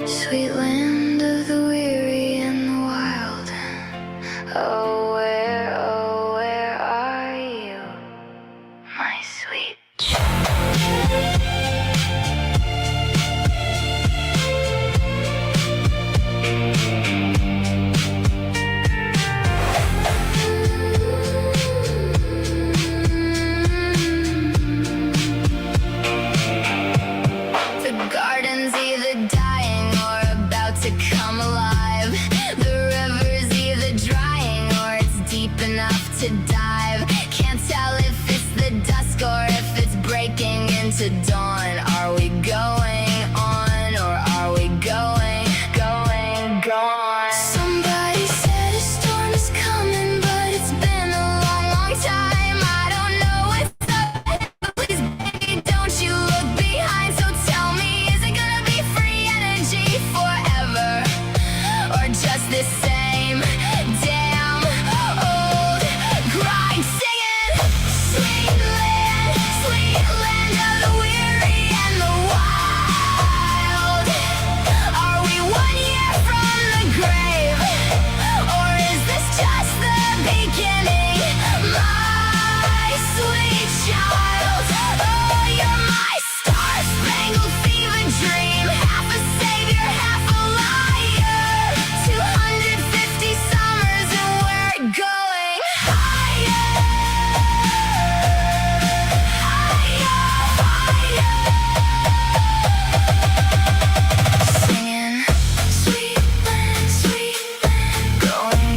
Sweet land of the weary and the wild. Oh, where are you, my sweet The garden's either dying or about to come alive. The river's either drying or it's deep enough to dive. Can't tell if it's the dusk or if it's breaking into dawn. Are we going on or are we going? Somebody said a storm is coming, but it's been a long time. I don't know what's up, but please, baby, don't you look behind. So tell me, is it gonna be free energy forever, or just the same damn old grind? Singing, sweet land of the weary and the wild. Are we 1 year from the grave, or is this just the beginning? My sweet child, oh, you're my star-spangled fever dream. Half a savior, half a liar. 250 summers and we're going higher, singing, sweet land, going.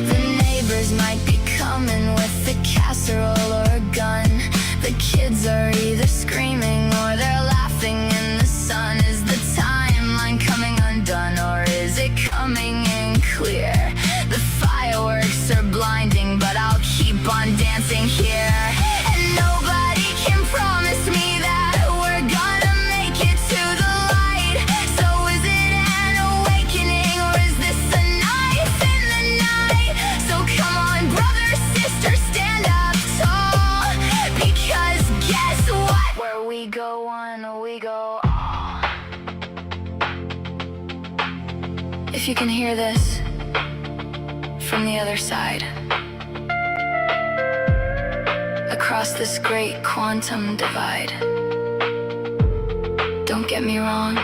The neighbors might be coming with a casserole or a gun. The kids are either screaming or they're laughing in the sun. Is the timeline coming undone, or is it coming in clear? The fireworks are blinding, but I'll keep on dancing here. And nobody can promise me that we're gonna make it to the light. So is it an awakening, or is this a knife in the night? So come on, brother, sister, stand up tall, because guess what? Where we go one, we go all. If you can hear this from the other side, across this great quantum divide, don't get me wrong,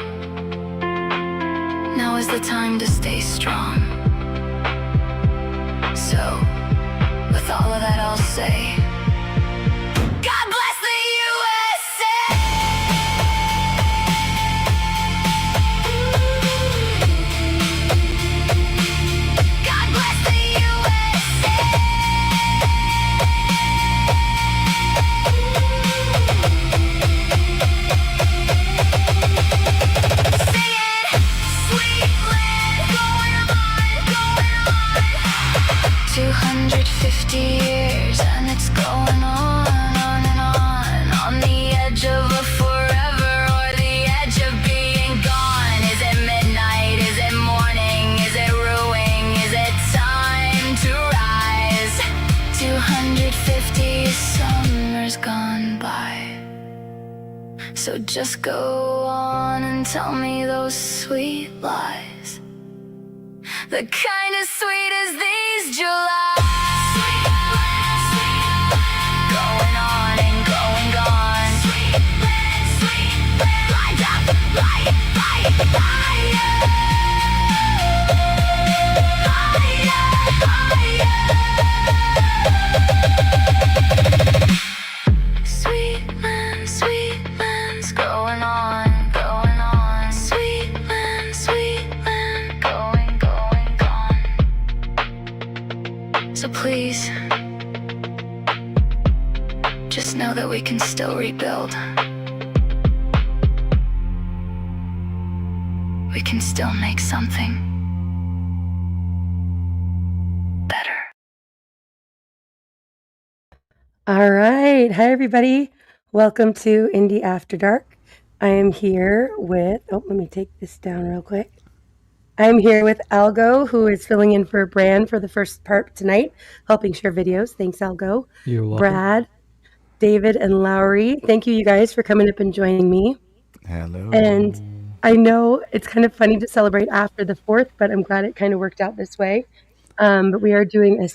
now is the time to stay strong. So, with all of that, I'll say, God bless the USA! God bless the USA! Singing, sweet land, going on. 250 years and it's going on and on the edge of a forever or the edge of being gone. Is it midnight? Is it morning? Is it ruining? Is it time to rise? 250 summers gone by. So just go on and tell me those sweet lies, the kind as sweet as these July. Going on and going gone. Sweet land, light up, higher. Sweet land's going on. Sweet land, going, gone. So please, just know that we can still rebuild. We can still make something better. All right. Hi, everybody. Welcome to Indy After Dark. I am here with, let me take this down real quick. I'm here with Algo, who is filling in for Bran for the first part tonight, helping share videos. Thanks, Algo. You're welcome. Brad, David and Lowry. Thank you, you guys, for coming up and joining me. Hello. And I know it's kind of funny to celebrate after the 4th, but I'm glad it kind of worked out this way. But we are doing a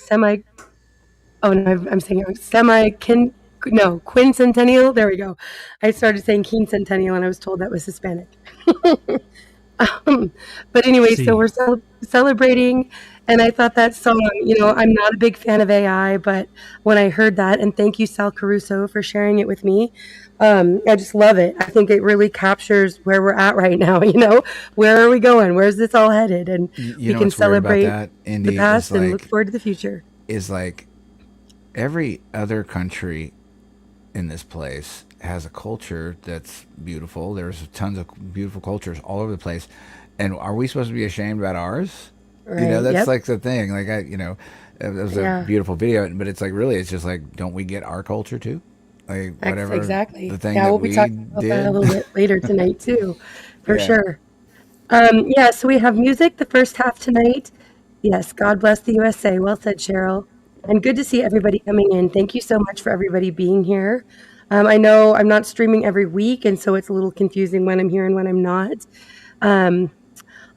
oh no, I'm saying it wrong. No, quincentennial. There we go. I started saying quincentennial and I was told that was Hispanic. Um, but anyway, so See, we're celebrating, and I thought that song, I'm not a big fan of AI, but when I heard that, and thank you, Sal Caruso, for sharing it with me, I just love it. I think it really captures where we're at right now. Where are we going? Where's this all headed? And you we know can what's weird about celebrate that, the Indy, past and look forward to the future. is like every other country in this place has a culture that's beautiful. There's tons of beautiful cultures all over the place. And are we supposed to be ashamed about ours? Right. That's Yep. like the thing. It was a Yeah. beautiful video, but it's like really, it's just like, don't we get our culture too? Like whatever the Exactly. thing Yeah, that we'll be we talking about that a did. little bit later tonight too, for Yeah. sure. Yeah, so we have music the first half tonight. Yes, God bless the USA. Well said, Cheryl. And good to see everybody coming in. Thank you so much for everybody being here. I know I'm not streaming every week, and so it's a little confusing when I'm here and when I'm not. Um,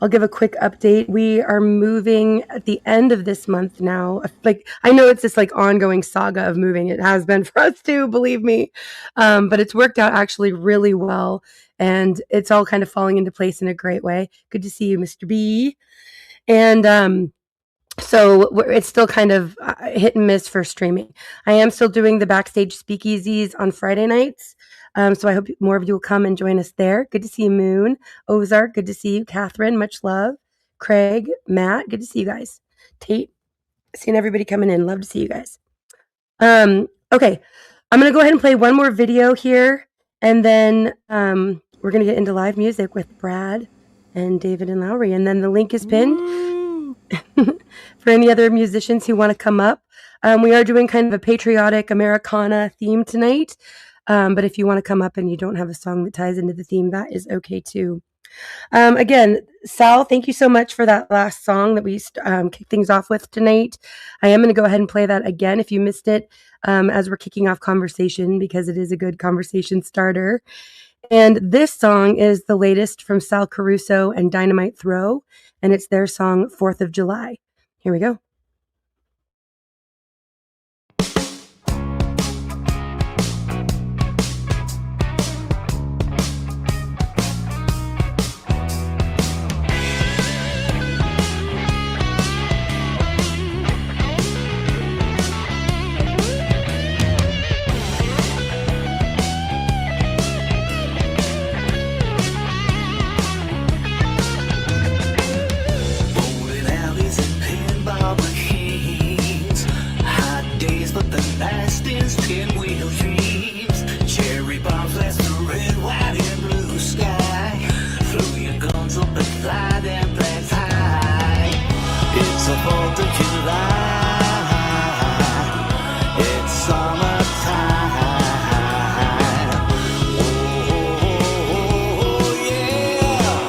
I'll give a quick update. We are moving at the end of this month now. Like, I know it's this like ongoing saga of moving. It has been for us too, believe me. But it's worked out actually really well, and it's all kind of falling into place in a great way. Good to see you, Mr. B. And so it's still kind of hit and miss for streaming. I am still doing the backstage speakeasies on Friday nights. So I hope more of you will come and join us there. Good to see you, Moon. Ozark, good to see you. Catherine, much love. Craig, Matt, good to see you guys. Tate, seeing everybody coming in. Love to see you guys. Okay, I'm going to go ahead and play one more video here, and then we're going to get into live music with Brad and David and Lowry. And then the link is pinned. For any other musicians who want to come up. We are doing kind of a patriotic Americana theme tonight. But if you want to come up and you don't have a song that ties into the theme, that is okay too. Again, Sal, thank you so much for that last song that we kicked things off with tonight. I am going to go ahead and play that again if you missed it as we're kicking off conversation, because it is a good conversation starter. And this song is the latest from Sal Caruso and Dynamite Throw, and it's their song 4th of July. Here we go. Bowling alleys and pinball machines. Hot days, but the nastiest pinwheel dreams. Cherry bombs last the red, white, and blue sky. Throw your guns up and fly them flags high. It's a 4th of July. It's summertime. Oh, yeah.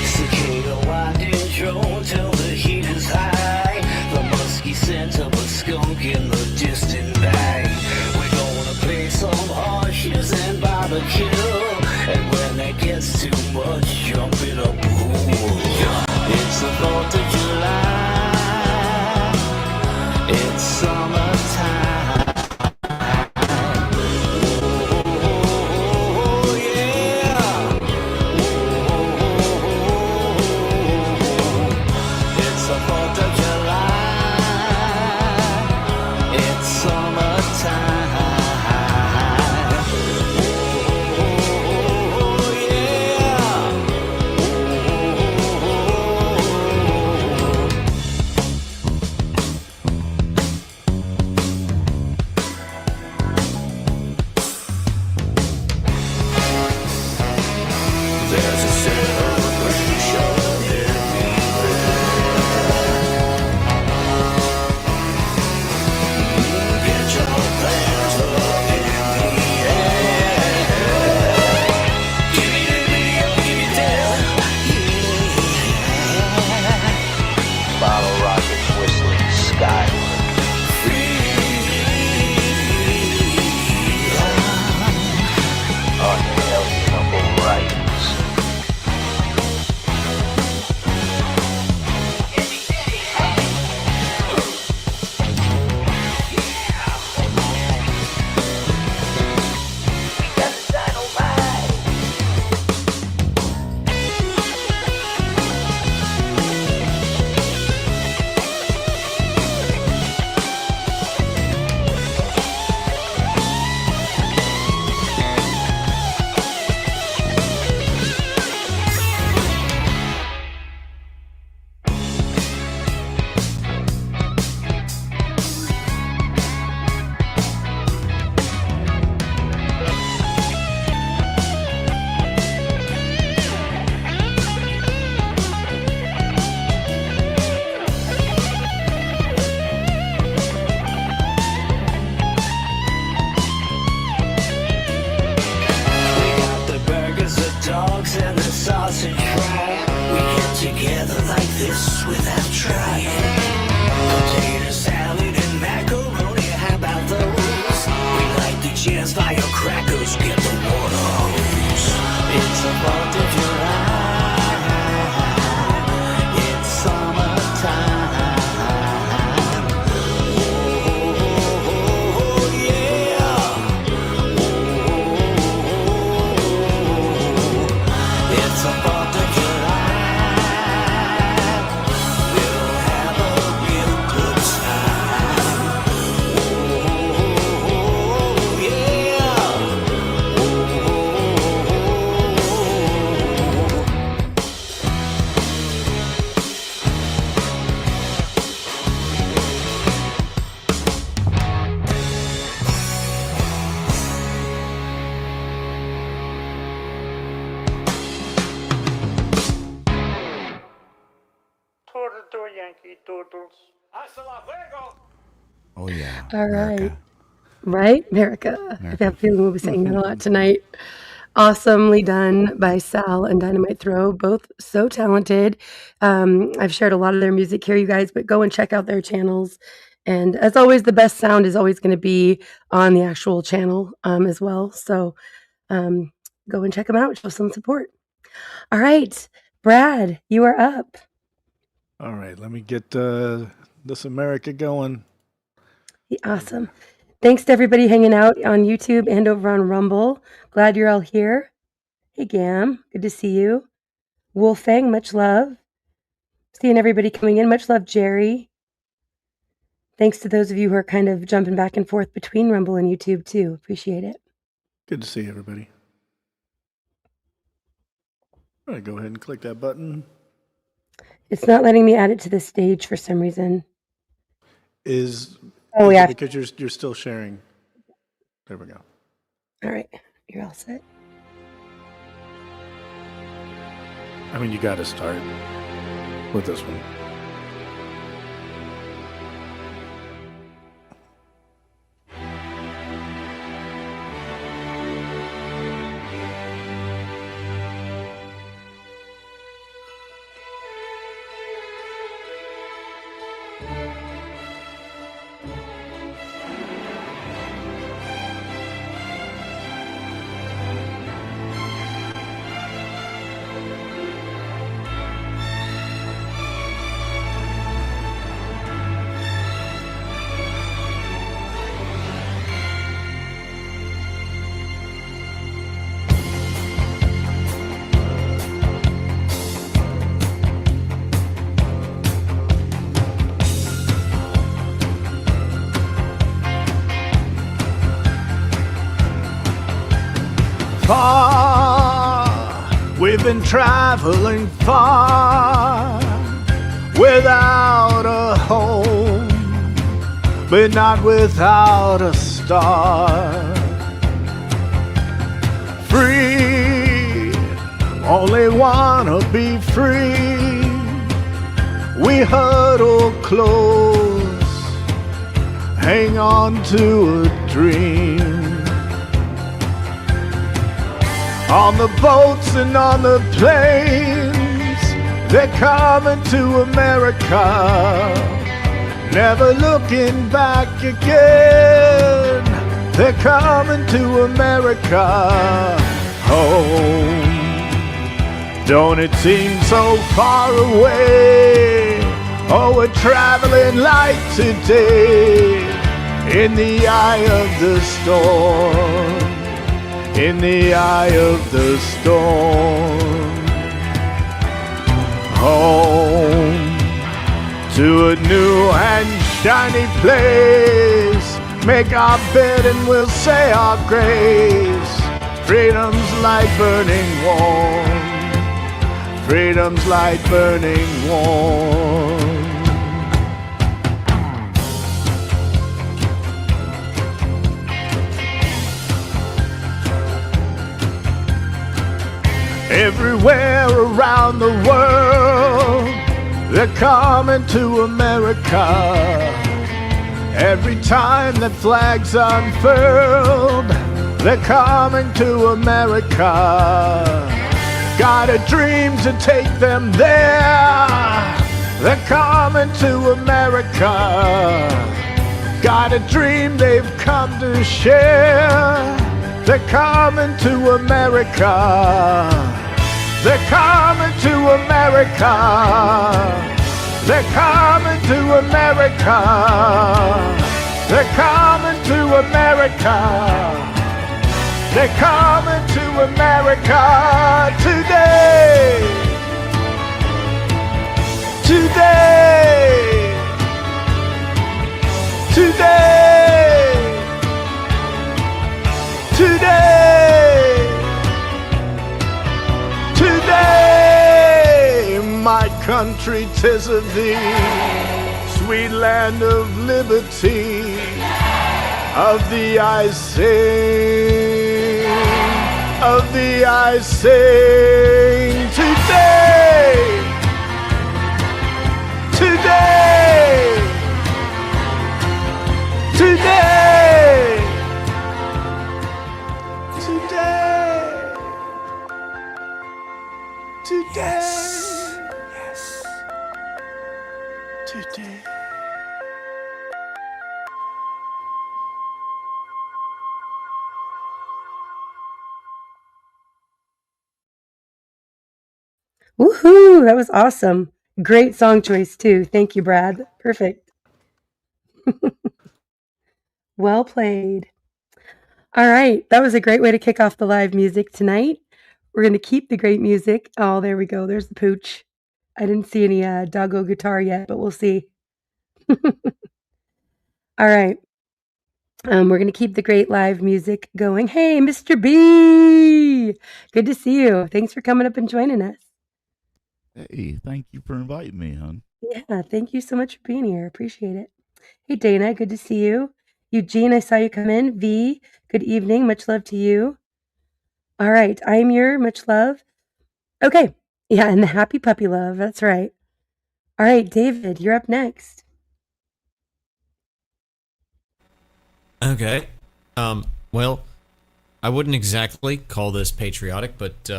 Cicada winding drone till the heat is high. The musky scent of a skunk in the distant night. We're gonna play some horseshoes and barbecue. And when it gets too much, jump in a pool. It's the 4th of July. It's summertime. Oh, yeah. It's the 4th of July. It's summertime. Oh, yeah. Oh yeah. All right. America. Right? America. I have a feeling we'll be saying that a lot tonight. Awesomely done by Sal and Dynamite Throw, both so talented. I've shared a lot of their music here, you guys, but go and check out their channels. And as always, the best sound is always going to be on the actual channel as well. So go and check them out, show some support. All right, Brad, you are up. All right, let me get this America going. Awesome. Thanks to everybody hanging out on YouTube and over on Rumble. Glad you're all here. Hey, Gam. Good to see you. Wolfang, much love. Seeing everybody coming in. Much love, Jerry. Thanks to those of you who are kind of jumping back and forth between Rumble and YouTube, too. Appreciate it. Good to see everybody. All right, go ahead and click that button. It's not letting me add it to the stage for some reason. Is Oh, yeah. because you're still sharing. There we go. All right. You're all set. I mean, you got to start with this one. Far, we've been traveling far without a home, but not without a star. Free, only wanna be free. We huddle close, hang on to a dream. On the boats and on the planes, they're coming to America, never looking back again. They're coming to America, home. Don't it seem so far away? Oh, we're traveling light today, in the eye of the storm. In the eye of the storm. Home to a new and shiny place. Make our bed and we'll say our grace. Freedom's light burning warm. Freedom's light burning warm. Everywhere around the world, they're coming to America. Every time that flag's unfurled, they're coming to America. Got a dream to take them there. They're coming to America. Got a dream they've come to share. They're coming to America. They're coming to America. They're coming to America. They're coming to America. They're coming to America today. Today. Today. Today. Today, my country, 'tis of thee, sweet land of liberty, of thee I sing, of thee I sing. Today, today. Woohoo! That was awesome. Great song choice, too. Thank you, Brad. Perfect. Well played. All right. That was a great way to kick off the live music tonight. We're going to keep the great music. Oh, there we go. There's the pooch. I didn't see any doggo guitar yet, but we'll see. All right. We're going to keep the great live music going. Hey, Mr. B! Good to see you. Thanks for coming up and joining us. Hey, thank you for inviting me, hon. Yeah, thank you so much for being here. Appreciate it. Hey, Dana, good to see you. Eugene, I saw you come in. V, good evening. Much love to you. All right, I'm your much love. Okay. Yeah, and the happy puppy love. That's right. All right, David, you're up next. Okay. Well, I wouldn't exactly call this patriotic, but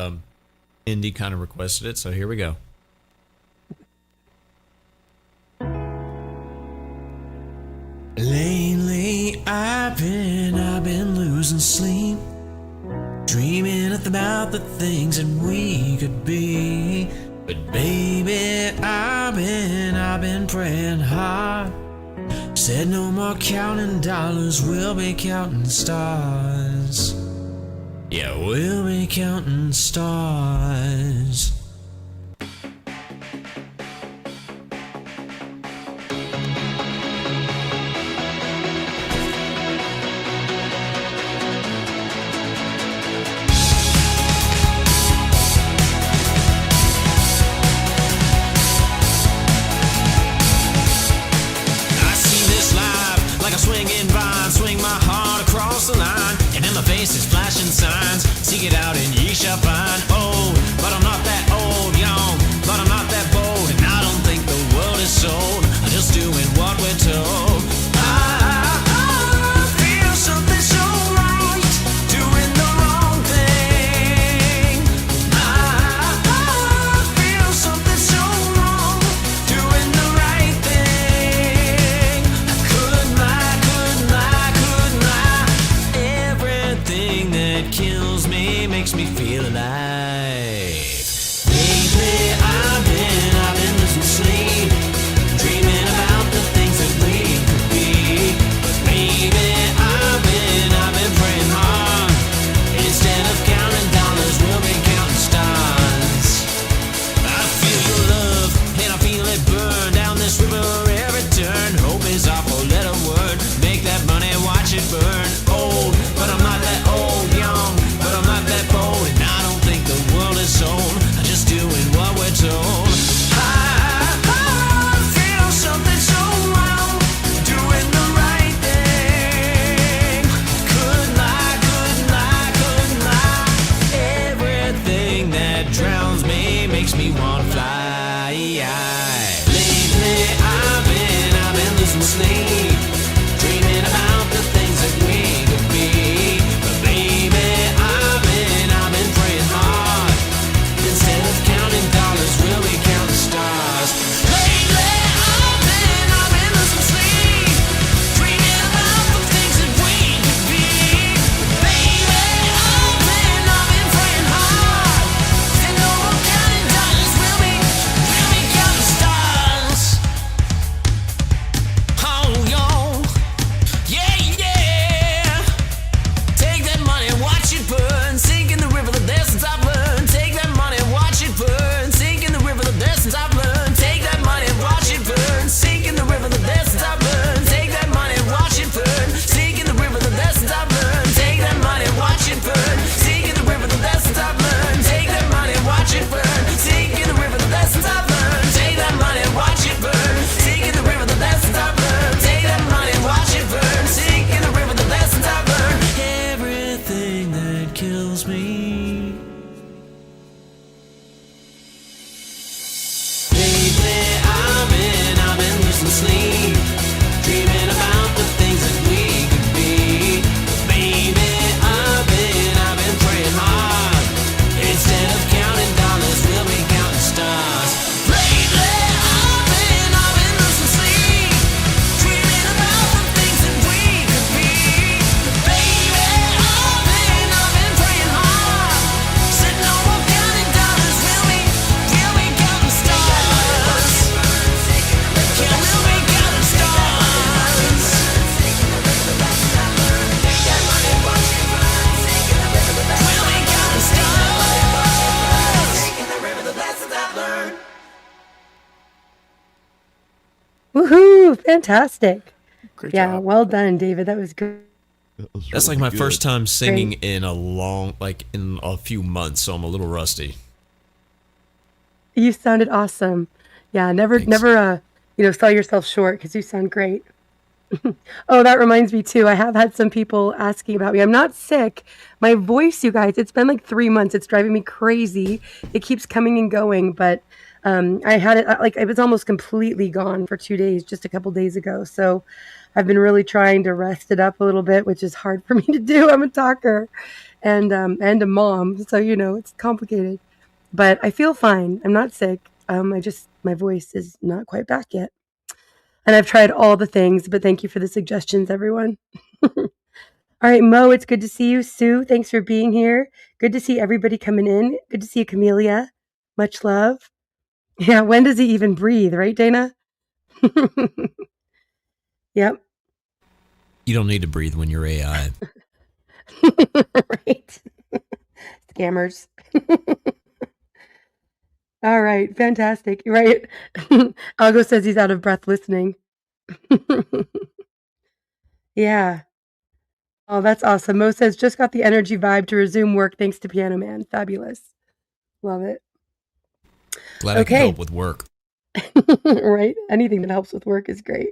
Indy kind of requested it, so here we go. Lately, I've been losing sleep, dreaming about the things that we could be. But baby, I've been praying hard. Said no more counting dollars, we'll be counting stars. Yeah, we'll be counting stars. Signs, seek it out and ye shall find. Old, but I'm not that old. Young, but I'm not that bold. And I don't think the world is sold. I'm just doing what we're told. I feel something so right, doing the wrong thing. I feel something so wrong, doing the right thing. Couldn't lie. Everything that kills me makes me feel alive. Lately, I've been losing sleep, dreaming about the things that we could be. But baby, I've been praying hard. Instead of counting dollars, we'll be counting stars. I feel your love, and I feel it burn down this river every turn. Hope is our four-letter word. Make that money, watch it burn. Old, but I'm not that old. Young, but I'm not that bold. And I don't think the world is sold. I'm just doing what we're told. I feel something so wrong, doing the right thing. Couldn't lie. Everything that drowns me makes me want to fly. Lately, I've been losing sleep, dreaming about the things that we fantastic. Great Yeah, job. well done, David. That was good. That's really like my good. first time singing in in a few months, so I'm a little rusty. You sounded awesome. Yeah, never, Thanks. never, sell yourself short because you sound great. Oh, that reminds me too. I have had some people asking about me. I'm not sick. My voice, you guys, it's been like 3 months. It's driving me crazy. It keeps coming and going, but I had it like it was almost completely gone for 2 days, just a couple days ago. So I've been really trying to rest it up a little bit, which is hard for me to do. I'm a talker and a mom, so it's complicated. But I feel fine. I'm not sick. My voice is not quite back yet. And I've tried all the things, but thank you for the suggestions, everyone. All right, Mo, it's good to see you. Sue, thanks for being here. Good to see everybody coming in. Good to see you, Camellia. Much love. Yeah, when does he even breathe, right, Dana? Yep. You don't need to breathe when you're AI. Right. Scammers. All right, fantastic. Right. Algo says he's out of breath listening. Yeah. Oh, that's awesome. Mo says, just got the energy vibe to resume work thanks to Piano Man. Fabulous. Love it. Glad I could Okay. help with work. Right? Anything that helps with work is great.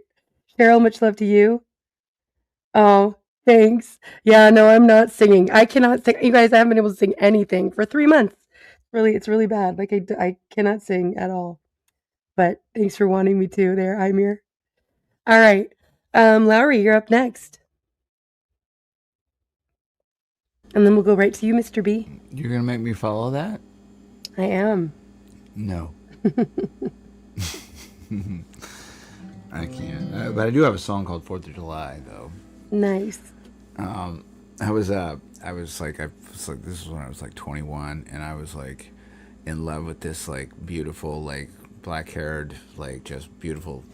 Cheryl, much love to you. Oh, thanks. Yeah, no, I'm not singing. I cannot sing. You guys, I haven't been able to sing anything for 3 months. It's really bad. Like I cannot sing at all. But thanks for wanting me to there, Imir. All right. Lowry, you're up next. And then we'll go right to you, Mr. B. You're gonna make me follow that? I am. No. I can't. But I do have a song called Fourth of July, though. Nice. I was like, this is when I was like 21, and I was like in love with this like beautiful, like black-haired, like just beautiful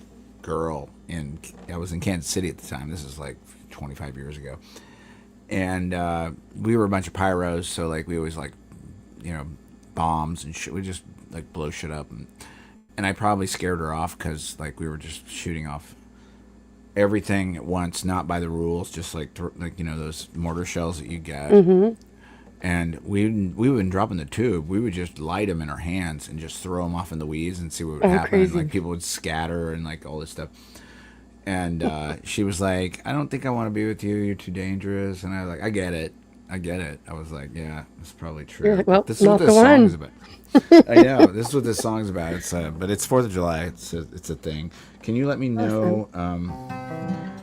girl. I was in Kansas City at the time. This is like 25 years ago, and we were a bunch of pyros, so like we always like, bombs and shit. We just like blow shit up, and I probably scared her off because like we were just shooting off everything at once, not by the rules, just like those mortar shells that you get. Mm-hmm. And we wouldn't drop in the tube. We would just light them in our hands and just throw them off in the weeds and see what would happen. Crazy. And like people would scatter and like all this stuff. And she was like, "I don't think I want to be with you. You're too dangerous." And I was like, "I get it. I get it." I was like, "Yeah, it's probably true." You're like, well, this is not what the this song one. is about. I know this is what this song's about. It's but it's 4th of July. It's a thing. Can you let me know?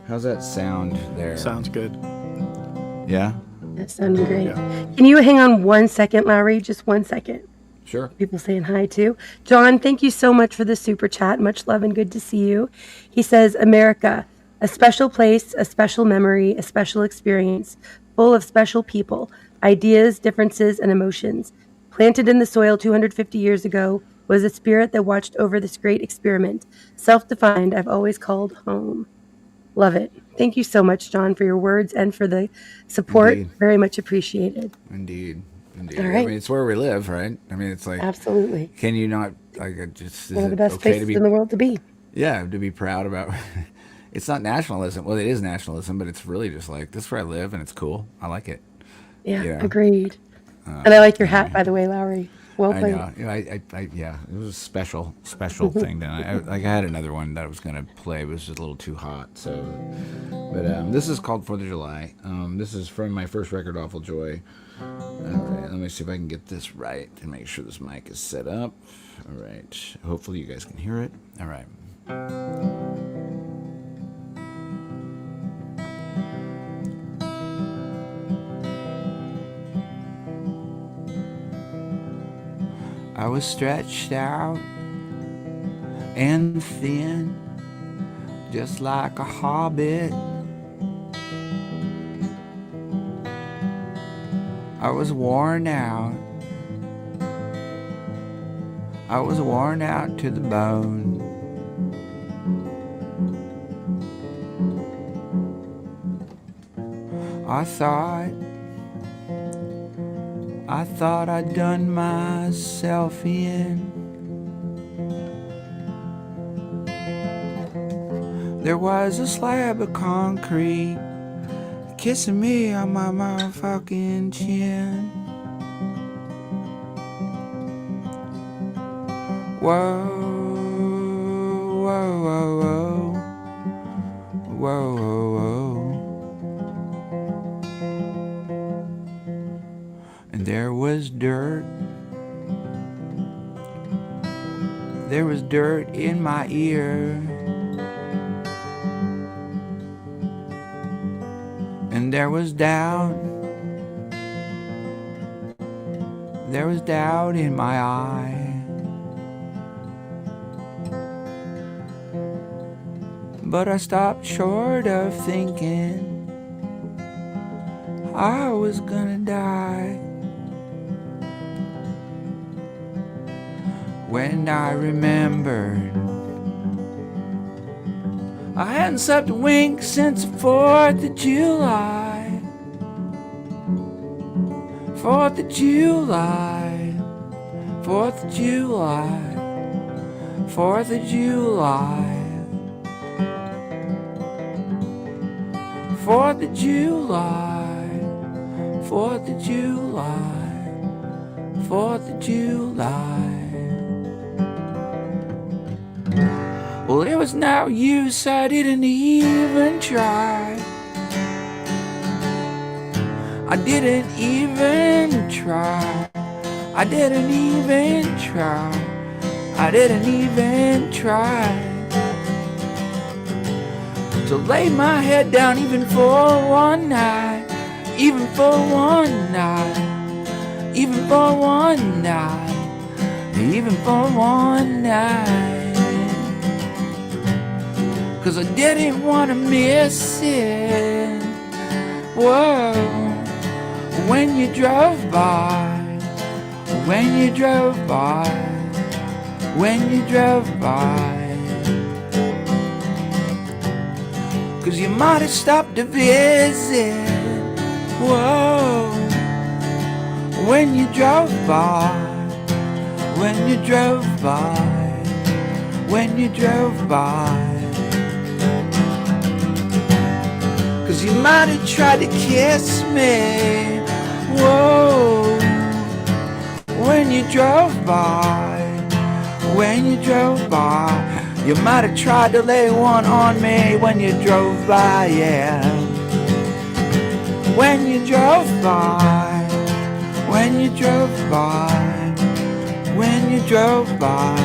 How's that sound there? Sounds good. Yeah. That sounded great. Yeah. Can you hang on 1 second, Lowry? Just 1 second. Sure. People saying hi too. John, thank you so much for the super chat. Much love and good to see you. He says, America, a special place, a special memory, a special experience, full of special people, ideas, differences, and emotions. Planted in the soil 250 years ago was a spirit that watched over this great experiment. Self-defined, I've always called home. Love it. Thank you so much, John, for your words and for the support. Indeed. Very much appreciated. Indeed. All right. I mean, it's where we live, right? I mean, it's like, Absolutely. can you not like just? Is One of the it best okay places in the world to be. Yeah, to be proud about? It's not nationalism. Well, it is nationalism, but it's really just like this is where I live, and it's cool. I like it. Yeah, Yeah. agreed. And I like your hat, by the way, Lowry. Well I played. know. Yeah, it was a special thing. Then I had another one that I was gonna play, but it was just a little too hot. So, but this is called 4th of July. This is from my first record, Awful Joy. All right, let me see if I can get this right and make sure this mic is set up. All right, hopefully you guys can hear it. All right. I was stretched out and thin, just like a hobbit. I was worn out. I was worn out to the bone. I thought I'd done myself in. There was a slab of concrete kissing me on my motherfucking chin. Whoa, whoa, whoa, whoa, whoa, whoa, whoa. And there was dirt. There was dirt in my ear. And there was doubt. There was doubt in my eye. But I stopped short of thinking I was gonna die. When I remembered I hadn't slept a wink since the 4th of July. 4th of July. 4th of July. 4th of July. 4th of July. 4th of July. 4th of July. Well, it was no use, I didn't even try. I didn't even try. I didn't even try. I didn't even try to lay my head down even for one night. Even for one night. Even for one night. Even for one night. 'Cause I didn't want to miss it. Whoa. When you drove by. When you drove by. When you drove by. 'Cause you might have stopped to visit. Whoa. When you drove by. When you drove by. When you drove by. 'Cause you might have tried to kiss me. Whoa. When you drove by. When you drove by. You might have tried to lay one on me when you drove by, yeah. When you drove by. When you drove by. When you drove by.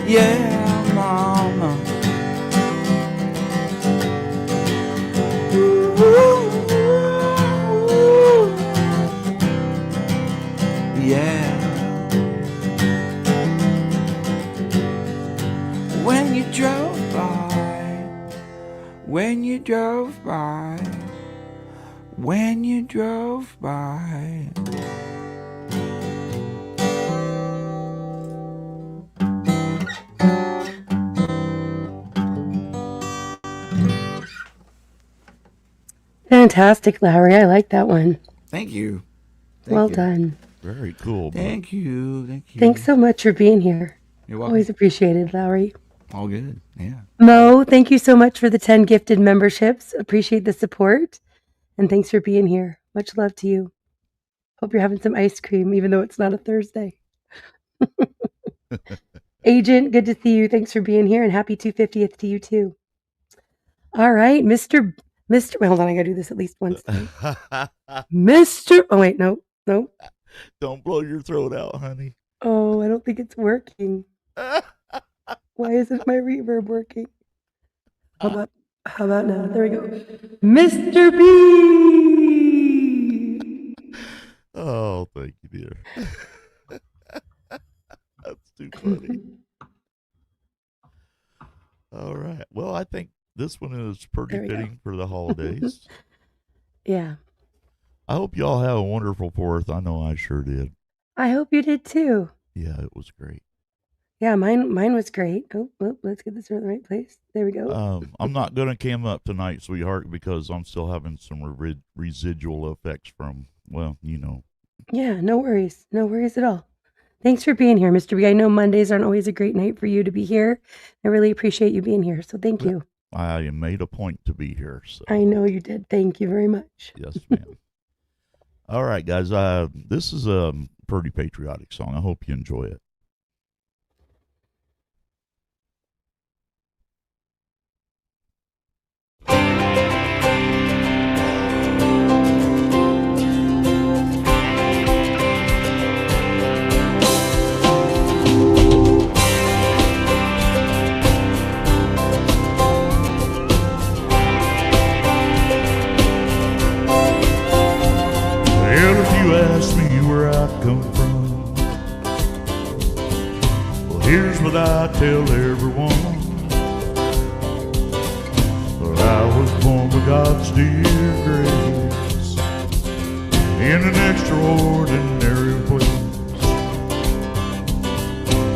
Yeah, mama. Yeah. When you drove by. When you drove by. When you drove by. Fantastic, Lowry. I like that one. Thank you. Well done. Very cool. bud. Thank you. Thank you. Thanks so much for being here. You're welcome. Always appreciated, Lowry. All good. Yeah. Mo, thank you so much for the 10 gifted memberships. Appreciate the support. And thanks for being here. Much love to you. Hope you're having some ice cream, even though it's not a Thursday. Agent, good to see you. Thanks for being here, and happy 250th to you too. All right, Mr. Wait, hold on, I gotta do this at least once. Mr. Oh wait, no. Don't blow your throat out, honey. Oh, I don't think it's working. Why isn't my reverb working? How about now? There we go. Mr. B. Oh, thank you, dear. That's too funny. All right. Well, I think this one is pretty There we go. fitting for the holidays. Yeah, I hope y'all have a wonderful 4th. I know I sure did. I hope you did too. Yeah, it was great. Yeah, mine was great. Oh, let's get this in the right place. There we go. I'm not going to cam up tonight, sweetheart, because I'm still having some residual effects from, well, you know. Yeah, no worries. No worries at all. Thanks for being here, Mr. B. I know Mondays aren't always a great night for you to be here. I really appreciate you being here. So thank you. I made a point to be here. So I know you did. Thank you very much. yes, ma'am. All right, guys. This is a pretty patriotic song. I hope you enjoy it. Well, if you ask me where I come from, well, here's what I tell everyone. Well, I was born with God's dear grace in an extraordinary place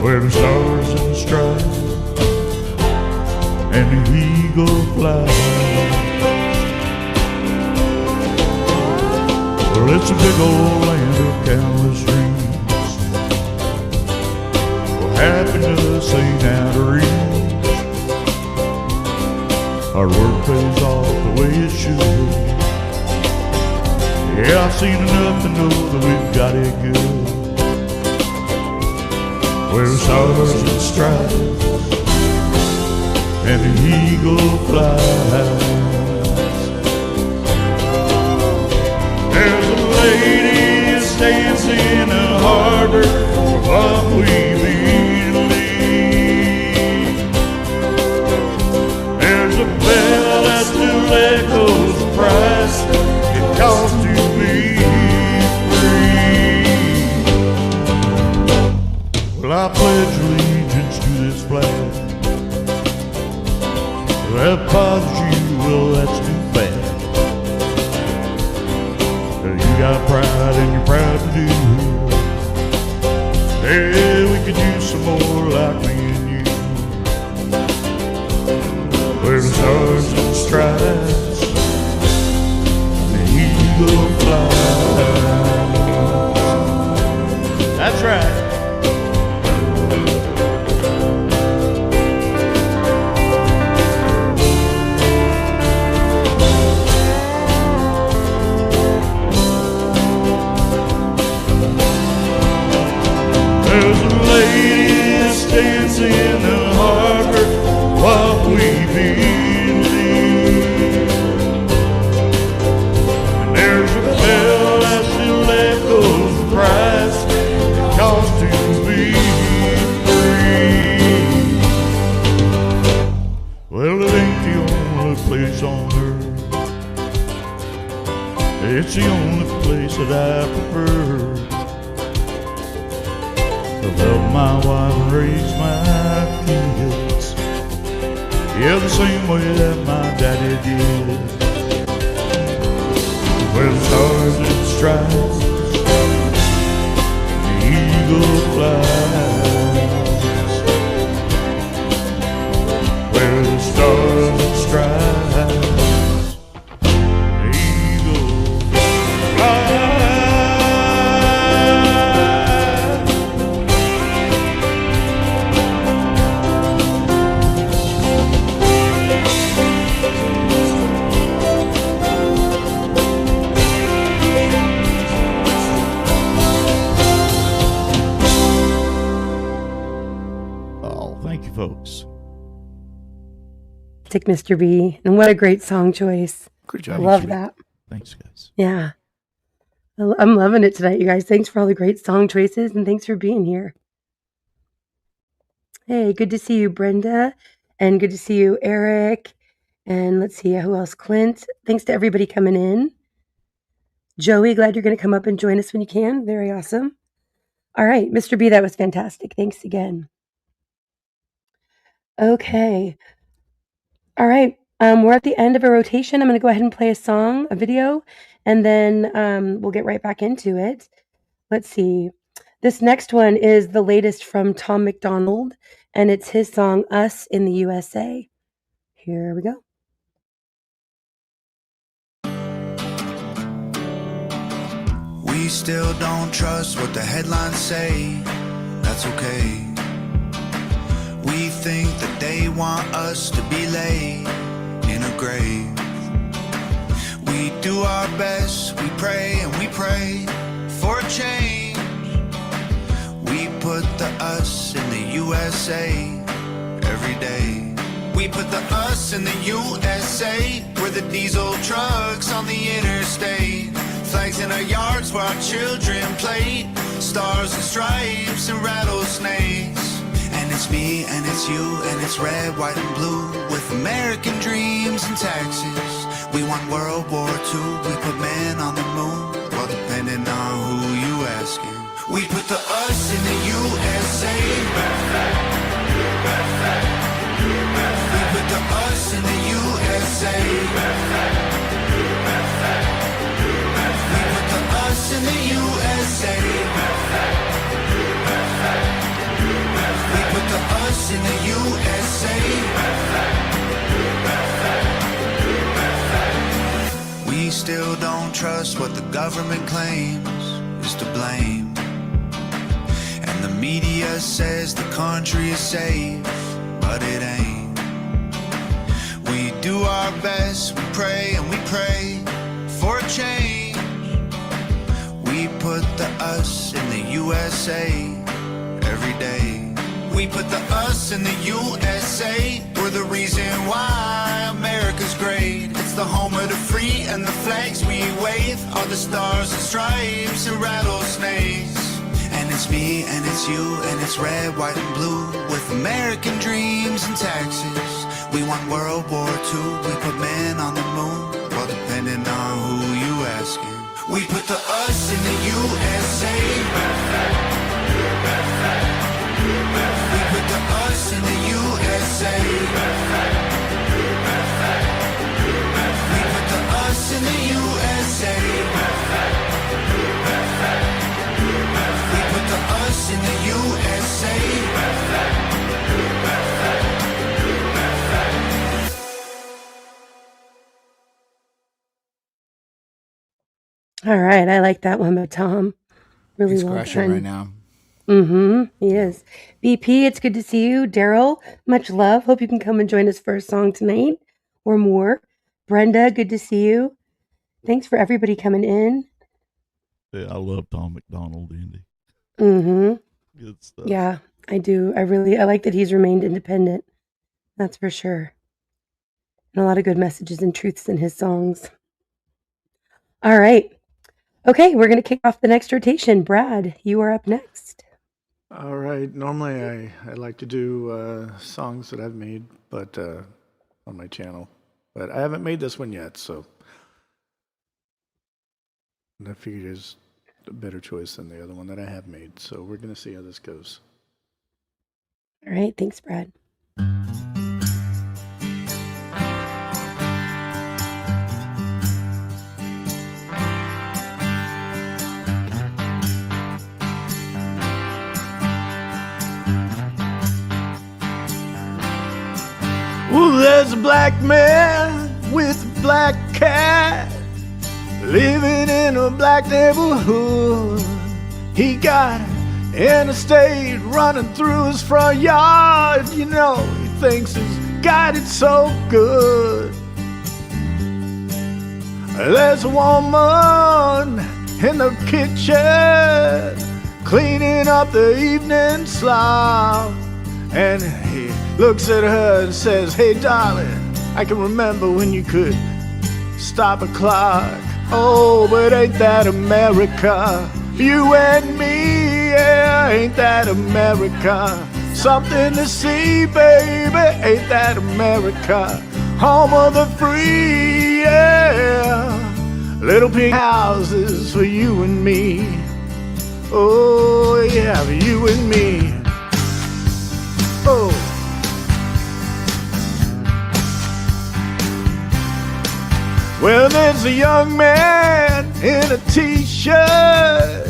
where the stars and the stripes and the eagle flies. Well, it's a big old land of countless dreams. Well, happiness ain't out of reach. Our work pays off the way it should. Yeah, I've seen enough to know that we've got it good. Where the stars and stripes and the eagle flies. There's a lady that stands in a harbor of what we believe. There's a bell that still echoes the price it costs to be free. Well, I pledge allegiance to this flag. If that bothers you, well, that's too bad. You got pride and you're proud to do. Hey, we could use some more like me and you. Where the stars and stripes, the eagle flies. That's right. There's a lady that stands in the harbor while we believe. And there's a bell that still echoes the price it costs to be free. Well, it ain't the only place on earth. It's the only place that I prefer. To love my wife and raise my kids, yeah, the same way that my daddy did. Where the stars and stripes, the eagle flies. Where the stars and stripes, the eagle flies. Folks. Take Mr. B. And what a great song choice. Great job. I love that. Thanks, guys. Yeah. I'm loving it tonight, you guys. Thanks for all the great song choices and thanks for being here. Hey, good to see you, Brenda. And good to see you, Eric. And let's see, who else? Clint. Thanks to everybody coming in. Joey, glad you're going to come up and join us when you can. Very awesome. All right, Mr. B, that was fantastic. Thanks again. Okay. All right. We're at the end of a rotation. I'm going to go ahead and play a song, a video, and then we'll get right back into it. Let's see. This next one is the latest from Tom McDonald, and it's his song, Us in the USA. Here we go. We still don't trust what the headlines say. That's okay. We think that they want us to be laid in a grave. We do our best, we pray and we pray for a change. We put the us in the USA every day. We put the us in the USA. We're the diesel trucks on the interstate. Flags in our yards where our children played. Stars and stripes and rattlesnakes. And it's me and it's you and it's red, white and blue. With American dreams and taxes. We want World War II. We put men on the moon. Well, depending on who you asking. We put the us in the USA. We put the us in the USA. We put the us in the USA. We put the us in the USA. We still don't trust what the government claims is to blame. And the media says the country is safe, but it ain't. We do our best, we pray and we pray for a change. We put the us in the USA every day. We put the us in the USA. We're the reason why America's great. It's the home of the free and the flags we wave are the stars and stripes and rattlesnakes. And it's me and it's you and it's red, white and blue. With American dreams and taxes. We want World War II. We put men on the moon. Well, depending on who you asking. We put the us in the USA. We put the us in the USA. We put the us in the USA. We put the us in the USA. All right, I like that one by Tom. Really He's well crushing done. right now. He is. BP, it's good to see you. Daryl, much love. Hope you can come and join us for a song tonight or more. Brenda, good to see you. Thanks for everybody coming in. Yeah, I love Tom McDonald, Indy. Good stuff. Yeah, I do. I like that he's remained independent. That's for sure. And a lot of good messages and truths in his songs. All right. Okay, we're going to kick off the next rotation. Brad, you are up next. All right. Normally, I like to do songs that I've made, but on my channel, but I haven't made this one yet. So I figured it's a better choice than the other one that I have made. So we're gonna see how this goes. All right, thanks, Brad. Well, there's a black man with a black cat living in a black neighborhood. He got an interstate running through his front yard. You know, he thinks he's got it so good. There's a woman in the kitchen cleaning up the evening slop, and he looks at her and says, "Hey darling, I can remember when you could stop a clock. Oh, but ain't that America? You and me, yeah, ain't that America? Something to see, baby, ain't that America? Home of the free, yeah. Little pink houses for you and me. Oh, yeah, for you and me. Oh. Well, there's a young man in a t-shirt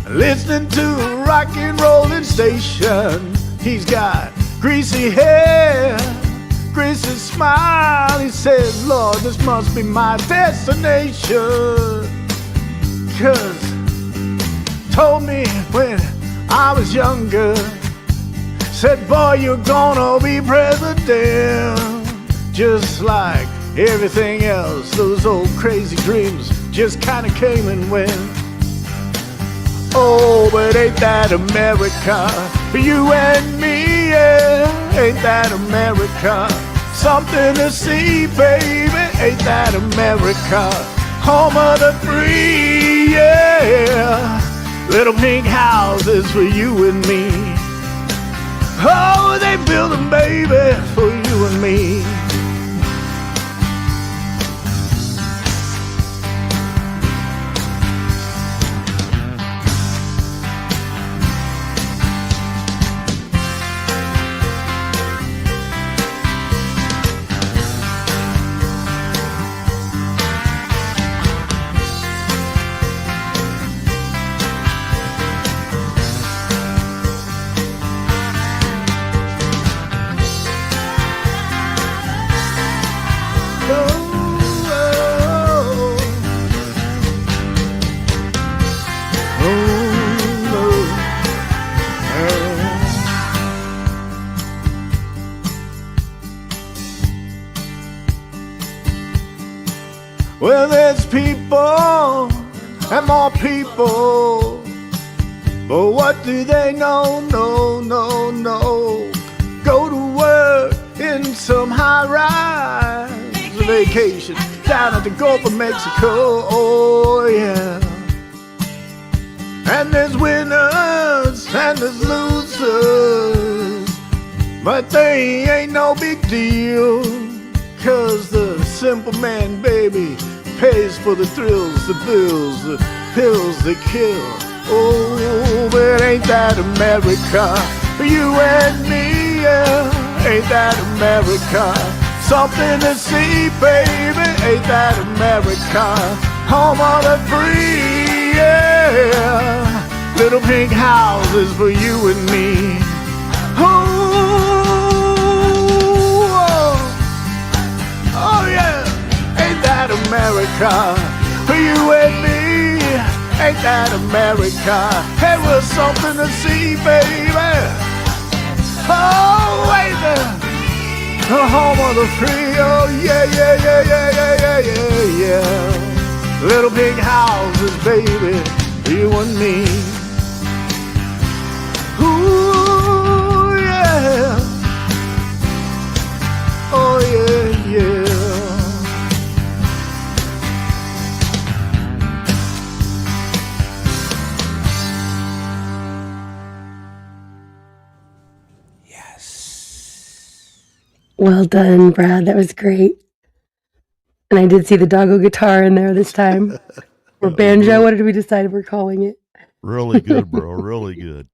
listening to a rock and rolling station. He's got greasy hair, greasy smile. He says, Lord, this must be my destination. 'Cause told me when I was younger, said, boy, you're gonna be president. Just like everything else, those old crazy dreams just kinda came and went. Oh, but ain't that America? For you and me, yeah, ain't that America? Something to see, baby, ain't that America? Home of the free, yeah. Little pink houses for you and me. Oh, they build them, baby, for you and me. Well, there's people and more people, but what do they know? No, no, no. Go to work in some high-rise vacation down at the Gulf of Mexico, oh yeah. And there's winners and there's losers, but they ain't no big deal, 'cause the simple man, baby, pays for the thrills, the bills, the pills that kill. Oh, but ain't that America? For you and me, yeah, ain't that America? Something to see, baby, ain't that America? Home of the free, yeah. Little pink houses for you and me. Oh yeah, ain't that America? For you and me, ain't that America? Hey, well, something to see, baby. Oh, wait there, the home of the free. Oh yeah, yeah, yeah, yeah, yeah, yeah, yeah, yeah. Little big houses, baby, for you and me. Ooh yeah. Oh yeah, yeah. Well done, Brad. That was great. And I did see the doggo guitar in there this time. Or banjo. What did we decide we're calling it? Really good, bro. Really good.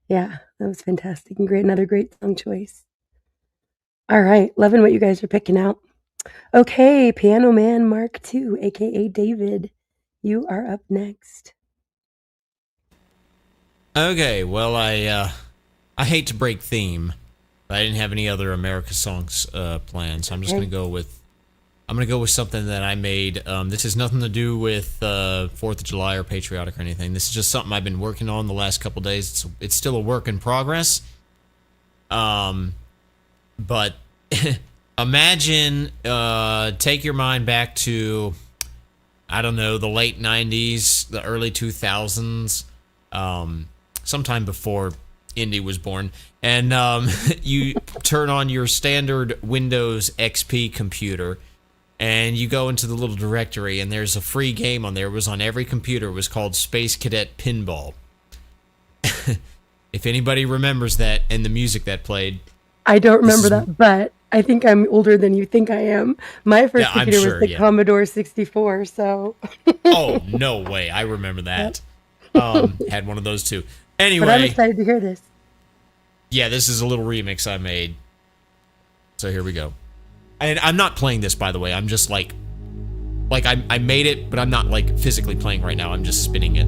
Yeah, that was fantastic and great. Another great song choice. All right. Loving what you guys are picking out. Okay, Piano Man Mark II, aka David. You are up next. Okay, well, I hate to break theme, but I didn't have any other America songs planned, so I'm just Okay. gonna go with something that I made. This has nothing to do with 4th of July or patriotic or anything. This is just something I've been working on the last couple days. It's still a work in progress. But imagine, take your mind back to, I don't know, the late 90s, the early 2000s, sometime before Indy was born, and you turn on your standard Windows XP computer, and you go into the little directory, and there's a free game on there. It was on every computer. It was called Space Cadet Pinball. If anybody remembers that and the music that played. I don't remember that, but I think I'm older than you think I am. My first Yeah, I'm computer sure, was the yeah. Commodore 64, so. Oh, no way. I remember that. Had one of those too. Anyway. But I'm excited to hear this. Yeah, this is a little remix I made. So here we go. And I'm not playing this, by the way. I'm just like I made it, but I'm not like physically playing right now. I'm just spinning it.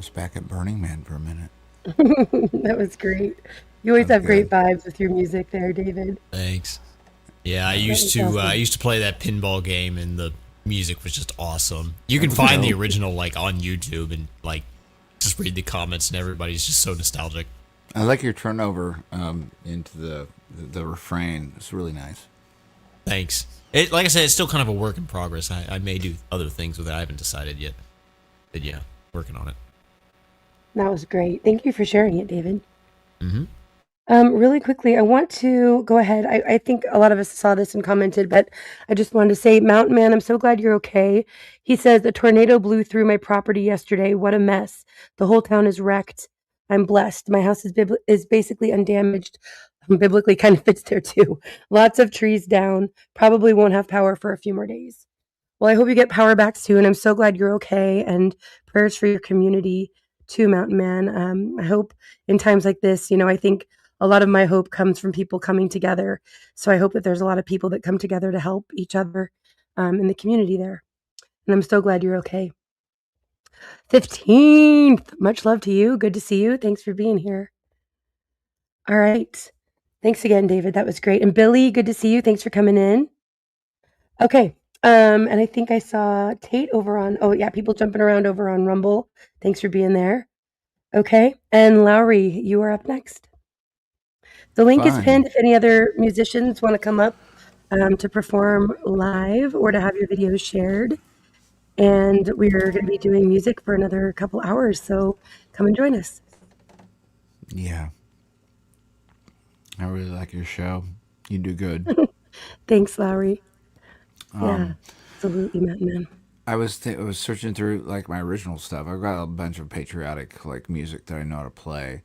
vibes back at Burning Man for a minute. That was great. You always That was have great good. vibes with your music there, David. Thanks. Yeah, I That used was to I awesome. used to play that pinball game, and the music was just awesome. You can find the dope. original like on YouTube and like just read the comments, and everybody's just so nostalgic. I like your turnover into the refrain. It's really nice. Thanks. It, like I said, it's still kind of a work in progress. I may do other things with it. I haven't decided yet. But yeah, working on it. That was great. Thank you for sharing it, David. Mm-hmm. Really quickly, I want to go ahead. I think a lot of us saw this and commented, but I just wanted to say, Mountain Man, I'm so glad you're okay. He says, a tornado blew through my property yesterday. What a mess. The whole town is wrecked. I'm blessed. My house is basically undamaged. Biblically kind of fits there too. Lots of trees down. Probably won't have power for a few more days. Well, I hope you get power back soon. I'm so glad you're okay, and prayers for your community too, Mountain Man. I hope in times like this, I think a lot of my hope comes from people coming together. So I hope that there's a lot of people that come together to help each other in the community there. And I'm so glad you're okay. 15th. Much love to you. Good to see you. Thanks for being here. All right. Thanks again, David. That was great. And Billy, good to see you. Thanks for coming in. Okay. And I think I saw Tate over on, oh yeah, people jumping around over on Rumble. Thanks for being there. Okay. And Lowry, you are up next. The link is Fun. pinned if any other musicians want to come up to perform live or to have your videos shared. And we're going to be doing music for another couple hours. So come and join us. Yeah. I really like your show. You do good. Thanks, Lowry. Yeah, absolutely, Matt Man. I was searching through like my original stuff. I've got a bunch of patriotic like music that I know how to play,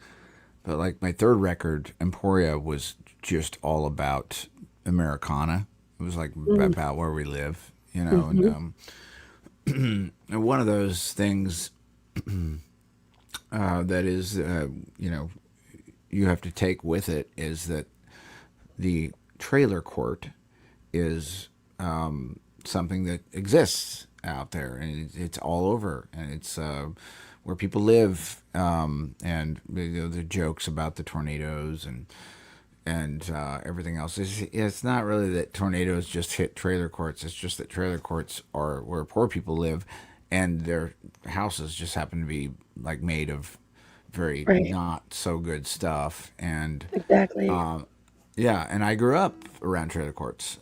but like my third record, Emporia, was just all about Americana. It was like about where we live, Mm-hmm. and one of those things that is, you have to take with it is that the trailer court is something that exists out there, and it's all over, and it's where people live, and the jokes about the tornadoes and everything else. It's not really that tornadoes just hit trailer courts. It's just that trailer courts are where poor people live, and their houses just happen to be like made of very Right, not so good stuff. And exactly. yeah, and I grew up around trailer courts.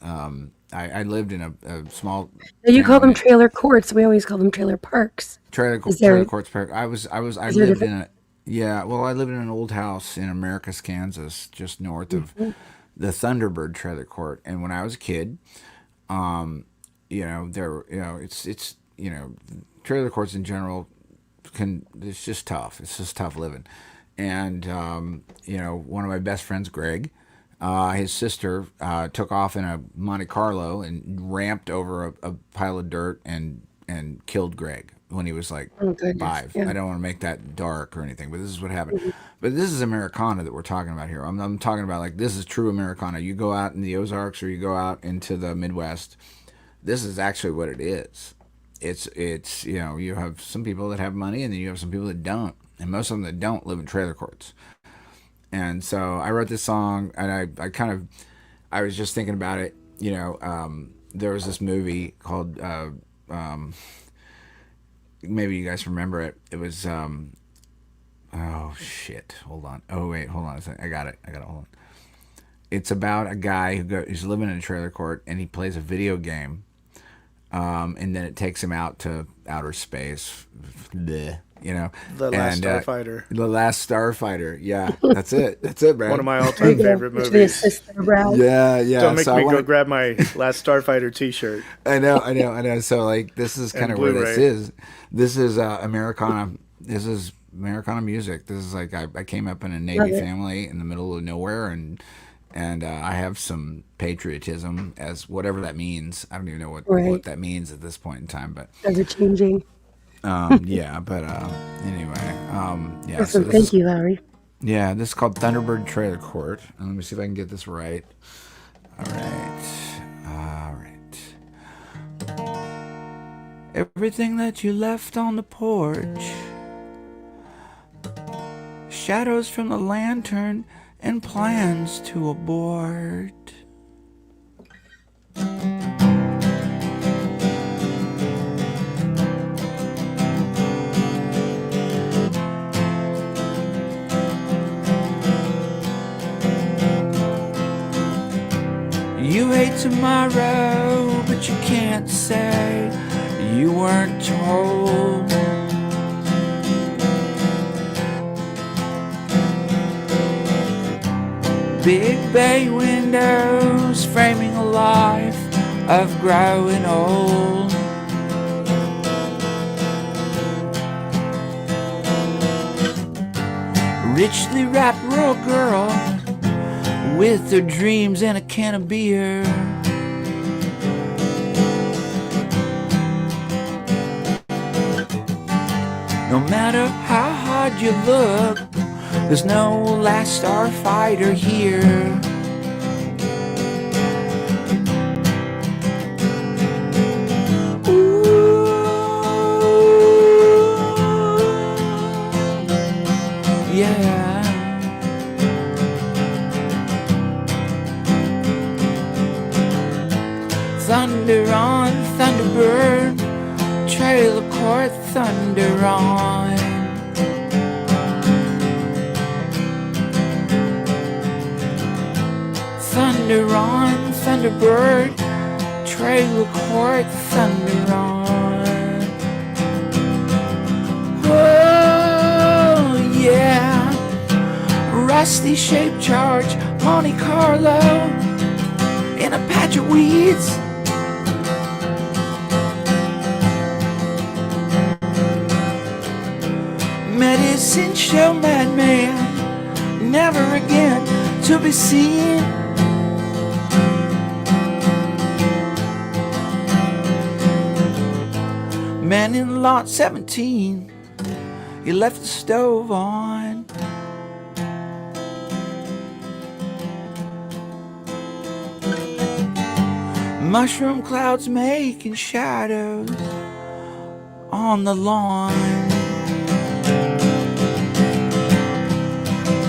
I lived in a small Now you call town. them trailer courts. We always call them trailer parks. Trailer courts park. I Is there a lived difference? in a yeah. Well, I lived in an old house in Americus, Kansas, just north of Mhm. the Thunderbird trailer court. And when I was a kid, it's trailer courts in general it's just tough. It's just tough living. And one of my best friends, Greg, his sister took off in a Monte Carlo and ramped over a pile of dirt and killed Greg when he was like Oh goodness, 5. yeah. I don't want to make that dark or anything, but this is what happened. Mhm. But this is Americana that we're talking about here. I'm talking about like this is true Americana. You go out in the Ozarks or you go out into the Midwest. This is actually what it is. It's you have some people that have money and then you have some people that don't, and most of them that don't live in trailer courts. And so I wrote this song, and I was just thinking about it. There was this movie called maybe you guys remember it. It was oh shit, hold on. Oh wait, hold on a second. I got it. Hold on. It's about a guy who's living in a trailer court and he plays a video game, and then it takes him out to outer space. Bleh, The Last and Starfighter. the Last Starfighter. Yeah, that's it. That's it, Brad. One of my There all-time you go. favorite Which the movies. assist there, Brad. Yeah, yeah. Don't make So me go grab my Last Starfighter T-shirt I know. So like, this is kind and of where this Blu-ray. is. This is Americana. This is Americana music. This is like I came up in a Love Navy it. family in the middle of nowhere, and I have some patriotism as whatever that means. I don't even know what Right. that means at this point in time, but Ever changing. yeah. But anyway, yeah. So Awesome. this Thank is you, Lowry. yeah. This is called Thunderbird Trailer Court. And let me see if I can get this right. All right. All right. Everything that you left on the porch shadows from the lantern and plans to abort. You hate tomorrow, but you can't say you weren't told. Big bay windows framing a life of growing old. Richly wrapped rural girl with her dreams and a can of beer. No matter how hard you look, there's no last starfighter here. Ooh, yeah. Thunder on, Thunderbird, trailer court, thunder on. Thunder on, Thunderbird, trailer court, thunder on. Oh yeah, rusty shaped charge, Monte Carlo, in a patch of weeds. Medicine show madman, never again to be seen. Man in lot 17, he left the stove on. Mushroom clouds making shadows on the lawn.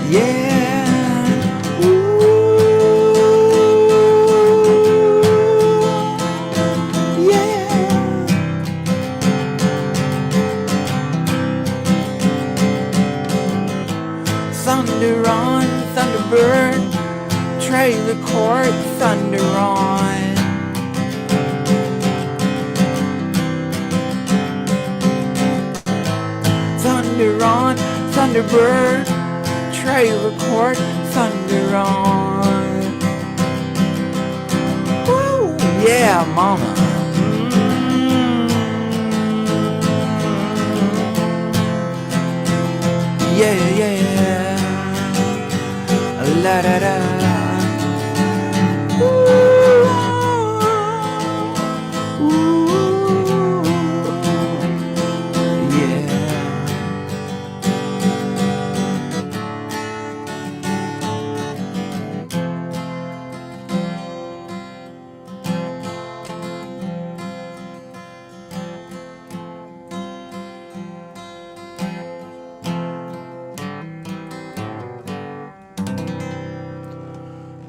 Yeah, ooh, yeah. Thunder on, Thunderbird, trailer court, thunder on. Thunder on, Thunderbird, trailer court, thunder on. Woo, yeah, mama. Yeah, yeah. La da da. Ooh, ooh, yeah.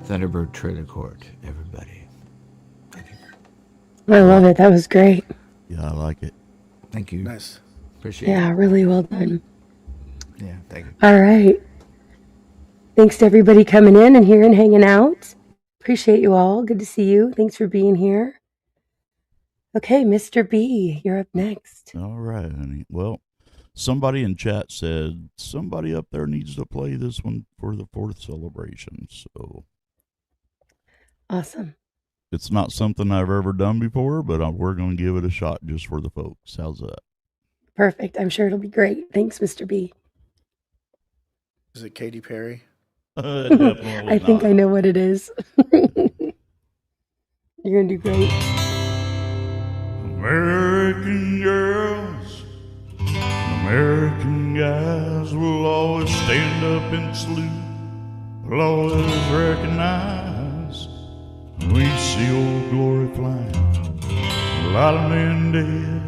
Thunderbird trailer court, everybody. I love it. That was great. Yeah, I like it. Thank you. Nice. Appreciate Yeah, really well done. it. Yeah, thank you. All right. Thanks to everybody coming in and here and hanging out. Appreciate you all. Good to see you. Thanks for being here. Okay, Mr. B, you're up next. All right, honey. Well, somebody in chat said somebody up there needs to play this one for the 4th celebration. So Awesome. it's not something I've ever done before, but we're going to give it a shot just for the folks. How's that? Perfect. I'm sure it'll be great. Thanks, Mr. B. Is it Katy Perry? Definitely I think not. I know what it is. You're going to do great. American girls, American guys will always stand up and salute. Will always recognize when we see old glory flying. A lot of men dead,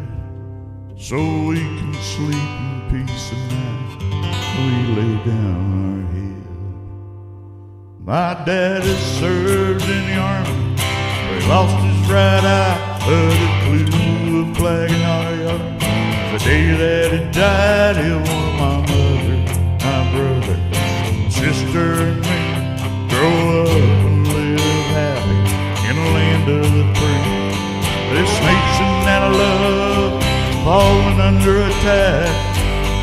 so we can sleep in peace at night. we lay down our head. My daddy served in the army, where he lost his right eye, but it flew a flag in our yard. The day that he died, he wanted my mother, my brother, sister, and me grow up and live happy in the land of the free. This nation that I love falling under attack.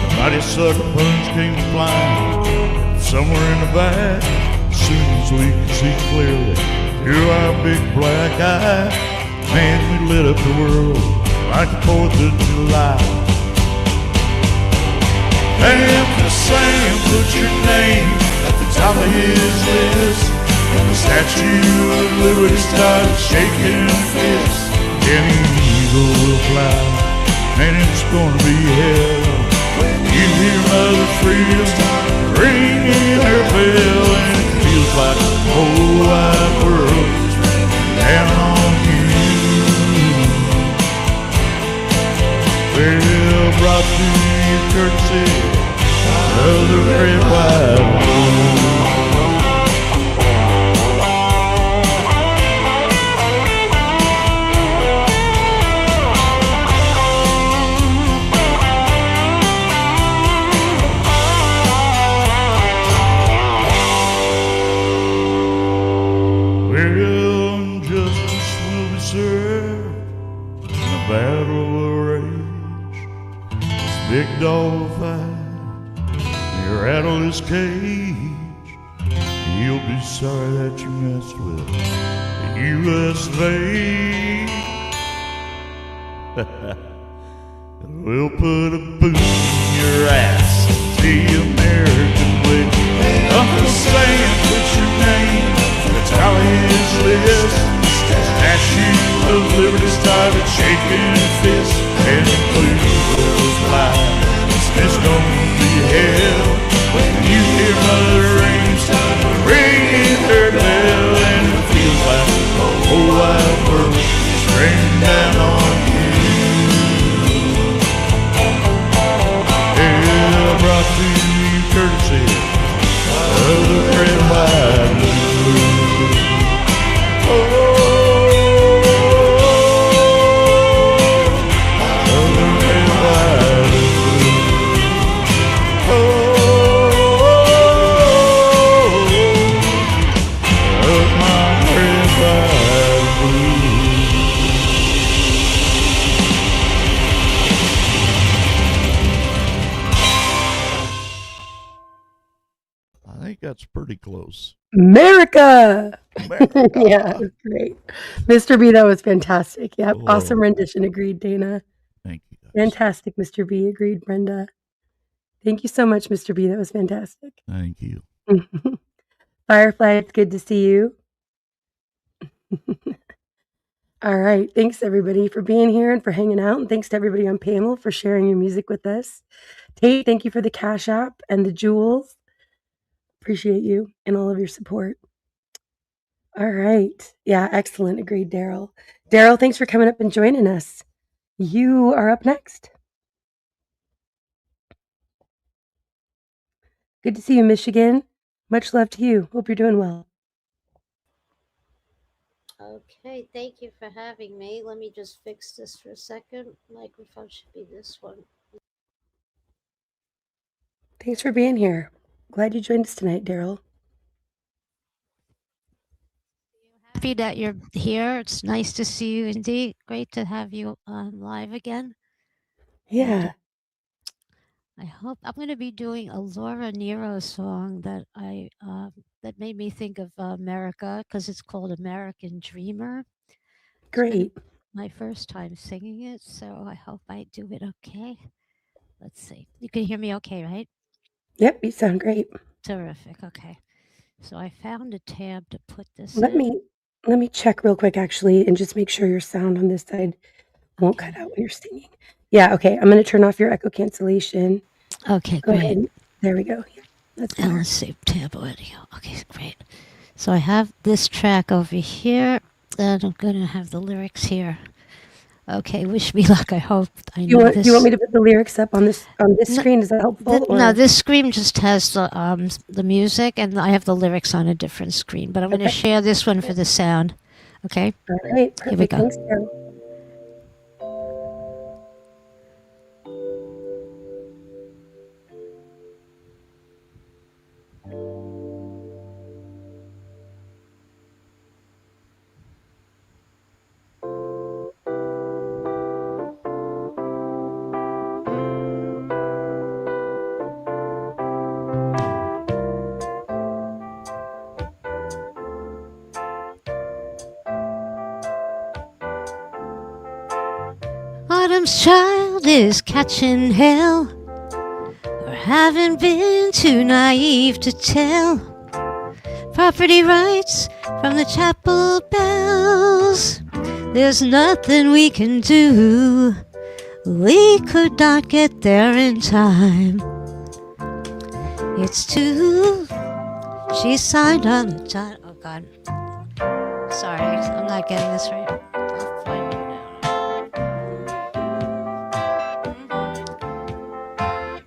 The mighty sucker punch came flying somewhere in the back. As soon as we could see clearly through our big black eye, man, we lit up the world like the 4th of July. And the Sam put your name at the top of his list, and the Statue of Liberty started shaking her fist. An eagle will fly, and it's gonna be hell when you hear Mother Freedom ringing her bell, and it feels like the whole wide world is raining down on you. Well, brought to you courtesy of the red, white, blue. Big dog fight, he rattle his cage. You'll be sorry that you messed with the U.S. We'll put a boot in your ass, the American way. Uncle Sam, put your name at the top of his list. Statue of Liberty started shaking his fist, and the Cleveland fly. It's gonna be hell when you hear Mother Rain start ringing her bell, and it feels like the whole wide world is raining down on you. Yeah, brought to you courtesy of the red, white, blue. Oh. That's pretty close. America! America. Yeah, it was great. Mr. B, that was fantastic. Yep. Awesome rendition. Agreed, Dana. Thank you, guys. Fantastic, Mr. B. Agreed, Brenda. Thank you so much, Mr. B. That was fantastic. Thank you. Firefly, it's good to see you. All right. Thanks, everybody, for being here and for hanging out. And thanks to everybody on panel for sharing your music with us. Tate, thank you for the Cash App and the jewels. Appreciate you and all of your support. All right. Yeah, excellent. Agreed, Daryl. Daryl, thanks for coming up and joining us. You are up next. Good to see you, Michigan. Much love to you. Hope you're doing well. Okay, thank you for having me. Let me just fix this for a second. Microphone should be this one. Thanks for being here. Glad you joined us tonight, Daryl. Happy that you're here. It's nice to see you, Indy. Great to have you live again. Yeah. I hope I'm going to be doing a Laura Nero song that that made me think of America because it's called American Dreamer. Great. My first time singing it, so I hope I do it okay. Let's see. You can hear me okay, right? Yep, you sound great. Terrific. Okay. So I found a tab to put this Let in. me check real quick actually and just make sure your sound on this side won't cut out when you're singing. Yeah, okay. I'm going to turn off your echo cancellation. Okay, Go great. ahead. There we go. Yeah, that's And better. let's see, tab audio. Okay, great. So I have this track over here, and I'm going to have the lyrics here. Okay, wish me luck. I hope I Do you know want this. do you want me to put the lyrics up on this No, screen? Is that helpful? no, Or this screen just has the music, and I have the lyrics on a different screen. But I'm going to okay. share this one for the sound. Okay, All right, here we perfect. go. Thanks, Carol. Autumn's child is catching hell, or haven't been too naive to tell. Property rights from the chapel bells. There's nothing we can do. We could not get there in time. It's too. She signed on the dot. Oh God. Sorry, I'm not getting this right. I'll find it now.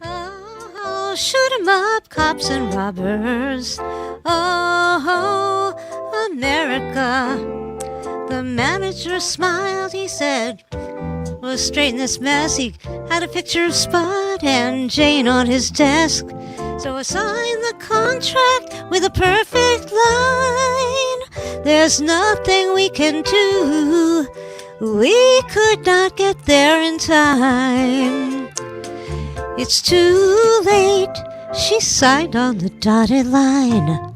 Oh, shoot 'em up, cops and robbers. Oh, America. The manager smiled, he said, "We'll straighten this mess." He had a picture of Spud and Jane on his desk. So I signed the contract with a perfect line. There's nothing we can do. We could not get there in time. It's too late. She signed on the dotted line.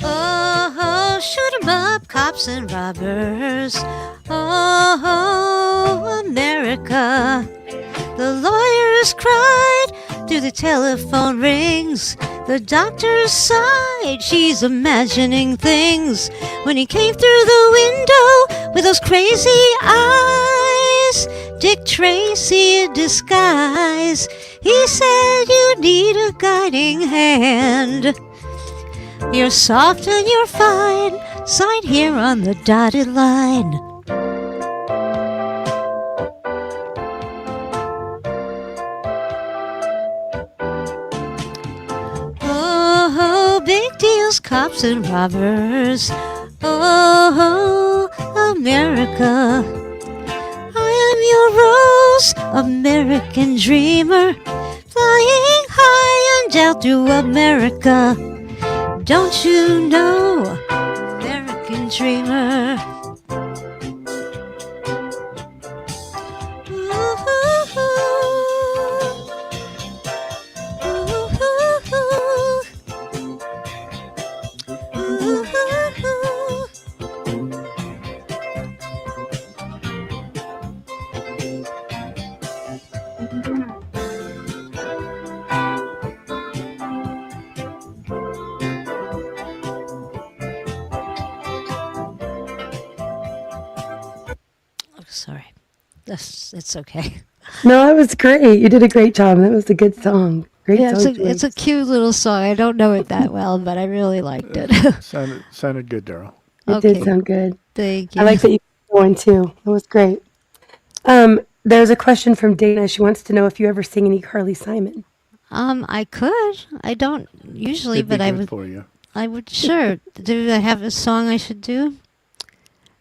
Oh, shoot 'em up, cops and robbers. Oh, America. The lawyers cried through the telephone rings. The doctor sighed, she's imagining things. When he came through the window with those crazy eyes, Dick Tracy in disguise. He said, "You need a guiding hand. You're soft and you're fine. Sign here on the dotted line." Oh, big deals, cops and robbers. Oh, America. I am your rose, American dreamer, flying high and down through America. Don't you know, American dreamer? Sorry, it's okay. No, it was great. You did a great job. That was a good song. Great Yeah, song it's a choice. cute little song. I don't know it that well, but I really liked it. Sounded good, Daryl. It did sound good. Thank I you. like that you kept going too. It was great. There's a question from Dana. She wants to know if you ever sing any Carly Simon. I could. I don't usually, It'd be but I good would. for you. I would sure. Do I have a song I should do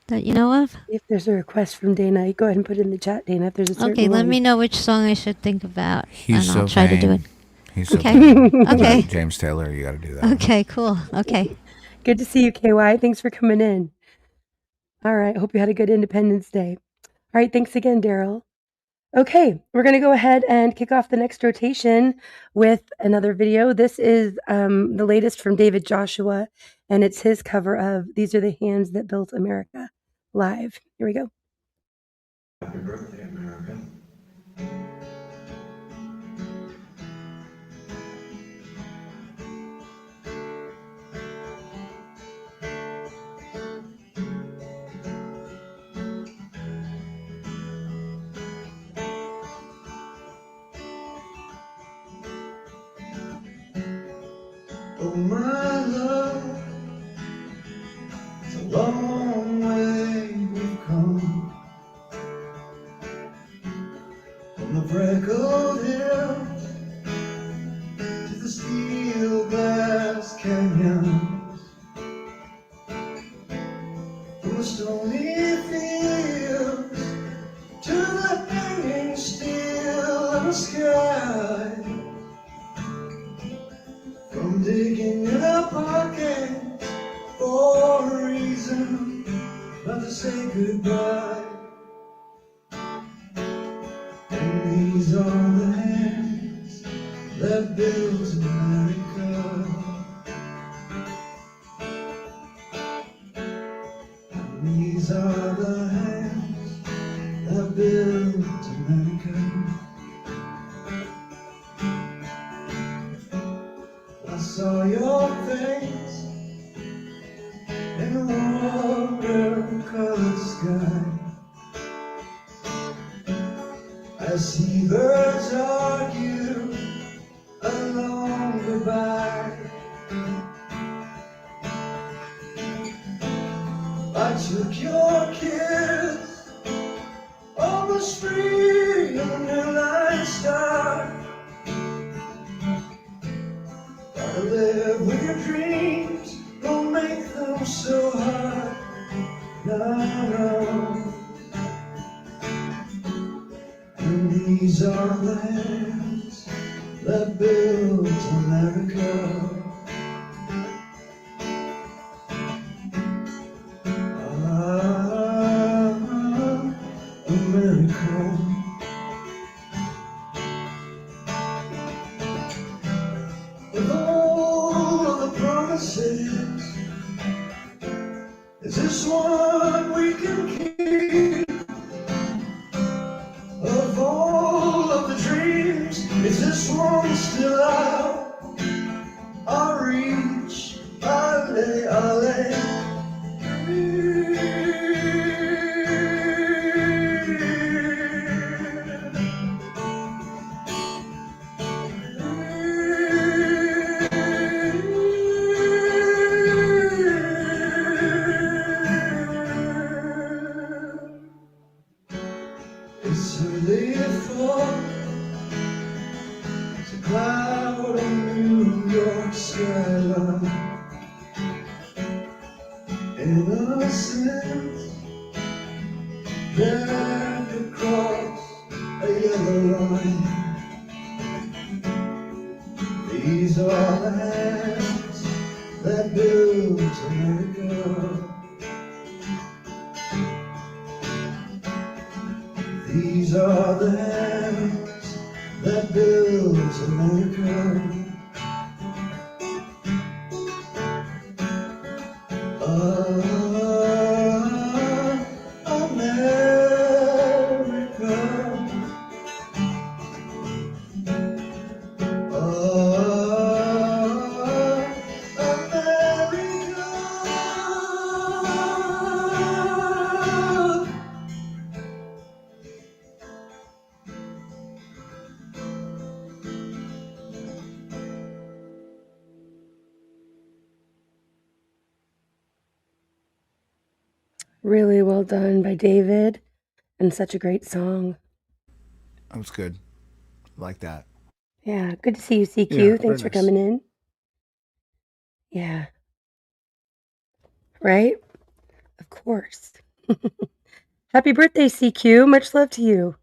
that you know of? If there's a request from Dana, you go ahead and put it in the chat, Dana. If there's a certain Okay, let one. me know which song I should think about, He's and so I'll try to do it. vain. He's so Okay. vain. Okay. James Taylor, you got to do that. Okay. Cool. Okay. Good to see you, KY. Thanks for coming in. All right. Hope you had a good Independence Day. All right. Thanks again, Daryl. Okay, we're going to go ahead and kick off the next rotation with another video. This is the latest from David Joshua, and it's his cover of "These Are the Hands That Built America" live. Here we go. Happy birthday, America. Oh, my love, it's a long way we've come from the freckled hills to the steel glass canyons, from the stony fields to the hanging steel in the sky, from digging in our pockets for a reason not to say goodbye. And these are the hands that built America. And these are the hands that built America. I saw your face in a watercolor sky. I see birds argue a long goodbye. I took your kiss on the spring moonlight star. Gotta live with your dreams, don't make them so hard. No. And these are the hands that built America. America. With all of the promises, is this one we can keep? Of all of the dreams, is this one still out our reach? Ale, ale. It's early fall, it's a cloud on New York skyline. Innocence dragged across a yellow line. These are the hands that built America. These are the hands that built America. Really well done by David, and such a great song. That was good. Like that. Yeah, good to see you, CQ. Yeah, Thanks very for nice. coming in. Yeah. Right? Of course. Happy birthday, CQ. Much love to you.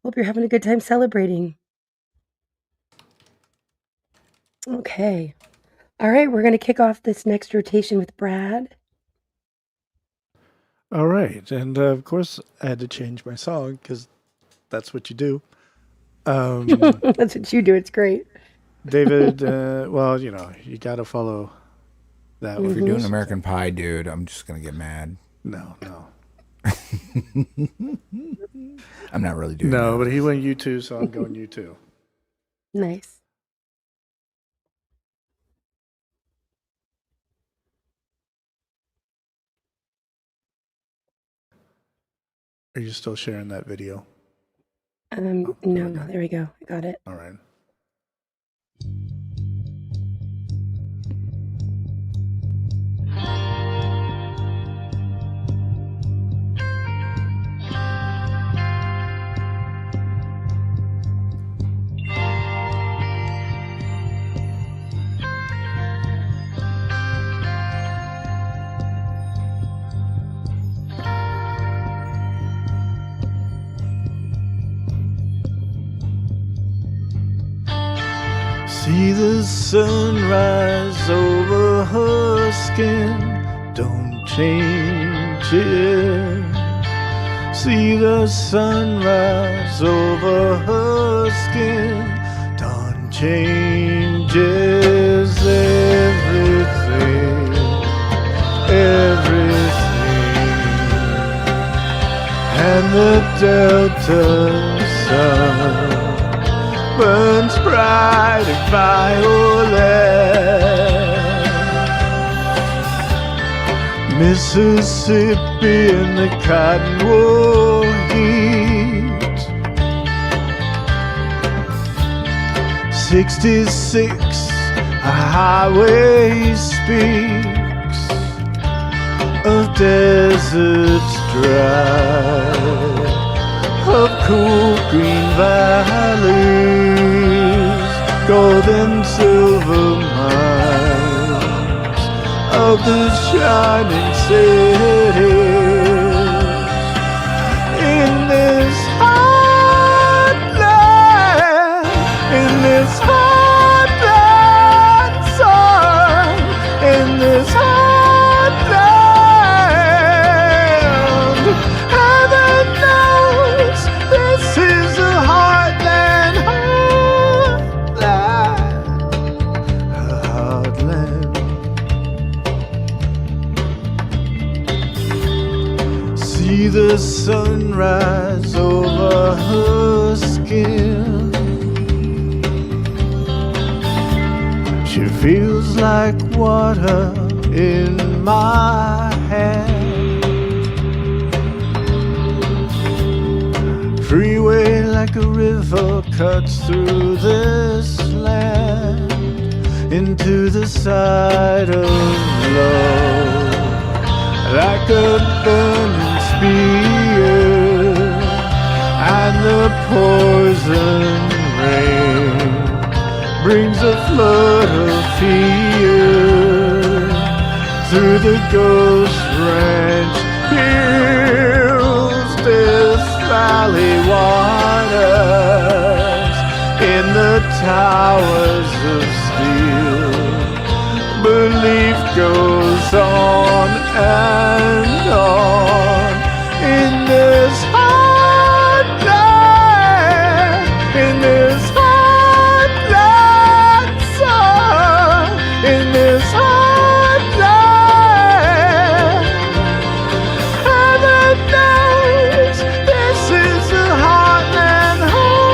Hope you're having a good time celebrating. Okay. All right, we're going to kick off this next rotation with Brad. All right, and of course I had to change my song because that's what you do. That's what you do. It's great. David, well, you know, you got to follow that. If with you're doing something. American Pie, dude, I'm just gonna get mad. No. I'm not really doing No, that. but he went U2, so I'm going U2. Nice. Are you still sharing that video? No, there we go. I got it. All right. See the sunrise over her skin, don't change it. See the sunrise over her skin, don't changes everything, everything. And the delta sun burns bright and violet. Mississippi in the cotton wool heat. 66, a highway speaks of deserts dry, of cool green valleys, gold and silver mines of the shining cities. In this heartland, in this heartland, son, in this heartland, heaven knows this is a heartland, heartland, heartland. See the sunrise over her skin. She feels like water in my hand. Freeway like a river cuts through this land into the side of love, like a burning spear, and the poison rain brings a flood of fear through the ghost ranch hills, Death Valley waters, in the towers of steel. Belief goes on and on in this heartland, in this heartland, son, in this heartland. Heaven knows this is a heartland, heartland.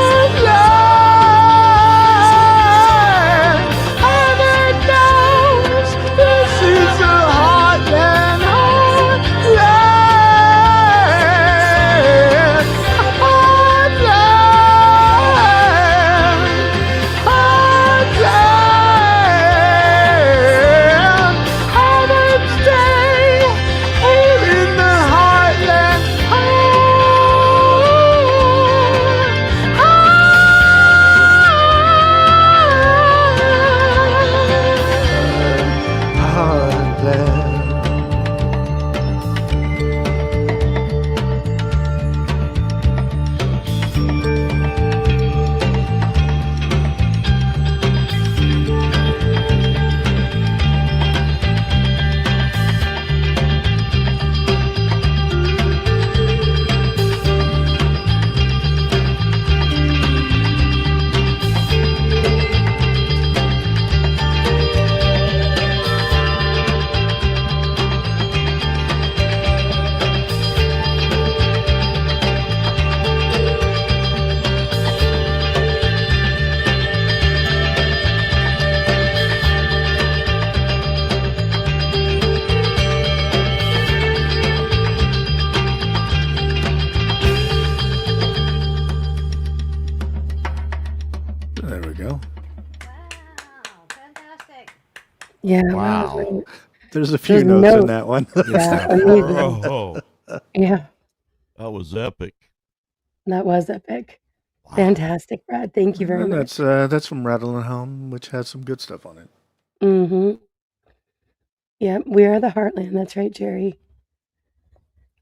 Heaven knows this is a heartland, heartland, heartland, heartland. Heaven's Day here in the heartland, heartland. There we go. Yeah. Wow. There's a few There's notes in notes. that one. Yeah, amazing. Oh, Yeah, that was epic. that was epic. Fantastic, Brad. Thank you very And much. that's from Rattle and Home, which has some good stuff on it. Mm-hmm. Yeah, we are the Heartland. That's right, Jerry.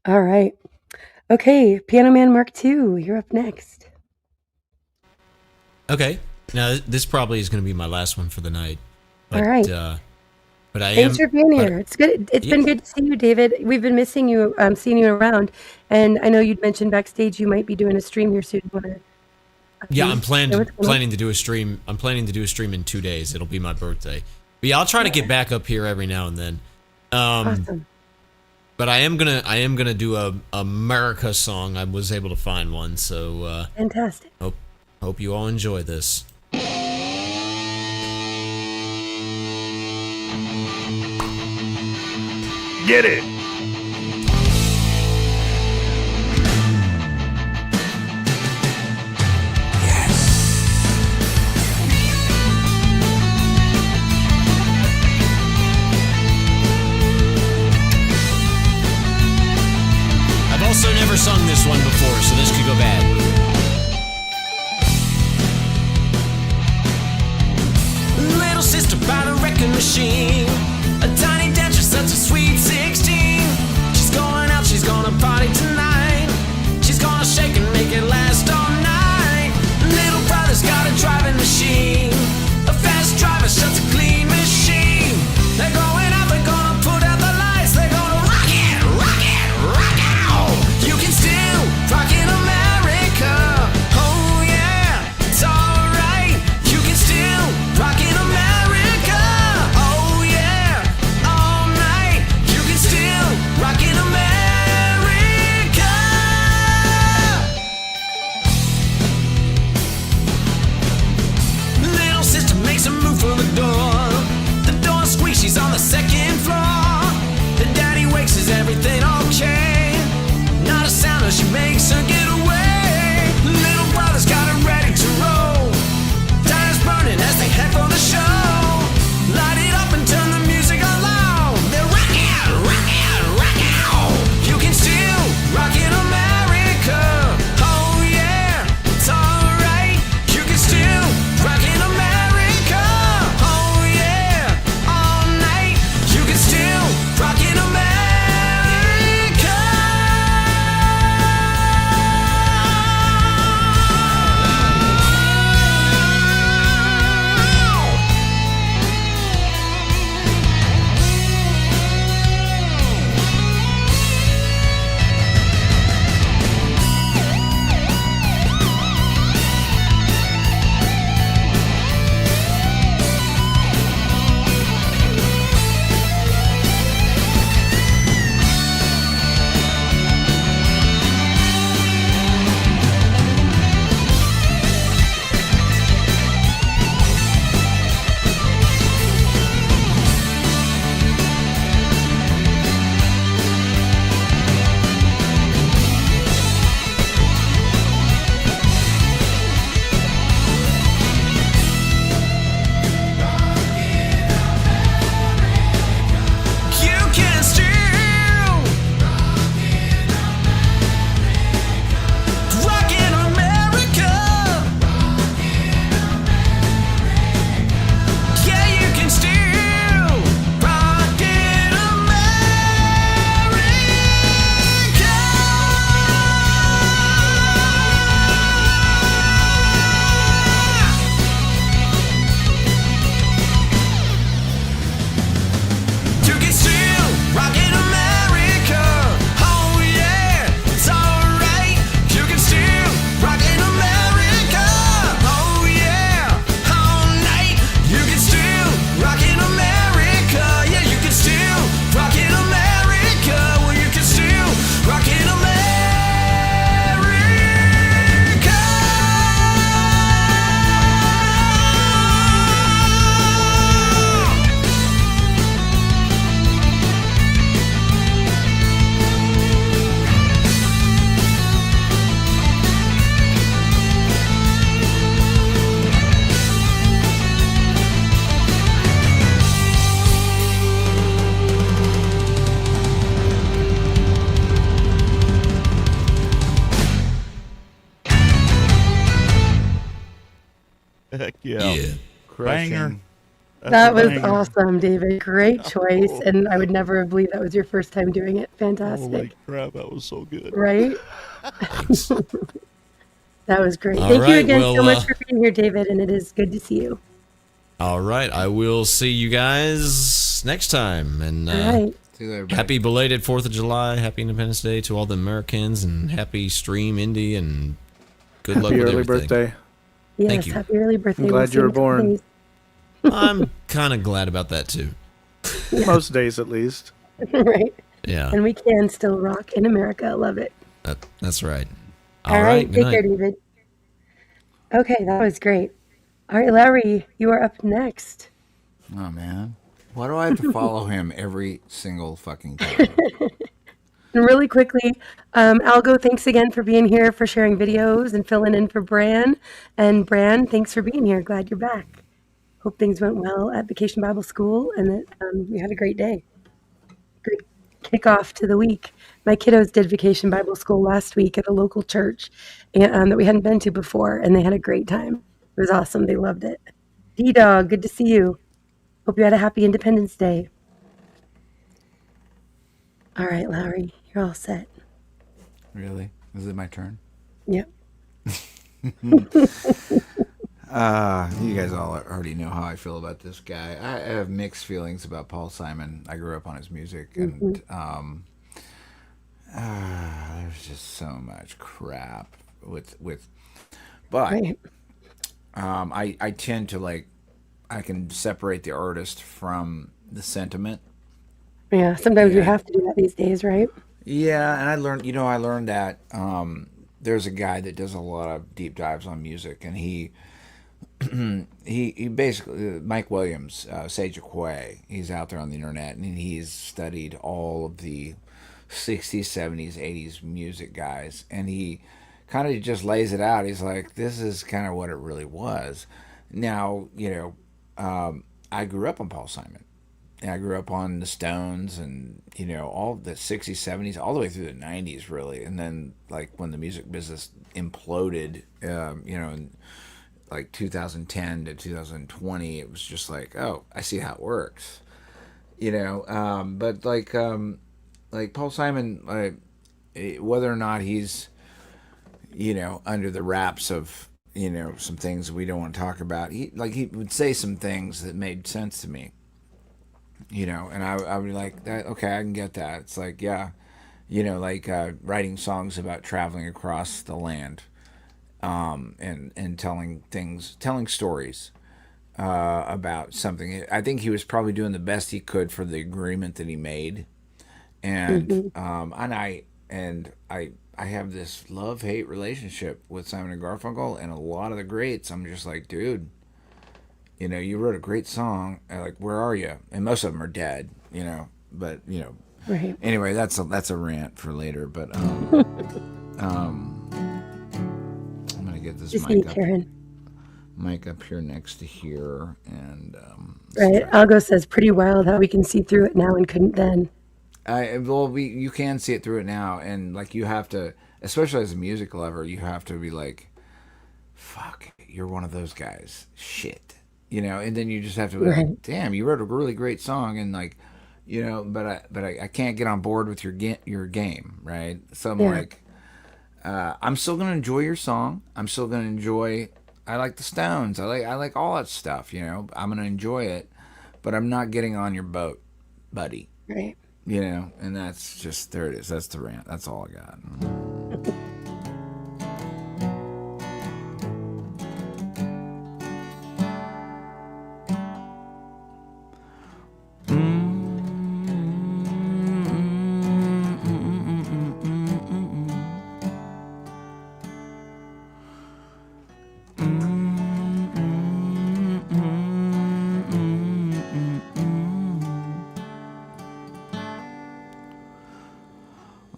All right. Okay, Piano Man Mark II, you're up next. Okay. Now this probably is going to be my last one for the night. But, All right. But I Thanks am. for being but- here. It's good. It's Yeah. been good to see you, David. We've been missing you, seeing you around. And I know you'd mentioned backstage you might be doing a stream here soon. Yeah, I'm share what's going on? planning to do a stream. I'm planning to do a stream in 2 days. It'll be my birthday. But yeah, I'll try to get back up here every now and then. Awesome. But I am gonna do a America song. I was able to find one, so Fantastic. hope you all enjoy this. Get it! I've also never sung this one before, so this could go bad. Little sister by the wrecking machine, a tiny dancer, such a sweet 16. She's going out, she's gonna party tonight. She's gonna shake and make it last all night. Little brother's got a driving machine, a fast driver, such a clean machine. They're going out, they're gonna put out the lights. They're gonna rock it, rock it, rock out. You can still rock in America. Oh yeah, it's alright. You can still rock in America. Oh yeah, all night. You can still rock in America. Little sister makes a move for the door. The door squeaks, she's on the second floor. The daddy wakes, is everything okay? Not a sound as she makes her get away. Little brother's got her ready to roll. Tire's burning as they head for the show. Light it up and turn the music on loud. They're rockin', rockin', rockin'. You can still rock in America. Oh yeah, it's alright. You can still rock in America. Oh yeah, all night. You can still Heck yeah. Crushing. Banger. That's That a was banger. awesome, David. Great choice. And I would never have believed that was your first time doing it. Holy Fantastic. crap, that was so good. Right? Thanks. That was great. All Thank you right, again well, so much for being here, David. And it is good to see you. All right, I will see you guys next time. And All right. See you later, buddy. happy belated 4th of July, happy Independence Day to all the Americans, and happy stream Indy, and good luck Happy with early everything. birthday. Yes, Thank you. happy early birthday. I'm glad see you were in a couple born. days. I'm kind of glad about that too. Most days, at least. Right. Yeah, And we can still rock in America. I love it. that's right. All right. good Take night. care, David. Okay, that was great. All right, Larry, you are up next. Oh man, why do I have to follow him every single fucking time? And really quickly, Algo, thanks again for being here, for sharing videos and filling in for Bran. And Bran, thanks for being here. Glad you're back. Hope things went well at Vacation Bible School and that you had a great day. Great kickoff to the week. My kiddos did Vacation Bible School last week at a local church and, that we hadn't been to before, and they had a great time. It was awesome. They loved it. D-Dog, good to see you. Hope you had a happy Independence Day. All right, Lowry, you're all set. Really? Is it my turn? Yep. You guys all already know how I feel about this guy. I have mixed feelings about Paul Simon. I grew up on his music, and there's just so much crap with. But Right. I tend to I can separate the artist from the sentiment. Yeah, sometimes we Yeah. have to do that these days, right? Yeah, and I learned that there's a guy that does a lot of deep dives on music, and he basically Mike Williams, Sage Aquay. He's out there on the internet, and he's studied all of the '60s, '70s, '80s music guys, and he kind of just lays it out. He's like, this is kind of what it really was. Now, I grew up on Paul Simon. And I grew up on the Stones and, all the '60s, '70s, all the way through the '90s, really. And then, when the music business imploded, in 2010 to 2020, it was just like, oh, I see how it works. But Paul Simon, whether or not he's, under the wraps of, some things we don't want to talk about, he would say some things that made sense to me. And I would be like, okay, I can get that. It's like, yeah, writing songs about traveling across the land, and telling stories about something. I think he was probably doing the best he could for the agreement that he made, and I have this love-hate relationship with Simon and Garfunkel, and a lot of the greats. I'm just like, dude. You wrote a great song. Where are you? And most of them are dead. But Right. Anyway, that's a rant for later. But I'm gonna get this Just you, mic up here next to here, and Right. Algo says, pretty wild how we can see through it now and couldn't then. you can see it through it now, and you have to, especially as a music lover, you have to be like, fuck, you're one of those guys. Shit. And then you just have to be like, damn, you wrote a really great song, and but I can't get on board with your game, right? So I'm like, I'm still gonna enjoy your song. I'm still gonna enjoy. I like the Stones. I like all that stuff. I'm gonna enjoy it, but I'm not getting on your boat, buddy. Right. And that's just, there it is. That's the rant. That's all I got.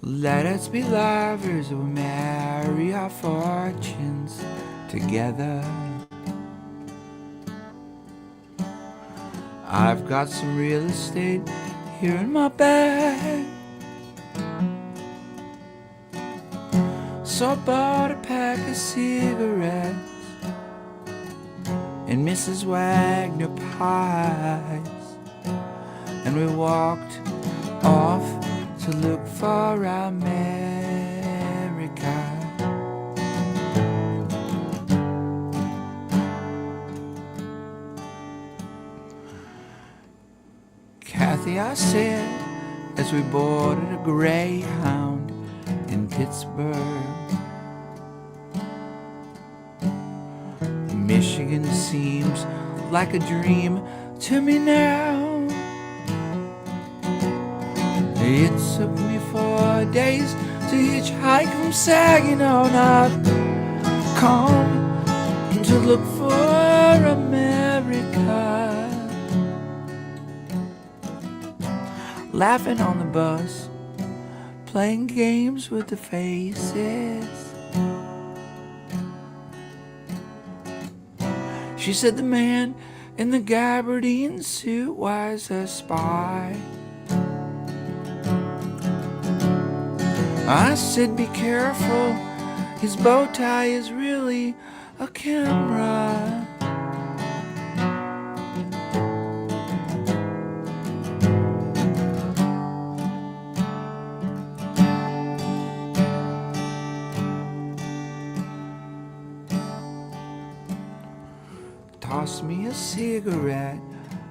Let us be lovers, we'll marry our fortunes together. I've got some real estate here in my bag, so I bought a pack of cigarettes and Mrs. Wagner pies. And we walked off to look for America. Kathy, I said, as we boarded a Greyhound in Pittsburgh, Michigan seems like a dream to me now. It took me 4 days to hitchhike from Saginaw, not come to look for America. Laughing on the bus, playing games with the faces. She said the man in the gabardine suit was a spy. I said, be careful, his bow tie is really a camera. Toss me a cigarette,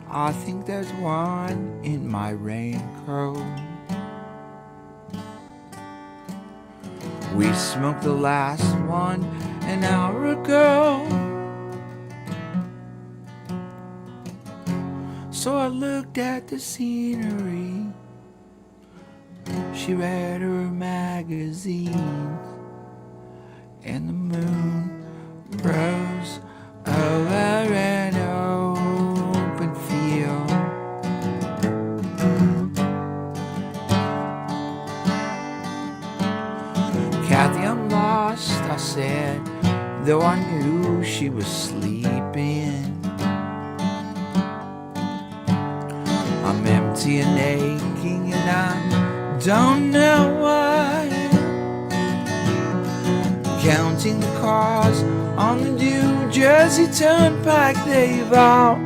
I think there's one in my raincoat. We smoked the last one an hour ago. So I looked at the scenery. She read her magazine, and the moon rose over an open field. Kathy, I'm lost, I said, though I knew she was sleeping. I'm empty and aching and I don't know why. Counting the cars on the New Jersey Turnpike, they've all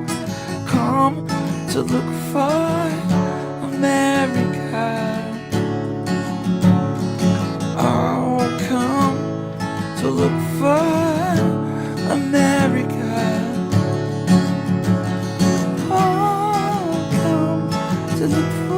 come to look for America. All come to look for America. All come to look for America.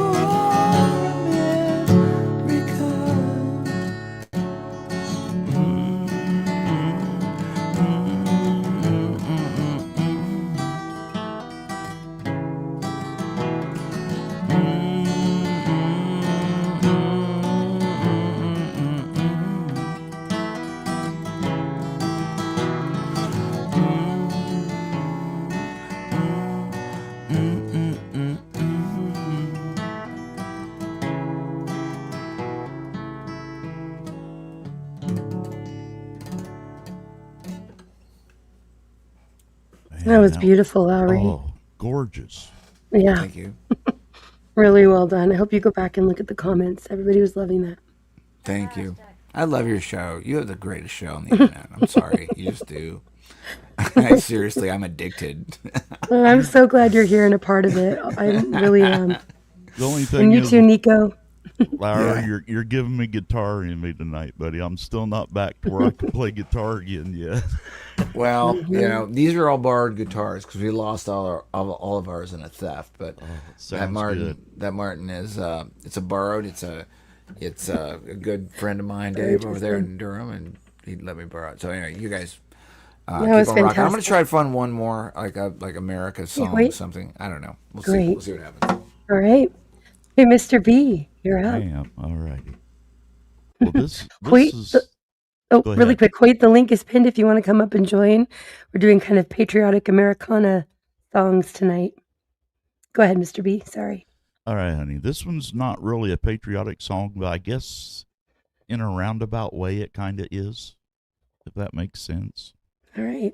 That was beautiful, Lowry. Oh, gorgeous. Yeah, Thank you. really well done. I hope you go back and look at the comments. Everybody was loving that. Thank you. I love your show. You have the greatest show on the internet. I'm sorry. You just do. Seriously, I'm addicted. Well, I'm so glad you're here and a part of it. I really am. The only And thing you is, too, Nico. Larry, Yeah. you're giving me guitar in me tonight, buddy. I'm still not back to where I can play guitar again yet. Well, you know, these are all borrowed guitars because we lost all of ours in a theft. But Sounds good. that Martin is it's a borrowed. It's a good friend of mine, Dave, over there in Durham, and he let me borrow it. So anyway, you guys That keep was on rocking. I'm fantastic. gonna try to find one more like America's song, wait. something. I don't know. We'll Great. see. We'll see what happens. All right. Hey, Mr. B, you're I up. am. All righty. Well, this Wait, is... Oh, Go really ahead. quick. Wait, the link is pinned if you want to come up and join. We're doing kind of patriotic Americana songs tonight. Go ahead, Mr. B. Sorry. All right, honey. This one's not really a patriotic song, but I guess in a roundabout way it kind of is, if that makes sense. All right.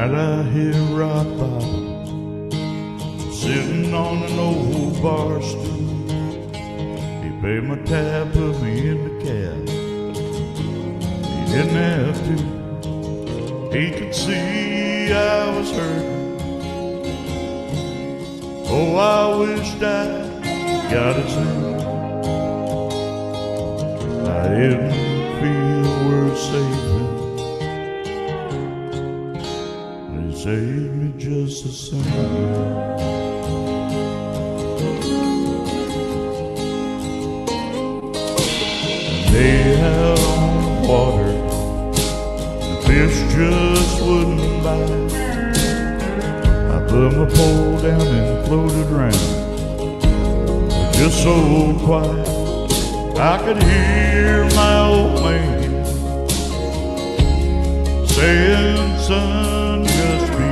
Tonight I hit rock bottom, sitting on an old bar stool. He paid my tab, put me in the cab. He didn't have to. He could see I was hurting. Oh, I wished I got his hand. I didn't feel worth saving. He saved me just the same. They out on the water, the fish just wouldn't bite. I put my pole down and floated around, just so quiet I could hear my old man saying, son, just be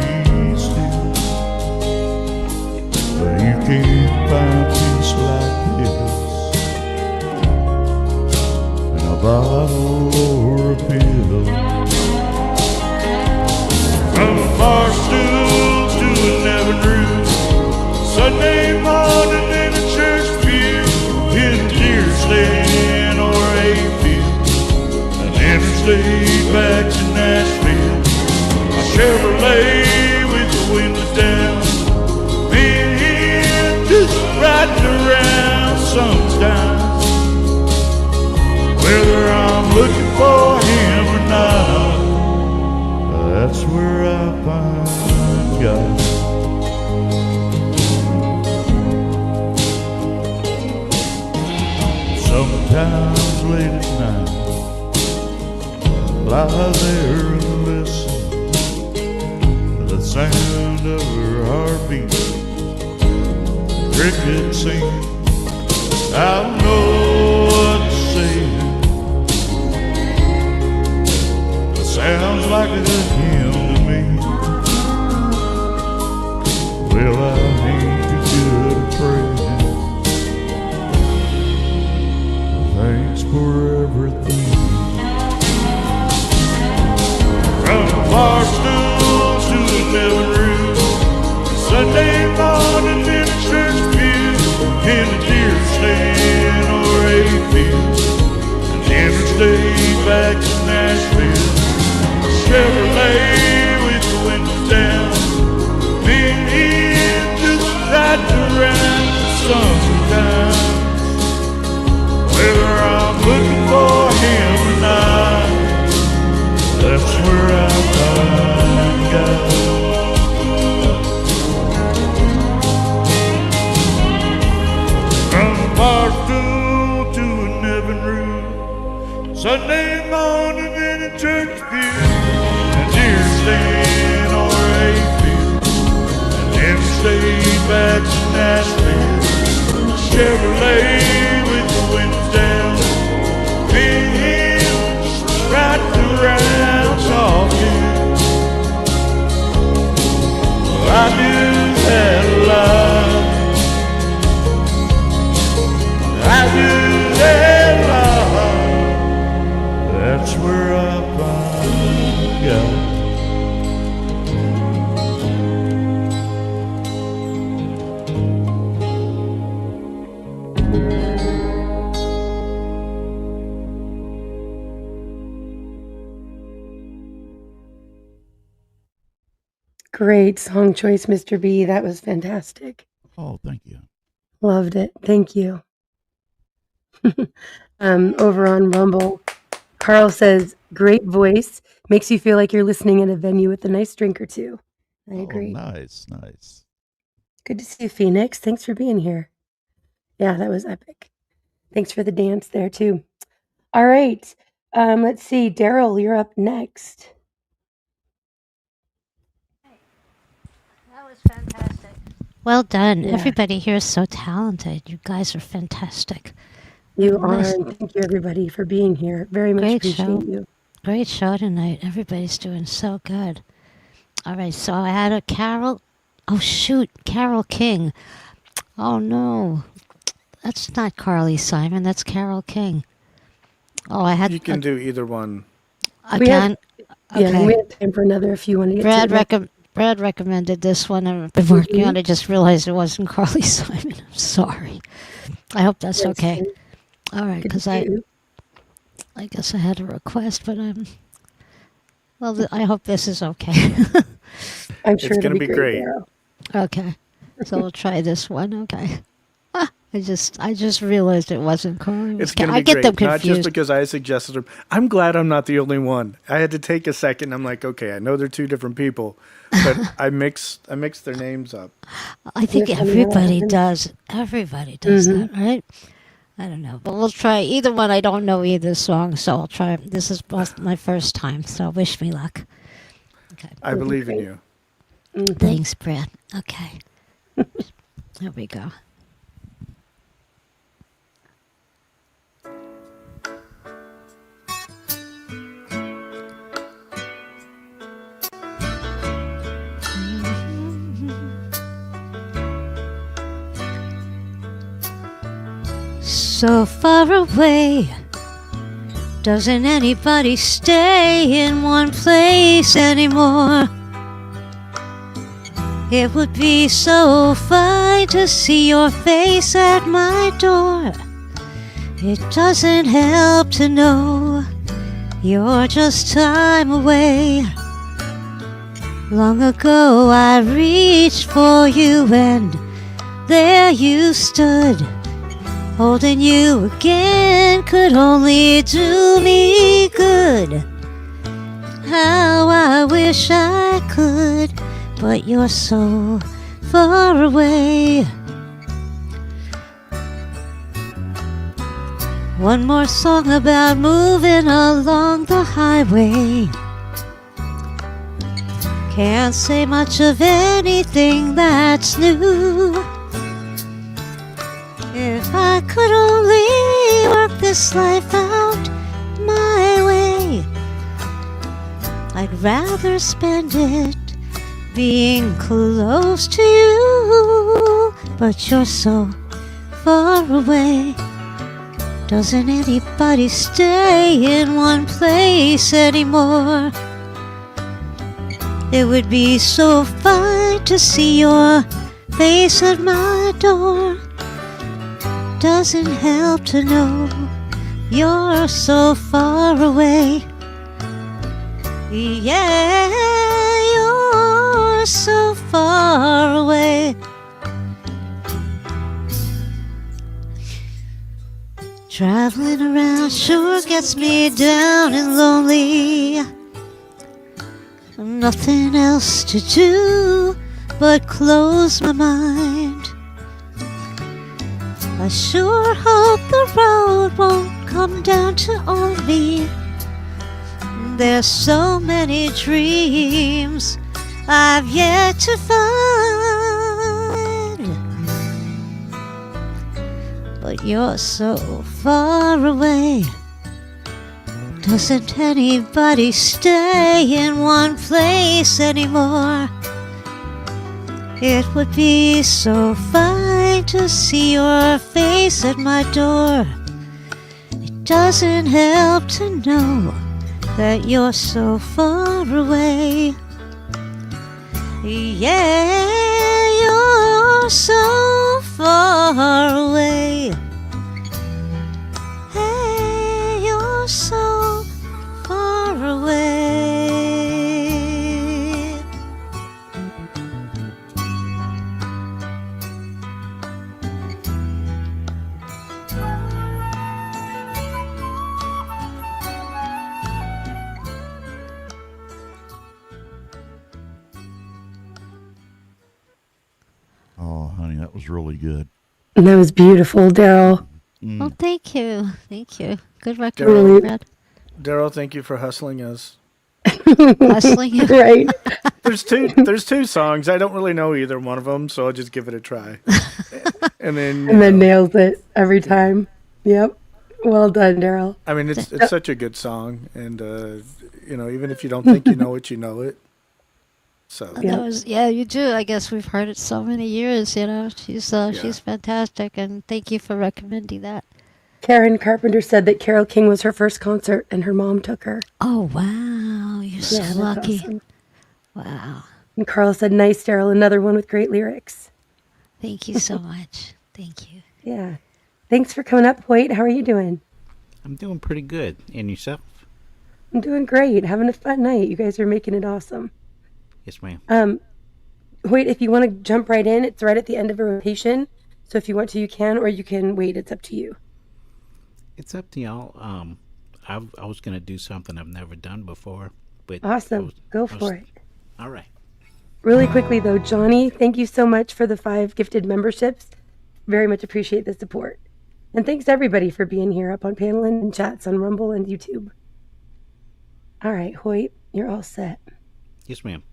still. But you can't find peace like this bottle or a pill. From a bar stool to a never drew, Sunday morning in a church pew, in a deer stand or a hayfield, an interstate back to Nashville, a Chevrolet with the windows down, me and him just riding around sometimes. Whether I'm looking for him or not, that's where I find God. Sometimes late at night, I lie there and listen to the sound of her heartbeat, the cricket singing. I don't know what to say. Sounds like a hymn to me. Well, I ain't too good at praying. Thanks for everything. From a bar stool to a living room, Sunday morning in a church pew, in a deer stand or a field, an interstate back to Nashville, Chevrolet with the windows down, me and him just riding around sometimes. Whether I'm looking for him or not, that's where I find God. From a bar stool to a living room, Sunday morning in a church pew, deer stand or a field, an interstate back to Nashville, Chevrolet with the windows down, me and him riding around talking. Well, I just had a lot, I just had a lot, that's where I find God. Great song choice, Mr. B. That was fantastic. Oh, thank you. Loved it. Thank you. Over on Rumble, Carl says, great voice. Makes you feel like you're listening in a venue with a nice drink or two. I agree. Oh, nice, nice. Good to see you, Phoenix. Thanks for being here. Yeah, that was epic. Thanks for the dance there, too. All right. Let's see. Daryl, you're up next. That was fantastic. Well done. Yeah. Everybody here is so talented. You guys are fantastic. You Nice. are. And thank you, everybody, for being here. Very much Great appreciate show. you. Great show tonight. Everybody's doing so good. All right, so I had a Carol. Oh, shoot. Carol King. Oh, no. That's not Carly Simon. That's Carol King. Oh, I had. You can do either one. I We can. Yeah, and Okay. we have time for another if you want to get Brad to it. Brad recommended this one, and I've been working on it. Just realized it wasn't Carly Simon. I'm sorry. I hope that's okay. All right, because I guess I had a request, but I hope this is okay. I'm sure It's it'll gonna be be great. great. Daryl. Okay, so we'll try this one. Okay. I just realized it wasn't Carly. It's gonna I be get them great. Not just confused. because I suggested them. I'm glad I'm not the only one. I had to take a second. I'm like, okay, I know they're two different people, but I mix their names up. I think They're funny how that everybody happens. does. Everybody does that, right? I don't know, but we'll try either one. I don't know either song, so I'll try. This is my first time, so wish me luck. Okay. I believe in you. Thanks, Brad. Okay. There we go. So far away, doesn't anybody stay in one place anymore? It would be so fine to see your face at my door. It doesn't help to know you're just time away. Long ago I reached for you and there you stood. Holding you again could only do me good. How I wish I could, but you're so far away. One more song about moving along the highway. Can't say much of anything that's new. If I could only work this life out my way, I'd rather spend it being close to you. But you're so far away. Doesn't anybody stay in one place anymore? It would be so fine to see your face at my door. Doesn't help to know you're so far away. Yeah, you're so far away. Traveling around sure gets me down and lonely. Nothing else to do but close my mind. I sure hope the road won't come down to own me. There's so many dreams I've yet to find. But you're so far away. Doesn't anybody stay in one place anymore? It would be so fine to see your face at my door. It doesn't help to know that you're so far away. Yeah, you're so far away. Hey, you're so far away. Oh, honey, that was really good. And that was beautiful, Daryl. Oh, thank you. Thank you. Good record, Daryl. Brad. Daryl, thank you for hustling us. Hustling you. Right. There's two songs. I don't really know either one of them, so I'll just give it a try. And then And then nails it every time. Yep. Well done, Daryl. I mean, it's such a good song, and even if you don't think you know it, you know it. So Yeah. That was, yeah, you do. I guess we've heard it so many years, you know. She's fantastic, and thank you for recommending that. Karen Carpenter said that Carole King was her first concert and her mom took her. Oh, wow. you're Yeah, so that's lucky. awesome. Wow. And Carl said, nice, Daryl. Another one with great lyrics. Thank you so much. Thank you. Yeah. Thanks for coming up, Hoyt. How are you doing? I'm doing pretty good. And yourself? I'm doing great. Having a fun night. You guys are making it awesome. Yes, ma'am. Hoyt, if you want to jump right in, it's right at the end of a rotation. So if you want to, you can, or you can wait. It's up to you. It's up to y'all. I was gonna do something I've never done before, but Awesome. Go for it. All right. Really quickly, though, Johnny, thank you so much for the 5 gifted memberships. Very much appreciate the support. And thanks everybody for being here up on panel and chats on Rumble and YouTube. All right, Hoyt, you're all set. Yes, ma'am.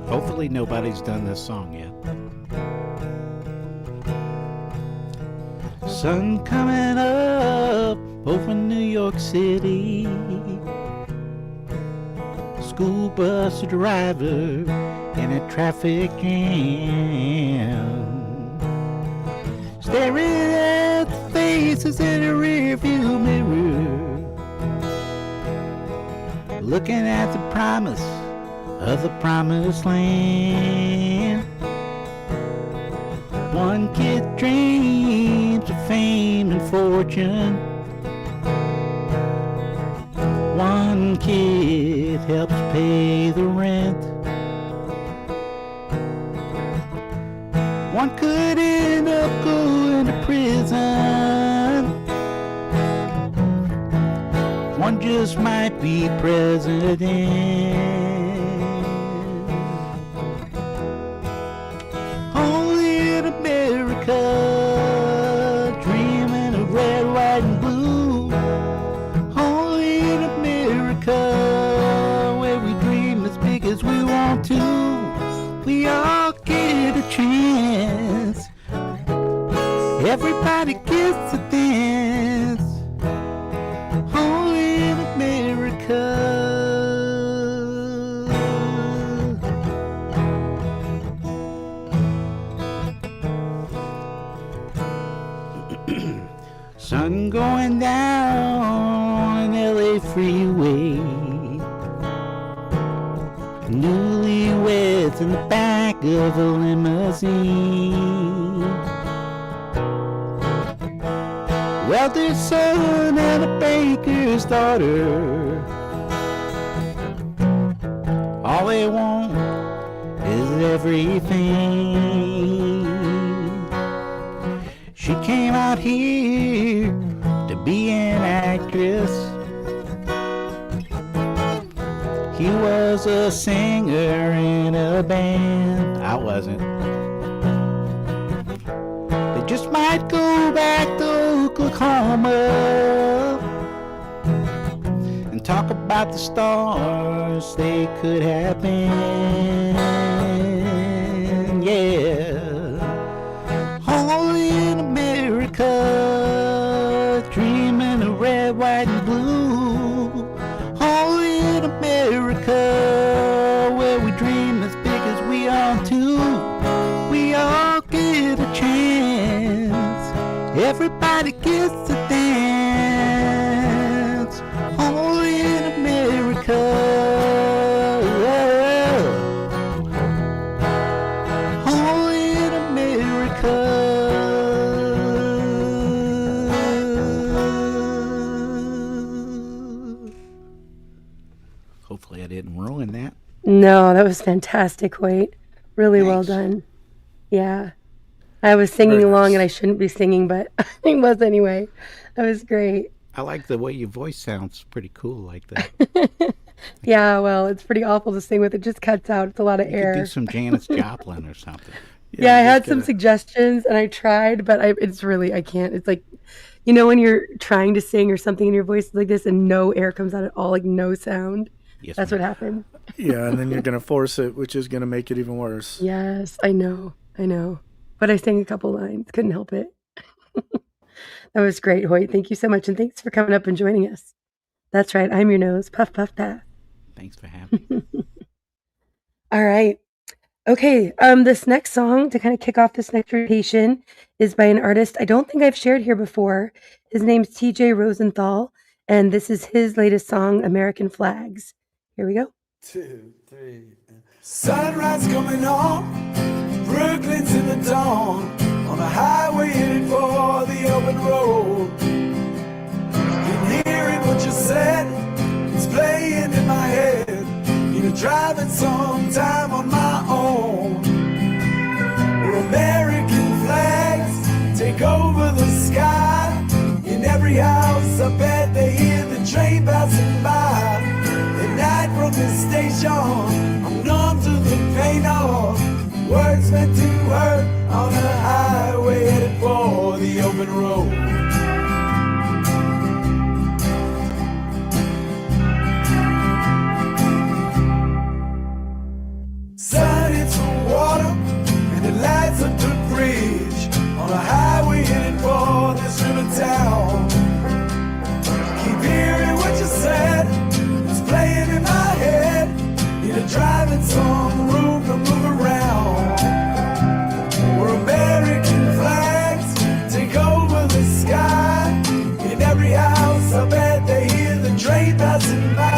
Hopefully nobody's done this song yet. Sun coming up over New York City. School bus driver in a traffic jam. Staring at the faces in a rearview mirror. Looking at the promise of the promised land. One kid dreams of fame and fortune. One kid helps pay the rent. One could end up going to prison. One just might be president. Only in America, dreaming of red, white, and blue. Only in America, where we dream as big as we want to. We all get a chance. Everybody gets a dance. Only in America. Sun going down on an LA freeway. Newlyweds in the back of a limousine. Welder's son and a baker's daughter. All they want is everything. She came out here to be an actress. He was a singer in a band. I wasn't. They just might go back to Oklahoma and talk about the stars they could have been. Yeah. Only in America, dreaming of red, white, and blue. Only in America, where we dream as big as we are too. We all get a chance. Everybody gets a dance. Only in America. Only in America. Hopefully I didn't ruin that. No, that was fantastic, Hoyt. Really well done. Yeah. I was singing Very along nice. and I shouldn't be singing, but I was anyway. That was great. I like the way your voice sounds pretty cool like that. Yeah, well, it's pretty awful to sing with. It just cuts out. It's a lot of You could air. do some Janis Joplin or something. Yeah, I you had just some gotta- suggestions and I tried, but it's really, I can't. It's like, you know, when you're trying to sing or something and your voice is like this and no air comes out at all, like no sound. Yes, That's ma'am. what happened. Yeah, and then you're gonna force it, which is gonna make it even worse. Yes, I know. But I sang a couple lines. Couldn't help it. That was great, Hoyt. Thank you so much. And thanks for coming up and joining us. That's right. I'm your nose. Puff, puff, pass. Thanks for having me. All right. Okay, this next song to kind of kick off this next rotation is by an artist I don't think I've shared here before. His name's TJ Rosenthal, and this is his latest song, American Flags. Here we go. 2, 3. Sunrise coming on, Brooklyn's in the dawn, on a highway headed for the open road. Been hearing what you said, it's playing in my head. You know, driving sometime on my own. Where American flags take over the sky. In every house, I bet they hear the train passing by. At night from this station, I'm numb to the pain of words meant to hurt on a highway headed for the open road. Sun hits the water and it lights up the bridge on a highway headed for this river town. Keep hearing what you said, it's playing in my head. Need a driving some room to move around. Where American flags take over the sky. In every house, I bet they hear the train passing by.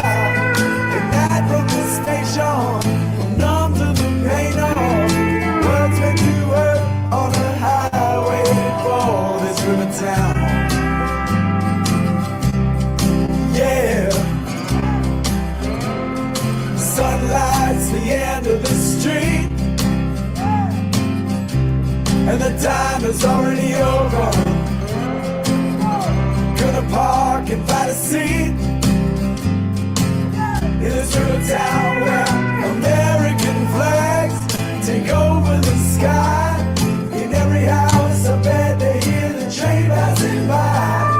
At night from the station, I'm numb to the pain of words meant to hurt on a highway for this river town. Yeah. Sunlight's the end of the street, and the time is already over. Gonna park and find a seat in this river town where American flags take over the sky. In every house, I bet they hear the train passing by.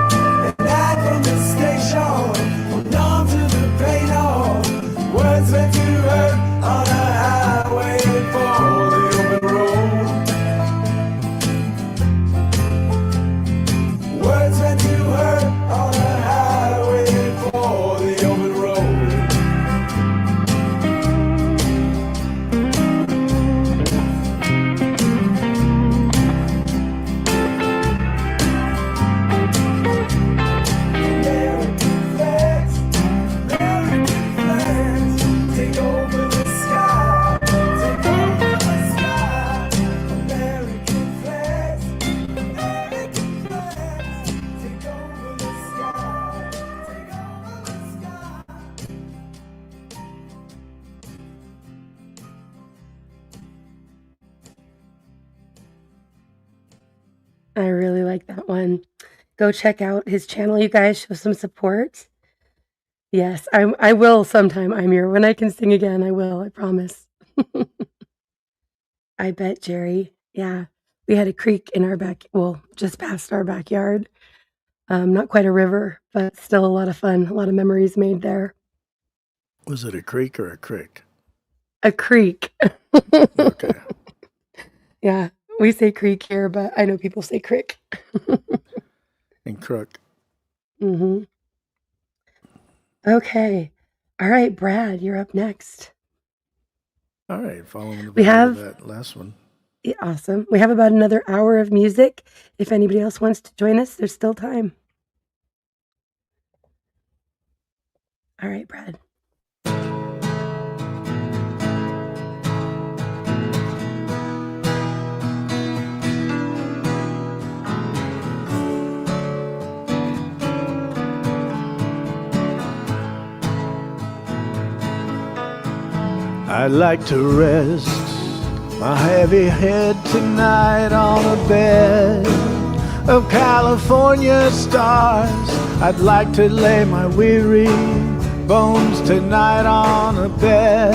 At night from the station, I'm numb to the pain of words meant to hurt on a highway for the open road. Words meant to hurt on a highway for the open road. American flags, take over the sky, take over the sky. American flags, take over the sky, take over the sky. I really like that one. Go check out his channel, you guys. Show some support. Yes, I will sometime, Amir. When I can sing again, I will. I promise. I bet, Jerry. Yeah, we had a creek in our just past our backyard. Not quite a river, but still a lot of fun. A lot of memories made there. Was it a creek or a crick? A creek. Okay. Yeah, we say creek here, but I know people say crick. And crook. Mm-hmm. Okay. All right, Brad, you're up next. All right, following the We back have- of that last one. Yeah, awesome. We have about another hour of music. If anybody else wants to join us, there's still time. All right, Brad. I'd like to rest my heavy head tonight on a bed of California stars. I'd like to lay my weary bones tonight on a bed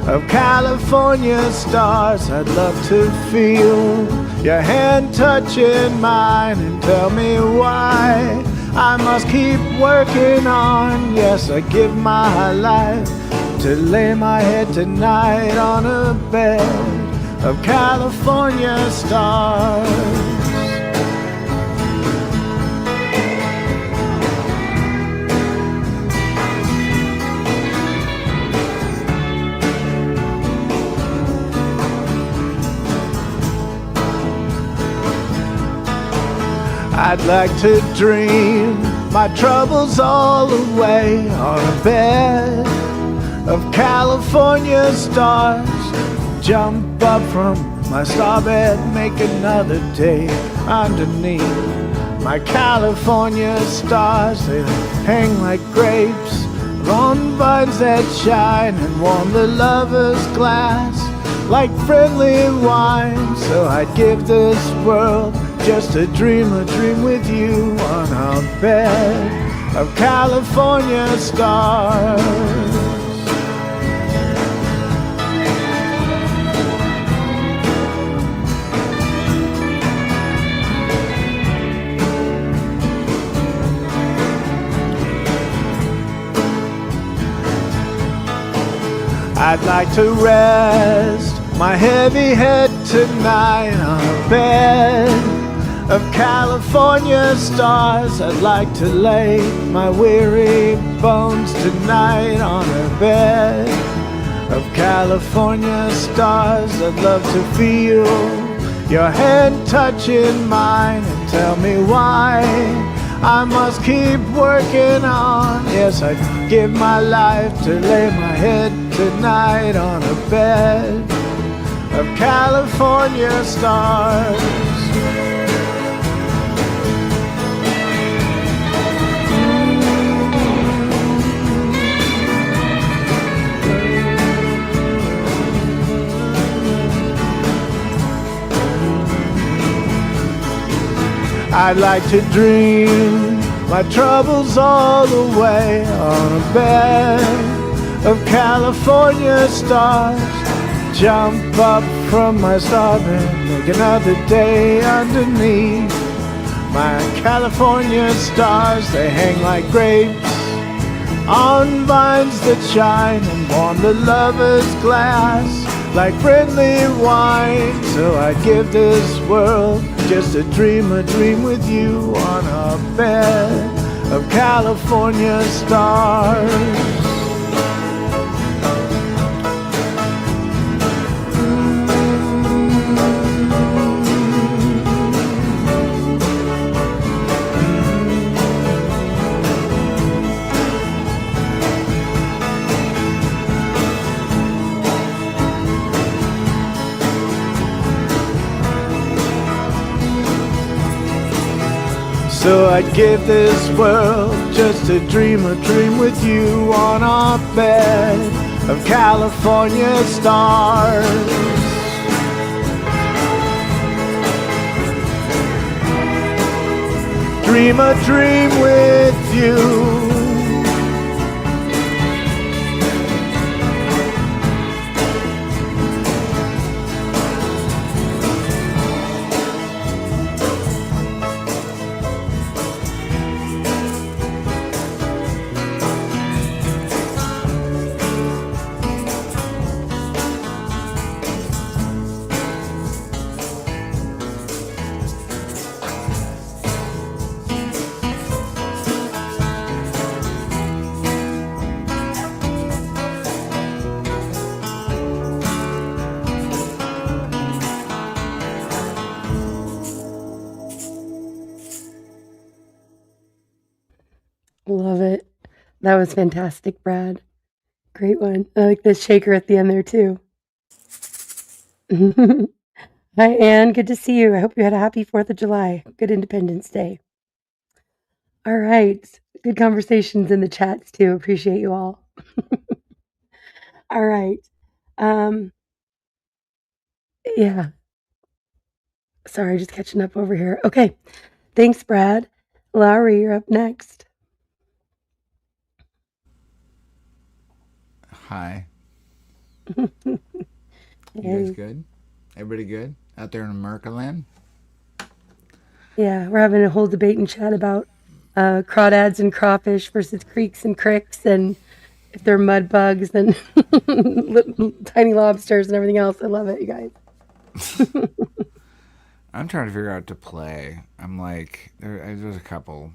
of California stars. I'd love to feel your hand touching mine and tell me why I must keep working on. Yes, I give my life to lay my head tonight on a bed of California stars. I'd like to dream my troubles all away on a bed of California stars. Jump up from my star bed, make another day underneath my California stars. They hang like grapes on vines that shine and warm the lover's glass like friendly wine. So I'd give this world just to dream a dream with you on a bed of California stars. I'd like to rest my heavy head tonight on a bed of California stars. I'd like to lay my weary bones tonight on a bed of California stars. I'd love to feel your hand touching mine and tell me why I must keep working on. Yes, I'd give my life to lay my head tonight on a bed of California stars. I'd like to dream my troubles all away on a bed of California stars. Jump up from my starbed, make another day underneath my California stars. They hang like grapes on vines that shine and warm the lover's glass like friendly wine. So I'd give this world just a dream with you on a bed of California stars. So I'd give this world just a dream with you on our bed of California stars. Dream a dream with you. Love it. That was fantastic, Brad. Great one. I like the shaker at the end there too. Hi, Anne. Good to see you. I hope you had a happy 4th of July. Good Independence Day. All right. Good conversations in the chats too. Appreciate you all. All right. Yeah. Sorry, just catching up over here. Okay. Thanks, Brad. Lowry, you're up next. Hi. You guys good? Everybody good out there in America land? Yeah, we're having a whole debate and chat about crawdads and crawfish versus creeks and cricks, and if they're mud bugs and tiny lobsters and everything else. I love it, you guys. I'm trying to figure out to play. I'm like, there's a couple.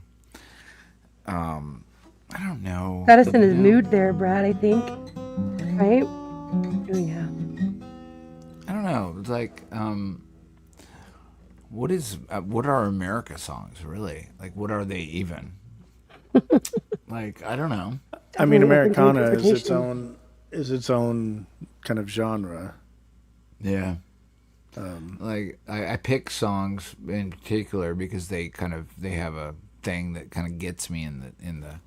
I don't know. Got us in his mood there, Brad, I think. Right? Oh, yeah. I don't know. It's like, what are America songs really? Like, what are they even? Like, I don't know. I mean, Definitely open to Americana is interpretation. its own kind of genre. Yeah. Like I pick songs in particular because they have a thing that kind of gets me in the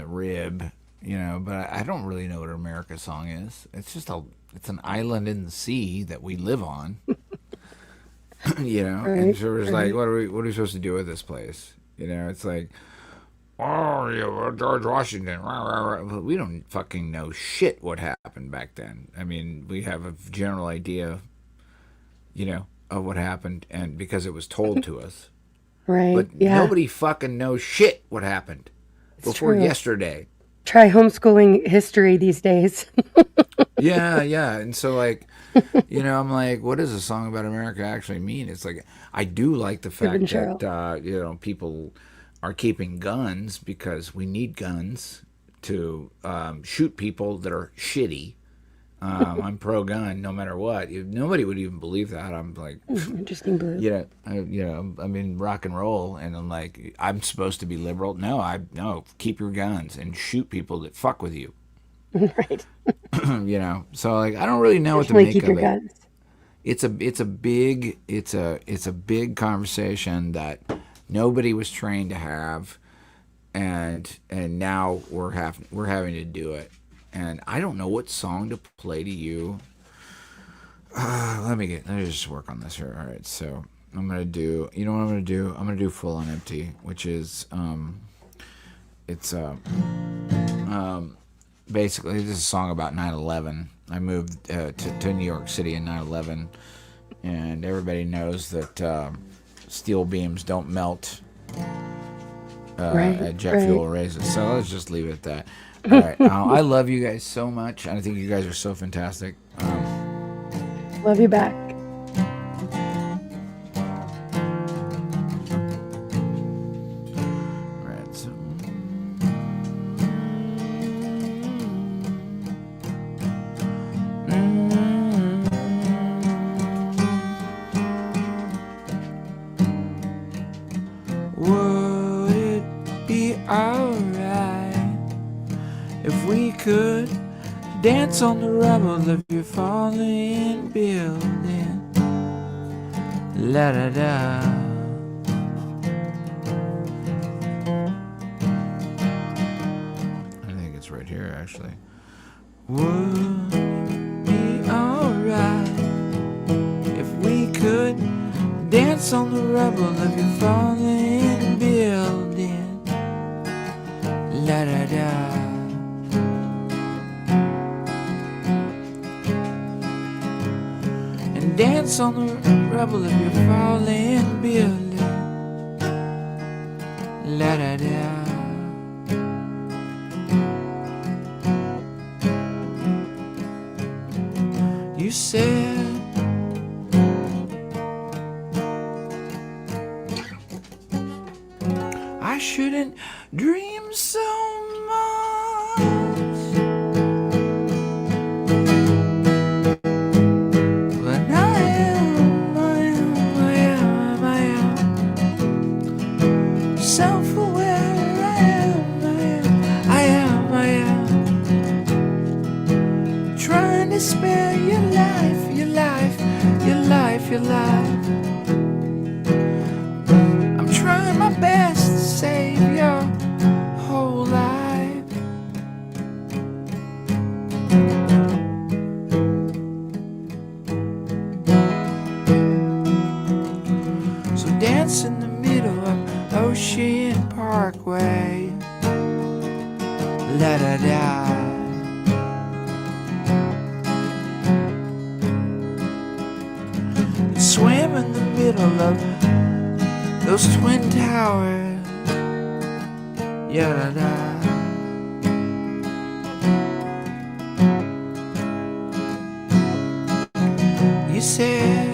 rib, you know. But I don't really know what an America song is. It's an island in the sea that we live on, you know. And Right, so it's like, right. what are we supposed to do with this place? You know, it's like, oh yeah, well, George Washington. Rah, rah, rah. Well, we don't fucking know shit what happened back then. I mean, we have a general idea, you know, of what happened, and because it was told to us. Right. But Yeah, nobody fucking knows shit what happened it's before true. yesterday. Try homeschooling history these days. Yeah, yeah. And so, like, you know, I'm like, what does a song about America actually mean? It's like, I do like the Stephen fact that, Cheryl. you know, people are keeping guns because we need guns to shoot people that are shitty. I'm pro gun no matter what. Nobody would even believe that. I'm like, Interesting blue. yeah, you know, I mean, rock and roll, and I'm like, I'm supposed to be liberal. No, keep your guns and shoot people that fuck with you. Right. You know, so like, I don't really know what to Definitely make keep your of it. guns. It's a big conversation that nobody was trained to have, and now we're having to do it, and I don't know what song to play to you. Let me just work on this here. All right, so I'm gonna do. You know what I'm gonna do? I'm gonna do Full on Empty, which is it's basically this is a song about 9/11. I moved to New York City in 9/11, and everybody knows that steel beams don't melt Right. at jet Right. fuel raises. So let's just leave it at that. All right, I love you guys so much. I think you guys are so fantastic. Love you back. Right, so. Would it be alright if we could dance on the rubble of your falling building? La da da. I think it's right here actually. Would it be alright if we could dance on the rubble of your falling building? La da da. And dance on the rubble of your falling building. La da da. You said I shouldn't dream so much, but I am self-aware. I am trying to spare your life, your life, your life, your life. I'm trying my best to save your whole life. So dance in the middle of Ocean Parkway. La da da. Swim in the middle of those twin towers. Yeah da da. You said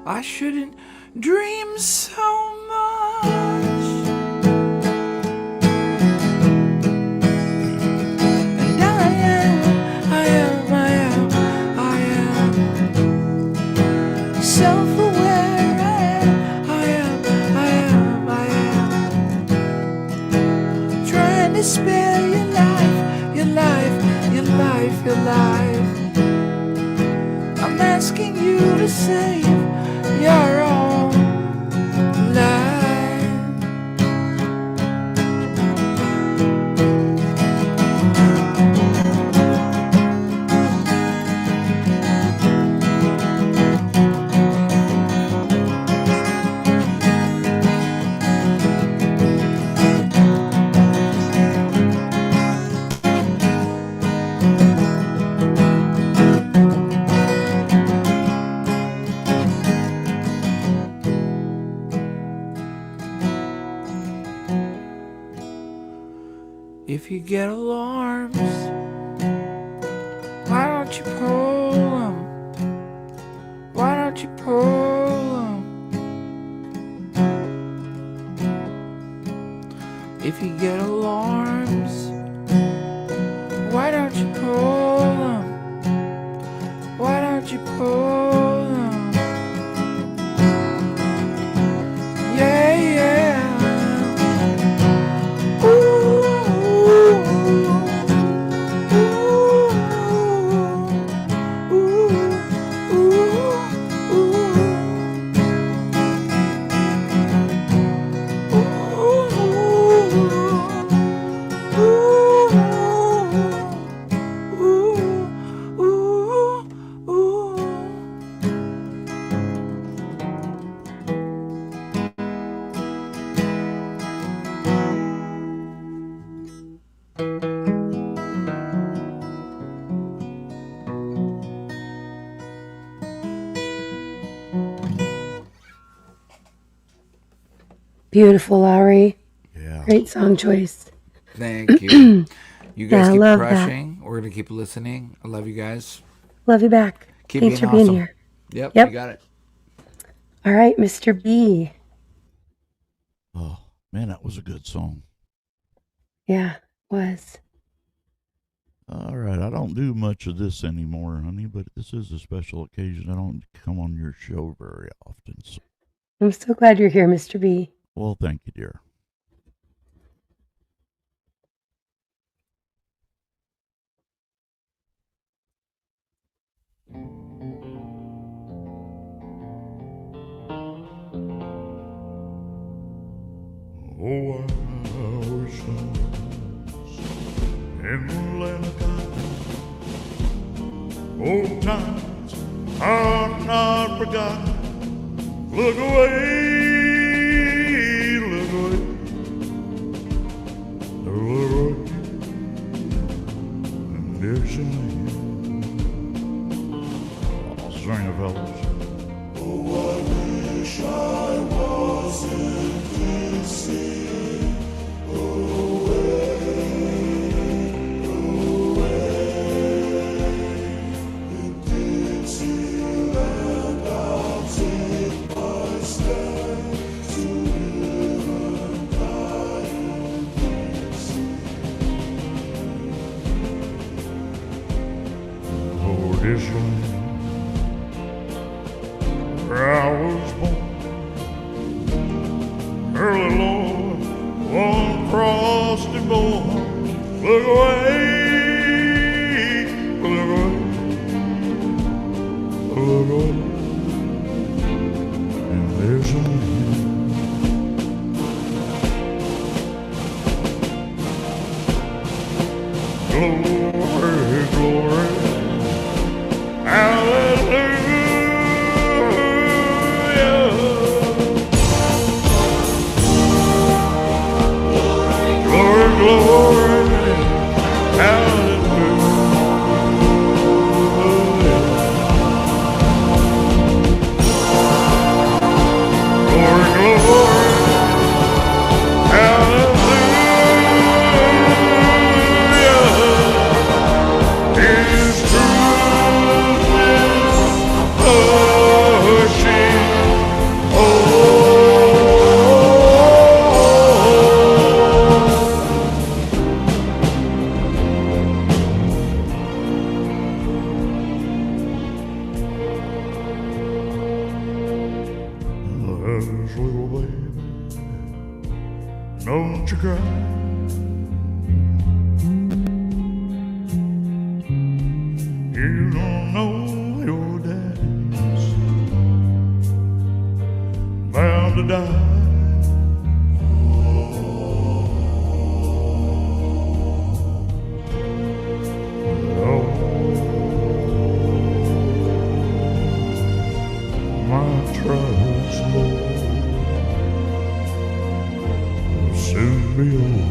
I shouldn't dream so much, and I am me spare your life, your life, your life, your life. I'm asking you to save your own life. If you get alarms, why don't you pull them? Why don't you pull them? If you get alarms, why don't you pull them? Why don't you pull them? Yeah, yeah. Beautiful, Lowry. Yeah. Great song choice. Thank you. You guys Yeah, I keep love that. crushing. We're gonna keep listening. I love you guys. Love you back. Keep Thanks for being being awesome. here. Yep, Yep. you got it. All right, Mr. B. Oh, man, that was a good song. Yeah, was. All right, I don't do much of this anymore, honey, but this is a special occasion. I don't come on your show very often. So, I'm so glad you're here, Mr. B. well, thank you, dear. Oh, I wish I was in Atlantica. Old times are not forgotten. Look away, look away, look away, and there's your name. I'll sing it, fellas. Oh, I wish I was in Dixie. This land where I was born, early Lord, one frosty morn. Look away, look away, look away, and there's a man. Glory, glory. Hallelujah. Glory, glory. Hallelujah. Glory, glory. Hallelujah. His truth is pushing Hush, little baby, don't you cry. You don't know your daddy's bound to die. My troubles, Lord, will soon be over.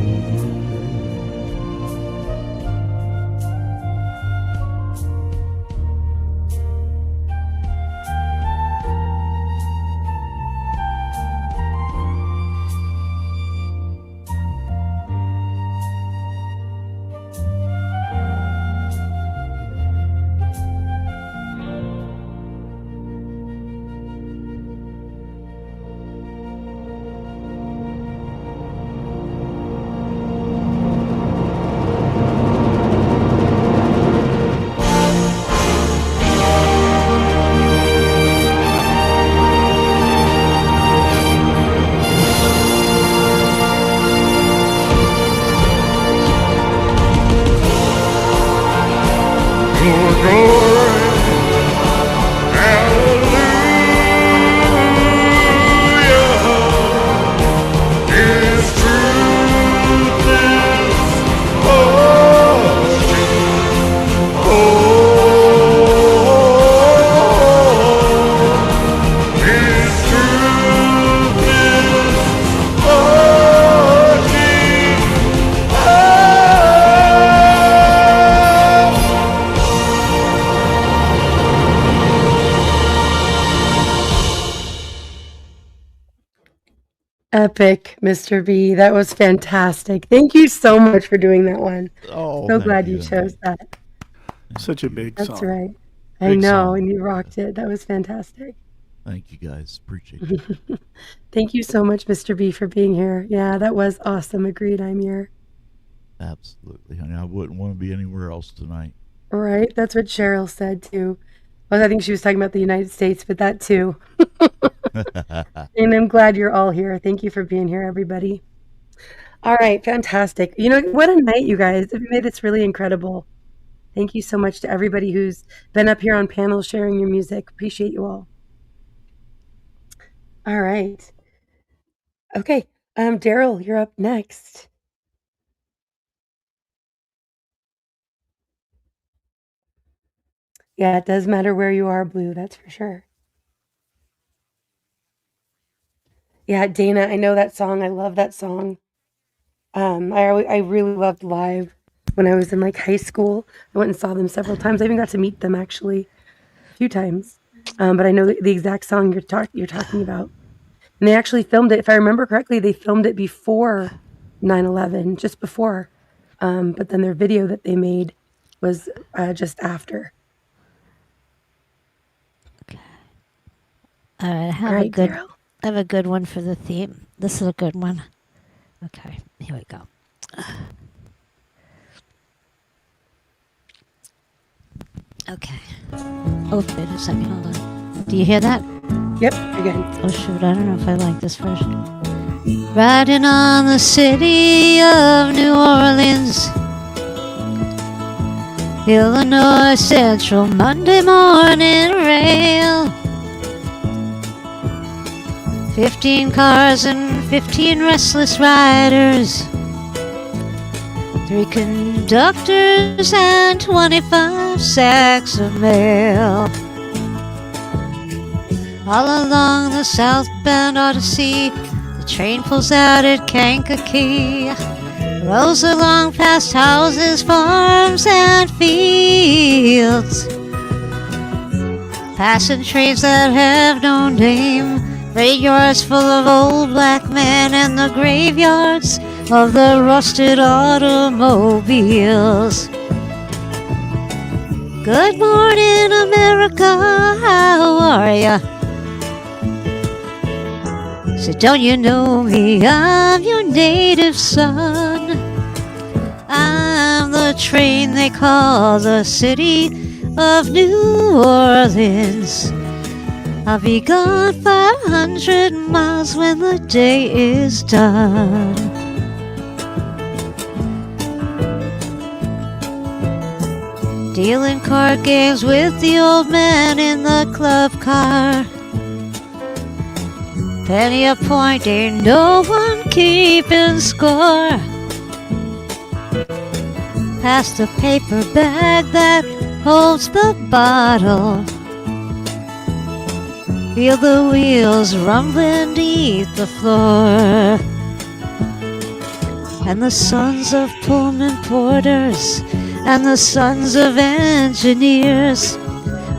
Epic, Mr. B. That was fantastic. Thank you so much for doing that one. Oh, So thank glad you you. chose that. Such a big That's song. right. I Big know, song. and you rocked it. That was fantastic. Thank you guys. Appreciate it. Thank you so much, Mr. B, for being here. Yeah, that was awesome. Agreed, I'm here. Absolutely, honey. I wouldn't want to be anywhere else tonight. Right? That's what Cheryl said too. Well, I think she was talking about the United States, but that too. And I'm glad you're all here. Thank you for being here, everybody. All right, fantastic. You know, what a night, you guys. It made this really incredible. Thank you so much to everybody who's been up here on panels sharing your music. Appreciate you all. All right. Okay, Daryl, you're up next. Yeah, it does matter where you are, Blue, that's for sure. Yeah, Dana, I know that song. I love that song. I really loved Live when I was in like high school. I went and saw them several times. I even got to meet them actually a few times. But I know the exact song you're talking about. And they actually filmed it. If I remember correctly, they filmed it before 9/11, just before. But then their video that they made was just after. All right, All right, Daryl. I have a good one for the theme. This is a good one. Okay, here we go. Okay. Oh, wait a second. Hold on. Do you hear that? Yep, again. Oh, shoot. I don't know if I like this version. Riding on the city of New Orleans, Illinois Central Monday morning rail. 15 cars and 15 restless riders, 3 conductors and 25 sacks of mail. All along the southbound Odyssey, the train pulls out at Kankakee, rolls along past houses, farms, and fields, passing trains that have no name, graveyards full of old black men, and the graveyards of the rusted automobiles. Good morning, America, how are ya? So don't you know me? I'm your native son. I'm the train they call the city of New Orleans. I'll be gone 500 miles when the day is done. dealing card games with the old man in the club car. Penny a point, ain't no one keeping score. Pass the paper bag that holds the bottle. Feel the wheels rumbling beneath the floor. And the sons of Pullman porters and the sons of engineers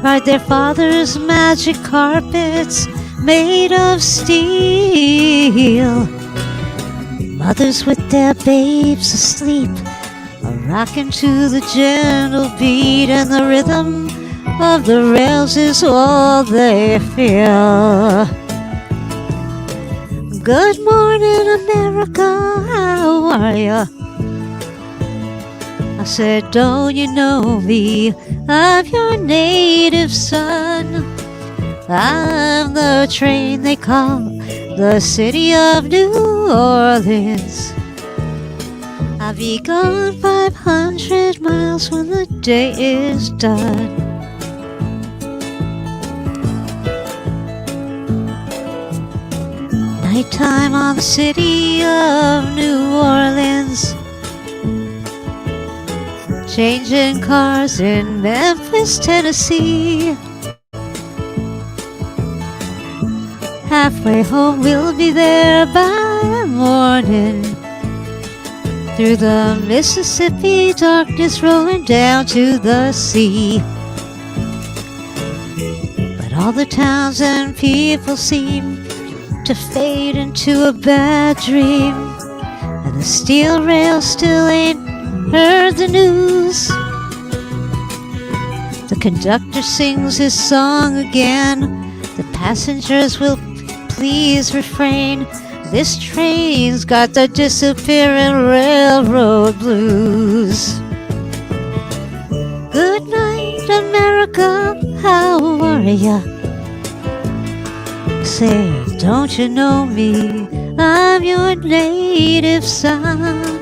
ride their father's magic carpets made of steel. Mothers with their babes asleep are rocking to the gentle beat, and the rhythm of the rails is all they feel. Good morning, America, how are ya? I said, don't you know me? I'm your native son. I'm the train they call the city of New Orleans. I'll be gone 500 miles when the day is done. Nighttime on the city of New Orleans, changing cars in Memphis, Tennessee. Halfway home, we'll be there by morning. Through the Mississippi, darkness rolling down to the sea. But all the towns and people seem to fade into a bad dream, and the steel rail still ain't heard the news. The conductor sings his song again. The passengers will please refrain. This train's got the disappearing railroad blues. Good night, America, how are ya? Say, don't you know me? I'm your native son.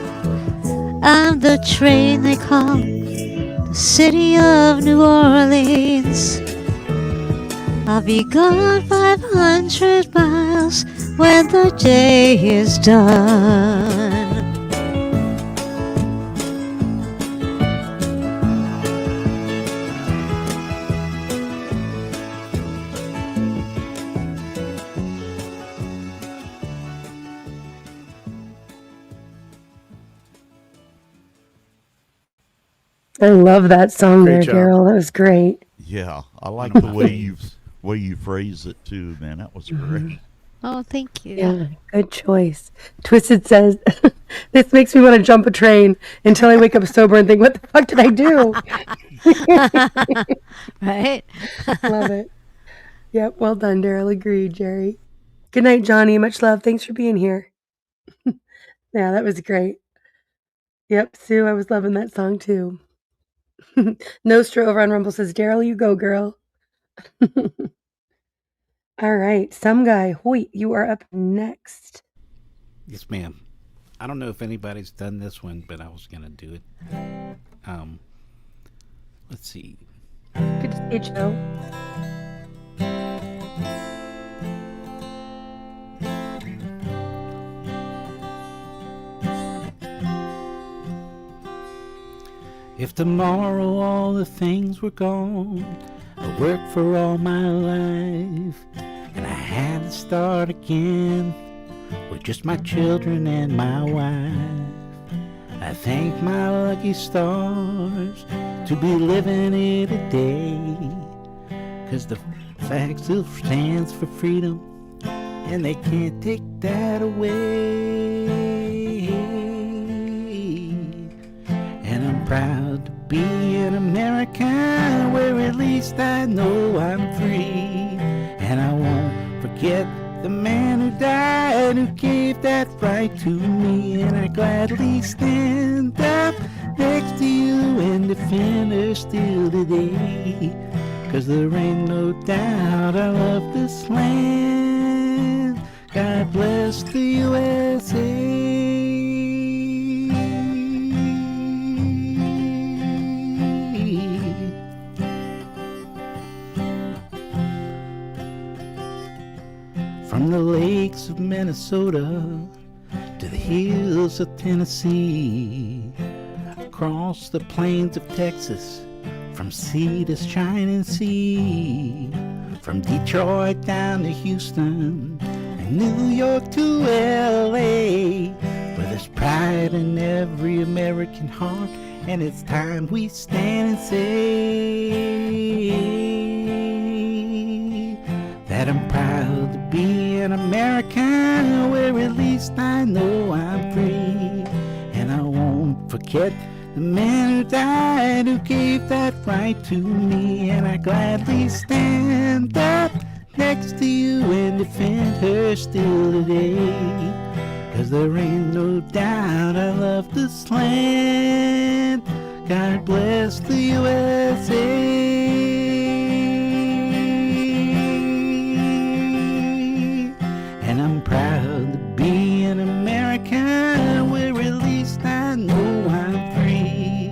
I'm the train they call the city of New Orleans. I'll be gone 500 miles when the day is done. I love that song Great there, job. Daryl. That was great. Yeah, I like the way you phrase it too, man. That was great. Oh, thank you. Yeah, good choice. Twisted says, this makes me want to jump a train until I wake up sober and think, what the fuck did I do? Right? Love it. Yep, well done, Daryl. Agreed, Jerry. Good night, Johnny. Much love. Thanks for being here. Yeah, that was great. Yep, Sue, I was loving that song too. Nostra over on Rumble says, Daryl, you go, girl. All right, some guy. Hoyt, you are up next. Yes, ma'am. I don't know if anybody's done this one, but I was gonna do it. Let's see. Good to see you, Joe. If tomorrow all the things were gone, I worked for all my life, and I had to start again with just my children and my wife. I thank my lucky stars to be living here today, 'cause the flag still stands for freedom, and they can't take that away. And I'm proud to be an American, where at least I know I'm free. And I won't forget the man who died, who gave that right to me. And I gladly stand up next to you and defend her still today, 'cause there ain't no doubt I love this land. God bless the USA. Minnesota to the hills of Tennessee, across the plains of Texas, from sea to shining sea, from Detroit down to Houston and New York to LA, where there's pride in every American heart, and it's time we stand and say that I'm proud to be an American, where at least I know I'm free. And I won't forget the man who died, who gave that right to me. And I gladly stand up next to you and defend her still today. 'Cause there ain't no doubt I love this land. God bless the USA. And I'm proud to be an American, where at least I know I'm free.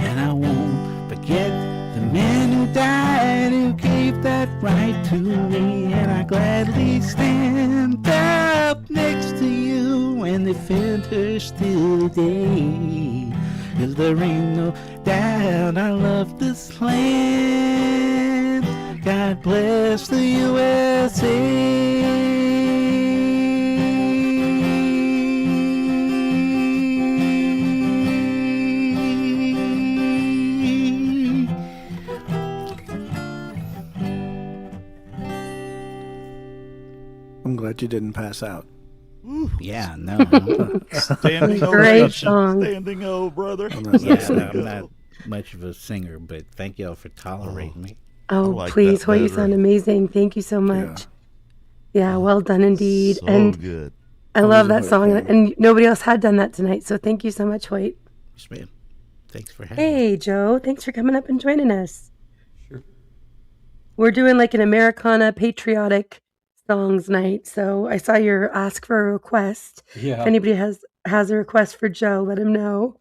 And I won't forget the man who died, who gave that right to me. And I gladly stand up next to you and defend her still today. 'Cause there ain't no doubt I love this land. God bless the USA. I'm glad you didn't pass out. Yeah, no. Standing Great ovation. song. Standing O, brother. Oh, that's Yeah, excellent. I'm not much of a singer, but thank y'all for tolerating me. Oh, like please, that Hoyt, you better. sound amazing. Thank you so much. Yeah, well done indeed. So And good. I love a that Hoyt song, fan. and nobody else had done that tonight. So thank you so much, Hoyt. Yes, ma'am. Thanks for having me. Hey, Joe, thanks for coming up and joining us. Sure. We're doing like an Americana patriotic songs night. So I saw your ask for a request. Yeah, If anybody has a request for Joe, let him know.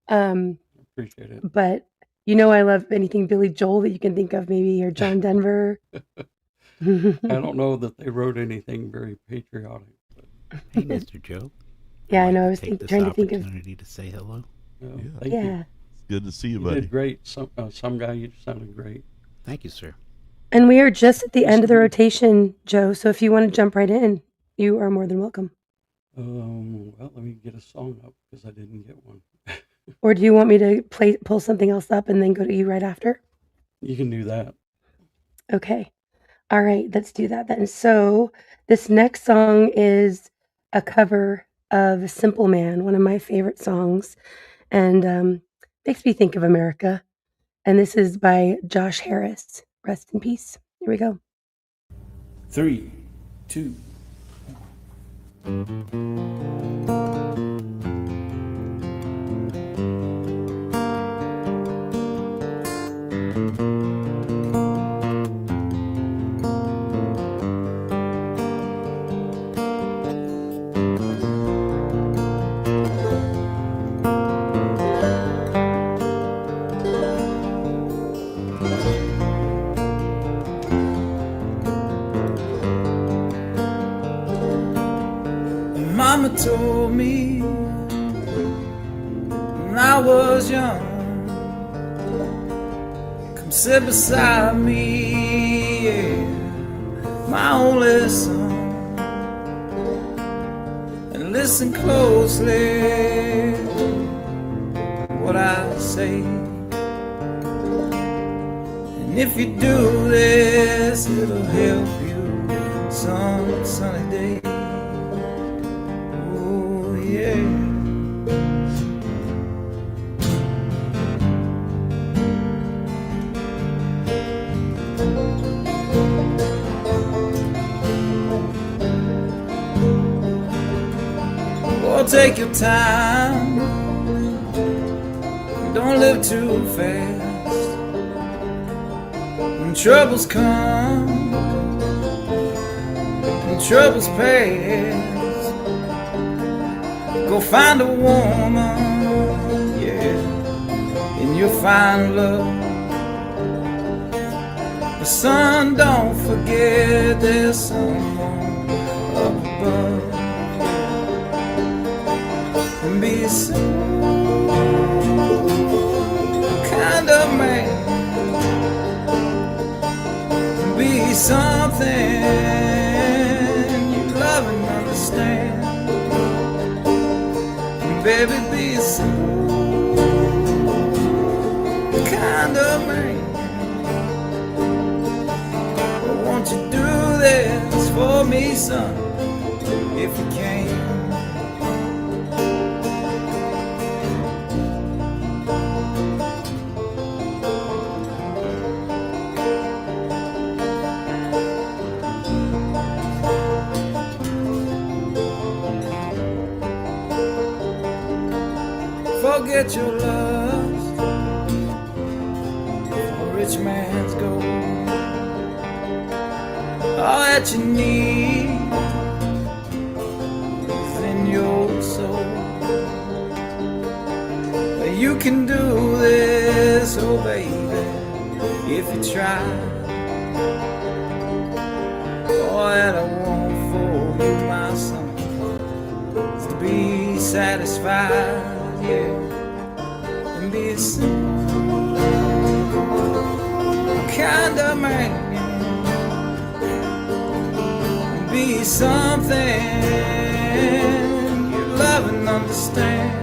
appreciate it. But you know, I love anything Billy Joel that you can think of, maybe, or John Denver. I don't know that they wrote anything very patriotic. But, Hey, Mr. Joe. Yeah, I I'd know. like I to was take this trying to think of. opportunity to say hello. thank Yeah. you. It's good to see you, You buddy. did great. Some guy, you sounded great. Thank you, sir. And we are just at the end of the rotation, Joe. So if you want to jump right in, you are more than welcome. Well, let me get a song up because I didn't get one. Or do you want me to pull something else up and then go to you right after? You can do that. Okay. All right, let's do that then. So this next song is a cover of Simple Man, one of my favorite songs, and makes me think of America. And this is by Josh Harris. Rest in peace. Here we go. 3, 2. Mama told me when I was young, come sit beside me, yeah, my only son, and listen closely what I say. And if you do this, it'll help you some sunny day. Oh, take your time, don't live too fast. When troubles come, when troubles pass, go find a woman, yeah, and you'll find love. But son, don't forget there's someone up above and be a simple kind of man. Be something you love and understand. Baby, be a simple kind of man. Won't you do this for me, son, if you can? Forget your lust for a rich man's gold. All that you need is in your soul. You can do this, oh baby, if you try. All that I want for you, my son, is to be satisfied, yeah, and be a simple kind of man. Be something you love and understand.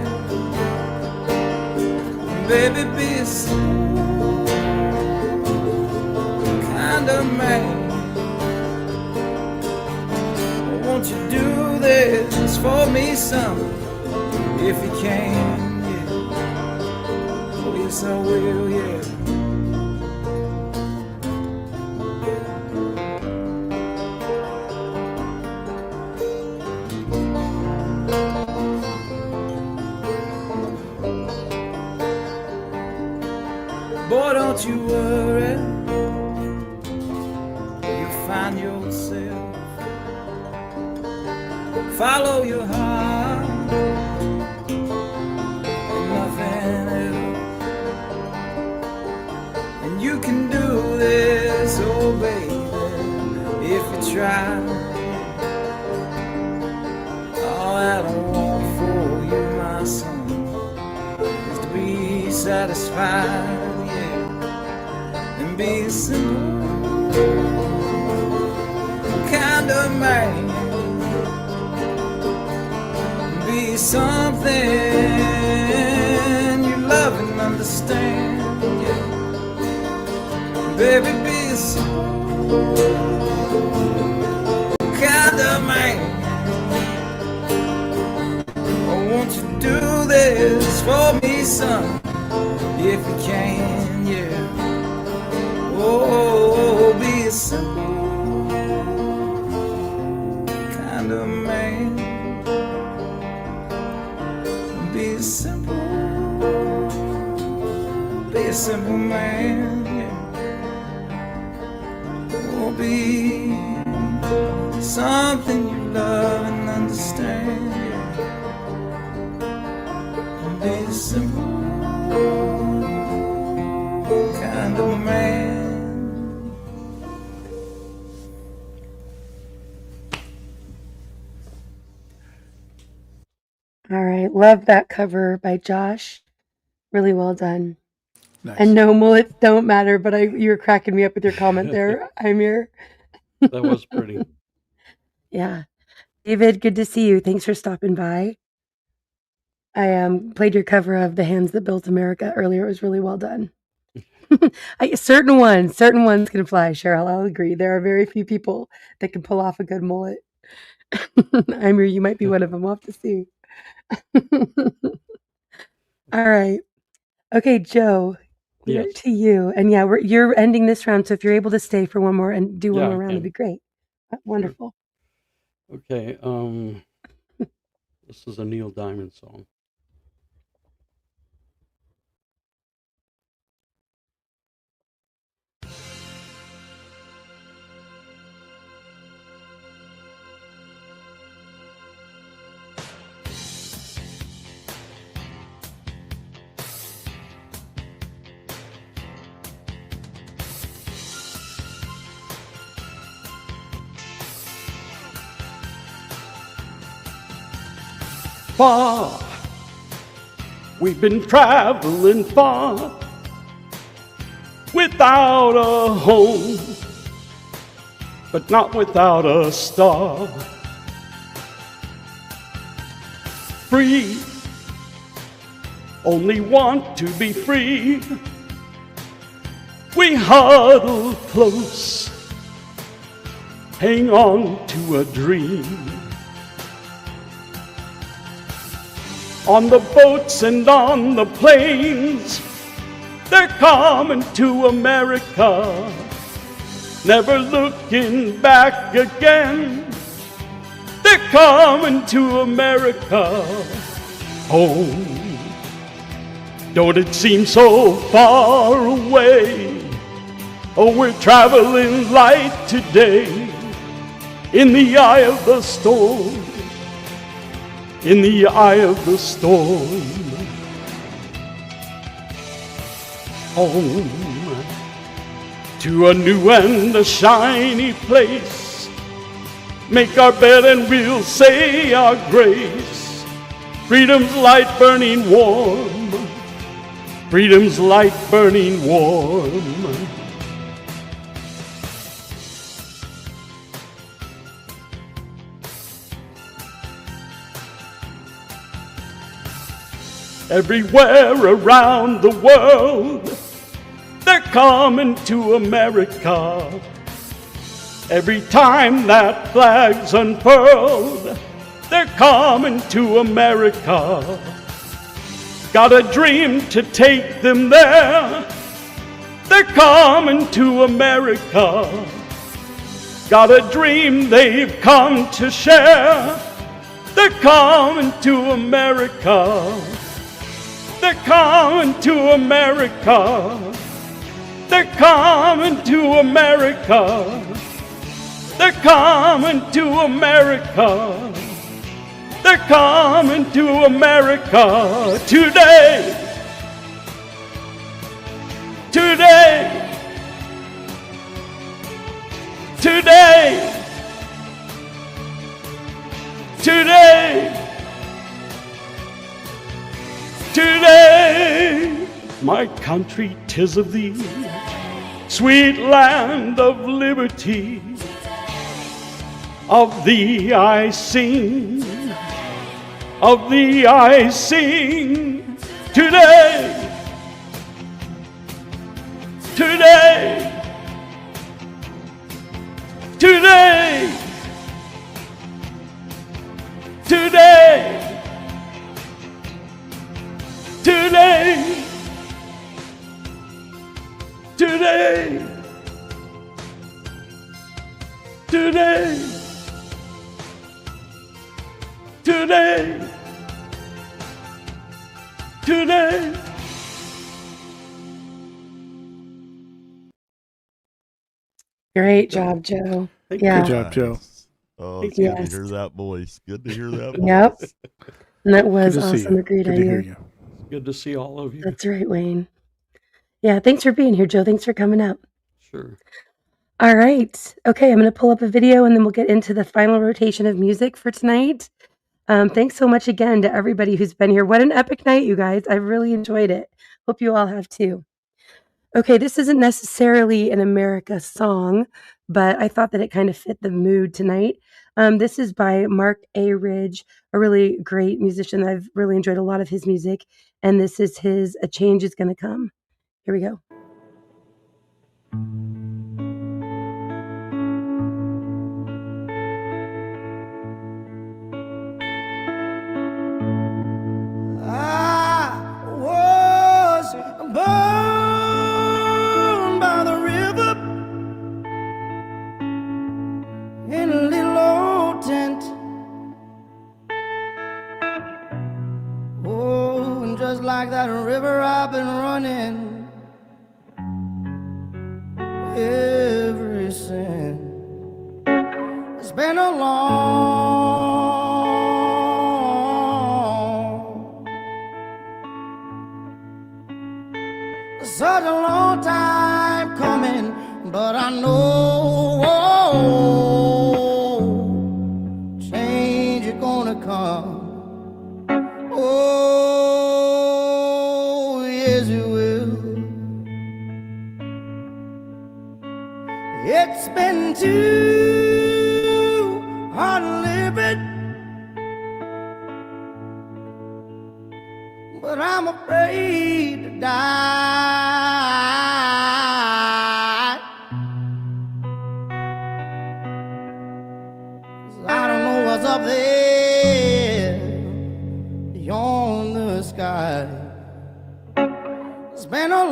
Baby, be a simple kind of man. Won't you do this for me, son, if you can, yeah. Oh, yes, I will, yeah. Boy, don't you worry, you'll find yourself. Follow your heart and nothing else. And you can do this, oh baby, if you try. All that I want for you, my son, is to be satisfied. Be a simple kind of man. Be something you love and understand, yeah. Baby, be a simple kind of man. Oh, won't you do this for me, son, if you can, yeah. Oh, be a simple kind of man. Be a simple man, yeah. Oh, be something you love and understand, yeah. Be a simple kind of man. All right. Love that cover by Josh. Really well done. Nice. And no, mullets don't matter, but you were cracking me up with your comment there, Amir. That was pretty. Yeah. David, good to see you. Thanks for stopping by. I played your cover of The Hands That Built America earlier. It was really well done. Certain ones can fly, Cheryl. I'll agree. There are very few people that can pull off a good mullet. Amir, you might be one of them. We'll have to see. All right. Okay, Joe, we're Yes. to you. And yeah, you're ending this round, so if you're able to stay for one more and do one Yeah, more I round, it'd be can. great. Wonderful. Okay. This is a Neil Diamond song. far. We've been traveling far without a home, but not without a star. Free, only want to be free. We huddle close, hang on to a dream. On the boats and on the planes, they're coming to America, never looking back again. They're coming to America, home. Don't it seem so far away? Oh, we're traveling light today in the eye of the storm, in the eye of the storm. Home to a new and a shiny place. Make our bed and we'll say our grace. Freedom's light burning warm. Freedom's light burning warm. Everywhere around the world, they're coming to America. Every time that flag's unfurled, they're coming to America. Got a dream to take them there. They're coming to America. Got a dream they've come to share. They're coming to America. They're coming to America. They're coming to America. They're coming to America. They're coming to America today. Today. Today. Today. Today. My country, 'tis of thee, sweet land of liberty. Of thee I sing, of thee I sing today, today, today, today, today, today, today. Today, today. Great job, Joe. Yeah. Good job, Joe. Oh, it's Yes. good to hear that voice. Good to hear that voice. Yep. And that was Good to see awesome. you. Agreed Good on to you. hear you. Good to see all of you. That's right, Wayne. Yeah, thanks for being here, Joe. Thanks for coming up. Sure. All right. Okay, I'm going to pull up a video and then we'll get into the final rotation of music for tonight. Thanks so much again to everybody who's been here. What an epic night, you guys. I really enjoyed it. Hope you all have too. Okay, this isn't necessarily an America song, but I thought that it kind of fit the mood tonight. This is by Mark A. Ridge, a really great musician. I've really enjoyed a lot of his music, and this is his A Change Is Gonna Come. Here we go. I was born by the river in a little old tent. Oh, and just like that river, I've been running ever since. It's been a such a long time coming, but I know change is gonna come. yes, you will. It's been too hard living, but I'm afraid to die. 'Cause I don't know what's up there beyond the sky. It's been a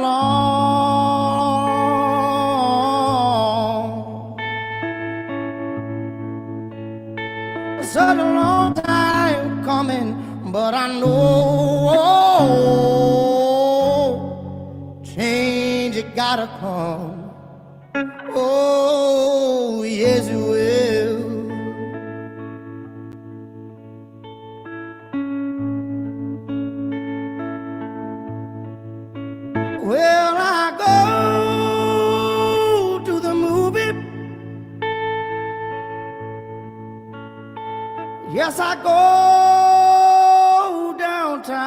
such a long time coming, but I know change it gotta come. Oh, yes, it will. Well, I go to the movie. Yes, I go downtown.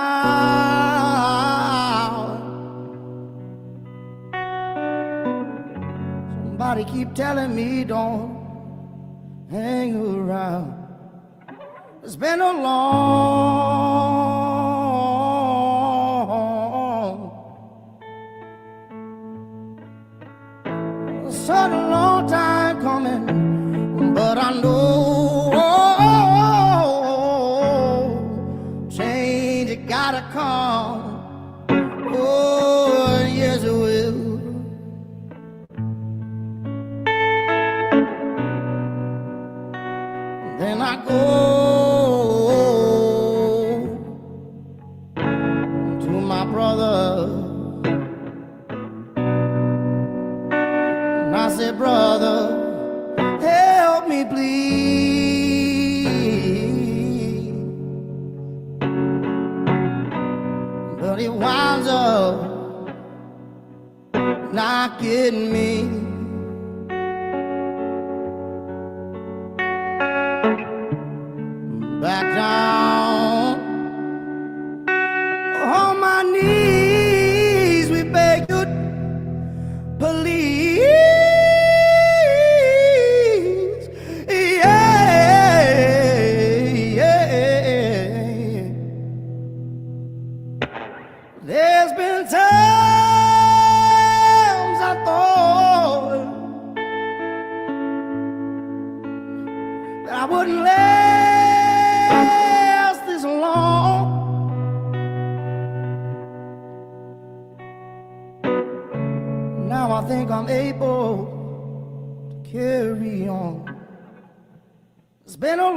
Somebody keep telling me don't hang around. It's been a such a long time coming, but I know change it gotta come. Oh, yes, it will. Then I go to my brother and I said, brother, help me please. But he winds up not getting me. Back down on my knees, we beg you, please. There's been times I thought that I wouldn't last this long. Now I think I'm able to carry on. It's been a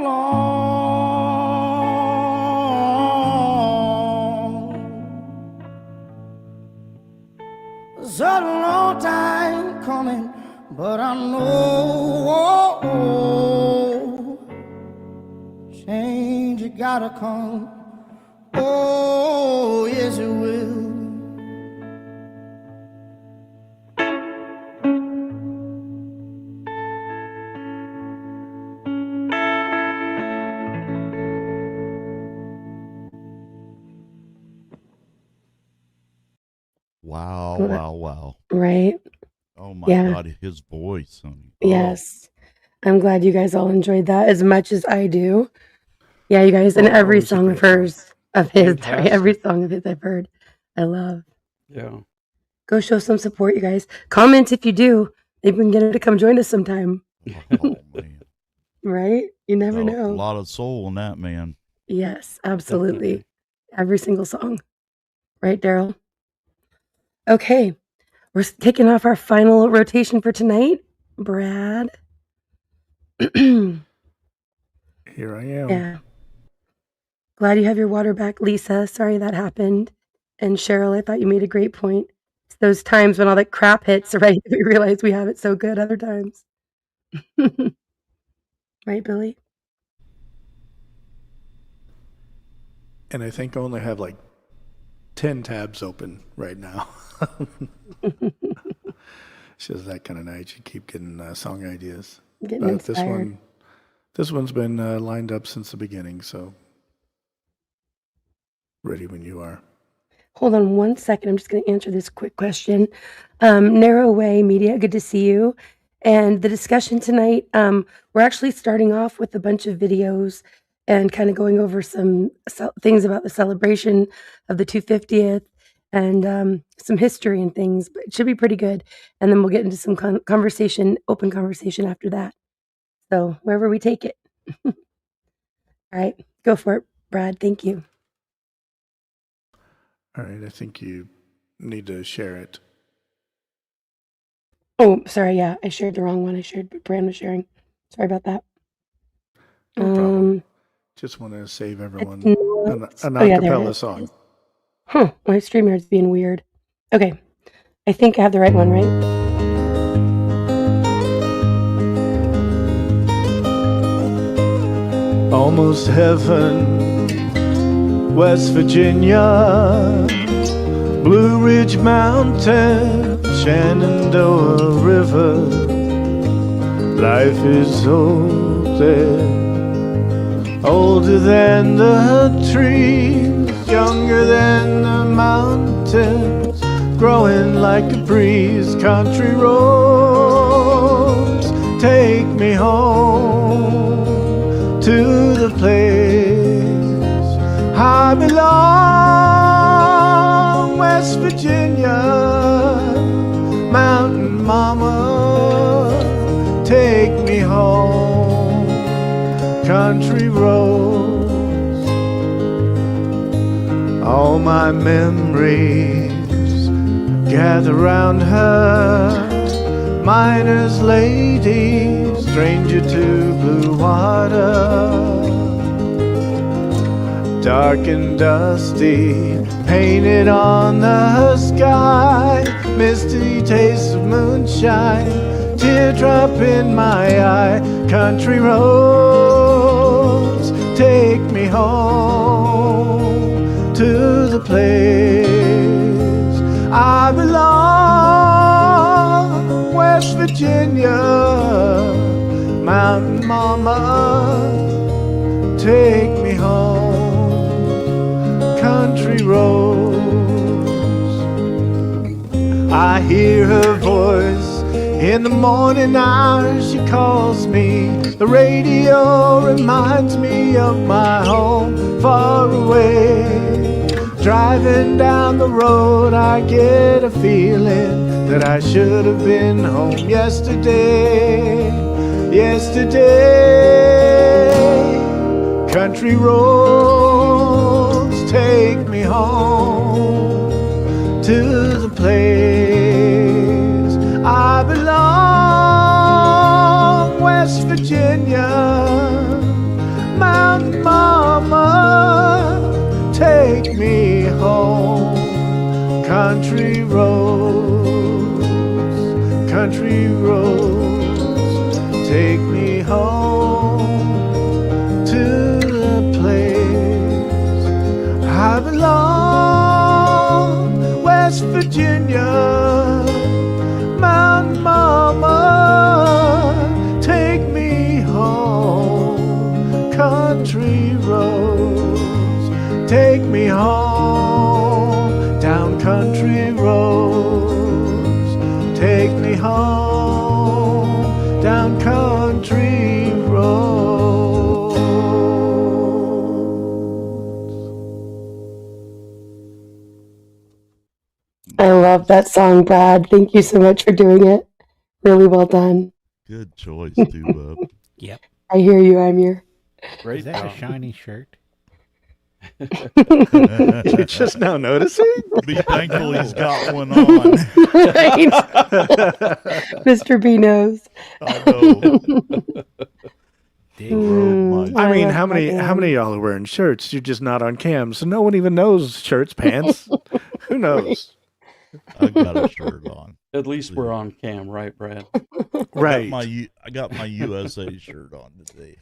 such a long time coming, but I know change it gotta come. Oh, yes, it will. Wow, wow, wow. Right? Oh my Yeah. God, his voice, honey. Yes. I'm glad you guys all enjoyed that as much as I do. Yeah, you guys, and Well, every always a song great of hers, of his, sorry, every Fantastic. song of his I've heard, I love. Yeah. Go show some support, you guys. Comment if you do. Maybe we can get her to come join us sometime. Oh man. Right? You never Got a know. lot of soul in that man. Yes, absolutely. Definitely. Every single song. Right, Daryl? Okay. We're kicking off our final rotation for tonight. Brad. Here I am. Yeah. Glad you have your water back, Lisa. Sorry that happened. And Cheryl, I thought you made a great point. It's those times when all that crap hits, right? We realize we have it so good other times. Right, Billy? And I think I only have like 10 tabs open right now. It's just that kind of night. You keep getting song ideas. Getting inspired. This one's been lined up since the beginning, so ready when you are. Hold on one second. I'm just going to answer this quick question. Narrow Way Media, good to see you. And the discussion tonight, we're actually starting off with a bunch of videos and kind of going over some things about the celebration of the 250th and some history and things, but it should be pretty good. And then we'll get into some conversation, open conversation after that. So wherever we take it. All right, go for it, Brad. Thank you. All right, I think you need to share it. Oh, sorry. Yeah, I shared the wrong one. I shared what Brand was sharing. Sorry about that. No problem. Just want to save everyone an yeah, there it acapella is. song. Huh, my StreamYard's being weird. Okay, I think I have the right one, right? Almost heaven, West Virginia, Blue Ridge Mountain, Shenandoah River. Life is old there, older than the trees, younger than the mountains, growing like a breeze. Country roads take me home to the place I belong. West Virginia, Mountain Mama, take me home. Country roads, all my memories gather round her. Miner's lady, stranger to blue water, dark and dusty, painted on the sky, misty taste of moonshine, teardrop in my eye. Country roads take me home to the place I belong. West Virginia, Mountain Mama, take me home. Country roads, I hear her voice in the morning hours. She calls me. The radio reminds me of my home far away. Driving down the road, I get a feeling that I should have been home yesterday. Country roads take me home to the place I belong. West Virginia, Mountain Mama, take me home. Country roads, take me home to the place I belong. West Virginia, Mountain Mama, take me home. Country roads, take me home. Down country roads, take me home. Down country roads. I love that song, Brad. Thank you so much for doing it. Really well done. Good choice, too, Bub. Yep. I hear you, Amir. Great Is that job. a shiny shirt? You're just now noticing? Be thankful he's got one on. Right. Mr. B knows. I know. I mean, how many of y'all are wearing shirts? You're just not on cam, so no one even knows shirts, pants. Who knows? I got a shirt on. At least we're on cam, right, Brad? Right. I got my USA shirt on today.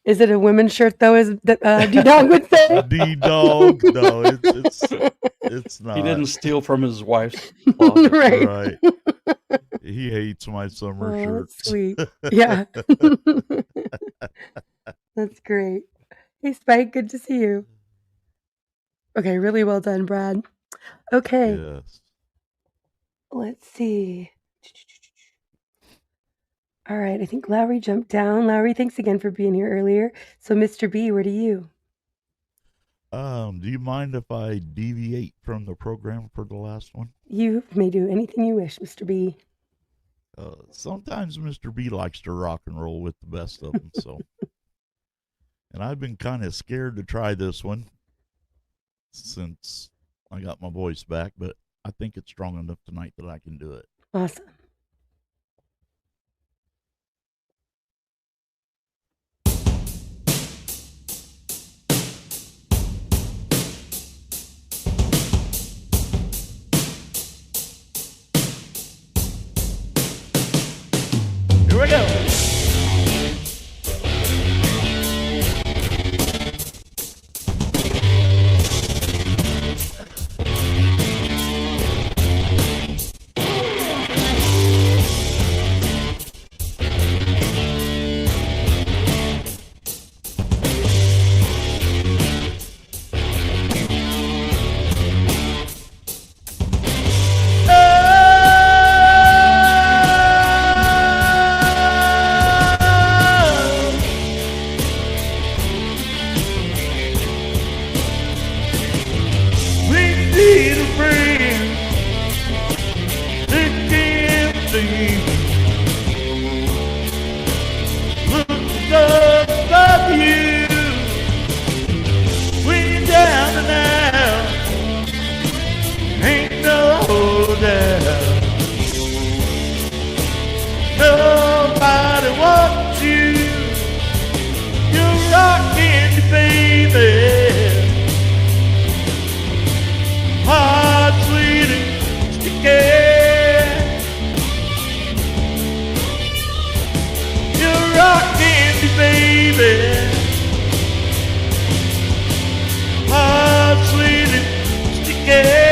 Is it a women's shirt though? Is D-Dog would say? D-Dog, no, it's not. He didn't steal from his wife's closet. Right. He hates my summer shirts. That's sweet. Yeah. That's great. Hey, Spike, good to see you. Okay, really well done, Brad. Okay, Yes. let's see. All right, I think Lowry jumped down. Lowry, thanks again for being here earlier. So, Mr. B, where do you? Do you mind if I deviate from the program for the last one? You may do anything you wish, Mr. B. Sometimes Mr. B likes to rock and roll with the best of them, so. And I've been kind of scared to try this one since I got my voice back, but I think it's strong enough tonight that I can do it. Awesome. Here we go. Nobody wants you. You're rocking, baby. Hard, sweet, and sticky. You're rocking, baby. Hard, sweet, and sticky.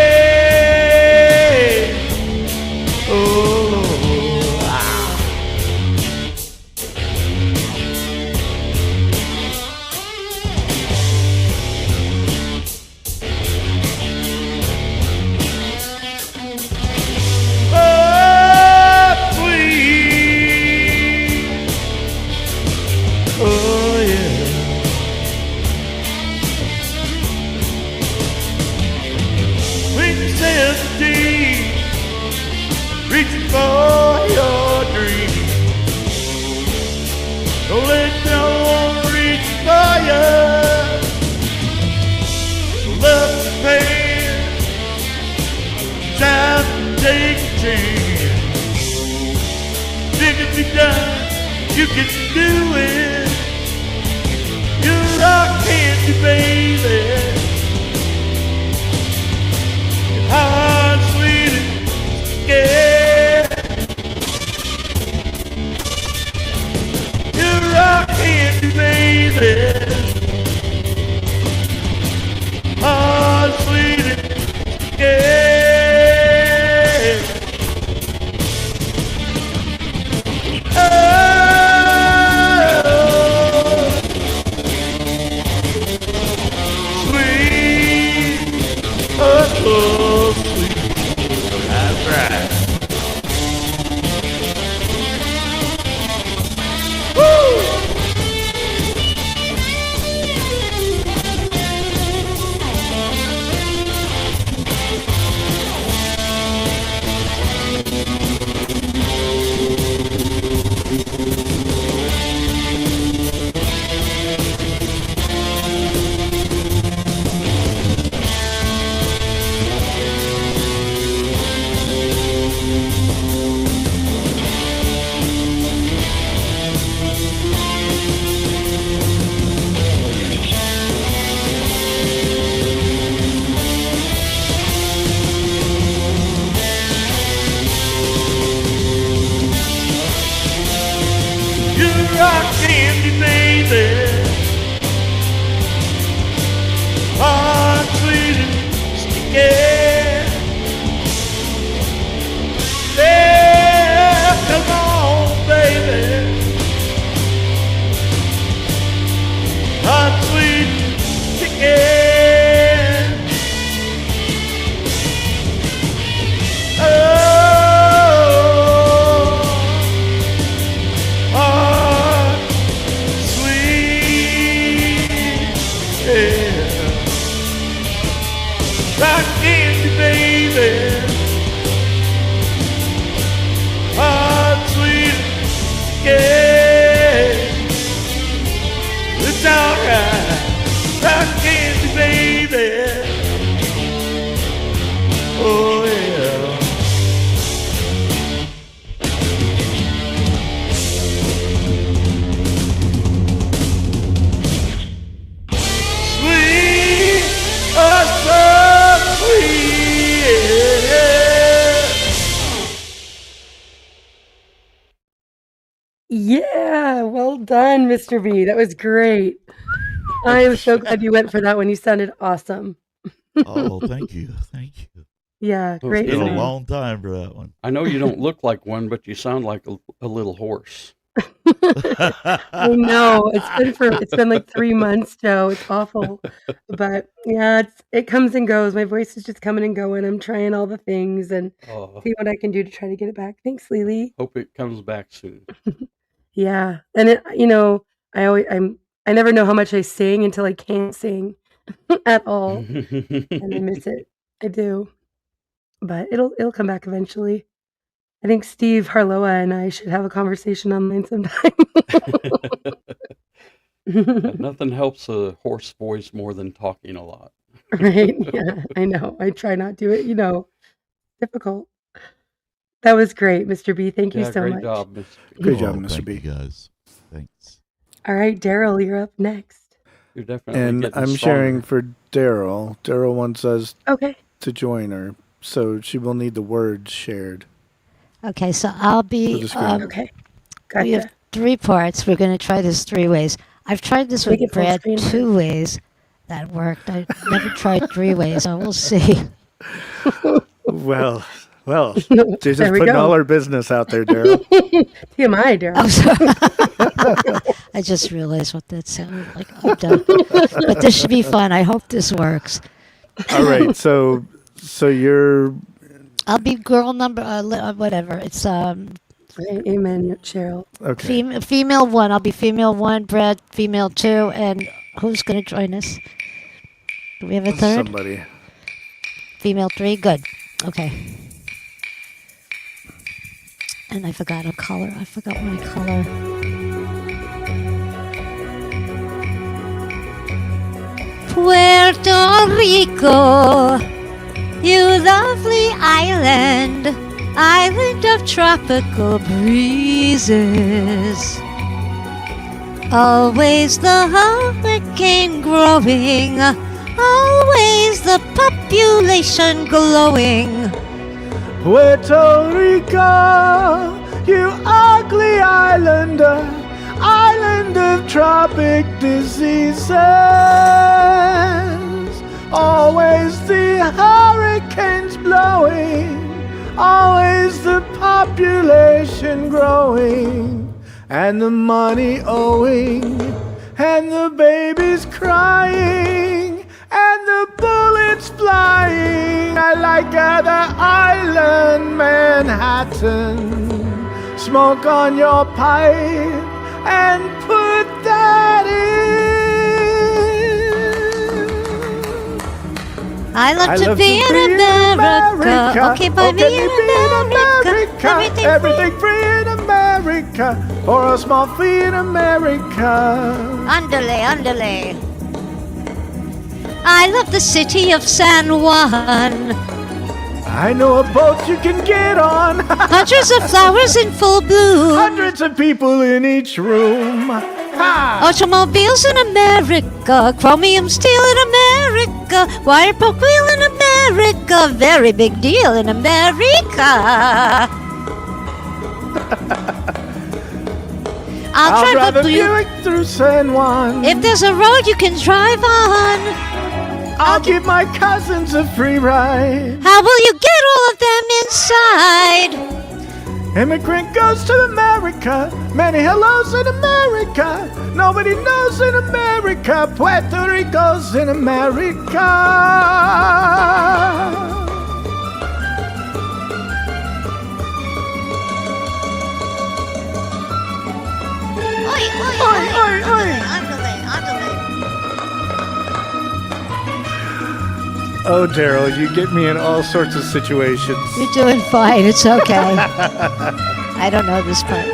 Reaching for your dream. Don't let no one reach for you. Love the pain. Time to take a chance. Think if you're done, you can do it. You're rocking me, baby. Hard, sweet, and scared. You're rocking me, baby. Hard, sweet, and scared. Oh, sweet, oh, sweet. That's right. Woo! candy, baby. Hot, sweet, yeah. It's alright. Rock candy, baby. Oh, yeah. Sweet, oh, so sweet, yeah. Yeah, well done, Mr. B. That was great. I am so glad you went for that one. You sounded awesome. Oh, thank you. Thank you. Yeah, Well, great It's been a song. long time for that one. I know you don't look like one, but you sound like a little horse. I know. It's been like 3 months, Joe. It's awful. But yeah, it comes and goes. My voice is just coming and going. I'm trying all the things and see what I can do to try to get it back. Thanks, Lily. Hope it comes back soon. Yeah. And I never know how much I sing until I can't sing at all. And I miss it. I do. But it'll come back eventually. I think Steve Harloa and I should have a conversation online sometime. Nothing helps a hoarse voice more than talking a lot. Right? Yeah, I know. I try not to. Difficult. That was great, Mr. B. Thank you so great much. job, Mr. B. Good job, Oh, Mr. thank B. you guys. Thanks. All right, Daryl, you're up next. You're definitely And getting I'm stronger. sharing for Daryl. Daryl wants us Okay. to join her, so she will need the words shared. Okay, so I'll For be. the screen. Okay. We have Gotcha. 3 parts. We're going to try this 3 ways. I've tried this Make with it full Brad screen. 2 ways. That worked. I never tried 3 ways. So we'll see. Well, she's There just we putting go. all her business out there, Daryl. TMI, Daryl. I'm sorry. I just realized what that sounded like. I'm done. But this should be fun. I hope this works. All right, so you're I'll be girl number whatever. It's Right, amen, Cheryl. okay. female 1. I'll be female 1. Brad female 2. And who's going to join us? Do we have a third? Somebody. Female 3. Good. Okay. And I forgot a color. I forgot my color. Puerto Rico, you lovely island, island of tropical breezes. Always the hurricane growing, always the population glowing. Puerto Rico, you ugly islander, island of tropic diseases. Always the hurricanes blowing, always the population growing, and the money owing, and the babies crying, and the bullets flying. I like other island, Manhattan. Smoke on your pipe and put that in. I love to be in America. Okay, by me in America. Everything free in America. For a small fee in America. Andale. I love the city of San Juan. I know a boat you can get on. Hundreds of flowers in full bloom. Hundreds of people in each room. Ha! Automobiles in America. Chromium steel in America. Wire poke wheel in America. Very big deal in America. I'll drive drive a a Buick through San Juan. If there's a road you can drive on, I'll give my cousins a free ride. how will you get all of them inside? Immigrant goes to America. Many hellos in America. Nobody knows in America. Puerto Rico's in America. Oi, Oi. know, Daryl, you get me in all sorts of situations. You're doing fine. It's okay. I don't know this part.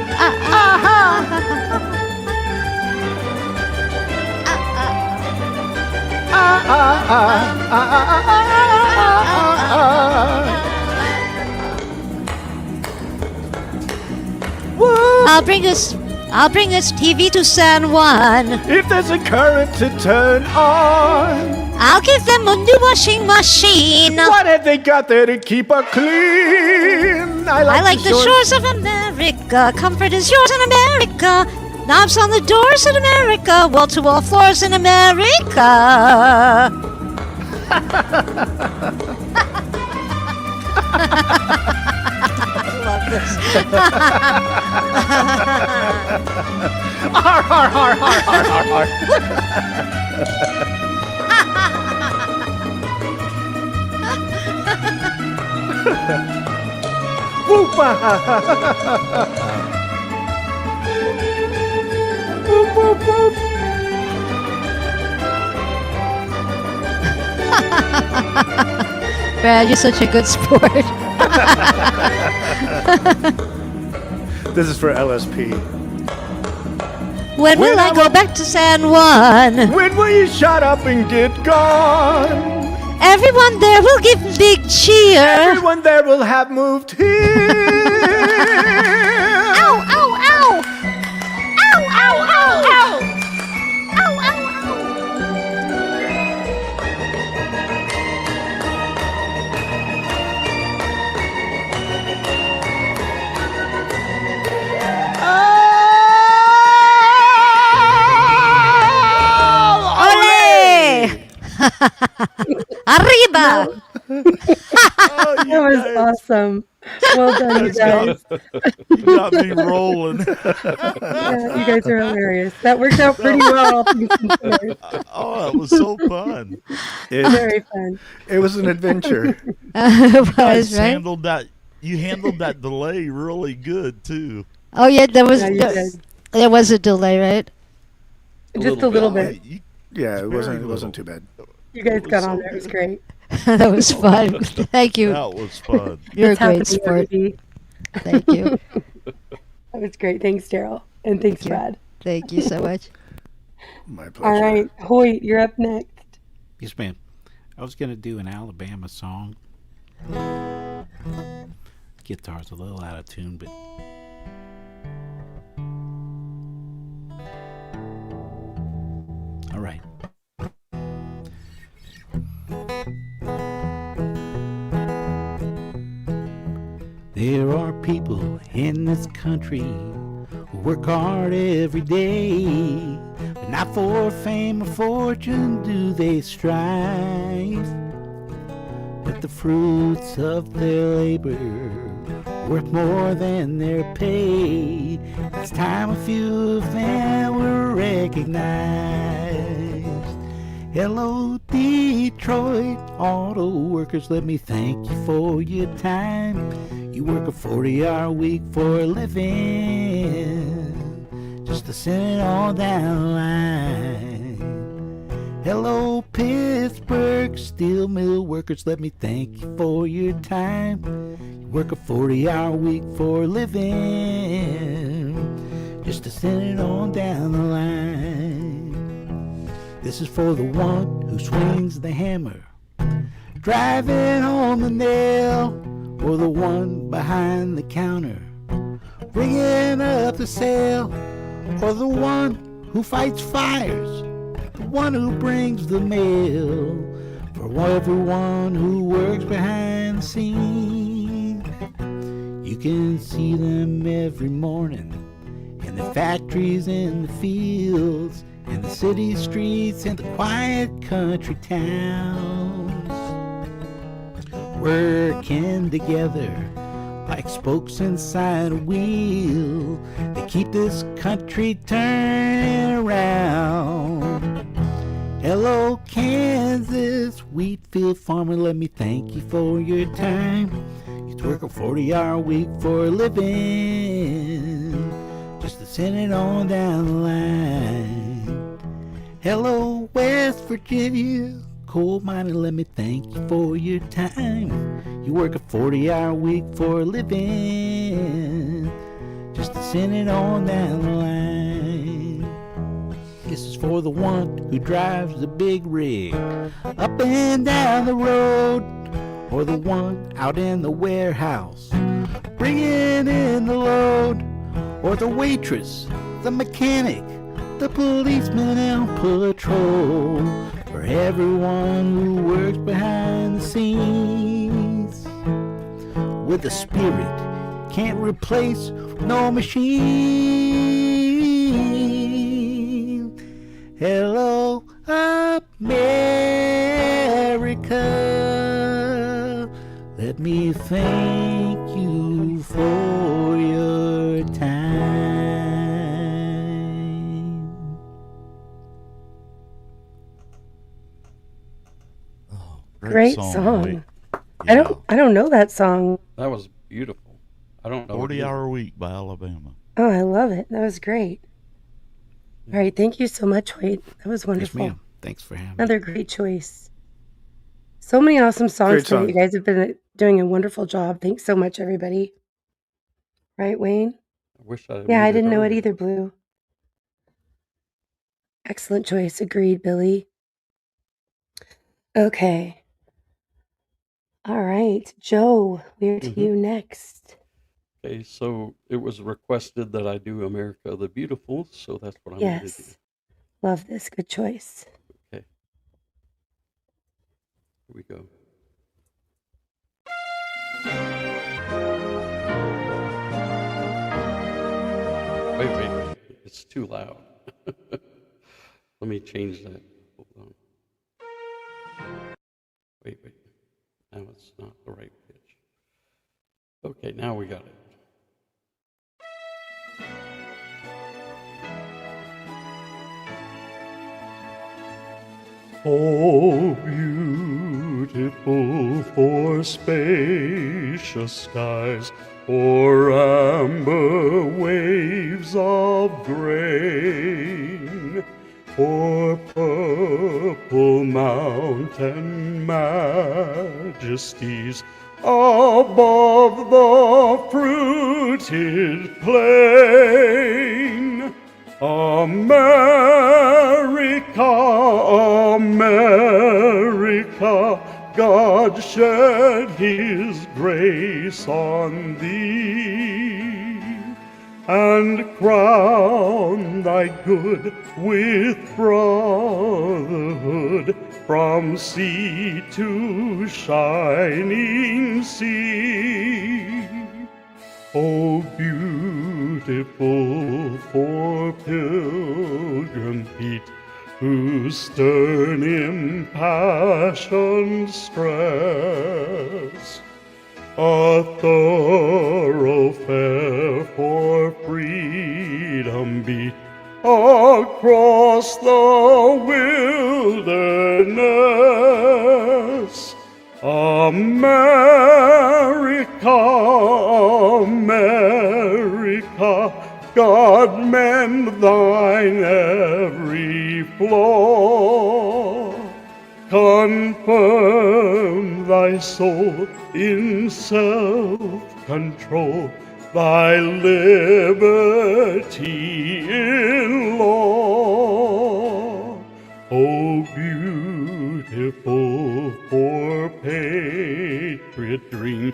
I'll bring this TV to San Juan. If there's a current to turn on, I'll give them a new washing machine. what have they got there to keep her clean? I like the shores of America. Comfort is yours in America. Knobs on the doors in America. Wall-to-wall floors in America. I love this. Har, har, har, har, har, har, har. Whoop-a. Whoop, whoop, whoop. Brad, you're such a good sport. This is for LSP. When will I go back to San Juan? When will you shut up and get gone? Everyone there will give big cheer. Everyone there will have moved here. Ow, ow, ow. Ow, ow, ow, ow. Ow, ow, Arriba! That was awesome. Well done, you guys. You got me rolling. Yeah, you guys are hilarious. That worked out pretty well. Oh, it was so fun. Very fun. It was an adventure. It was, right? Handled that. You handled that delay really good too. Oh yeah, there was Yeah, you did. there was a delay, right? Just a little bit. Yeah, it wasn't too bad. You guys got on there. It was great. That was fun. Thank you. That was fun. You're It's a great happening, sport. everybody. Thank you. That was great. Thanks, Daryl. And thanks, Brad. Thank you so much. My pleasure. All right. Hoyt, you're up next. Yes, ma'am. I was going to do an Alabama song. Guitar's a little out of tune, but all right. There are people in this country who work hard every day, but not for fame or fortune do they strive. But the fruits of their labor worth more than their pay. It's time a few of them were recognized. Hello, Detroit auto workers, let me thank you for your time. You work a 40-hour week for a living, just to send it all down the line. Hello, Pittsburgh steel mill workers, let me thank you for your time. You work a 40-hour week for a living, just to send it on down the line. This is for the one who swings the hammer, driving home the nail, or the one behind the counter, bringing up the sale, or the one who fights fires, the one who brings the mail, for everyone who works behind the scenes. You can see them every morning in the factories and the fields, in the city streets and the quiet country towns, working together like spokes inside a wheel. They keep this country turning around. Hello, Kansas wheatfield farmer, let me thank you for your time. You work a 40-hour week for a living, just to send it on down the line. Hello, West Virginia coal mine, and let me thank you for your time. You work a 40-hour week for a living, just to send it on down the line. This is for the one who drives the big rig up and down the road, or the one out in the warehouse bringing in the load, or the waitress, the mechanic, the policeman on patrol, for everyone who works behind the scenes with a spirit can't replace no machine. Hello, America. Let me thank you for your time. Great song. I don't know that song. That was beautiful. I don't know. 40-hour week by Alabama. Oh, I love it. That was great. All right, thank you so much, Wade. That was wonderful. Yes, ma'am. Thanks for having me. Another great choice. So many awesome songs Great tonight. song. You guys have been doing a wonderful job. Thanks so much, everybody. Right, Wayne? I wish I Yeah, made I didn't know it earlier. either, Blue. Excellent choice. Agreed, Billy. Okay. All right, Joe, we're to you next. Okay, so it was requested that I do America the Beautiful, so that's what I'm going to do. Yes. Love this. Good choice. Okay. Here we go. Wait. It's too loud. Let me change that. Hold on. Wait. Now it's not the right pitch. Okay, now we got it. Oh, beautiful for spacious skies, for amber waves of grain, for purple mountain majesties above the fruited plain. America, God shed his grace on thee, and crown thy good with brotherhood from sea to shining sea. Oh, beautiful for pilgrim feet whose stern impassioned stress a thoroughfare for freedom beat across the wilderness. America, God mend thine every flaw. Confirm thy soul in self-control, thy liberty in law. Oh, beautiful for patriot dream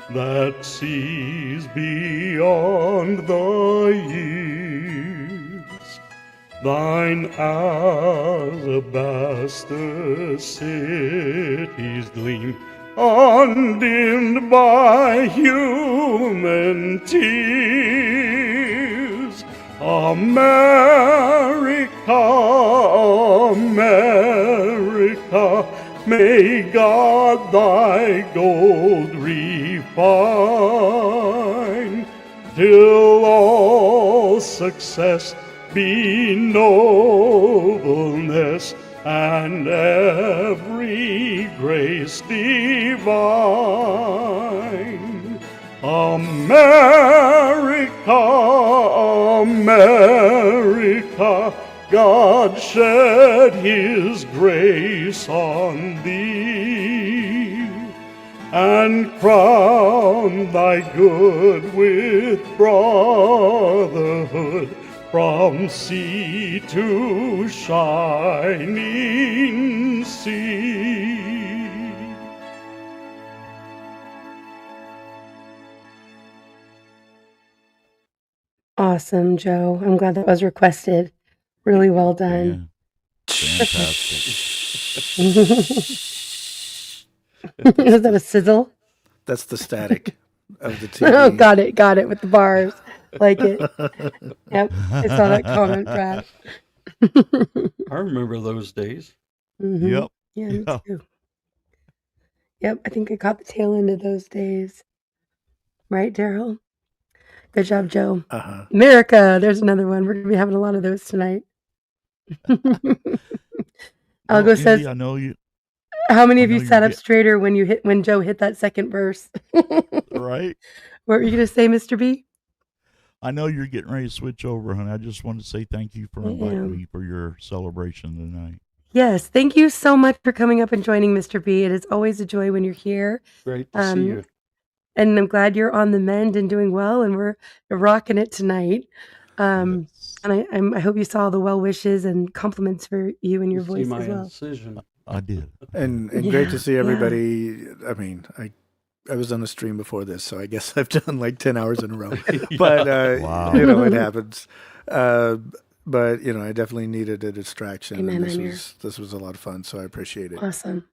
that sees beyond the years. Thine alabaster cities gleam, undimmed by human tears. America, may God thy gold refine, till all success be nobleness, and every grace divine. America, God shed his grace on thee, and crown thy good with brotherhood from sea to shining sea. Awesome, Joe. I'm glad that was requested. Really well done. Fantastic. Was that a sizzle? That's the static of the Oh, TV. got it with the bars. Like it. Yep, I saw that comment, Brad. I remember those days. Yep. Yeah, me Yeah. too. Yep, I think I caught the tail end of those days. Right, Daryl? Good job, Joe. America, there's another one. We're going to be having a lot of those tonight. Algo Well, says, Indy, I know you. how many I of know you you're sat up get- straighter when Joe hit that second verse? right. What were you going to say, Mr. B? I know you're getting ready to switch over, honey. I just wanted to say thank you for I inviting am. me for your celebration tonight. Yes, thank you so much for coming up and joining Mr. B. It is always a joy when you're here. Great to see you. And I'm glad you're on the mend and doing well, and we're rocking it tonight. And I hope you saw the well wishes and compliments for you and your You see voice my as well. incision. I did. And great to see everybody. I mean, I was on a stream before this, so I guess I've done like 10 hours in a row. But Wow. you know, it happens. But you know, I definitely needed a distraction. Amen, and Amir. this was a lot of fun, so I appreciate it. Awesome.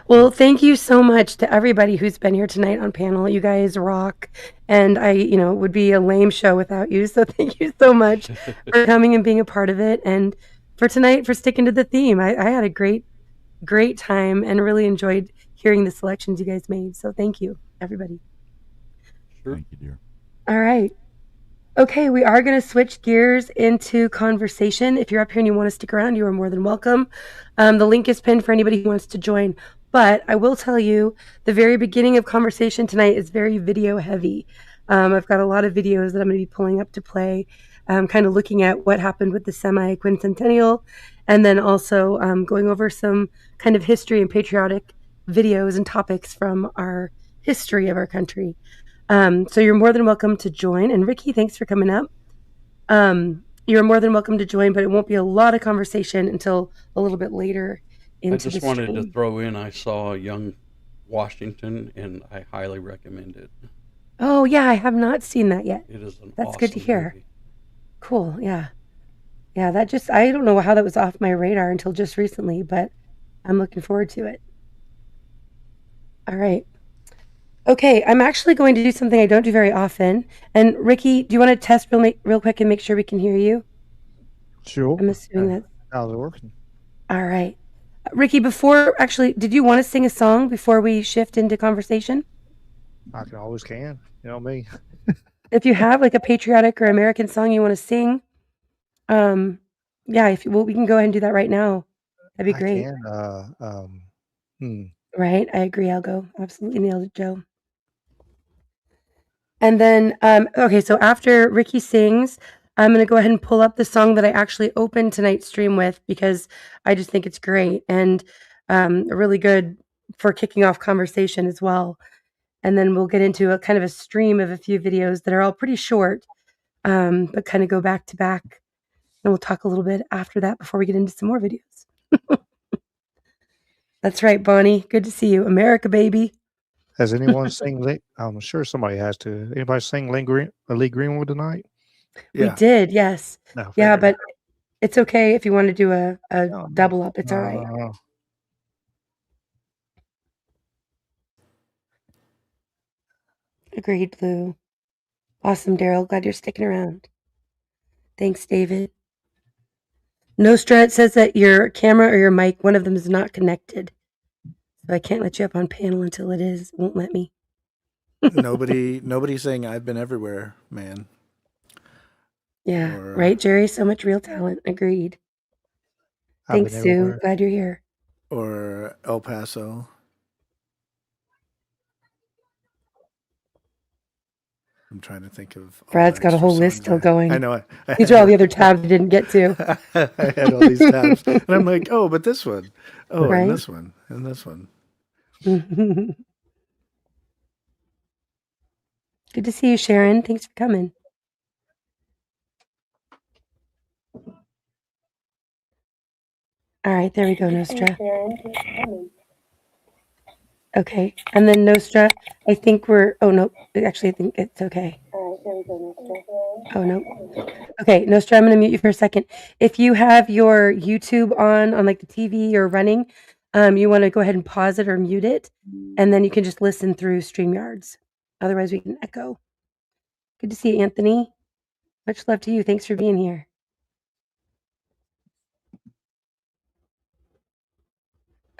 Well, thank you so much to everybody who's been here tonight on panel. You guys rock. And it would be a lame show without you. So thank you so much for coming and being a part of it. And for tonight, for sticking to the theme. I had a great time and really enjoyed hearing the selections you guys made. So thank you, everybody. Sure. Thank you, dear. All right. Okay, we are going to switch gears into conversation. If you're up here and you want to stick around, you are more than welcome. The link is pinned for anybody who wants to join. But I will tell you, the very beginning of conversation tonight is very video heavy. I've got a lot of videos that I'm going to be pulling up to play, kind of looking at what happened with the Semiquincentennial, and then also going over some kind of history and patriotic videos and topics from our history of our country. So you're more than welcome to join. And Ricky, thanks for coming up. You're more than welcome to join, but it won't be a lot of conversation until a little bit later into I just the wanted to stream. throw in, I saw Young Washington, and I highly recommend it. Oh, yeah, I have not seen that yet. It is an That's awesome good to hear. movie. Cool, yeah. Yeah, I don't know how that was off my radar until just recently, but I'm looking forward to it. All right. Okay, I'm actually going to do something I don't do very often. And Ricky, do you want to test real quick and make sure we can hear you? Sure. I'm assuming that. How's it working? All right. Ricky, did you want to sing a song before we shift into conversation? I can always can. You know me. If you have like a patriotic or American song you want to sing, yeah, we can go ahead and do that right now. That'd be great. I can. Right, I agree. I'll go. Absolutely nailed it, Joe. And then, okay, so after Ricky sings, I'm going to go ahead and pull up the song that I actually opened tonight's stream with because I just think it's great and really good for kicking off conversation as well. And then we'll get into a kind of a stream of a few videos that are all pretty short, but kind of go back to back. And we'll talk a little bit after that before we get into some more videos. That's right, Bonnie. Good to see you. America, baby. Has anyone sing? I'm sure somebody has to. Anybody sing Lee Greenwood tonight? We did, yes. No, Yeah, figured. but it's okay if you want to do a double up. It's all right. No. Agreed, Blue. Awesome, Daryl. Glad you're sticking around. Thanks, David. Nostra says that your camera or your mic, one of them is not connected. So I can't let you up on panel until it is. It won't let me. Nobody's saying I've been everywhere, man. Yeah, right, Jerry? So much real talent. Agreed. Thanks, Sue. Everywhere. Glad you're here. Or El Paso. I'm trying to think of all Brad's the got a extra whole list songs still going. I know. I These had are all the other tabs we didn't get to. I had all these tabs, and I'm like, oh, but this one, oh, and Right? this one, and this one. Good to see you, Sharon. Thanks for coming. All right, there we go, Nostra. Okay, and then Nostra, I think we're, oh no, actually I think it's okay. Oh no. Okay, Nostra, I'm going to mute you for a second. If you have your YouTube on like the TV or running, you want to go ahead and pause it or mute it, and then you can just listen through StreamYards. Otherwise, we can echo. Good to see you, Anthony. Much love to you. Thanks for being here.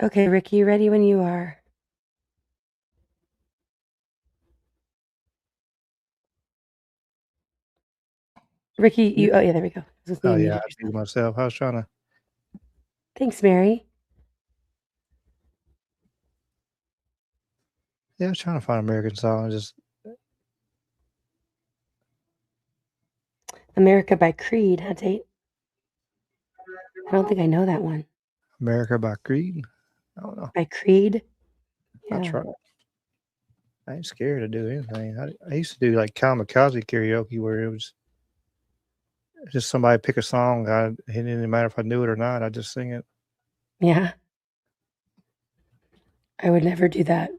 Okay, Ricky, ready when you are. Ricky, you, oh yeah, there we go. Oh yeah, I muted myself. I was trying to. Thanks, Mary. Yeah, I was trying to find American song. Just America by Creed, huh, Tate? I don't think I know that one. America by Creed. I don't know. By Creed? I Yeah. try. I ain't scared to do anything. I used to do like kamikaze karaoke where it was just somebody pick a song. It didn't matter if I knew it or not. I just sing it. Yeah. I would never do that.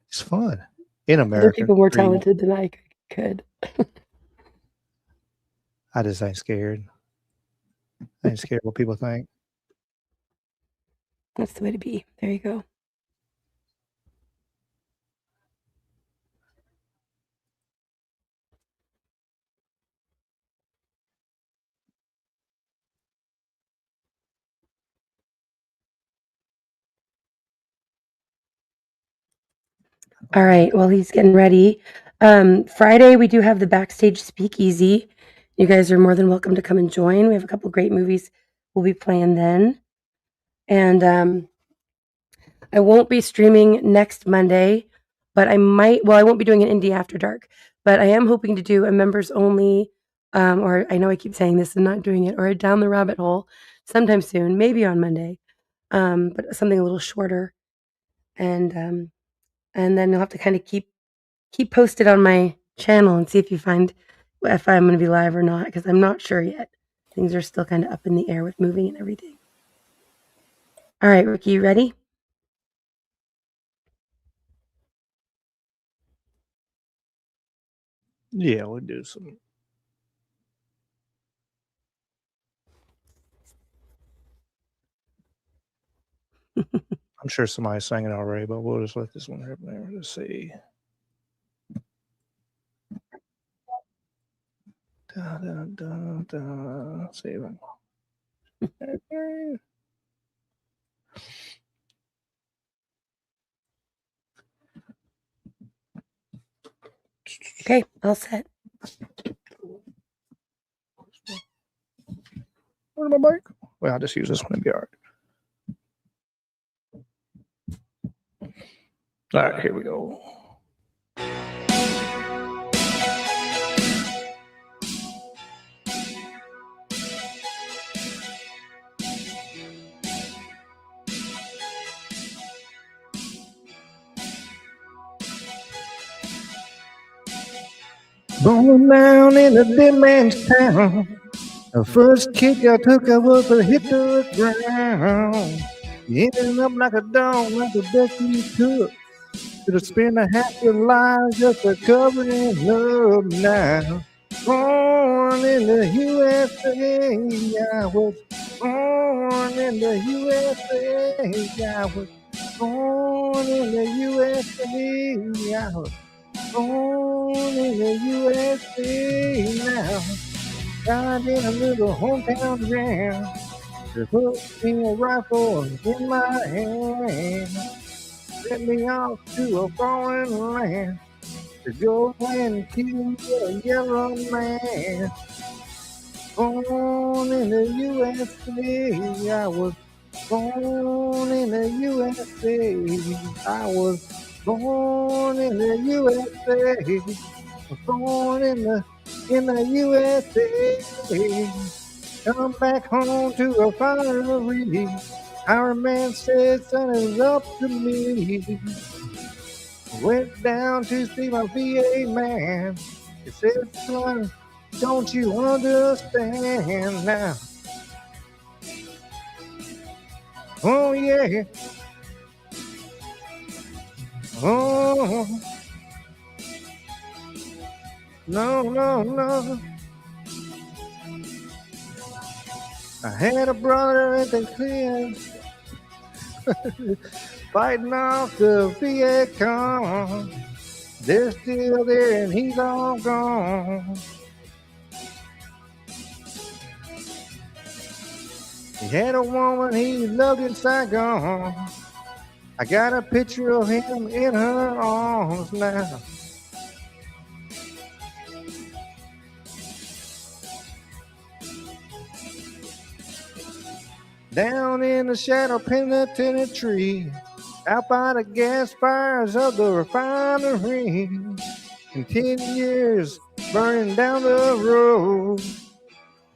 It's fun in America. Other people more talented than I could. I just ain't scared. I ain't scared what people think. That's the way to be. There you go. All right. Well, he's getting ready. Friday, we do have the backstage speakeasy. You guys are more than welcome to come and join. We have a couple great movies we'll be playing then. And I won't be streaming next Monday, but I might, well, I won't be doing an Indy After Dark, but I am hoping to do a members only, or I know I keep saying this and not doing it, or a Down the Rabbit Hole sometime soon, maybe on Monday, but something a little shorter. And then you'll have to kind of keep posted on my channel and see if you find if I'm going to be live or not, because I'm not sure yet. Things are still kind of up in the air with moving and everything. All right, Ricky, you ready? Yeah, we'll do some. I'm sure somebody sang it already, but we'll just let this one rip there. Let's see. Da, da, da, da. Let's see if I can. Okay, all set. Where's my mic? Well, I'll just use this one and be all right. All right, here we go. Going down in a dead man's town. The first kick I took, I was a hit to the ground. You ended up like a dog, like the best you took. Should have spent a half your life just recovering love now. Born in the USA, I was born in the USA, I was born in the USA, I was born in the USA now. Died in a little hometown jam. They put me a rifle in my hand. Sent me off to a foreign land to go and kill a yellow man. Born in the USA, I was born in the USA. I was Born in the USA, born in the USA. Come back home to a finery. Our man said, son, it's up to me. Went down to see my VA man. He said, son, don't you understand now? Oh, yeah. Oh, no, no, no. I had a brother at the clear fighting off the Viet Cong. They're still there and he's all gone. He had a woman he loved in Saigon. I got a picture of him in her arms now. Down in the shadow penitentiary, out by the gas fires of the refinery. In 10 years, burning down the road.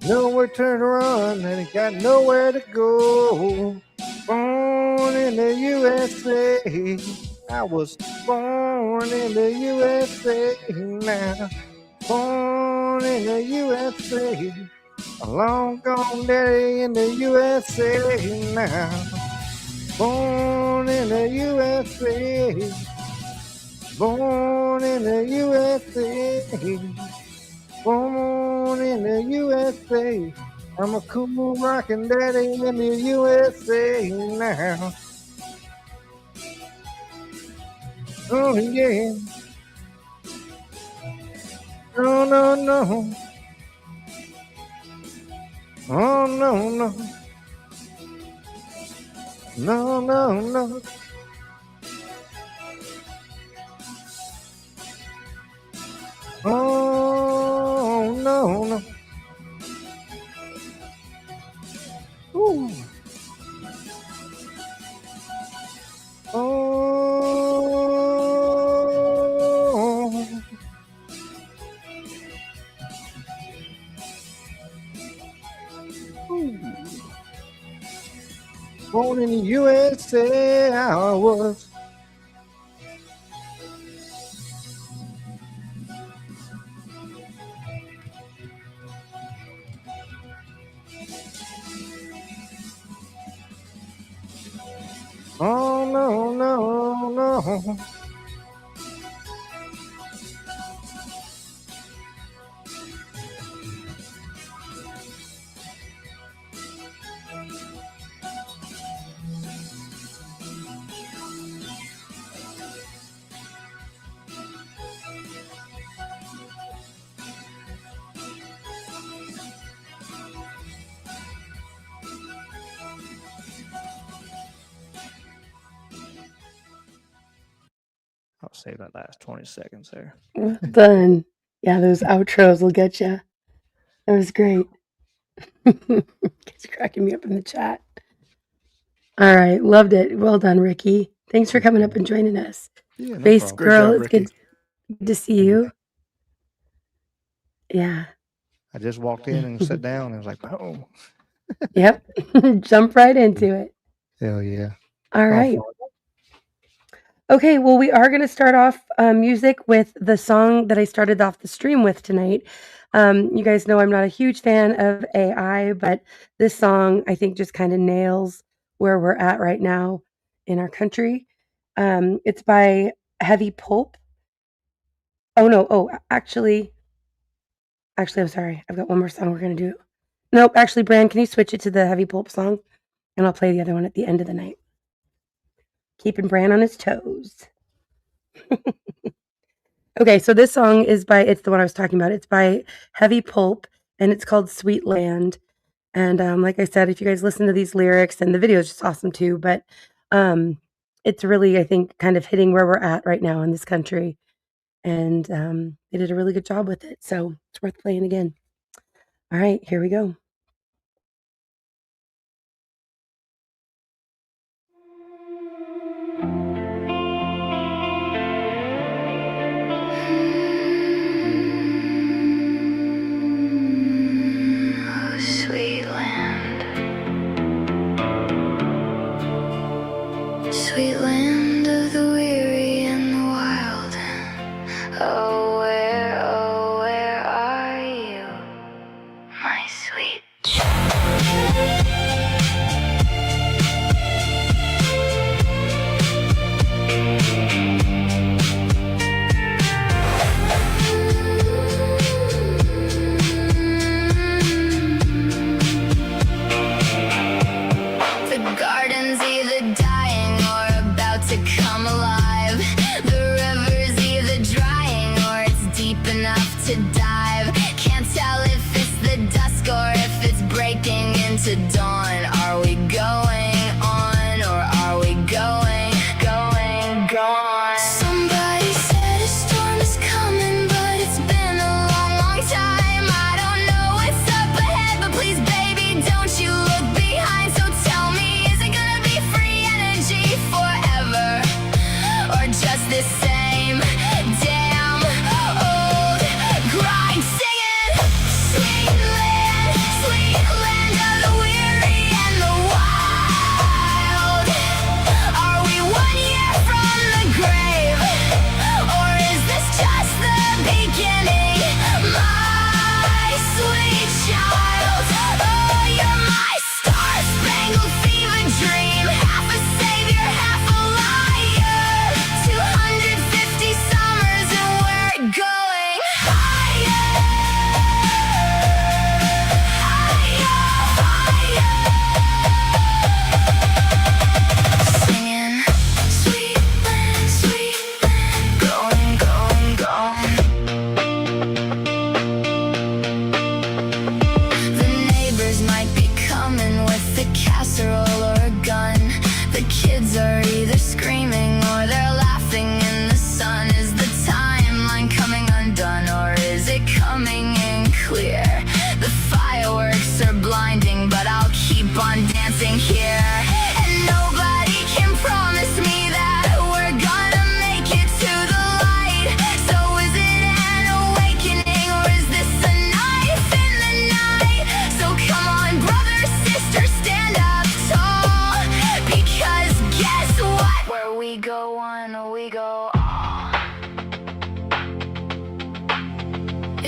Nowhere to run, and he got nowhere to go. Born in the USA, I was born in the USA now. Born in the USA, a long gone day in the USA now. Born in the USA, born in the USA, born in the USA. I'm a cool rockin' daddy in the USA now. Oh yeah. No, no, no. Oh no, no. No, no, no. Oh no, no. Ooh. Oh. Ooh. Born in the USA, I was. Oh no, no, no. I'll save that last 20 seconds there. Well done. Yeah, those outros will get you. That was great. It's cracking me up in the chat. All right, loved it. Well done, Ricky. Thanks for coming up and joining us. Yeah, no Bass problem. Great Girl, job, it's Ricky. good to see you. Yeah. I just walked in and sat down and was like, oh. Yep. Jump right into it. Hell yeah. All right. Okay, well, we are going to start off music with the song that I started off the stream with tonight. You guys know I'm not a huge fan of AI, but this song I think just kind of nails where we're at right now in our country. It's by Heavy Pulp. Oh no! Oh, actually, I'm sorry. I've got one more song we're gonna do. Nope. Actually, Bran, can you switch it to the Heavy Pulp song, and I'll play the other one at the end of the night. Keeping Bran on his toes. Okay, so this song is by, it's the one I was talking about. It's by Heavy Pulp, and it's called Sweet Land. And like I said, if you guys listen to these lyrics, and the video is just awesome too, but it's really, I think, kind of hitting where we're at right now in this country. And they did a really good job with it. So it's worth playing again. All right, here we go.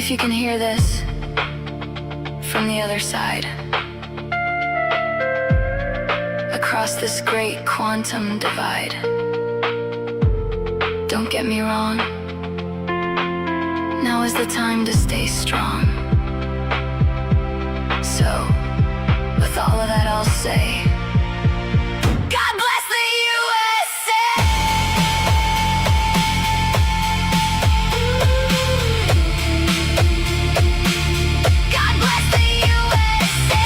if you can hear this from the other side, across this great quantum divide. Don't get me wrong, now is the time to stay strong. So, with all of that I'll say, God bless the USA! God bless the USA!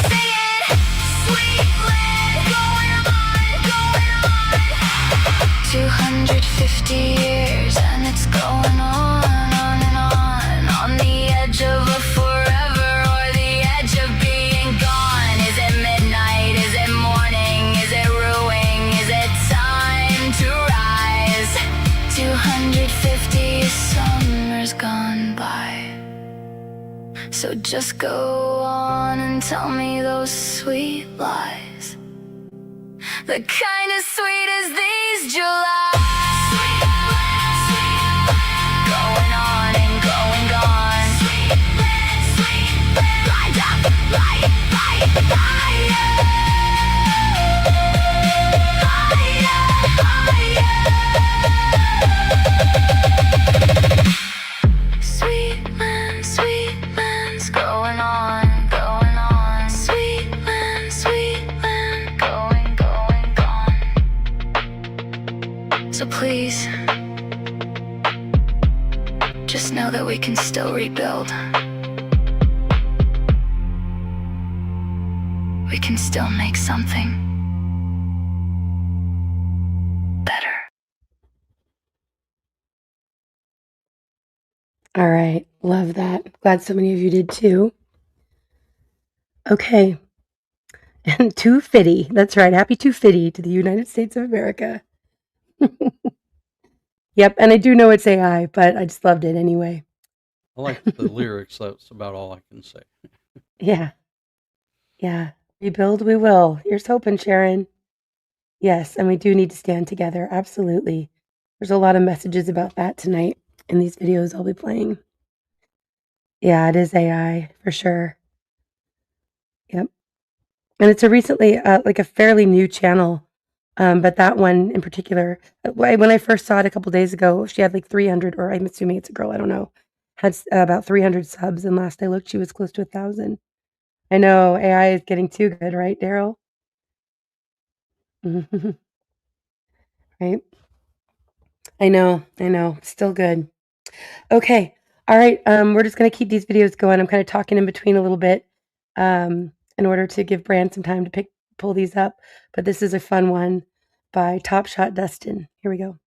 Sing it, sweet land, going on. 250 years and it's going on and on the edge of a forever or the edge of being gone. Is it midnight? Is it morning? Is it ruining? Is it time to rise? 250 summers gone by. So just go on and tell me those sweet lies, the kind as sweet as these Julys. Going on and going gone. Light up, light, higher. Sweet land's going on. Sweet land, going, gone. So please, just know that we can still rebuild. We can still make something better. All right, love that. Glad so many of you did too. Okay, and 250. That's right. Happy 250 to the United States of America. Yep, and I do know it's AI, but I just loved it anyway. I like the lyrics. That's about all I can say. Yeah. Rebuild we will. Here's hoping, Sharon. Yes, and we do need to stand together. Absolutely. There's a lot of messages about that tonight in these videos I'll be playing. Yeah, it is AI for sure. Yep. And it's a recently, like a fairly new channel. But that one in particular, when I first saw it a couple days ago, she had like 300, or I'm assuming it's a girl, I don't know, had about 300 subs. And last I looked, she was close to 1,000. I know AI is getting too good, right, Daryl? Right? I know. Still good. Okay. All right. We're just going to keep these videos going. I'm kind of talking in between a little bit in order to give Brand some time to pull these up. But this is a fun one by Top Shot Dustin. Here we go.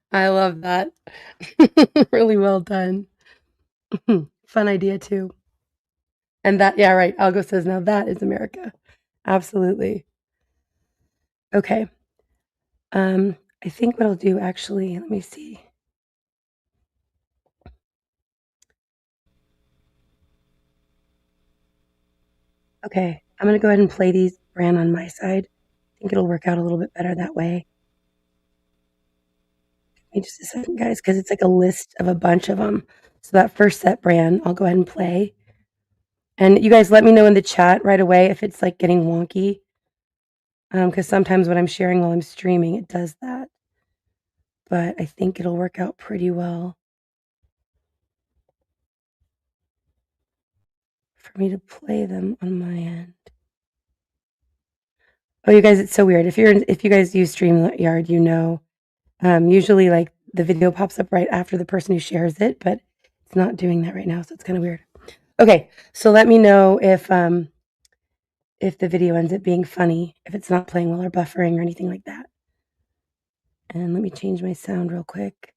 I love that. Really well done. Fun idea too. And that, yeah, right. Algo says, now that is America. Absolutely. Okay. I think what I'll do actually, let me see. Okay, I'm gonna go ahead and play these Brand on my side. I think it'll work out a little bit better that way. Give me just a second, guys, because it's like a list of a bunch of them. So that first set, Brand, I'll go ahead and play. And you guys let me know in the chat right away if it's like getting wonky. because sometimes when I'm sharing while I'm streaming, it does that. But I think it'll work out pretty well for me to play them on my end. Oh, you guys, it's so weird. If you guys use StreamYard, you know, usually like the video pops up right after the person who shares it, but it's not doing that right now, so it's kind of weird. Okay, so let me know if the video ends up being funny, if it's not playing well or buffering or anything like that. And let me change my sound real quick.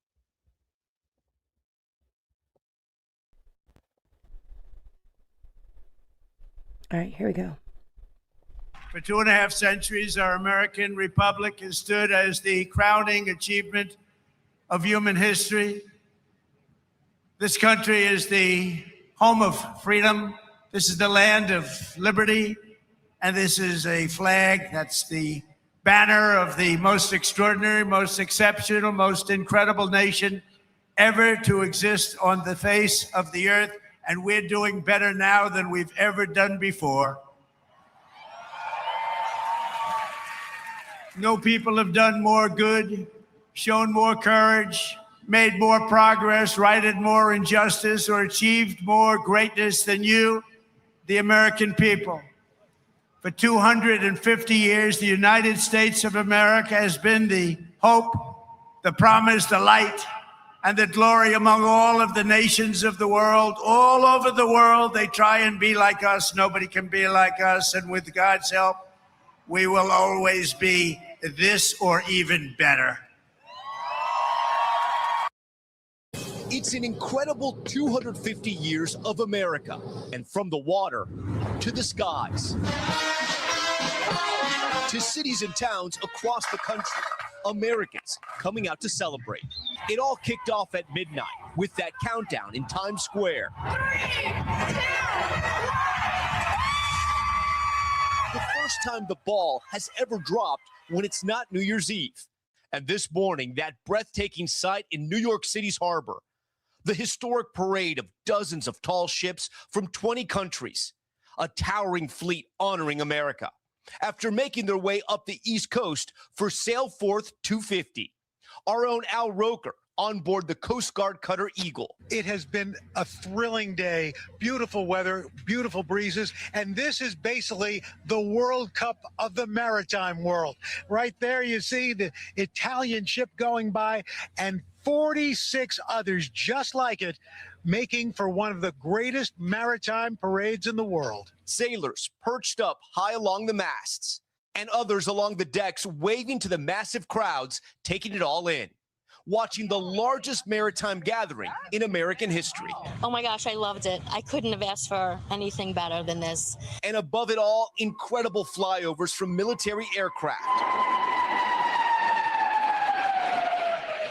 All right, here we go. For 2.5 centuries, our American Republic has stood as the crowning achievement of human history. This country is the home of freedom. This is the land of liberty. And this is a flag that's the banner of the most extraordinary, most exceptional, most incredible nation ever to exist on the face of the earth. And we're doing better now than we've ever done before. No people have done more good, shown more courage, made more progress, righted more injustice, or achieved more greatness than you, the American people. For 250 years, the United States of America has been the hope, the promise, the light, and the glory among all of the nations of the world. All over the world, they try and be like us. Nobody can be like us. And with God's help, we will always be this or even better. It's an incredible 250 years of America, and from the water to the skies to cities and towns across the country, Americans coming out to celebrate. It all kicked off at midnight with that countdown in Times Square. 3, 2, 1. The first time the ball has ever dropped when it's not New Year's Eve. And this morning, that breathtaking sight in New York City's harbor. The historic parade of dozens of tall ships from 20 countries. A towering fleet honoring America. After making their way up the East Coast for Sail Forth 250. Our own Al Roker on board the Coast Guard cutter Eagle. It has been a thrilling day, beautiful weather, beautiful breezes, and this is basically the World Cup of the maritime world. Right there you see the Italian ship going by and 46 others just like it, making for one of the greatest maritime parades in the world. Sailors perched up high along the masts and others along the decks waving to the massive crowds, taking it all in. Watching the largest maritime gathering in American history. Oh my gosh, I loved it. I couldn't have asked for anything better than this. And above it all, incredible flyovers from military aircraft.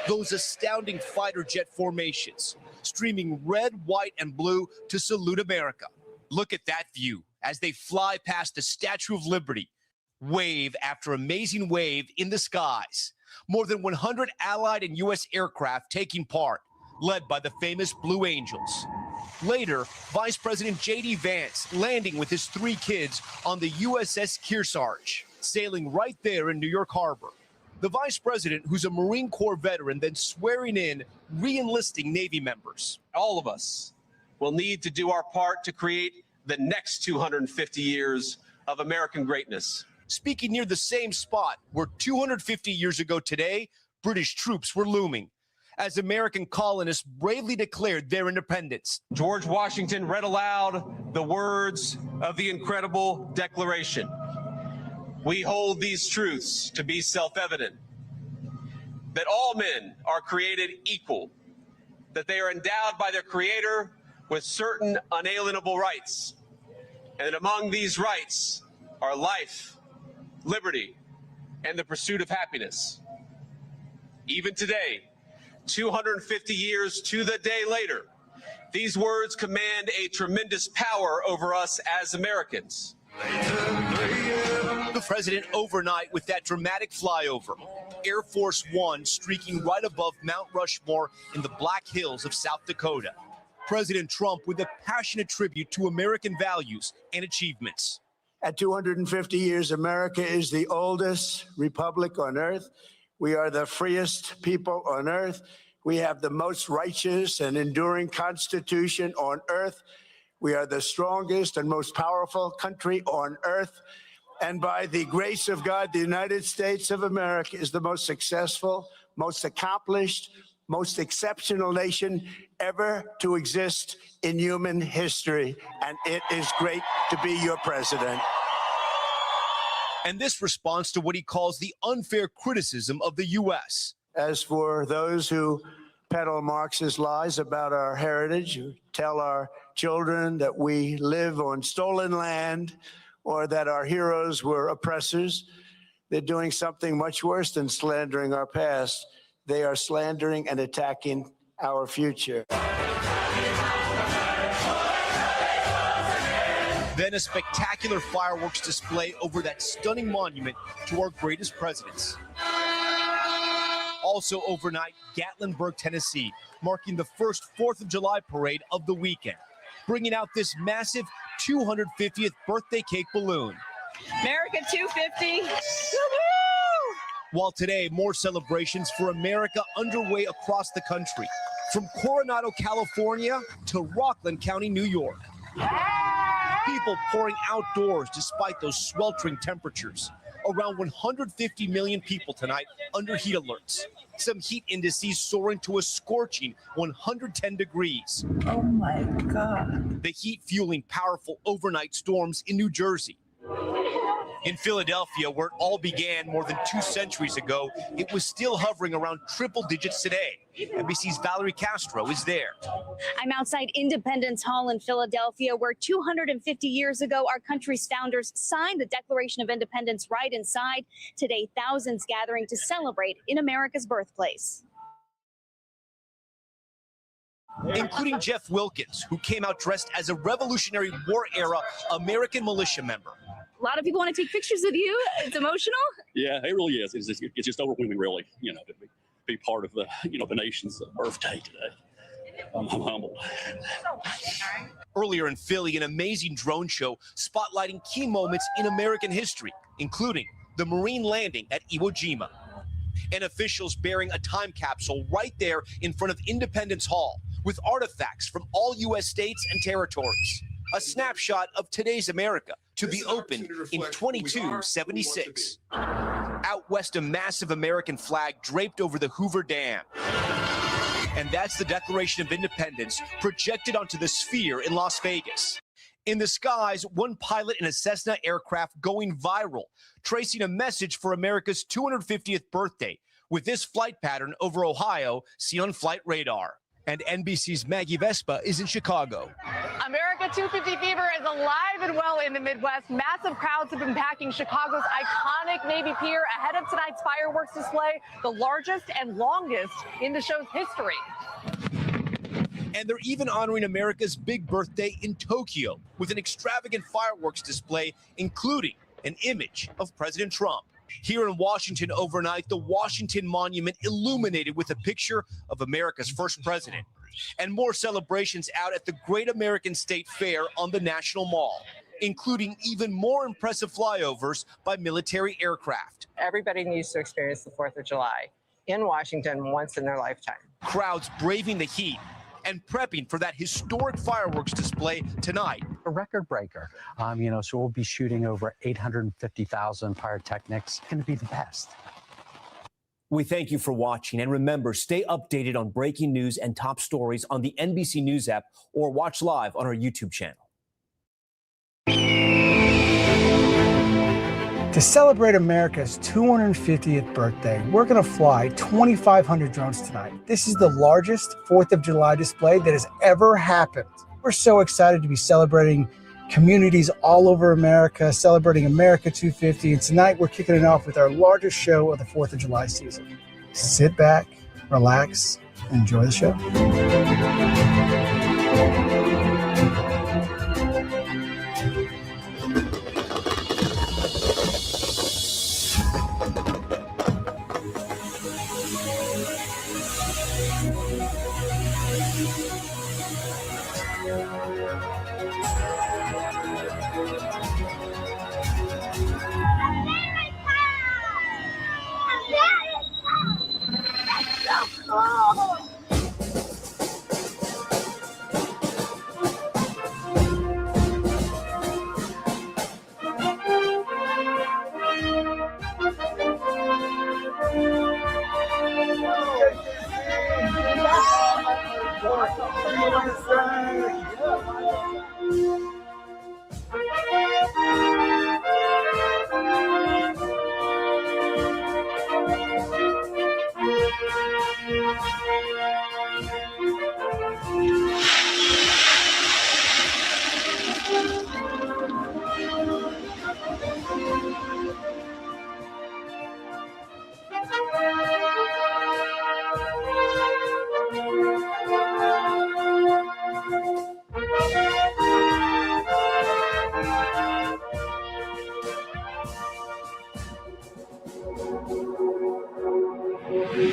Those astounding fighter jet formations, streaming red, white, and blue to salute America. Look at that view as they fly past the Statue of Liberty, wave after amazing wave in the skies. More than 100 Allied and U.S. aircraft taking part, led by the famous Blue Angels. Later, Vice President J.D. Vance landing with his 3 kids on the USS Kearsarge, sailing right there in New York Harbor. The Vice President, who's a Marine Corps veteran, then swearing in, re-enlisting Navy members. All of us will need to do our part to create the next 250 years of American greatness. Speaking near the same spot where 250 years ago today, British troops were looming as American colonists bravely declared their independence. George Washington read aloud the words of the incredible Declaration. We hold these truths to be self-evident, that all men are created equal, that they are endowed by their Creator with certain unalienable rights, and that among these rights are life, liberty, and the pursuit of happiness. Even today, 250 years to the day later, these words command a tremendous power over us as Americans. The president overnight with that dramatic flyover. Air Force One streaking right above Mount Rushmore in the Black Hills of South Dakota. President Trump with a passionate tribute to American values and achievements. At 250 years, America is the oldest republic on earth. We are the freest people on earth. We have the most righteous and enduring constitution on earth. We are the strongest and most powerful country on earth. And by the grace of God, the United States of America is the most successful, most accomplished, most exceptional nation ever to exist in human history. And it is great to be your president. And this responds to what he calls the unfair criticism of the U.S. As for those who peddle Marxist lies about our heritage, who tell our children that we live on stolen land or that our heroes were oppressors, they're doing something much worse than slandering our past. They are slandering and attacking our future. Then a spectacular fireworks display over that stunning monument to our greatest presidents. Also overnight, Gatlinburg, Tennessee, marking the first 4th of July parade of the weekend, bringing out this massive 250th birthday cake balloon. America 250. While today, more celebrations for America underway across the country, from Coronado, California to Rockland County, New York. People pouring outdoors despite those sweltering temperatures. Around 150 million people tonight under heat alerts. Some heat indices soaring to a scorching 110 degrees. Oh my God. The heat fueling powerful overnight storms in New Jersey. In Philadelphia, where it all began more than 2 centuries ago, it was still hovering around triple digits today. NBC's Valerie Castro is there. I'm outside Independence Hall in Philadelphia, where 250 years ago, our country's founders signed the Declaration of Independence right inside. Today, thousands gathering to celebrate in America's birthplace. Including Jeff Wilkins, who came out dressed as a Revolutionary War-era American militia member. A lot of people want to take pictures with you. It's emotional. Yeah, it really is. It's just overwhelming, really, to be part of the, the nation's birthday today. I'm humbled. Earlier in Philly, an amazing drone show spotlighting key moments in American history, including the Marine landing at Iwo Jima, and officials bearing a time capsule right there in front of Independence Hall with artifacts from all U.S. states and territories. A snapshot of today's America to be opened in 2276. Out west, a massive American flag draped over the Hoover Dam. And that's the Declaration of Independence projected onto the Sphere in Las Vegas. In the skies, one pilot in a Cessna aircraft going viral, tracing a message for America's 250th birthday with this flight pattern over Ohio seen on flight radar. And NBC's Maggie Vespa is in Chicago. America 250 fever is alive and well in the Midwest. Massive crowds have been packing Chicago's iconic Navy Pier ahead of tonight's fireworks display, the largest and longest in the show's history. And they're even honoring America's big birthday in Tokyo with an extravagant fireworks display, including an image of President Trump. Here in Washington overnight, the Washington Monument illuminated with a picture of America's first president. And more celebrations out at the Great American State Fair on the National Mall, including even more impressive flyovers by military aircraft. Everybody needs to experience the 4th of July in Washington once in their lifetime. Crowds braving the heat and prepping for that historic fireworks display tonight. A record breaker, so we'll be shooting over 850,000 pyrotechnics. It's going to be the best. We thank you for watching, and remember, stay updated on breaking news and top stories on the NBC News app or watch live on our YouTube channel. To celebrate America's 250th birthday, we're going to fly 2,500 drones tonight. This is the largest 4th of July display that has ever happened. We're so excited to be celebrating communities all over America, celebrating America 250. And tonight we're kicking it off with our largest show of the 4th of July season. Sit back, relax, and enjoy the show. Who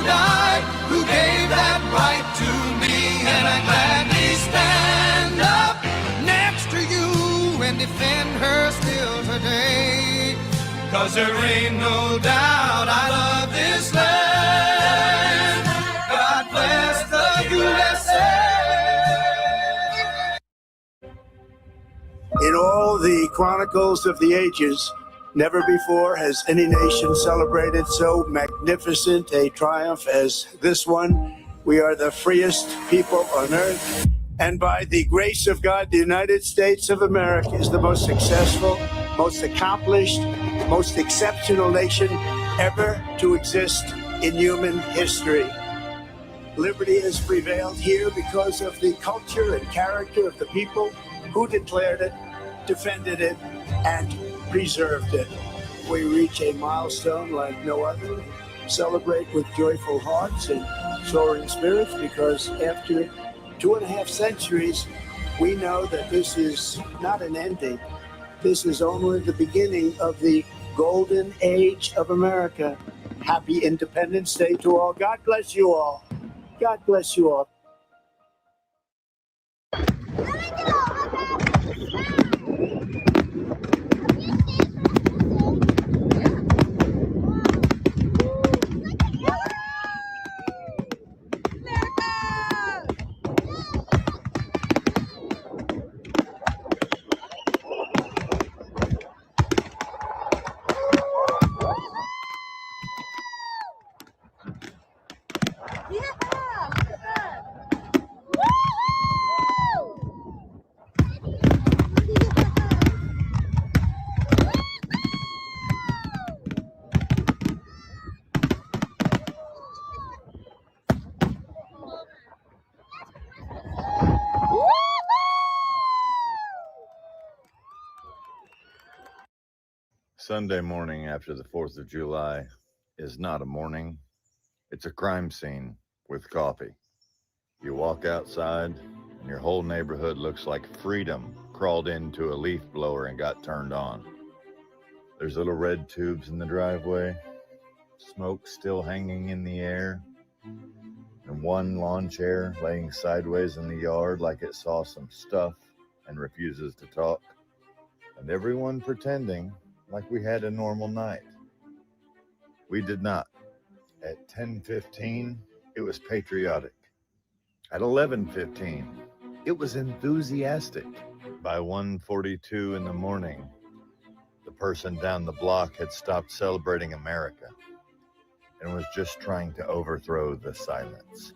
died, who gave that right to me, and I gladly stand up next to you and defend her still today. 'Cause there ain't no doubt I love this land. God bless the USA. In all the chronicles of the ages, never before has any nation celebrated so magnificent a triumph as this one. We are the freest people on earth. And by the grace of God, the United States of America is the most successful, most accomplished, most exceptional nation ever to exist in human history. Liberty has prevailed here because of the culture and character of the people who declared it, defended it, and preserved it. We reach a milestone like no other. Celebrate with joyful hearts and soaring spirits, because after 2.5 centuries, we know that this is not an ending. This is only the beginning of the golden age of America. Happy Independence Day to all. God bless you all. God bless you all. Sunday morning after the 4th of July is not a morning. It's a crime scene with coffee. You walk outside and your whole neighborhood looks like freedom crawled into a leaf blower and got turned on. There's little red tubes in the driveway, smoke still hanging in the air, and one lawn chair laying sideways in the yard like it saw some stuff and refuses to talk, and everyone pretending like we had a normal night. We did not. At 10:15, it was patriotic. At 11:15, it was enthusiastic. By 1:42 in the morning, the person down the block had stopped celebrating America and was just trying to overthrow the silence.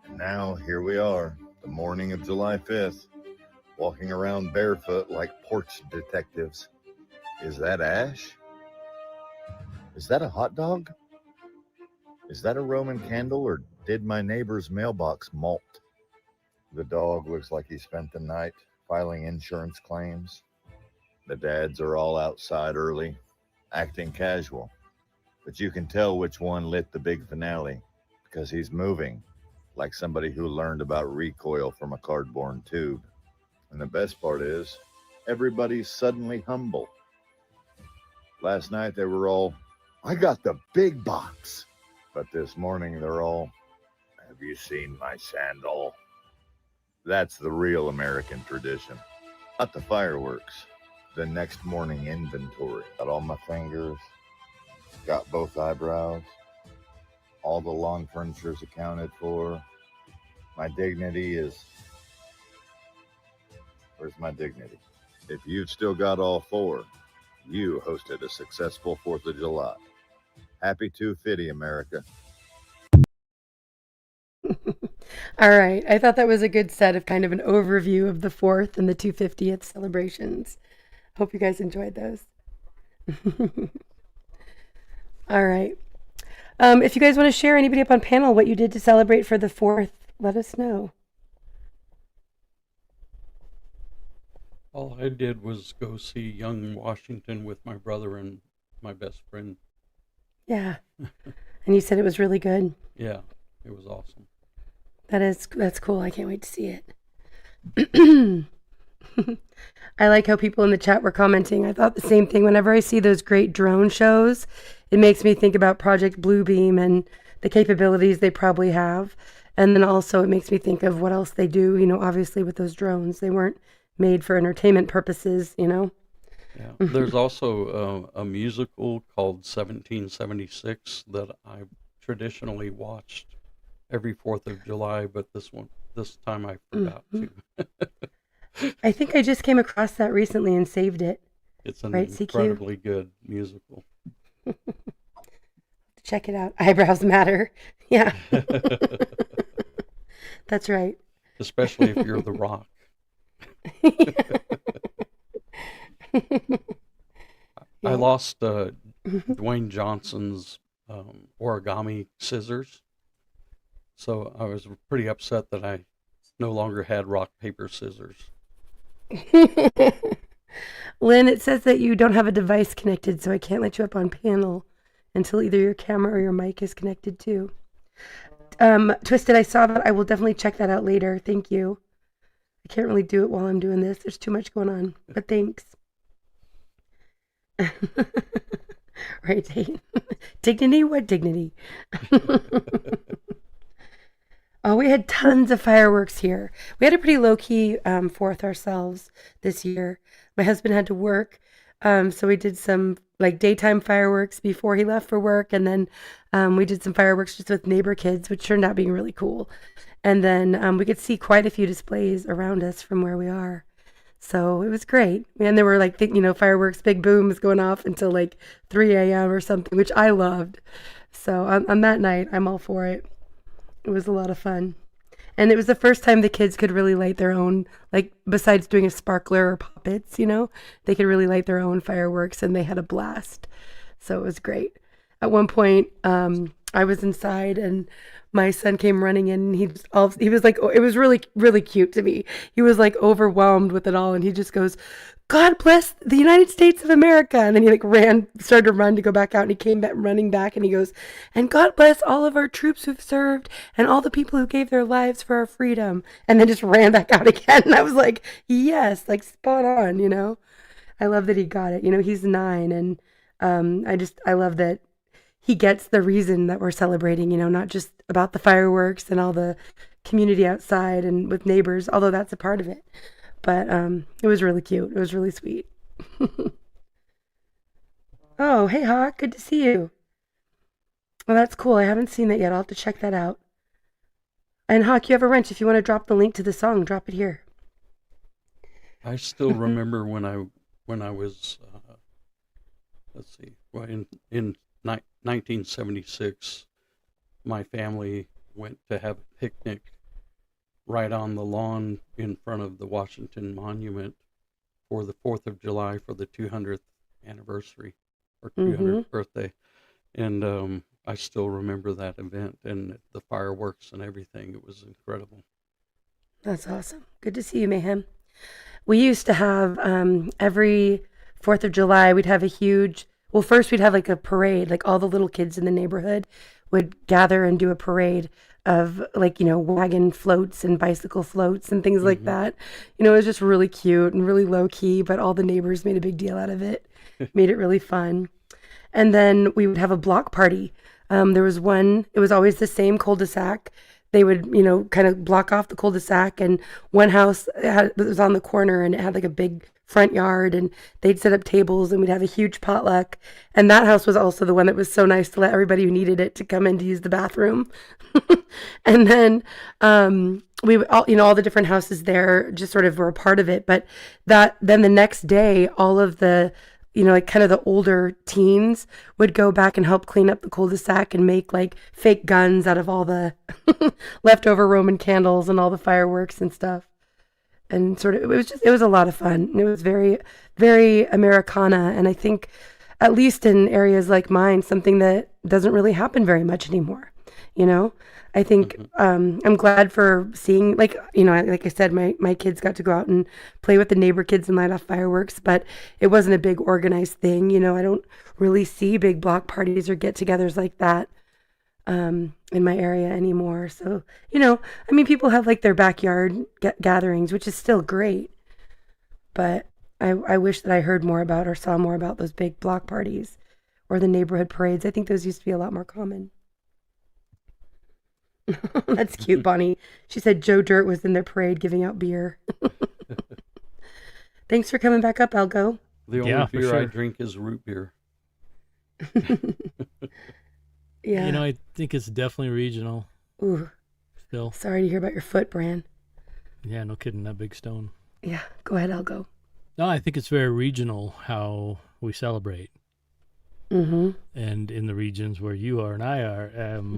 And now here we are, the morning of July 5th, walking around barefoot like porch detectives. Is that Ash? Is that a hot dog? Is that a Roman candle or did my neighbor's mailbox molt? The dog looks like he spent the night filing insurance claims. The dads are all outside early, acting casual. But you can tell which one lit the big finale because he's moving like somebody who learned about recoil from a cardboard tube. And the best part is, everybody's suddenly humble. Last night they were all, I got the big box. But this morning they're all, have you seen my sandal? That's the real American tradition. Not the fireworks. The next morning inventory. Got all my fingers. Got both eyebrows. All the lawn furniture's accounted for. My dignity is... Where's my dignity? If you've still got all four, you hosted a successful 4th of July. Happy 250, America. All right. I thought that was a good set of kind of an overview of the 4th and the 250th celebrations. Hope you guys enjoyed those. All right. If you guys want to share, anybody up on panel, what you did to celebrate for the 4th, let us know. All I did was go see Young Washington with my brother and my best friend. Yeah. And you said it was really good. Yeah, it was awesome. That's cool. I can't wait to see it. I like how people in the chat were commenting. I thought the same thing. Whenever I see those great drone shows, it makes me think about Project Bluebeam and the capabilities they probably have. And then also it makes me think of what else they do, obviously with those drones. They weren't made for entertainment purposes, Yeah. There's also a musical called 1776 that I traditionally watched every 4th of July, but this time I forgot to. I think I just came across that recently and saved it. It's an right, incredibly good musical. Check it out. Eyebrows matter. Yeah. That's right. Especially if you're The Rock. I lost Dwayne Johnson's origami scissors, so I was pretty upset that I no longer had rock, paper, scissors. Lynn, it says that you don't have a device connected, so I can't let you up on panel until either your camera or your mic is connected too. Twisted, I saw that. I will definitely check that out later. Thank you. I can't really do it while I'm doing this. There's too much going on, but thanks. Right, dignity? What dignity? Oh, we had tons of fireworks here. We had a pretty low-key 4th ourselves this year. My husband had to work, so we did some daytime fireworks before he left for work, and then we did some fireworks just with neighbor kids, which turned out being really cool. And then we could see quite a few displays around us from where we are. So it was great. And there were fireworks, big booms going off until 3 a.m. or something, which I loved. So on that night, I'm all for it. It was a lot of fun. And it was the first time the kids could really light their own, besides doing a sparkler or poppets, they could really light their own fireworks, and they had a blast. So it was great. At one point, I was inside and my son came running in, and he was like, oh, it was really, really cute to me. He was overwhelmed with it all, and he just goes, "God bless the United States of America." And then he started to run to go back out, and he came back running back, and he goes, "And God bless all of our troops who've served and all the people who gave their lives for our freedom." And then just ran back out again. And I was like, yes, spot on, I love that he got it. He's 9, and I love that he gets the reason that we're celebrating, not just about the fireworks and all the community outside and with neighbors, although that's a part of it. But it was really cute. It was really sweet. Oh, hey, Hawk. Good to see you. Well, that's cool. I haven't seen that yet. I'll have to check that out. And Hawk, you have a wrench. If you want to drop the link to the song, drop it here. I still remember when I was, let's see, well, in 1976, my family went to have a picnic right on the lawn in front of the Washington Monument for the 4th of July for the 200th anniversary or 200th birthday. And I still remember that event and the fireworks and everything. It was incredible. That's awesome. Good to see you, Mayhem. We used to have every 4th of July, we'd have a huge, well, first we'd have like a parade, like all the little kids in the neighborhood would gather and do a parade of like, wagon floats and bicycle floats and things like that. It was just really cute and really low key, but all the neighbors made a big deal out of it, made it really fun. And then we would have a block party. There was one, it was always the same cul-de-sac. They would, kind of block off the cul-de-sac, and one house was on the corner and it had like a big front yard, and they'd set up tables and we'd have a huge potluck. And that house was also the one that was so nice to let everybody who needed it to come in to use the bathroom. And then we would all the different houses there just sort of were a part of it. But then the next day, all of the like kind of the older teens would go back and help clean up the cul-de-sac and make like fake guns out of all the leftover Roman candles and all the fireworks and stuff. And sort of, it was a lot of fun. It was very, very Americana. And I think, at least in areas like mine, something that doesn't really happen very much anymore. I think I'm glad for seeing, like I said, my kids got to go out and play with the neighbor kids and light off fireworks, but it wasn't a big organized thing. I don't really see big block parties or get-togethers like that in my area anymore. So, people have like their backyard gatherings, which is still great, but I wish that I heard more about or saw more about those big block parties or the neighborhood parades. I think those used to be a lot more common. That's cute, Bonnie. She said Joe Dirt was in their parade giving out beer. Thanks for coming back up, Algo. The only beer I drink is root beer. Yeah. I think it's definitely regional. Ooh. Still. Sorry to hear about your foot, Bran. Yeah, no kidding, that big stone. Yeah, go ahead, Algo. No, I think it's very regional how we celebrate. Mm-hmm. And in the regions where you are and I are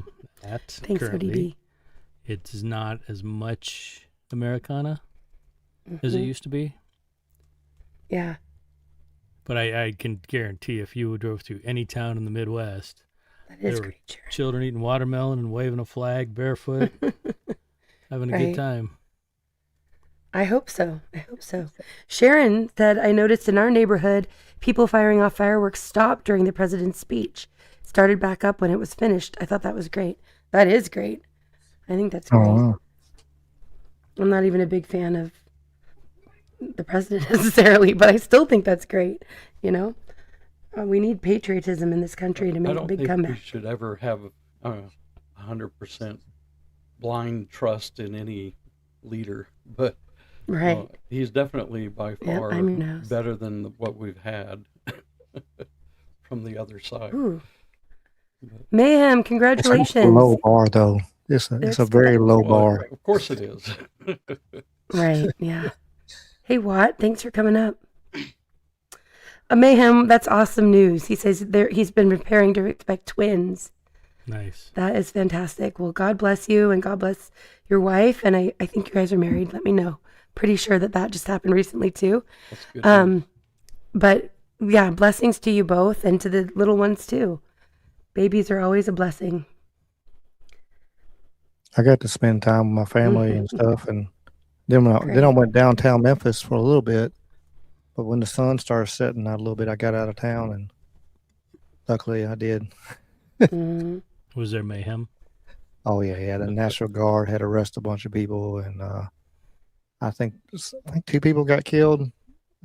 at Thanks, currently, ODB. it's not as much Americana as it used to be. Yeah. But I can guarantee if you drove through any town in the Midwest, that is there were great, children eating watermelon and waving a flag barefoot, having a good time. I hope so. Sharon said, I noticed in our neighborhood, people firing off fireworks stopped during the president's speech. Started back up when it was finished. I thought that was great. That is great. I think that's great. Oh. I'm not even a big fan of the president necessarily, but I still think that's great. We need patriotism in this country to make a big I don't comeback. think we should ever have 100% blind trust in any leader, but right. He's definitely by far better than what we've had from the other side. Ooh. Mayhem, congratulations. It's a low bar, though. It's a very low bar. Of course it is. Right, yeah. Hey, Watt, thanks for coming up. Mayhem, that's awesome news. He says he's been preparing to expect twins. Nice. That is fantastic. Well, God bless you and God bless your wife. And I think you guys are married. Let me know. Pretty sure that just happened recently too. That's good. But yeah, blessings to you both and to the little ones too. Babies are always a blessing. I got to spend time with my family and stuff, and then I went downtown Memphis for a little bit. But when the sun started setting out a little bit, I got out of town, and luckily I did. Was there mayhem? Oh yeah. The National Guard had arrested a bunch of people, and I think 2 people got killed.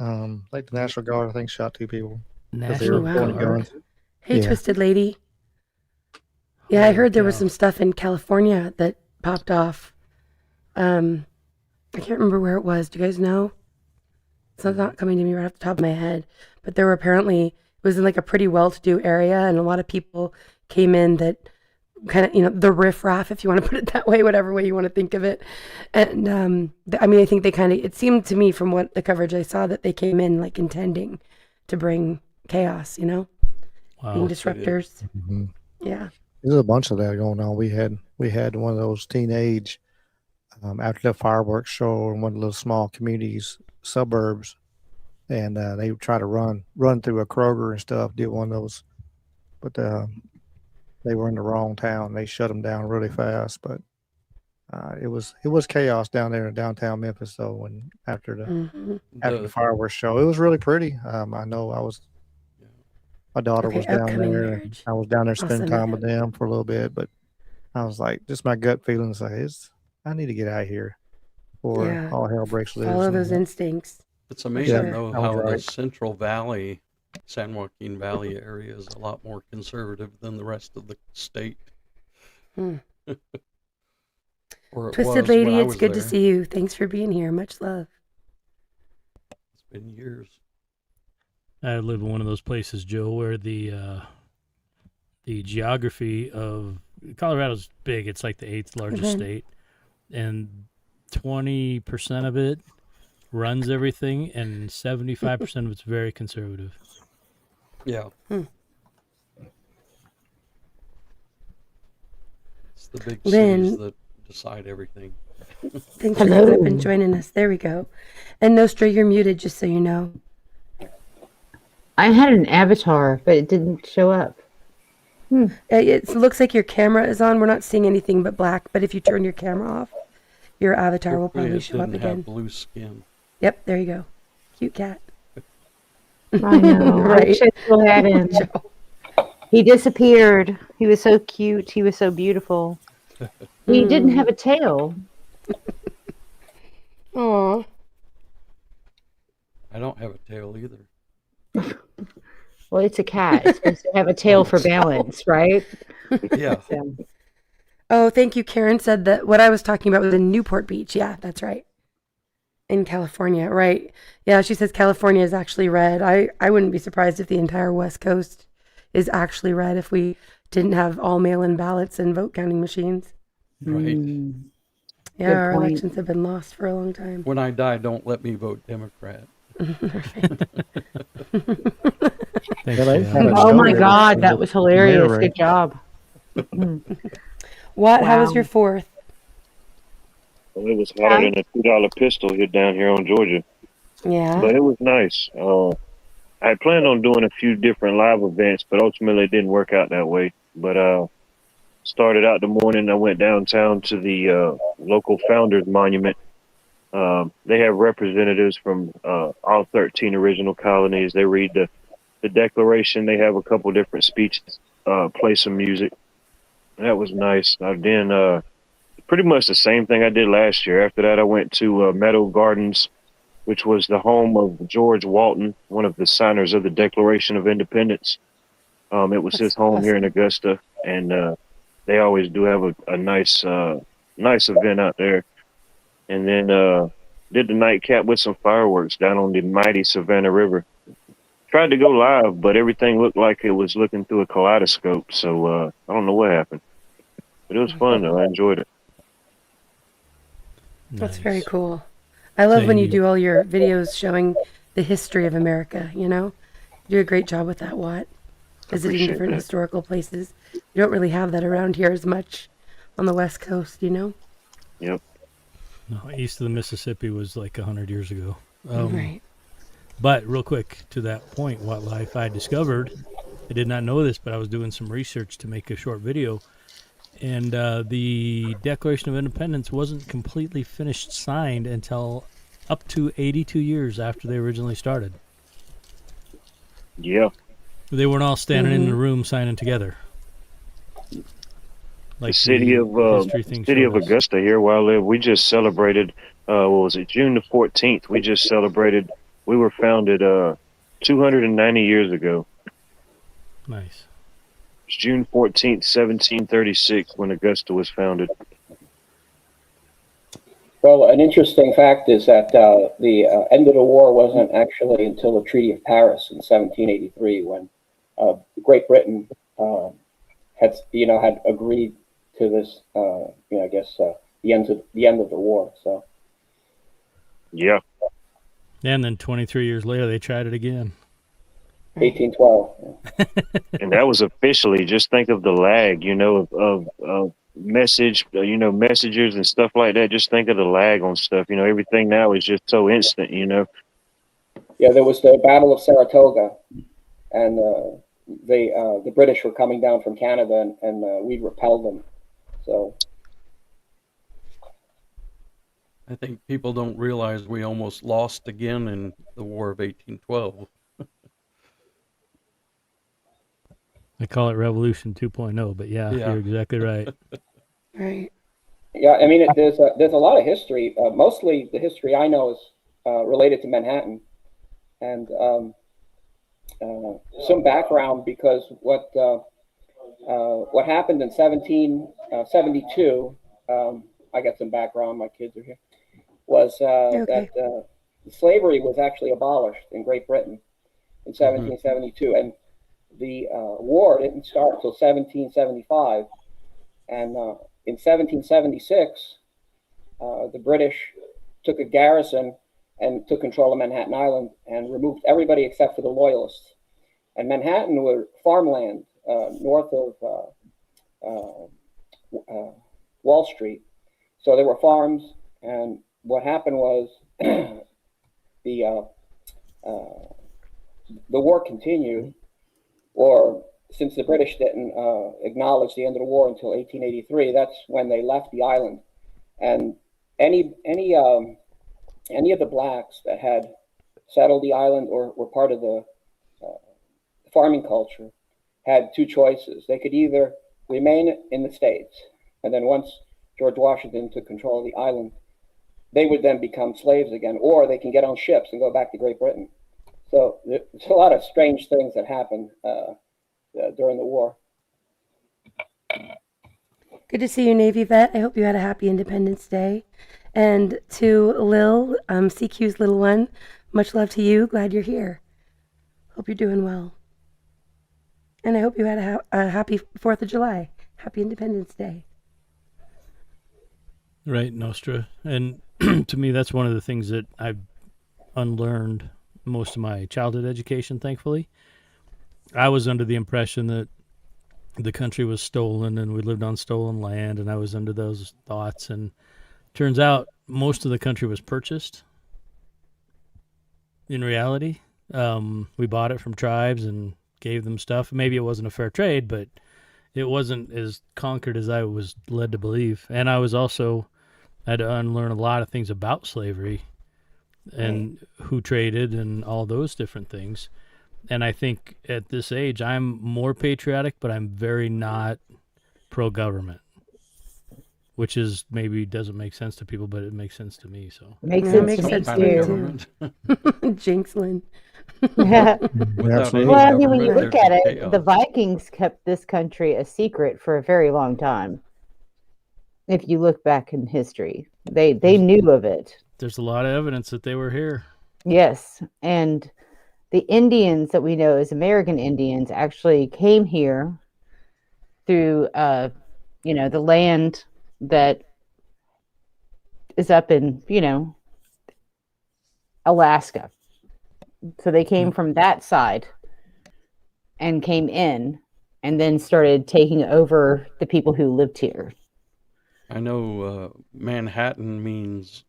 Like the National Guard, I think shot 2 people. National Guard. Hey, Yeah. Twisted Lady. Yeah, I heard there was some stuff in California that popped off. I can't remember where it was. Do you guys know? It's not coming to me right off the top of my head. But there were apparently, it was in like a pretty well-to-do area, and a lot of people came in that kind of, the riffraff, if you want to put it that way, whatever way you want to think of it. And I think they it seemed to me from what the coverage I saw that they came in like intending to bring chaos, Wow. being disruptors. Mm-hmm. Yeah. There's a bunch of that going on. We had one of those teenage after the fireworks show in one of those small communities, suburbs, and they would try to run through a Kroger and stuff. Did one of those, but they were in the wrong town. They shut them down really fast, but it was chaos down there in downtown Memphis. So when after the fireworks show, it was really pretty. I know my daughter Okay, was down upcoming there. marriage. I was down there spending Awesome, time yeah. with them for a little bit, but I was like, just my gut feelings like I need to get out of here before Yeah. all hell breaks loose. Follow and those instincts. It's for amazing sure. though I was how the right. Central Valley, San Joaquin Valley area is a lot more conservative than the rest of the state. Hmm. Or it Twisted was when Lady, I it's was good to there. see you. Thanks for being here. Much love. It's been years. I live in one of those places, Joe, where the geography of Colorado's big. It's like the 8th largest Mhm. state, and 20% of it runs everything, and 75% of it's very conservative. Yeah. Hmm. It's the big Lynn. cities that decide everything. Thanks for coming up and joining us. There we go. And Nostra, you're muted, just so you know. I had an avatar, but it didn't show up. It looks like your camera is on. We're not seeing anything but black, but if you turn your camera off, your avatar will Hopefully probably it show up didn't again. have blue skin. Yep, there you go. Cute cat. I know. I wish I still had him. He disappeared. He was so cute. He was so beautiful. He didn't have a tail. Aw. I don't have a tail either. Well, it's a cat. It's supposed to have a tail for balance, right? Yeah. Oh, thank you. Karen said that what I was talking about was in Newport Beach. Yeah, that's right. In California, right. Yeah, she says California is actually red. I wouldn't be surprised if the entire West Coast is actually red if we didn't have all mail-in ballots and vote counting machines. Right. Yeah, our elections have been lost for a long time. When I die, don't let me vote Democrat. Oh my God, that was hilarious. Good job. What? How was Wow. your 4th? Well, it was hotter than a $2 pistol hit down here on Georgia. Yeah. But it was nice. I had planned on doing a few different live events, but ultimately it didn't work out that way. But started out the morning, I went downtown to the local Founders Monument. They have representatives from all 13 original colonies. They read the Declaration. They have a couple different speeches, play some music. That was nice. I then pretty much the same thing I did last year. After that, I went to Meadow Gardens, which was the home of George Walton, one of the signers of the Declaration of Independence. It was his home here in Augusta, and they always do have a nice event out there. And then did the nightcap with some fireworks down on the mighty Savannah River. Tried to go live, but everything looked like it was looking through a kaleidoscope. So I don't know what happened, but it was fun though. I enjoyed it. That's very cool. I love when you do all your videos showing the history of America, you know? You do a great job with that, Watt. Visiting Appreciate different that. historical places. You don't really have that around here as much on the West Coast, you know? Yep. No, east of the Mississippi was like 100 years ago. Right. But real quick to that point, what life I discovered, I did not know this, but I was doing some research to make a short video, and the Declaration of Independence wasn't completely finished signed until up to 82 years after they originally started. Yeah. They weren't all standing in the room signing together. The city of Augusta here where I live, we just celebrated what was it, June the 14th. We just celebrated, we were founded 290 years ago. Nice. It's June 14th, 1736 when Augusta was founded. Well, an interesting fact is that the end of the war wasn't actually until the Treaty of Paris in 1783 when Great Britain had agreed to this, I guess the end of the war. So. Yeah. And then 23 years later, they tried it again. 1812. And that was officially, just think of the lag, of message, messengers and stuff like that. Just think of the lag on stuff. Everything now is just so instant, Yeah, there was the Battle of Saratoga, and the British were coming down from Canada, and we repelled them. So I think people don't realize we almost lost again in the War of 1812. I call it Revolution 2.0, but yeah, Yeah. you're exactly right. Right. yeah, I mean, there's a lot of history. Mostly the history I know is related to Manhattan, and some background, because what happened in 1772. I got some background. My kids are here. Was Okay. that slavery was actually abolished in Great Britain in 1772, and the war didn't start until 1775. And in 1776, the British took a garrison and took control of Manhattan Island and removed everybody except for the Loyalists. And Manhattan were farmland north of Wall Street. So there were farms, and what happened was the war continued, or since the British didn't acknowledge the end of the war until 1883, that's when they left the island. And any of the blacks that had settled the island or were part of the farming culture had two choices. They could either remain in the States, and then once George Washington took control of the island, they would then become slaves again, or they can get on ships and go back to Great Britain. So there's a lot of strange things that happened during the war. Good to see you, Navy vet. I hope you had a happy Independence Day. And to Lil, CQ's little one, much love to you. Glad you're here. Hope you're doing well. And I hope you had a happy 4th of July. Happy Independence Day. Right, Nostra. And to me, that's one of the things that I've unlearned most of my childhood education, thankfully. I was under the impression that the country was stolen and we lived on stolen land, and I was under those thoughts. And turns out most of the country was purchased. In reality, we bought it from tribes and gave them stuff. Maybe it wasn't a fair trade, but it wasn't as conquered as I was led to believe. And I was also had to unlearn a lot of things about slavery and who traded and all those different things. And I think at this age, I'm more patriotic, but I'm very not pro-government, which is maybe doesn't make sense to people, but it makes sense to me. So Makes sense to me too. Jinxlin. Well, I mean, when you look at it, the Vikings kept this country a secret for a very long time. If you look back in history, they knew of it. There's a lot of evidence that they were here. Yes, and the Indians that we know as American Indians actually came here through, the land that is up in, Alaska. So they came from that side and came in and then started taking over the people who lived here. I know Manhattan means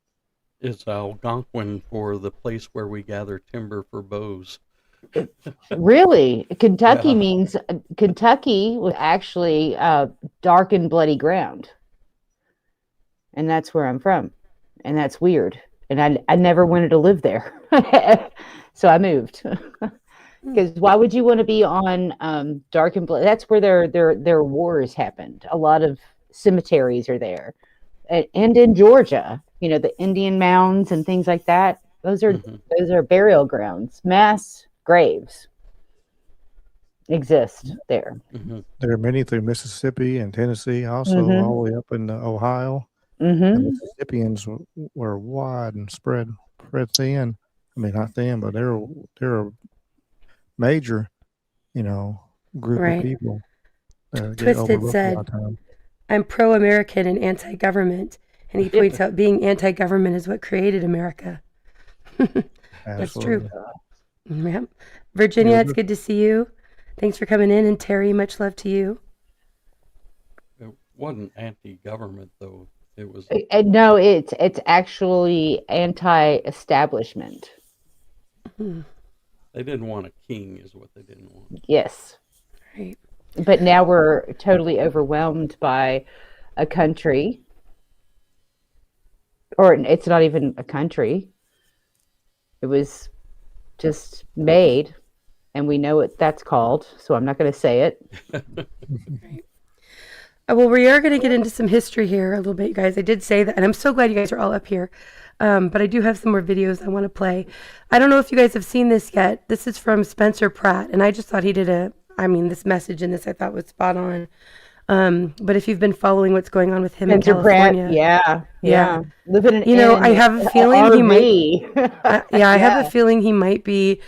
it's Algonquin for the place where we gather timber for bows. Really? Kentucky Yeah. means Kentucky was actually dark and bloody ground. And that's where I'm from. And that's weird. And I never wanted to live there. So I moved. Because why would you want to be on dark and bloody? That's where their wars happened. A lot of cemeteries are there. And in Georgia, the Indian mounds and things like that. Those are burial grounds. Mass graves exist there. There are many through Mississippi and Tennessee, also all the way up in Ohio. The Mississippians were wide and spread thin. I mean, not thin, but they're a major, group of people. Twisted said, "I'm pro-American and anti-government," and he points out being anti-government is what created America. That's true. Yeah. Virginia, it's good to see you. Thanks for coming in, and Terry, much love to you. It wasn't anti-government though. It was no, it's actually anti-establishment. They didn't want a king, is what they didn't want. Yes. But now we're totally overwhelmed by a country, or it's not even a country. It was just made, and we know what that's called, so I'm not going to say it. Right. Well, we are going to get into some history here a little bit, you guys. I did say that, and I'm so glad you guys are all up here. But I do have some more videos I want to play. I don't know if you guys have seen this yet. This is from Spencer Pratt, and I just thought he did this message in this I thought was spot on. But if you've been following what's going on with him Spencer in California, Pratt, yeah. Living I have a feeling he might. I have Yeah. a feeling he might be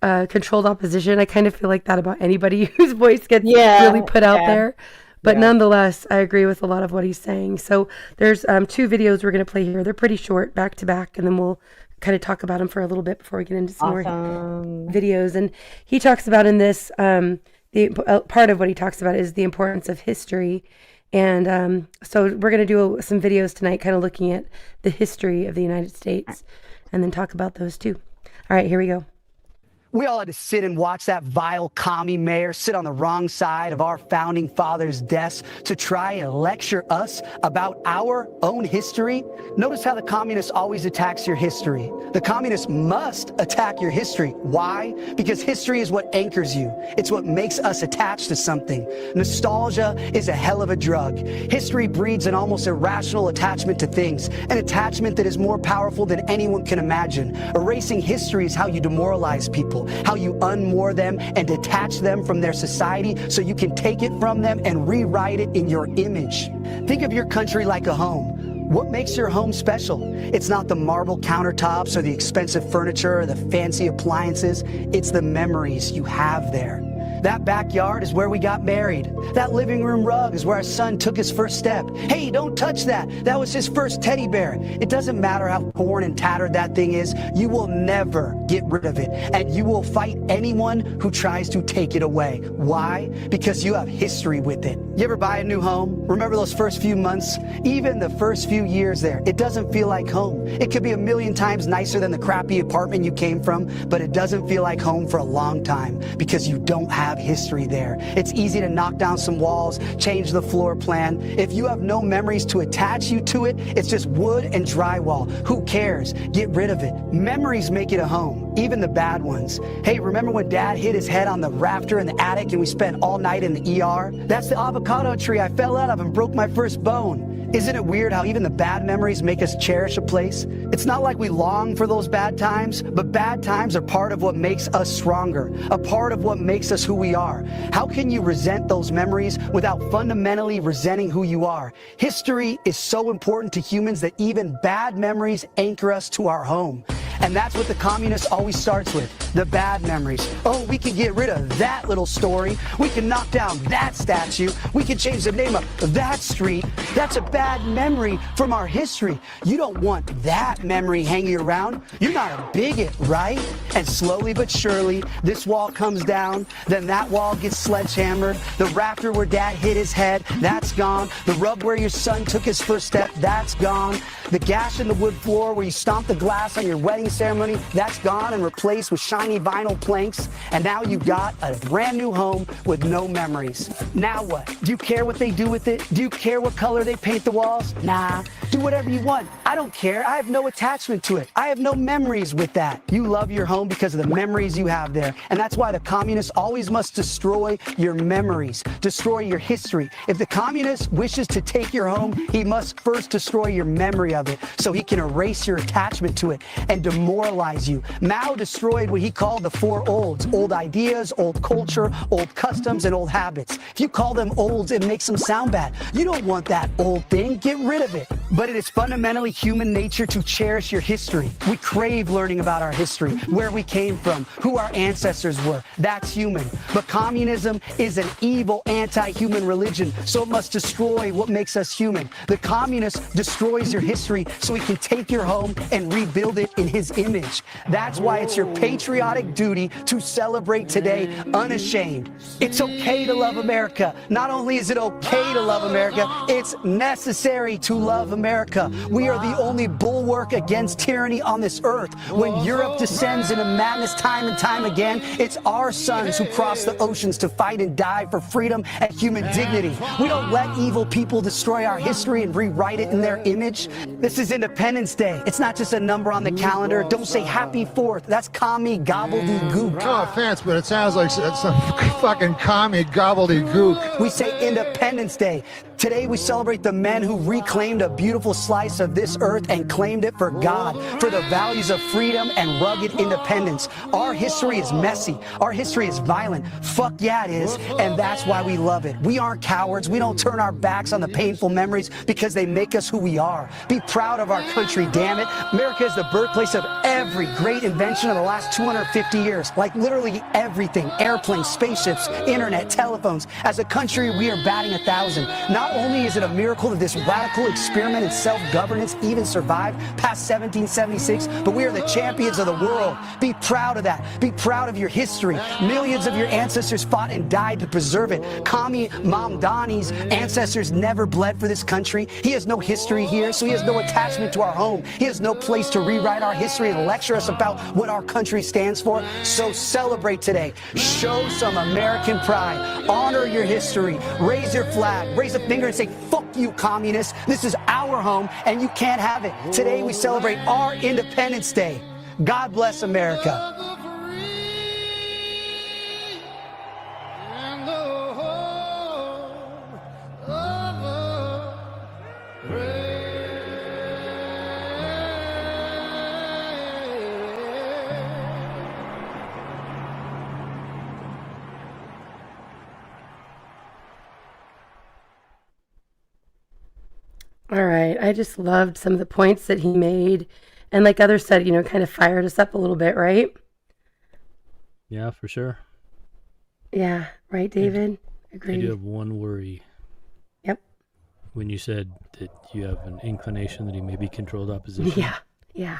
controlled opposition. I kind of feel like that about anybody whose voice gets really put out there. But nonetheless, I agree with a lot of what he's saying. So there's 2 videos we're going to play here. They're pretty short, back to back, and then we'll kind of talk about them for a little bit before we get into some more videos. And he talks about in this, part of what he talks about is the importance of history. And so we're going to do some videos tonight kind of looking at the history of the United States and then talk about those too. All right, here we go. We all had to sit and watch that vile commie mayor sit on the wrong side of our founding fathers' desk to try and lecture us about our own history. Notice how the communist always attacks your history. The communist must attack your history. Why? Because history is what anchors you. It's what makes us attached to something. Nostalgia is a hell of a drug. History breeds an almost irrational attachment to things, an attachment that is more powerful than anyone can imagine. Erasing history is how you demoralize people, how you unmoor them and detach them from their society so you can take it from them and rewrite it in your image. Think of your country like a home. What makes your home special? It's not the marble countertops or the expensive furniture or the fancy appliances. It's the memories you have there. That backyard is where we got married. That living room rug is where our son took his first step. Hey, don't touch that. That was his first teddy bear. It doesn't matter how torn and tattered that thing is. You will never get rid of it. And you will fight anyone who tries to take it away. Why? Because you have history with it. You ever buy a new home? Remember those first few months? Even the first few years there, it doesn't feel like home. It could be a million times nicer than the crappy apartment you came from, but it doesn't feel like home for a long time because you don't have history there. It's easy to knock down some walls, change the floor plan. If you have no memories to attach you to it, it's just wood and drywall. Who cares? Get rid of it. Memories make it a home, even the bad ones. Hey, remember when Dad hit his head on the rafter in the attic and we spent all night in the ER? That's the avocado tree I fell out of and broke my first bone. Isn't it weird how even the bad memories make us cherish a place? It's not like we long for those bad times, but bad times are part of what makes us stronger, a part of what makes us who we are. How can you resent those memories without fundamentally resenting who you are? History is so important to humans that even bad memories anchor us to our home. And that's what the communist always starts with, the bad memories. Oh, we can get rid of that little story. We can knock down that statue. We can change the name of that street. That's a bad memory from our history. You don't want that memory hanging around. You're not a bigot, right? And slowly but surely, this wall comes down. Then that wall gets sledgehammered. The rafter where Dad hit his head, that's gone. The rug where your son took his first step, that's gone. The gash in the wood floor where you stomped the glass on your wedding ceremony, that's gone and replaced with shiny vinyl planks. And now you've got a brand new home with no memories. Now what? Do you care what they do with it? Do you care what color they paint the walls? Nah. Do whatever you want. I don't care. I have no attachment to it. I have no memories with that. You love your home because of the memories you have there. And that's why the communist always must destroy your memories, destroy your history. If the communist wishes to take your home, he must first destroy your memory of it so he can erase your attachment to it and demoralize you. Mao destroyed what he called the 4 olds: old ideas, old culture, old customs, and old habits. If you call them olds, it makes them sound bad. You don't want that old thing. Get rid of it. But it is fundamentally human nature to cherish your history. We crave learning about our history, where we came from, who our ancestors were. That's human. But communism is an evil, anti-human religion, so it must destroy what makes us human. The communist destroys your history so he can take your home and rebuild it in his image. That's why it's your patriotic duty to celebrate today unashamed. It's okay to love America. Not only is it okay to love America, it's necessary to love America. We are the only bulwark against tyranny on this earth. When Europe descends into madness time and time again, it's our sons who cross the oceans to fight and die for freedom and human dignity. We don't let evil people destroy our history and rewrite it in their image. This is Independence Day. It's not just a number on the calendar. Don't say Happy 4th. That's commie gobbledygook. No offense, but it sounds like some fucking commie gobbledygook. We say Independence Day. Today we celebrate the men who reclaimed a beautiful slice of this earth and claimed it for God, for the values of freedom and rugged independence. Our history is messy. Our history is violent. Fuck yeah, it is. And that's why we love it. We aren't cowards. We don't turn our backs on the painful memories because they make us who we are. Be proud of our country, damn it. America is the birthplace of every great invention of the last 250 years. Like literally everything. Airplanes, spaceships, internet, telephones. As a country, we are batting 1,000. Not only is it a miracle that this radical experiment in self-governance even survived past 1776, but we are the champions of the world. Be proud of that. Be proud of your history. Millions of your ancestors fought and died to preserve it. Kami Mamdani's ancestors never bled for this country. He has no history here, so he has no attachment to our home. He has no place to rewrite our history and lecture us about what our country stands for. So celebrate today. Show some American pride. Honor your history. Raise your flag. Raise a finger and say, fuck you, communists. This is our home, and you can't have it. Today we celebrate our Independence Day. God bless America. All right. I just loved some of the points that he made. And like others said, kind of fired us up a little bit, right? Yeah, for sure. Yeah. Right, David? Agreed. I do have one worry. Yep. When you said that you have an inclination that he may be controlled opposition. Yeah. Yeah.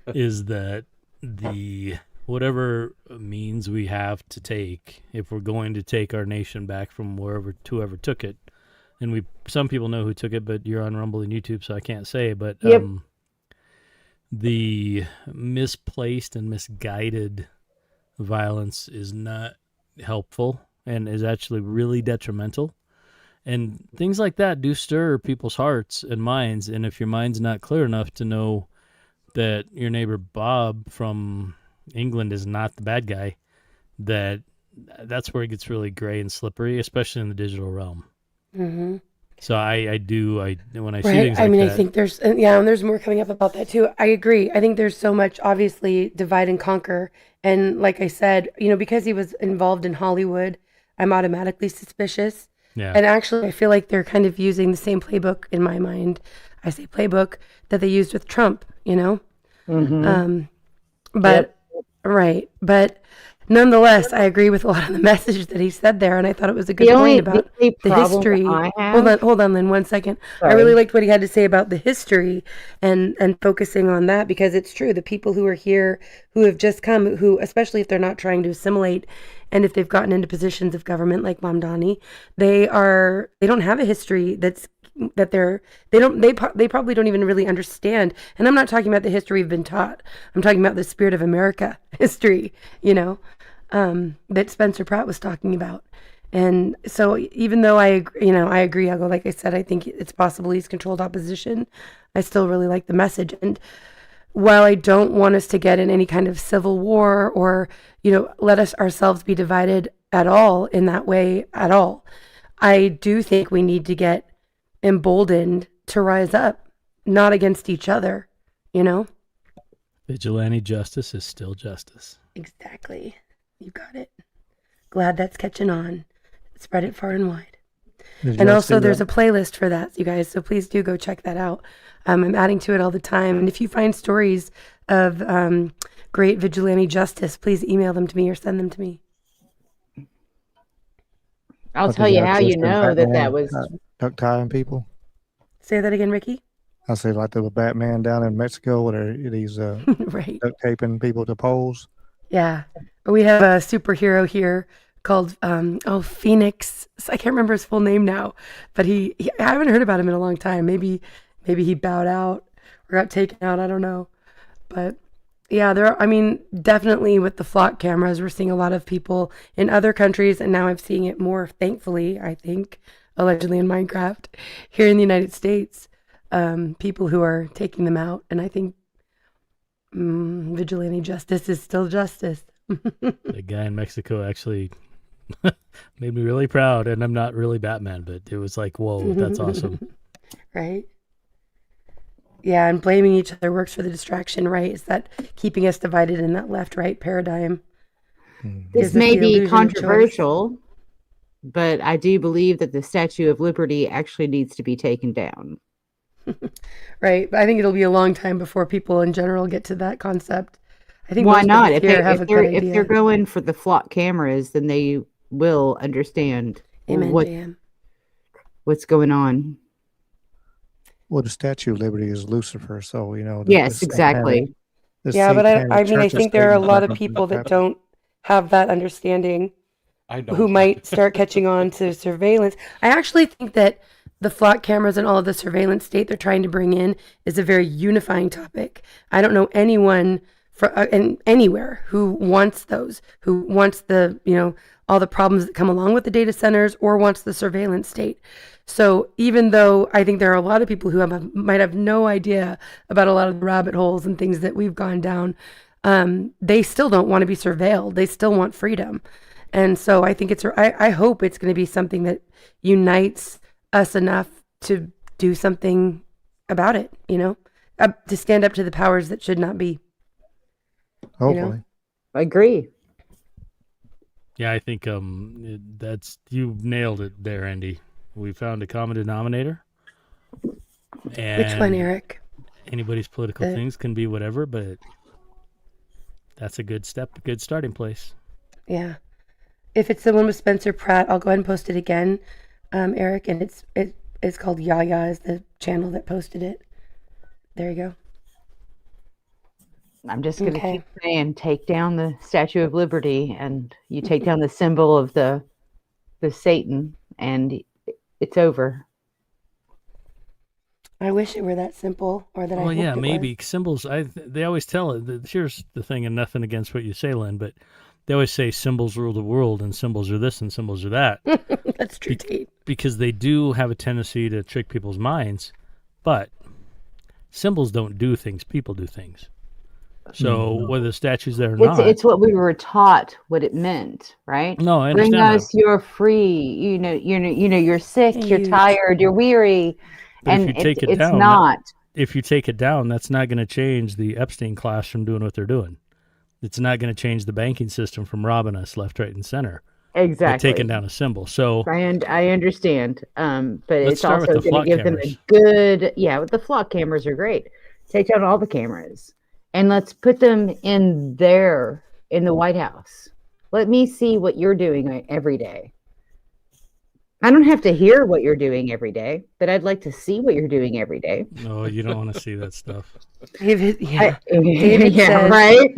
Is that whatever means we have to take, if we're going to take our nation back from whoever took it, and some people know who took it, but you're on Rumble and YouTube, so I can't say. But Yep. The misplaced and misguided violence is not helpful and is actually really detrimental. And things like that do stir people's hearts and minds. And if your mind's not clear enough to know that your neighbor Bob from England is not the bad guy, that's where it gets really gray and slippery, especially in the digital realm. Mm-hmm. So when I see Right. things like that. I think there's more coming up about that too. I agree. I think there's so much, obviously, divide and conquer. And like I said, because he was involved in Hollywood, I'm automatically suspicious. Yeah. And actually, I feel like they're kind of using the same playbook in my mind. I say playbook that they used with Trump, Mm-hmm. But right. But nonetheless, I agree with a lot of the message that he said there, and I thought it was a good point about the history. Hold on, Lynn, 1 second. Sorry. I really liked what he had to say about the history and focusing on that, because it's true. The people who are here, who have just come, who, especially if they're not trying to assimilate, and if they've gotten into positions of government like Mamdani, they don't have a history they probably don't even really understand. And I'm not talking about the history we've been taught. I'm talking about the Spirit of America history, that Spencer Pratt was talking about. And so even though I agree, I'll go, like I said, I think it's possible he's controlled opposition. I still really like the message. And while I don't want us to get in any kind of civil war or, let us ourselves be divided at all in that way at all, I do think we need to get emboldened to rise up, not against each other, Vigilante justice is still justice. Exactly. You got it. Glad that's catching on. Spread it far and wide. And also there's a playlist for that, you guys, so please do go check that out. I'm adding to it all the time. And if you find stories of great vigilante justice, please email them to me or send them to me. I'll tell you how you know that was duck tying people. Say that again, Ricky. I say like the Batman down in Mexico where he's right. duct taping people to poles. Yeah. We have a superhero here called Phoenix. I can't remember his full name now, but I haven't heard about him in a long time. Maybe he bowed out. or got taken out. I don't know. But yeah, definitely with the flock cameras, we're seeing a lot of people in other countries, and now I'm seeing it more, thankfully, I think, allegedly in Minecraft, here in the United States, people who are taking them out. And I think vigilante justice is still justice. The guy in Mexico actually made me really proud, and I'm not really Batman, but it was like, whoa, that's awesome. Right? Yeah, and blaming each other works for the distraction, right? Is that keeping us divided in that left-right paradigm? This may be controversial, but I do believe that the Statue of Liberty actually needs to be taken down. Right, but I think it'll be a long time before people in general get to that concept. I think Why most not? people here have a good idea. If they're going for the flock cameras, then they will understand what's going on. Well, the Statue of Liberty is Lucifer, so Yes, exactly. Yeah, but I think there are a lot of people that don't have that understanding. I don't. Who might start catching on to surveillance. I actually think that the flock cameras and all of the surveillance state they're trying to bring in is a very unifying topic. I don't know anyone anywhere who wants those, who wants all the problems that come along with the data centers or wants the surveillance state. So even though I think there are a lot of people who might have no idea about a lot of the rabbit holes and things that we've gone down, they still don't want to be surveilled. They still want freedom. And so I think I hope it's going to be something that unites us enough to do something about it, to stand up to the powers that should not be. Hopefully. I agree. Yeah, I think you nailed it there, Indy. We found a common denominator. And which one, Eric? Anybody's political things can be whatever, but that's a good step, a good starting place. Yeah. If it's the one with Spencer Pratt, I'll go ahead and post it again, Eric, and it's called Yaya is the channel that posted it. There you go. I'm just going to keep saying, take down the Statue of Liberty, and you take down the symbol of the Satan, and it's over. I wish it were that simple, or that. Well, I yeah, maybe symbols. They always tell it. Here's the thing, and nothing against what you say, Lynn, but they always say symbols rule the world, and symbols are this, and symbols are that. That's true, Tate. Because they do have a tendency to trick people's minds, but symbols don't do things; people do things. So whether the statues there or not, it's what we were taught what it meant, right? No, I understand. Bring us your free. You're sick, you're tired, you're weary, but and if you take it it's down, not. If you take it down, that's not going to change the Epstein class from doing what they're doing. It's not going to change the banking system from robbing us left, right, and center. Exactly. Taking down a symbol. So I understand, but it's also going to give them a good. Yeah, the flock cameras are great. Take down all the cameras. And let's put them in the White House. Let me see what you're doing every day. I don't have to hear what you're doing every day, but I'd like to see what you're doing every day. No, you don't want to see that stuff. David says, right?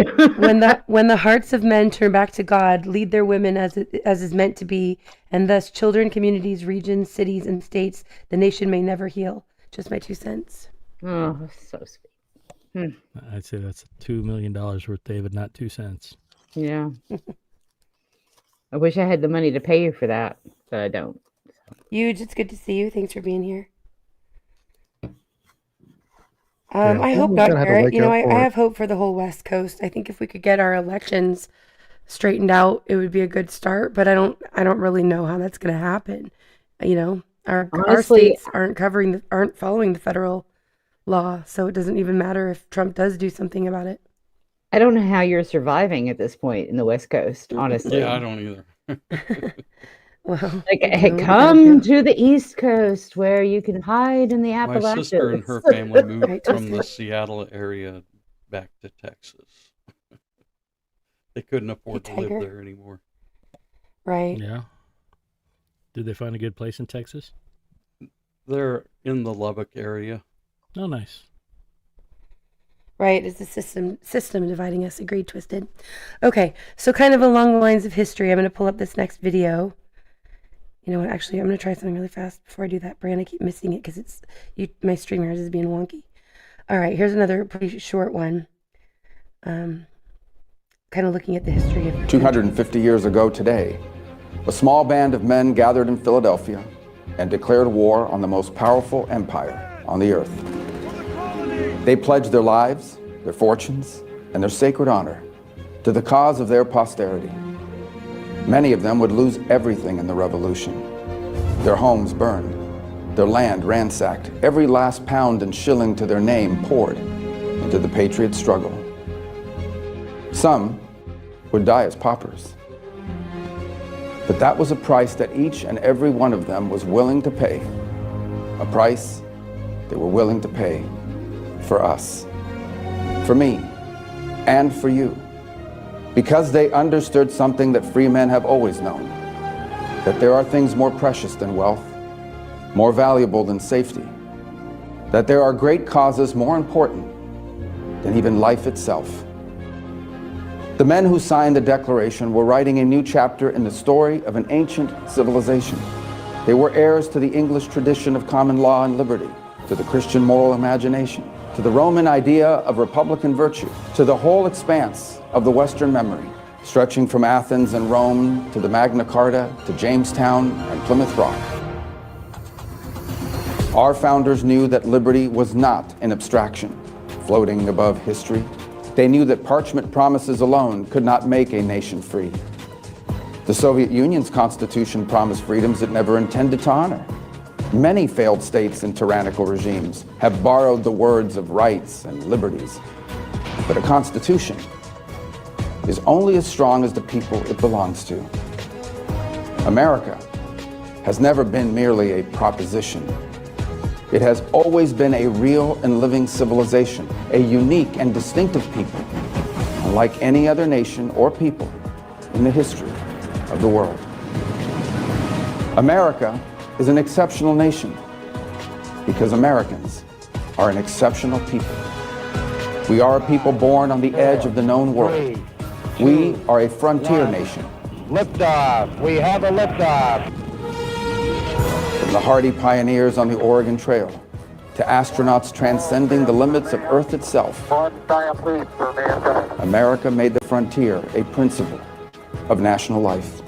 when the hearts of men turn back to God, lead their women as is meant to be, and thus children, communities, regions, cities, and states, the nation may never heal. Just my 2 cents. Oh, so sweet. I'd say that's $2 million worth, David, not 2 cents. Yeah. I wish I had the money to pay you for that, but I don't. Huge, it's good to see you. Thanks for being here. I hope not, Garrett. I have hope for the whole West Coast. I think if we could get our elections straightened out, it would be a good start. But I don't really know how that's going to happen. Our states aren't following the federal law, so it doesn't even matter if Trump does do something about it. I don't know how you're surviving at this point in the West Coast, honestly. Yeah, I don't either. Well, come to the East Coast where you can hide in the Appalachians. My sister and her family moved from the Seattle area back to Texas. They couldn't afford to live there anymore. Right. Yeah. Did they find a good place in Texas? They're in the Lubbock area. Oh, nice. Right, it's the system dividing us. Agreed, Twisted. Okay, so kind of along the lines of history, I'm going to pull up this next video. You know what, actually, I'm going to try something really fast before I do that, Bran. I keep missing it because my streamer is being wonky. All right, here's another pretty short one. Kind of looking at the history of 250 years ago today, a small band of men gathered in Philadelphia and declared war on the most powerful empire on the earth. They pledged their lives, their fortunes, and their sacred honor to the cause of their posterity. Many of them would lose everything in the revolution. Their homes burned, their land ransacked, every last pound and shilling to their name poured into the patriot struggle. Some would die as paupers. But that was a price that each and every one of them was willing to pay, a price they were willing to pay for us, for me, and for you, because they understood something that free men have always known, that there are things more precious than wealth, more valuable than safety, that there are great causes more important than even life itself. The men who signed the Declaration were writing a new chapter in the story of an ancient civilization. They were heirs to the English tradition of common law and liberty, to the Christian moral imagination, to the Roman idea of republican virtue, to the whole expanse of the Western memory, stretching from Athens and Rome to the Magna Carta, to Jamestown and Plymouth Rock. Our founders knew that liberty was not an abstraction floating above history. They knew that parchment promises alone could not make a nation free. The Soviet Union's constitution promised freedoms it never intended to honor. Many failed states and tyrannical regimes have borrowed the words of rights and liberties. But a constitution is only as strong as the people it belongs to. America has never been merely a proposition. It has always been a real and living civilization, a unique and distinctive people, unlike any other nation or people in the history of the world. America is an exceptional nation because Americans are an exceptional people. We are a people born on the edge of the known world. We are a frontier nation. Liftoff. We have a liftoff. From the hardy pioneers on the Oregon Trail to astronauts transcending the limits of Earth itself, America made the frontier a principle of national life.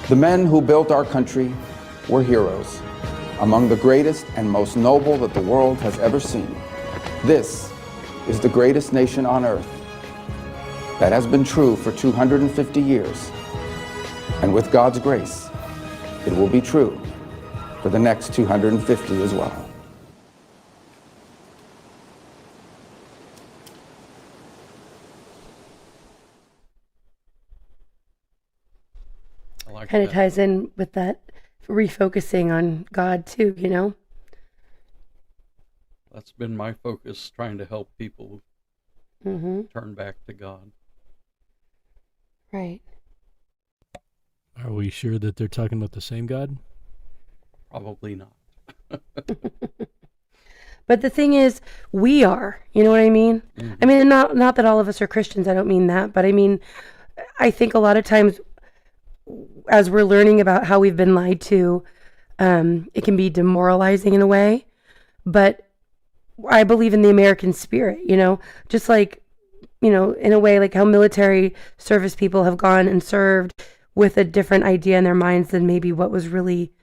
The men who built our country were heroes, among the greatest and most noble that the world has ever seen. This is the greatest nation on earth. That has been true for 250 years. And with God's grace, it will be true for the next 250 as well. kind of ties in with that refocusing on God too, you know? That's been my focus, trying to help people turn back to God. Right. Are we sure that they're talking about the same God? Probably not. But the thing is, we are, you know what I mean? I mean, not that all of us are Christians, I don't mean that, but I mean, I think a lot of times as we're learning about how we've been lied to, it can be demoralizing in a way, but I believe in the American spirit, you know, just like, you know, in a way, like how military service people have gone and served with a different idea in their minds than maybe what was really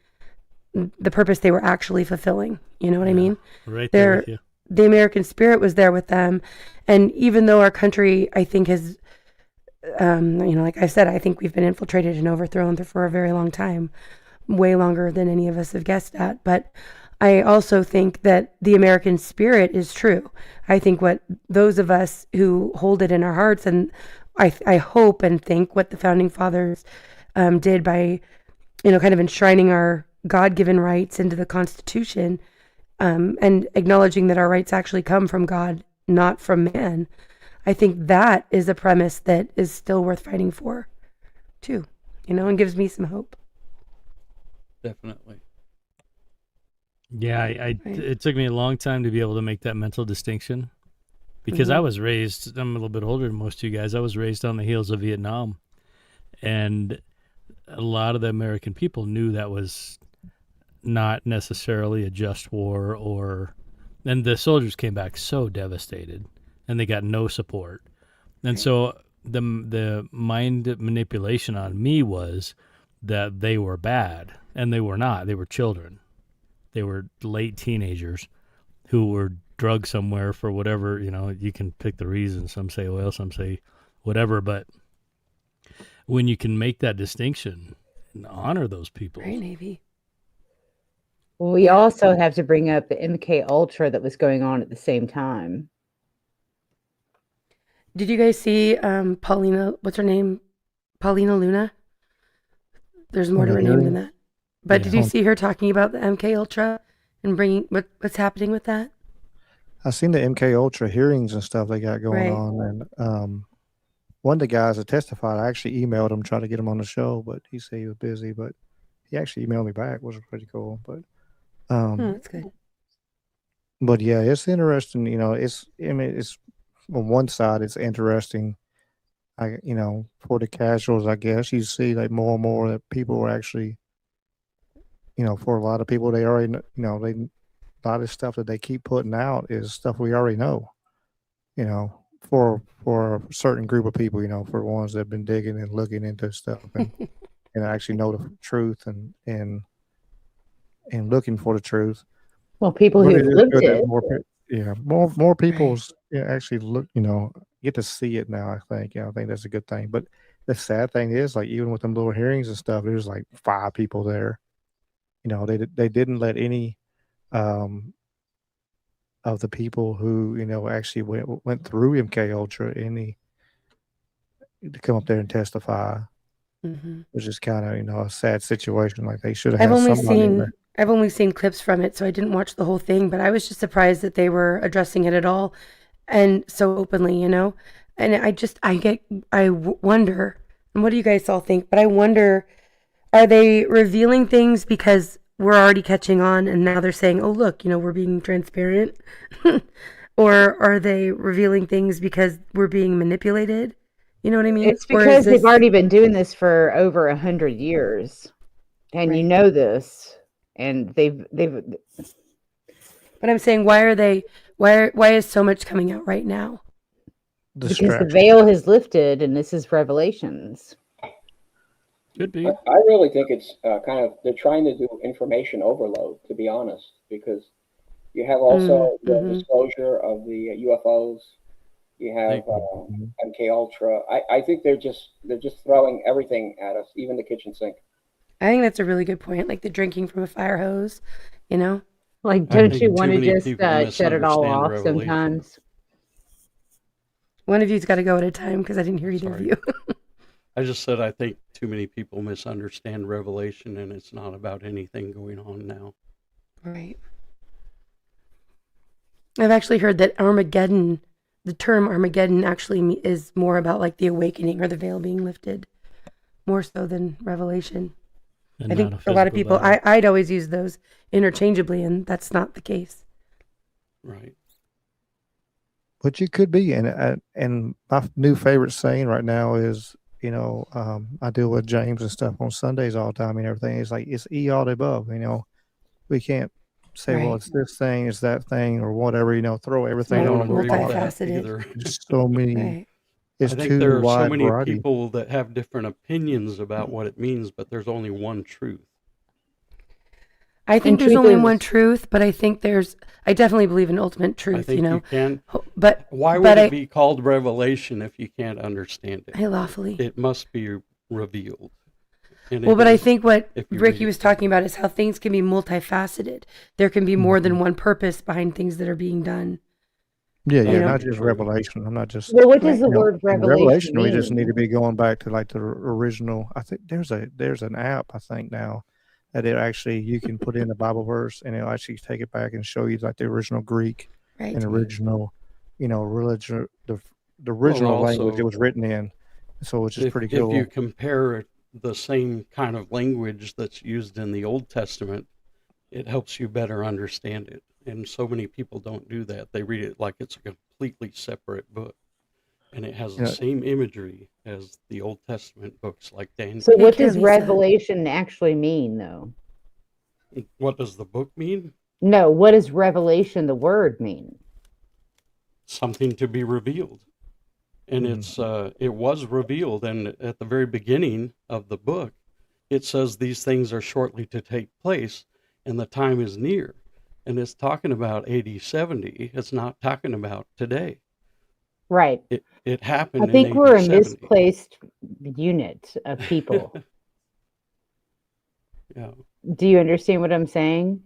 the purpose they were actually fulfilling. You know what I mean? Right there with you. The American spirit was there with them. And even though our country, I think, has, you know, like I said, I think we've been infiltrated and overthrown for a very long time, way longer than any of us have guessed at. But I also think that the American spirit is true. I think what those of us who hold it in our hearts, and I hope and think what the founding fathers did by, you know, kind of enshrining our God-given rights into the Constitution, and acknowledging that our rights actually come from God, not from man. I think that is a premise that is still worth fighting for, too, you know, and gives me some hope. Definitely. Yeah, it took me a long time to be able to make that mental distinction, because I was raised, I'm a little bit older than most of you guys, I was raised on the heels of Vietnam, and a lot of the American people knew that was not necessarily a just war, or And the soldiers came back so devastated, and they got no support. And so the mind manipulation on me was that they were bad, and they were not. They were children. They were late teenagers who were drugged somewhere for whatever, you can pick the reason. Some say oil, some say whatever, but when you can make that distinction and honor those people. Right, Navy. Well, we also have to bring up the MK Ultra that was going on at the same time. Did you guys see Paulina, what's her name? Paulina Luna? There's more to her name than that. But did you see her talking about the MK Ultra and bringing what's happening with that? I seen the MK Ultra hearings and stuff they got going on, and one of the guys that testified, I actually emailed him, tried to get him on the show, but he said he was busy. But he actually emailed me back, which was pretty cool. But that's good. But yeah, it's interesting. It's on one side, it's interesting. For the casuals, I guess you see like more and more that people are actually, for a lot of people, they already, a lot of stuff that they keep putting out is stuff we already know. For a certain group of people, for ones that have been digging and looking into stuff and actually know the truth and looking for the truth. Well, people who lived it. More people's actually look, get to see it now. I think that's a good thing. But the sad thing is, like, even with them little hearings and stuff, there's like 5 people there. They didn't let any of the people who actually went through MK Ultra to come up there and testify, which is kind of a sad situation. Like they should have had somebody in there. I've only seen clips from it, so I didn't watch the whole thing, but I was just surprised that they were addressing it at all and so openly, and I wonder, and what do you guys all think, but I wonder, are they revealing things because we're already catching on and now they're saying, oh, look, we're being transparent? Or are they revealing things because we're being manipulated? You know what I mean? It's because they've already been doing this for over 100 years. And you know this. And they've But I'm saying, why is so much coming out right now? Because the veil has lifted and this is revelations. Could be. I really think it's they're trying to do information overload, to be honest, because you have also the disclosure of the UFOs. You have MK Ultra. I think they're just throwing everything at us, even the kitchen sink. I think that's a really good point. Like the drinking from a fire hose, Like, don't you want to just shut it all off sometimes? One of you's got to go at a time because I didn't hear either of you. I just said I think too many people misunderstand Revelation, and it's not about anything going on now. Right. I've actually heard that Armageddon, the term Armageddon actually is more about like the awakening or the veil being lifted, more so than Revelation. And I think for a lot of people, I'd always use those interchangeably, and that's not the case. Right. But you could be, and my new favorite saying right now is, I deal with James and stuff on Sundays all the time and everything. It's like, it's all the above, we can't say, well, it's this thing, it's that thing, or whatever, throw everything on. Multifaceted. So many. It's I think too there are wide so many variety. people that have different opinions about what it means, but there's only one truth. I think there's only one truth, but I think I definitely believe in ultimate truth, I think you can. But why would it be called revelation if you can't understand it? Lawfully. It must be revealed. Well, but I think what Ricky was talking about is how things can be multifaceted. There can be more than one purpose behind things that are being done. Yeah, not just revelation. I'm not just. Well, what does the word revelation mean? We just need to be going back to like the original. I think there's an app, I think now, that you can put in a Bible verse and it'll actually take it back and show you like the original Greek and original, religion, the original language it was written in. So it's just pretty cool. If you compare the same kind of language that's used in the Old Testament, it helps you better understand it. And so many people don't do that. They read it like it's a completely separate book. And it has the same imagery as the Old Testament books like Daniel. So what does revelation actually mean, though? What does the book mean? No, what does revelation, the word, mean? Something to be revealed. And it was revealed, and at the very beginning of the book, it says these things are shortly to take place, and the time is near. And it's talking about AD 70. It's not talking about today. Right. It happened I think in we're AD a 70. misplaced unit of people. Yeah. Do you understand what I'm saying?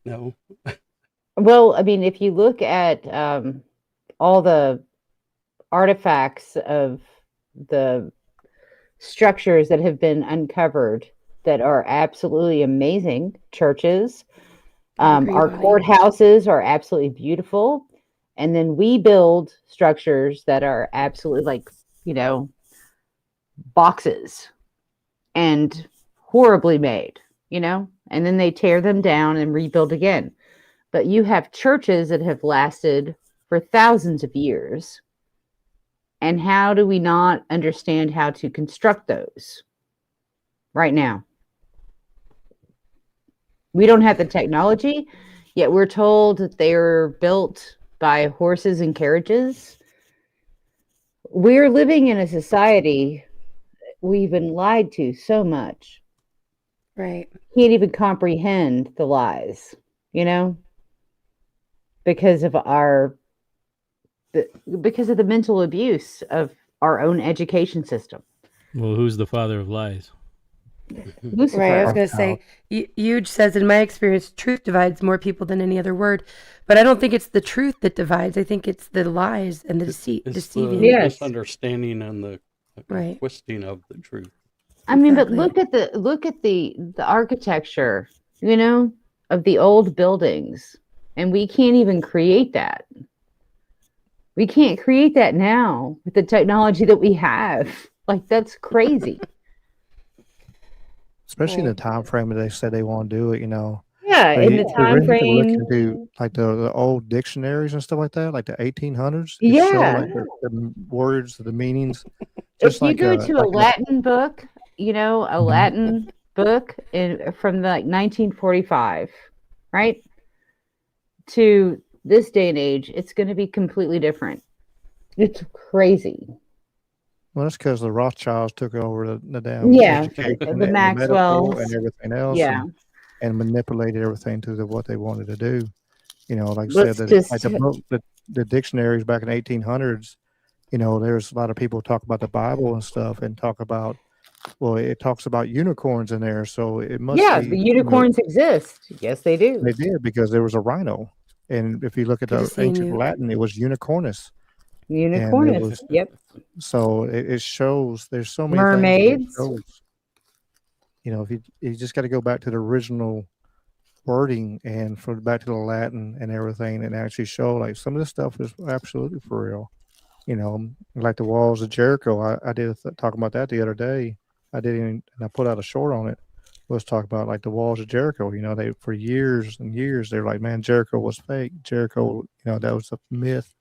No. Well, I mean, if you look at all the artifacts of the structures that have been uncovered that are absolutely amazing, churches, our courthouses are absolutely beautiful. And then we build structures that are absolutely like, boxes and horribly made, and then they tear them down and rebuild again. But you have churches that have lasted for thousands of years. And how do we not understand how to construct those right now? We don't have the technology, yet we're told that they're built by horses and carriages. We're living in a society we've been lied to so much. Right. Can't even comprehend the lies, because of the mental abuse of our own education system. Well, who's the father of lies? Lucifer. Right, I was going to say, Huge says, in my experience, truth divides more people than any other word. But I don't think it's the truth that divides. I think it's the lies and the deceit, It's deceiving. the misunderstanding and the Right. twisting of the truth. I mean, but look at the architecture, of the old buildings, and we can't even create that. We can't create that now with the technology that we have. Like, that's crazy. Especially in the time frame that they said they want to do it, Yeah, in the time Look frame. into like the old dictionaries and stuff like that, like the 1800s. Yeah. Show like the words, the meanings. If you go to a Latin book, a Latin book from like 1945, right, to this day and age, it's going to be completely different. It's crazy. Well, that's because the Rothschilds took over the damn education, the and the medical Maxwells, and everything else, yeah, and manipulated everything to what they wanted to do. Like I Let's said, just- like the dictionaries back in the 1800s. There's a lot of people talk about the Bible and stuff, and talk about, well, it talks about unicorns in there, so it must be. the unicorns exist. Yes, they do. They did, because there was a rhino, and if you look at Good to the see ancient you. Latin, it was unicornus. Unicornus. Yep. So it shows there's so many Mermaids. things that it shows. If you just got to go back to the original wording and from back to the Latin and everything, and actually show like some of this stuff is absolutely for real. Like the walls of Jericho. I did talk about that the other day. And I put out a short on it. Was talk about like the walls of Jericho. They for years and years they're like, man, Jericho was fake. Jericho, that was a myth.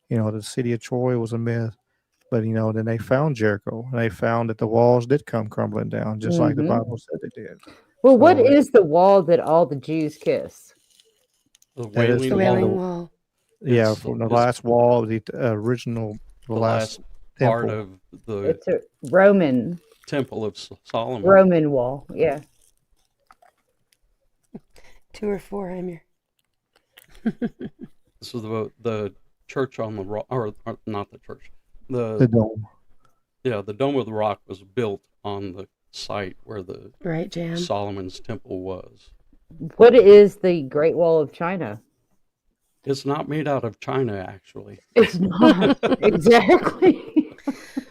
The city of Troy was a myth. But then they found Jericho, and they found that the walls did come crumbling down, just like the Bible said they did. Well, what is the wall that all the Jews kiss? The That is Wailing the Wall. Yeah, It's- from the it's last wall, the original, the last part temple. of the It's a Roman Temple of Solomon. Roman wall. Yeah. 2 or 4, I'm here. This is the church on the rock, or not the church. The dome. Yeah, the Dome of the Rock was built on the site where the Right, Jan. Solomon's temple was. What is the Great Wall of China? It's not made out of China, actually. It's not. Exactly.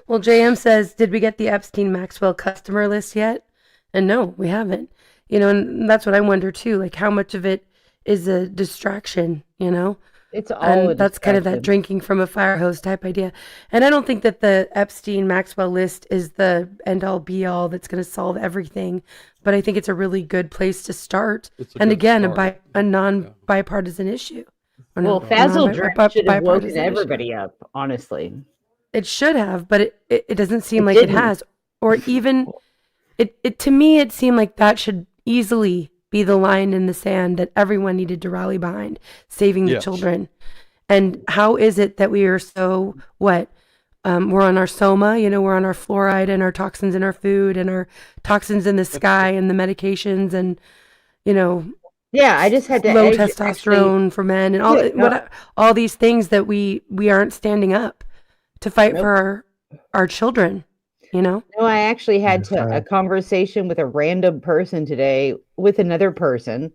Well, JM says, did we get the Epstein Maxwell customer list yet? And no, we haven't. And that's what I wonder too. Like, how much of it is a distraction, It's all and a that's kind of that distraction. drinking from a fire hose type idea. And I don't think that the Epstein Maxwell list is the end all be all that's going to solve everything. But I think it's a really good place to start. It's a And good again, start. a non-bipartisan issue. Or Well, no, Fazzle non- Drink bi- should have woken bipartisan issue. everybody up, honestly. It should have, but it doesn't seem It like it didn't. has. Or even, it to me, it seemed like that should easily be the line in the sand that everyone needed to rally behind, saving the Yes. children. And how is it that we are so, we're on our soma, we're on our fluoride and our toxins in our food and our toxins in the sky and the medications and, Yeah, I just had to low actually. testosterone for men and Yeah, no. all these things that we aren't standing up to fight Nope. for our children, No, I actually had That's a right. conversation with a random person today with another person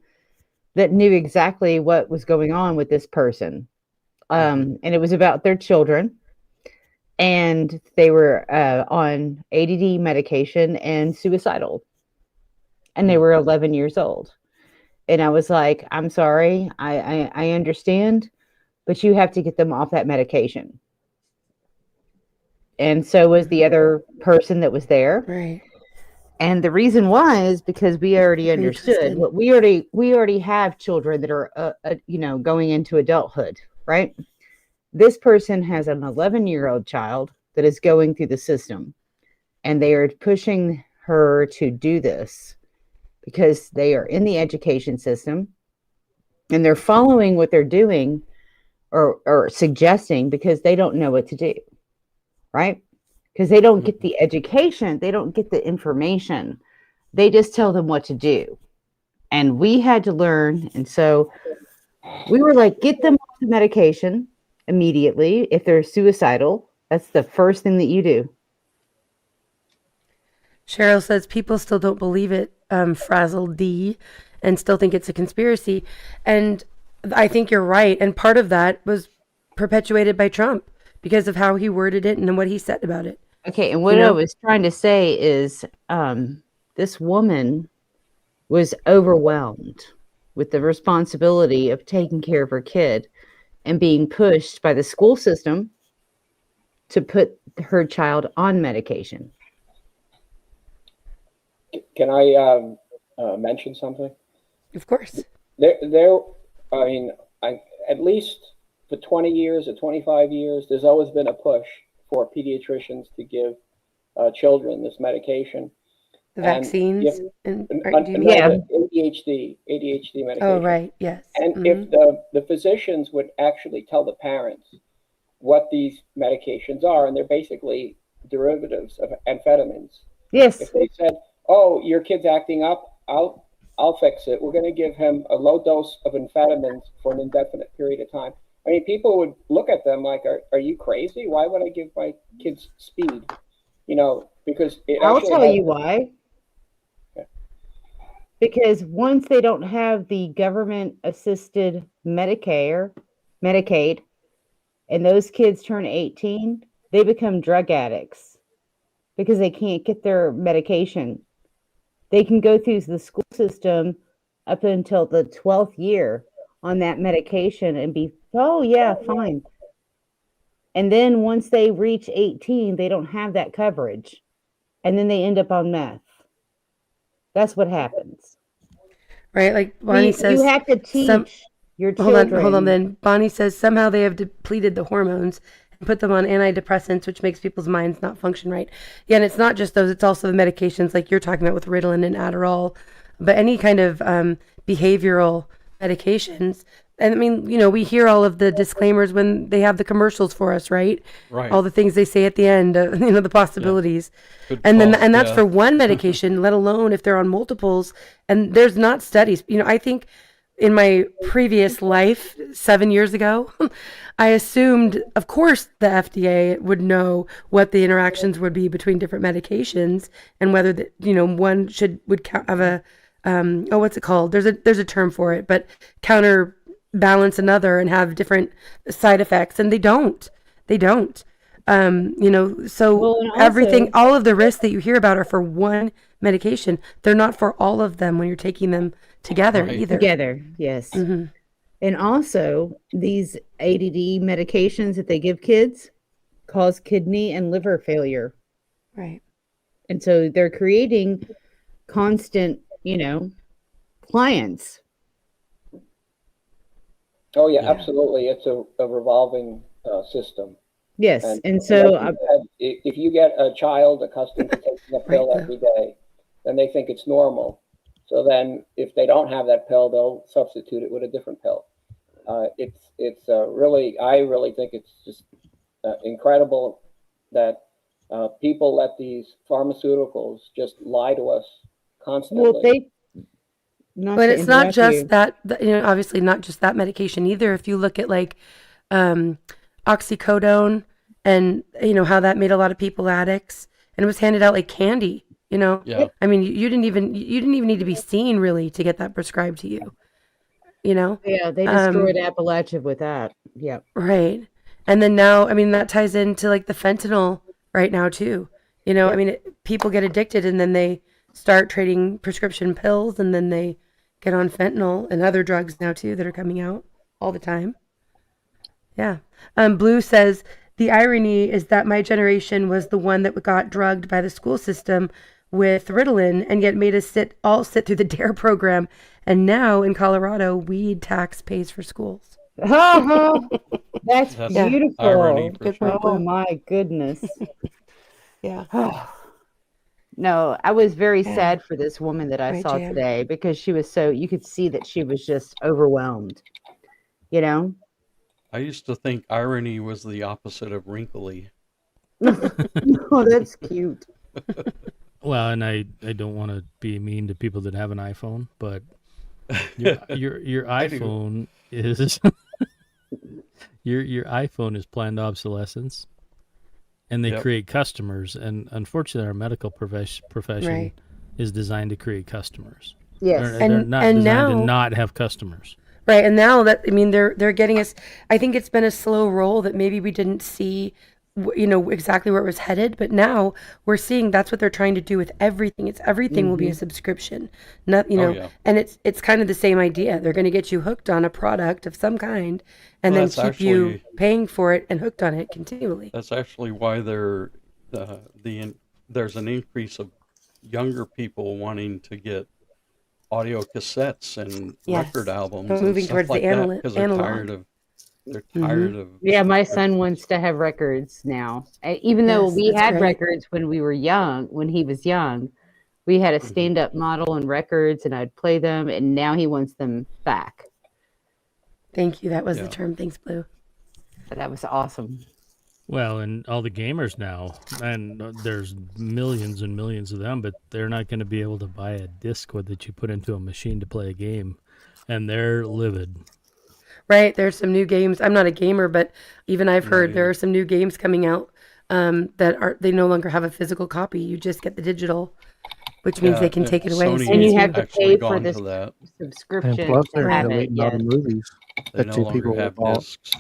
that knew exactly what was going on with this person. And it was about their children. And they were on ADD medication and suicidal. And they were 11 years old. And I was like, I'm sorry, I understand, but you have to get them off that medication. And so was the other person that was there. Right. And the reason why is because we already Very understood twisted. what we already have children that are going into adulthood, right? This person has an 11-year-old child that is going through the system, and they are pushing her to do this because they are in the education system and they're following what they're doing or suggesting because they don't know what to do, right? Because they don't get the education, they don't get the information. They just tell them what to do. And we had to learn. And so we were like, get them off the medication immediately. If they're suicidal, that's the first thing that you do. Cheryl says people still don't believe it, Frazzled D, and still think it's a conspiracy. And I think you're right. And part of that was perpetuated by Trump because of how he worded it and what he said about it. Okay. And what I was trying to say is this woman was overwhelmed with the responsibility of taking care of her kid and being pushed by the school system to put her child on medication. Can I mention something? Of course. At least for 20 years or 25 years, there's always been a push for pediatricians to give children this medication. The vaccines? ADHD medication. Oh, right. Yes. And if the physicians would actually tell the parents what these medications are, and they're basically derivatives of amphetamines. Yes. If they said, "Oh, your kid's acting up, I'll fix it. We're going to give him a low dose of amphetamines for an indefinite period of time." I mean, people would look at them like, "Are you crazy? Why would I give my kids speed?" Because I'll tell you why. Because once they don't have the government assisted Medicaid, and those kids turn 18, they become drug addicts because they can't get their medication. They can go through the school system up until the 12th year on that medication and be, oh yeah, fine. And then once they reach 18, they don't have that coverage. And then they end up on meth. That's what happens. Right, like Bonnie says. You have to teach your children. Hold on then. Bonnie says somehow they have depleted the hormones and put them on antidepressants, which makes people's minds not function right. Yeah, and it's not just those, it's also the medications like you're talking about with Ritalin and Adderall, but any kind of behavioral medications. And I mean, we hear all of the disclaimers when they have the commercials for us, right? Right. All the things they say at the end, the possibilities. Yeah. And that's for one medication, let alone if they're on multiples. And there's not studies. I think in my previous life, 7 years ago, I assumed, of course, the FDA would know what the interactions would be between different medications and whether one would have a what's it called? There's a term for it, but counterbalance another and have different side effects, and they don't. Everything, all of the risks that you hear about are for one medication. They're not for all of them when you're taking them together either. Together, yes. Mm-hmm. And also, these ADD medications that they give kids cause kidney and liver failure. Right. And so they're creating constant, clients. Oh, yeah, absolutely. It's a revolving system. Yes. And so if you get a child accustomed to taking a pill every day, then they think it's normal. So then, if they don't have that pill, they'll substitute it with a different pill. It's really, I really think it's just incredible that people let these pharmaceuticals just lie to us constantly. Well, but it's not just that, obviously not just that medication either. If you look at like oxycodone and how that made a lot of people addicts, and it was handed out like candy. Yeah. I mean, you didn't even need to be seen really to get that prescribed to you. Yeah, they destroyed Appalachia with that. Yeah. Right. And then now, I mean, that ties into like the fentanyl right now too. I mean, people get addicted and then they start trading prescription pills and then they get on fentanyl and other drugs now too that are coming out all the time. Yeah. Blue says, the irony is that my generation was the one that got drugged by the school system with Ritalin and yet made us sit through the DARE program. And now in Colorado, weed tax pays for schools. That's beautiful. irony for Good sure. point, Oh Blue. my goodness. Yeah. No, I was very Yeah. sad for this woman that I Right, saw Jan? today because she was you could see that she was just overwhelmed. I used to think irony was the opposite of wrinkly. Oh, that's cute. Well, and I don't want to be mean to people that have an iPhone, but your iPhone is your iPhone is planned obsolescence, and they create customers. And unfortunately, our medical profession Right. is designed to create customers. Yes. They're not designed to not have customers. Right, and now that they're getting us. I think it's been a slow roll that maybe we didn't see, exactly where it was headed. But now we're seeing that's what they're trying to do with everything. It's everything will be a subscription, not and it's kind of the same idea. They're going to get you hooked on a product of some kind, and then keep you paying for it and hooked on it continually. That's actually why there's an increase of younger people wanting to get audio cassettes and record albums moving and stuff towards like the that because they're tired of Yeah, my son wants to have records now. Even though Yes, we that's had great. records when he was young, we had a stand-up model and records, and I'd play them, and now he wants them back. Thank you. That was the term. Thanks, Blue. But that was awesome. Well, and all the gamers now, and there's millions and millions of them, but they're not going to be able to buy a disc that you put into a machine to play a game, and they're livid. Right. There's some new games. I'm not a gamer, but even I've heard there are some new games coming out they no longer have a physical copy. You just get the digital, which means they can take it away. Sony And you has have to actually pay for gone this to that. subscription And plus, to they're have it. deleting all the movies They that no you longer people have bought. discs.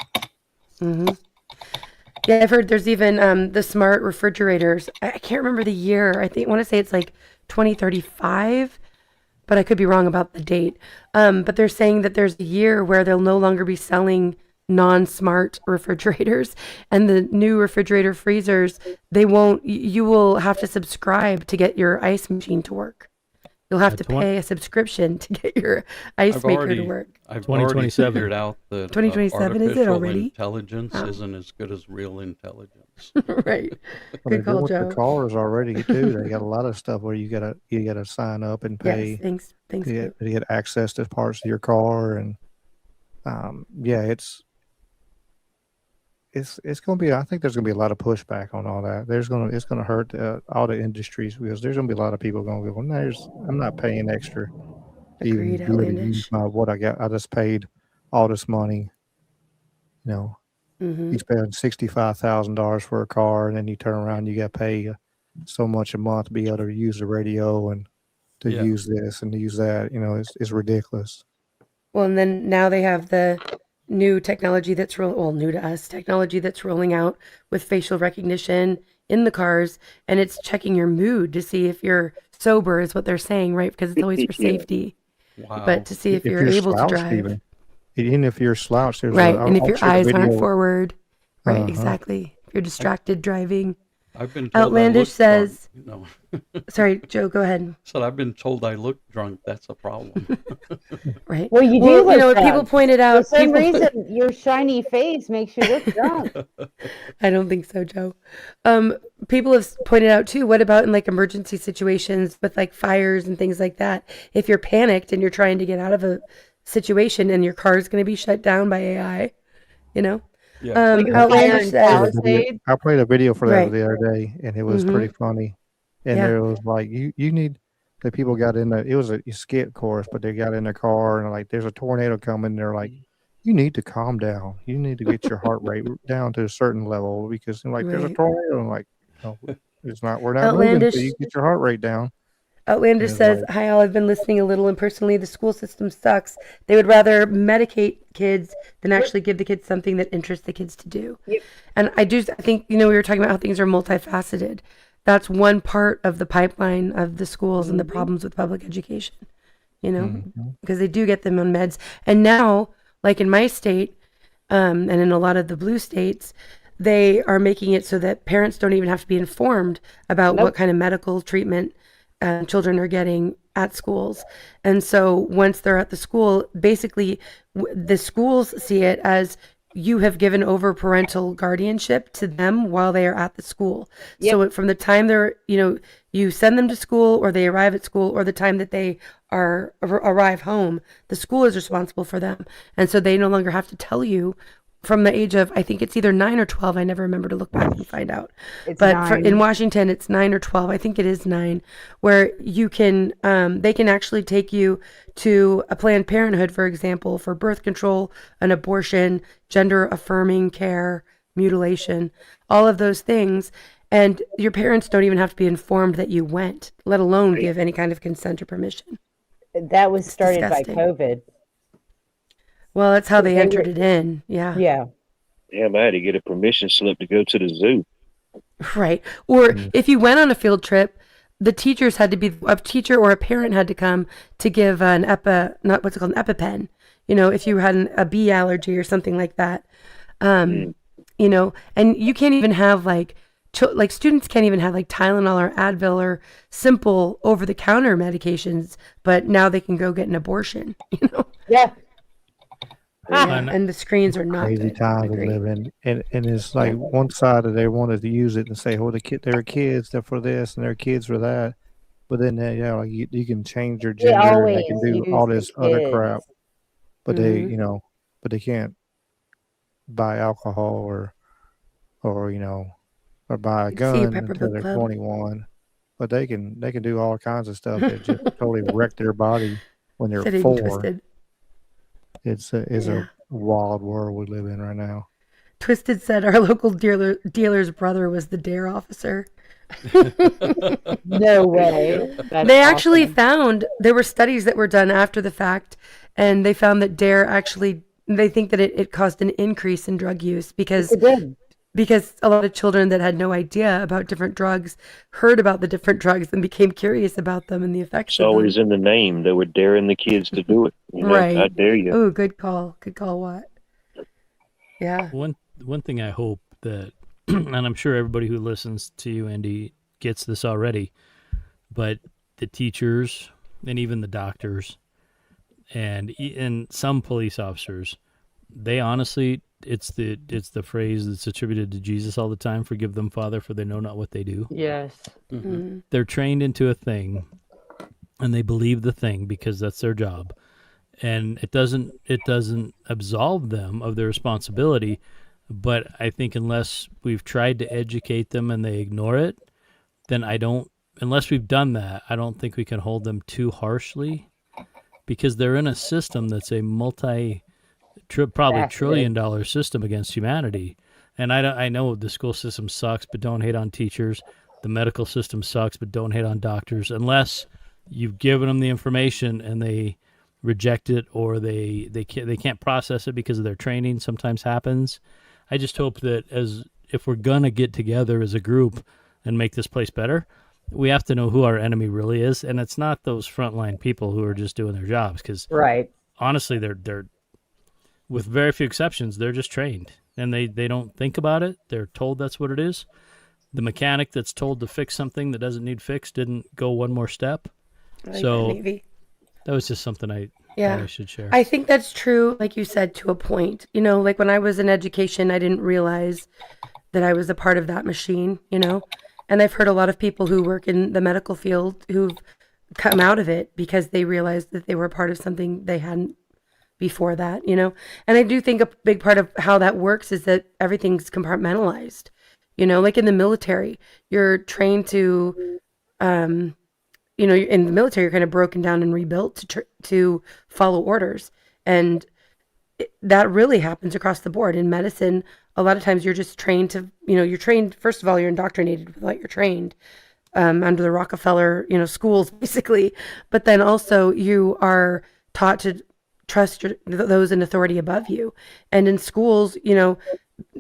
Mm-hmm. Yeah, I've heard there's even the smart refrigerators. I can't remember the year. I want to say it's like 2035, but I could be wrong about the date. But they're saying that there's a year where they'll no longer be selling non-smart refrigerators, and the new refrigerator freezers, you will have to subscribe to get your ice machine to work. You'll have to pay a subscription to get your ice maker to work. I've already figured out that 2027 is it already? Intelligence isn't as good as real intelligence. Right. Well, Good they're call, doing Joe. with the cars already too. They got a lot of stuff where you gotta sign up and pay. Yes, thanks. to get access to parts of your car, and it's going to be. I think there's going to be a lot of pushback on all that. It's going to hurt all the industries because there's going to be a lot of people going to go, well, I'm not paying extra to even Agreed, be able to outlandish. use what I got. I just paid all this money. You spend $65,000 for a car, and then you turn around, you got to pay so much a month to be able to use the radio and to use this and to use that. It's ridiculous. Well, and then now they have the new technology that's new to us, technology that's rolling out with facial recognition in the cars, and it's checking your mood to see if you're sober, is what they're saying, right? Because it's always for safety. Wow. But to see if you're able to slouched drive. Even if you're slouched, there's Right, and if I'll your check a eyes aren't video. forward. Right, Uh-huh. exactly. If you're distracted driving. I've been told Outlandish says, drunk, sorry, Joe, go ahead. Said I've been told I look drunk. That's a problem. Right. Well, you do Well, look what drunk. people pointed out. For some people- reason, your shiny face makes you look drunk. I don't think so, Joe. People have pointed out too, what about in like emergency situations with like fires and things like that? If you're panicked and you're trying to get out of a situation and your car is going to be shut down by AI, you know? Yeah. Outlandish says, I played a video for that Right. the other day, and it was pretty funny. And Yeah. there was like, you need, the people got in the, it was a skit course, but they got in their car and like, there's a tornado coming. And they're like, you need to calm down. You need to get your heart rate down to a certain level because like, there's a Right. tornado. And like, no, we're not moving Outlandish- until you get your heart rate down. Outlander It's says, like- hi, all. I've been listening a little, and personally, the school system sucks. They would rather medicate kids than actually give the kids something that interests the kids to do. And I think, we were talking about how things are multifaceted. That's one part of the pipeline of the schools and the problems with public education, because they do get them on meds. And now, like in my state, and in a lot of the blue states, they are making it so that parents don't even have to be informed about what kind of medical treatment children are getting at schools. And so once they're at the school, basically the schools see it as you have given over parental guardianship to them while they are at the school. So from the time they're, you send them to school or they arrive at school or the time that they arrive home, the school is responsible for them. And so they no longer have to tell you from the age of, I think it's either 9 or 12. I never remember to look back and find out. It's But 9. in Washington, it's 9 or 12. I think it is 9, where you can, they can actually take you to a Planned Parenthood, for example, for birth control, an abortion, gender affirming care, mutilation, all of those things. And your parents don't even have to be informed that you went, let alone give any kind of consent or permission. That was started disgusting. by COVID. Well, that's how they They entered were- it in. Yeah. Yeah. Damn, I had to get a permission slip to go to the zoo. Right. Or if you went on a field trip, the teachers had to be, a teacher or a parent had to come to give an EpiPen, if you had a bee allergy or something like that. And you can't even have students can't even have like Tylenol or Advil or simple over the counter medications, but now they can go get an abortion, Yeah. And the screens are not Crazy good. times we live in, and it's like one side of they wanted to use it and say, "Oh, they're kids, they're for this, and they're kids for that," but then like you can change your They gender, and always they can do use all the this other kids. crap, but Mhm. but they can't buy alcohol or buy a See a gun Pepper until Book they're Club. 21. But they can do all kinds of stuff that just totally wreck their body when they're Fitting 4. Twisted. It's Yeah. a wild world we live in right now. Twisted said our local dealer's brother was the DARE officer. No way. That's They actually awesome. found, there were studies that were done after the fact, and they found that DARE actually, they think that it caused an increase in drug use because a lot of children that had no idea about different drugs heard about the different drugs and became curious about them and the effects It's of them. always in the name. They were daring the kids to do it. Right. I dare you. Oh, good call. Good call, Watt. Yeah. One thing I hope that, and I'm sure everybody who listens to you, Indy, gets this already, but the teachers and even the doctors and some police officers, they honestly, it's the phrase that's attributed to Jesus all the time: "Forgive them, Father, for they know not what they do." Yes. Mm-hmm. They're trained into a thing, and they believe the thing because that's their job, and it doesn't absolve them of their responsibility. But I think unless we've tried to educate them and they ignore it, then unless we've done that, I don't think we can hold them too harshly, because they're in a system that's a probably $1 trillion system against humanity. And I know the school system sucks, but don't hate on teachers. The medical system sucks, but don't hate on doctors, unless you've given them the information and they reject it, or they can't process it because of their training. Sometimes happens. I just hope that if we're gonna get together as a group and make this place better, we have to know who our enemy really is, and it's not those frontline people who are just doing their jobs. Because honestly, they're with very few exceptions, they're just trained and they don't think about it. They're told that's what it is. the mechanic that's told to fix something that doesn't need fixed didn't go one more step. I like So that Navy. that was just something I Yeah, thought I should share. I think that's true, like you said, to a point. You know, like when I was in education, I didn't realize that I was a part of that machine, you know? And I've heard a lot of people who work in the medical field who've come out of it because they realized that they were a part of something they hadn't before that, you know? And I do think a big part of how that works is that everything's compartmentalized. You know, like in the military, you're trained to, you know, in the military, you're kind of broken down and rebuilt to follow orders. And that really happens across the board. In medicine, a lot of times you're just trained to, you know, you're trained, first of all, you're indoctrinated with what you're trained under the Rockefeller, you know, schools, basically. But then also you are taught to trust those in authority above you. And in schools, you know,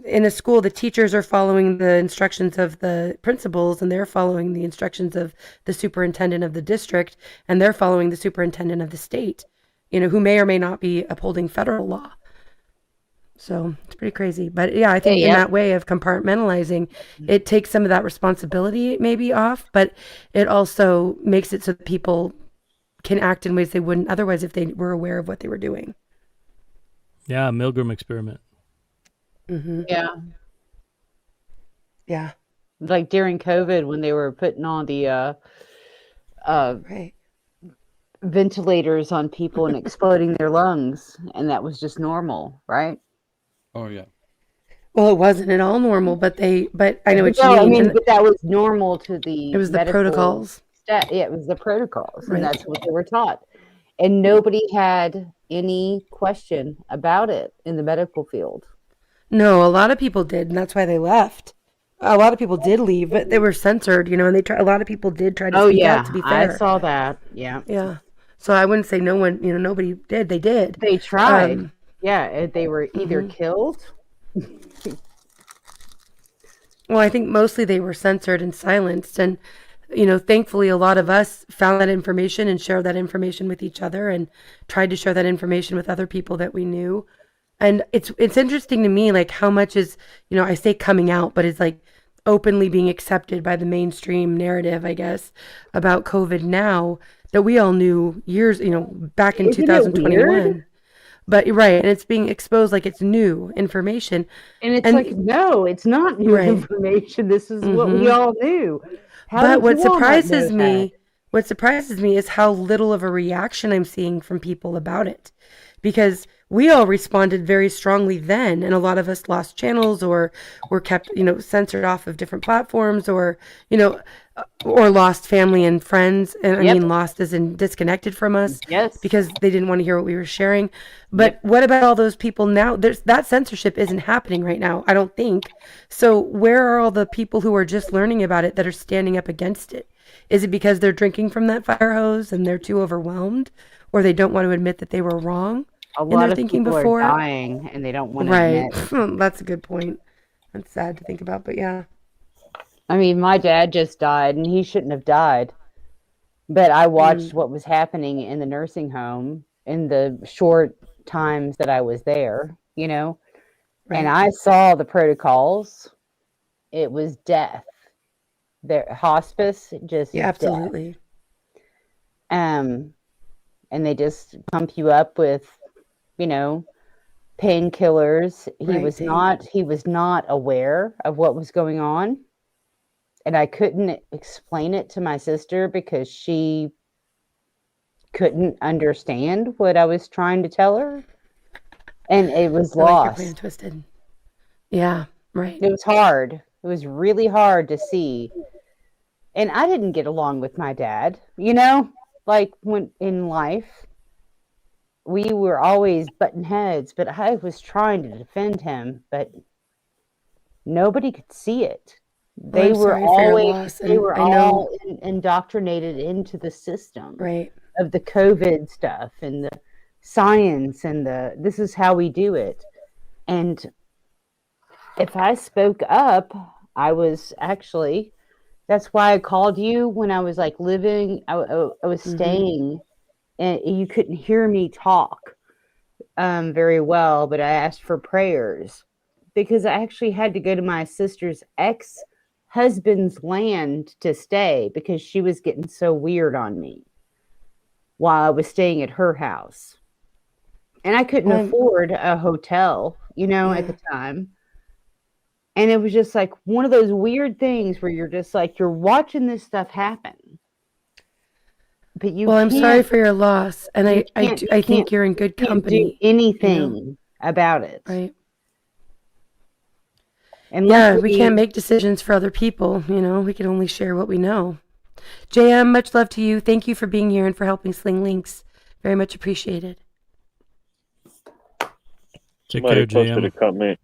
in a school, the teachers are following the instructions of the principals and they're following the instructions of the superintendent of the district and they're following the superintendent of the state, you know, who may or may not be upholding federal law. So it's pretty crazy. But yeah, I think in that way of compartmentalizing, it takes some of that responsibility maybe off, but it also makes it so that people can act in ways they wouldn't otherwise if they were aware of what they were doing. Yeah, Milgram experiment. Yeah. Yeah. Like during COVID when they were putting on the right. ventilators on people and exploding their lungs, and that was just normal, right? Oh yeah. Well, it wasn't at all normal, but I know what you No, mean. I mean, And but that was normal to the it was the medical protocols. yeah, it was the protocols, Right. and that's what they were taught. And nobody had any question about it in the medical field. No, a lot of people did, and that's why they left. A lot of people did leave, but they were censored, you know, and a lot of people did try to speak out, to be I fair. saw that. Yeah. Yeah. So I wouldn't say no one, you know, nobody did. They did. They tried. Yeah, they were either killed. Well, I think mostly they were censored and silenced. And, you know, thankfully, a lot of us found that information and shared that information with each other and tried to share that information with other people that we knew. And it's interesting to me, like how much is, you know, I say coming out, but it's like openly being accepted by the mainstream narrative, I guess, about COVID now that we all knew years, you know, back in Isn't it 2021. weird? But right, and it's being exposed like it's new information. And it's like, no, it's not new information. This is what we all knew. How But did what you all not know what surprises me is how little of a reaction I'm seeing from people about it. Because we all responded very strongly then, and a lot of us lost channels or were kept, you know, censored off of different platforms or, you know, or lost family and friends. And I mean, lost as in disconnected from us. Yes. Because they didn't want to hear what we were sharing. But what about all those people now? That censorship isn't happening right now, I don't think. So where are all the people who are just learning about it that are standing up against it? Is it because they're drinking from that fire hose and they're too overwhelmed? Or they don't want to admit that they were wrong A in lot their of thinking people before? are dying and they don't want to Right. admit. That's a good point. That's sad to think about, but yeah. I mean, my dad just died and he shouldn't have died. But I watched what was happening in the nursing home in the short times that I was there, you know, and I saw the protocols. It was death. Their hospice, just Yeah, death. absolutely. And they just pump you up with, you know, painkillers. He was not aware of what was going on. And I couldn't explain it to my sister because she couldn't understand what I was trying to tell her. And it was I like your lost. plan twisted. Yeah, right. It was hard. It was really hard to see. And I didn't get along with my dad, you know, like when in life, we were always butting heads, but I was trying to defend him, but nobody could see it. Well, I'm sorry for your loss, They and were I know- all indoctrinated into the system Right. of the COVID stuff and the science and this is how we do it. And if I spoke up, I was actually, that's why I called you when I was like living, I was staying and you couldn't hear me talk very well, but I asked for prayers because I actually had to go to my sister's ex husband's land to stay because she was getting so weird on me while I was staying at her house. And I couldn't afford a hotel, at the time. And it was just like one of those weird things where you're just like, you're watching this stuff happen. But you I'm sorry can't, for your loss. And I think you're in good company. Do anything about it. Right. And yeah, we can't make decisions for other people. We can only share what we know. JM, much love to you. Thank you for being here and for helping sling links. Very much appreciated. Somebody posted a comment.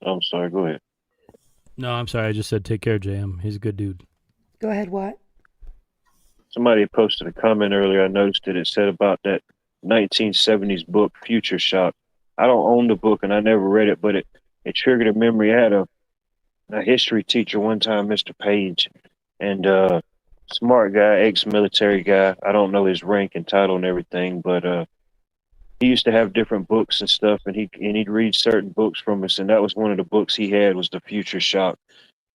I'm sorry, go ahead. No, I'm sorry. I just said take care, JM. He's a good dude. Go ahead, what? Somebody posted a comment earlier. I noticed that it said about that 1970s book, Future Shock. I don't own the book and I never read it, but it triggered a memory. I had a history teacher one time, Mr. Page, and smart guy, ex-military guy. I don't know his rank and title and everything, but he used to have different books and stuff, and he'd read certain books from us, and that was one of the books he had was the Future Shock.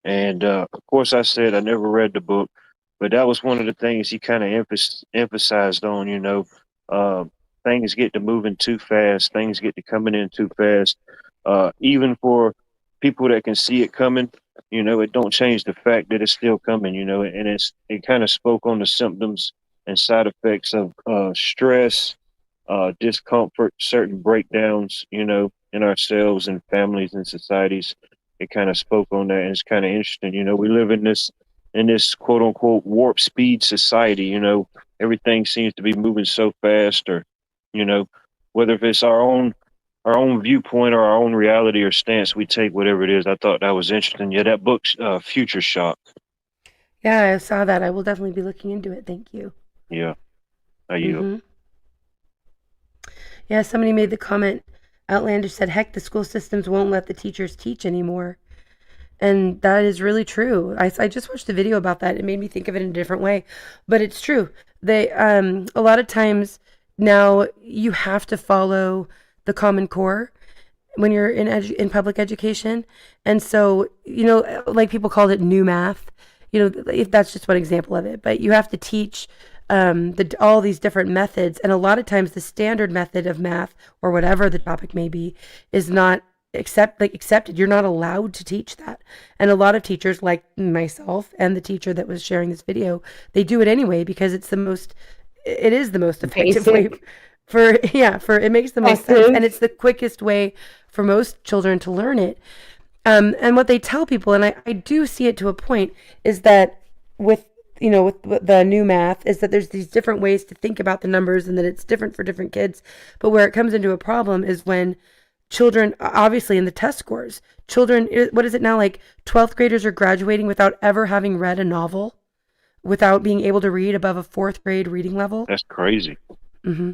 And of course, I said I never read the book, but that was one of the things he kind of emphasized on. Things get to moving too fast, things get to coming in too fast. Even for people that can see it coming, it don't change the fact that it's still coming. And it kind of spoke on the symptoms and side effects of stress. Discomfort, certain breakdowns, in ourselves and families and societies. It kind of spoke on that, and it's kind of interesting. We live in this quote unquote warp speed society. Everything seems to be moving so fast, or whether if it's our own viewpoint or our own reality or stance we take, whatever it is. I thought that was interesting. Yeah, that book's Future Shock. Yeah, I saw that. I will definitely be looking into it. Thank you. Yeah, I yield. Mm-hmm. Yeah, somebody made the comment, Outlander said, heck, the school systems won't let the teachers teach anymore. And that is really true. I just watched a video about that. It made me think of it in a different way. But it's true. They a lot of times now you have to follow the Common Core when you're in public education. And so, like people called it new math. If that's just one example of it. But you have to teach all these different methods, and a lot of times the standard method of math or whatever the topic may be is not accepted. You're not allowed to teach that, and a lot of teachers, like myself and the teacher that was sharing this video, they do it anyway because it is the most effective way for it makes the most sense, and it's the quickest way for most children to learn it. And what they tell people, and I do see it to a point, is that with the new math is that there's these different ways to think about the numbers and that it's different for different kids. But where it comes into a problem is when children, obviously in the test scores, what is it now, like 12th graders are graduating without ever having read a novel, without being able to read above a 4th grade reading level. That's crazy. Mm-hmm.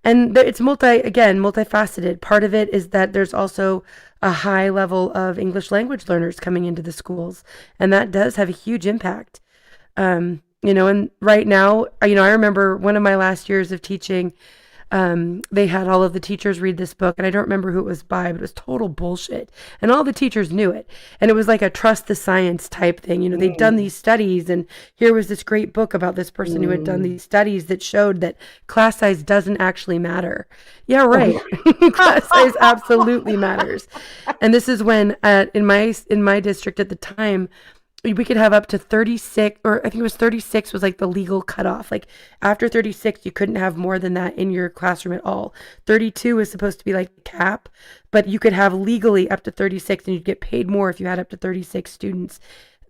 And it's multifaceted. Part of it is that there's also a high level of English language learners coming into the schools, and that does have a huge impact. And right now, I remember one of my last years of teaching, they had all of the teachers read this book, and I don't remember who it was by, but it was total bullshit. And all the teachers knew it. And it was like a trust the science type thing. They'd done these studies, and here was this great book about this person who had done these studies that showed that class size doesn't actually matter. Yeah, right. Class size absolutely matters. And this is when in my district at the time, we could have up to 36, or I think it was 36 was like the legal cutoff. Like after 36, you couldn't have more than that in your classroom at all. 32 was supposed to be like the cap, but you could have legally up to 36, and you'd get paid more if you had up to 36 students.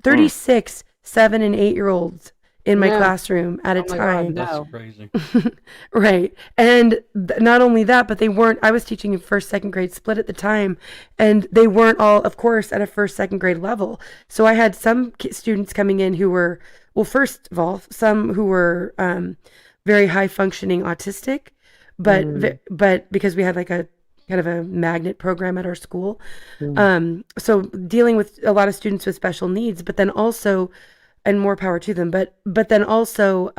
36 7 and 8-year-olds in my classroom at a time. That's crazy. Right. And not only that, but I was teaching in 1st, 2nd grade split at the time, and they weren't all, of course, at a 1st, 2nd grade level. So I had some students coming in who were, well, first of all, some who were very high functioning autistic, but because we had like a kind of a magnet program at our school. So dealing with a lot of students with special needs, but then also, and more power to them, but then also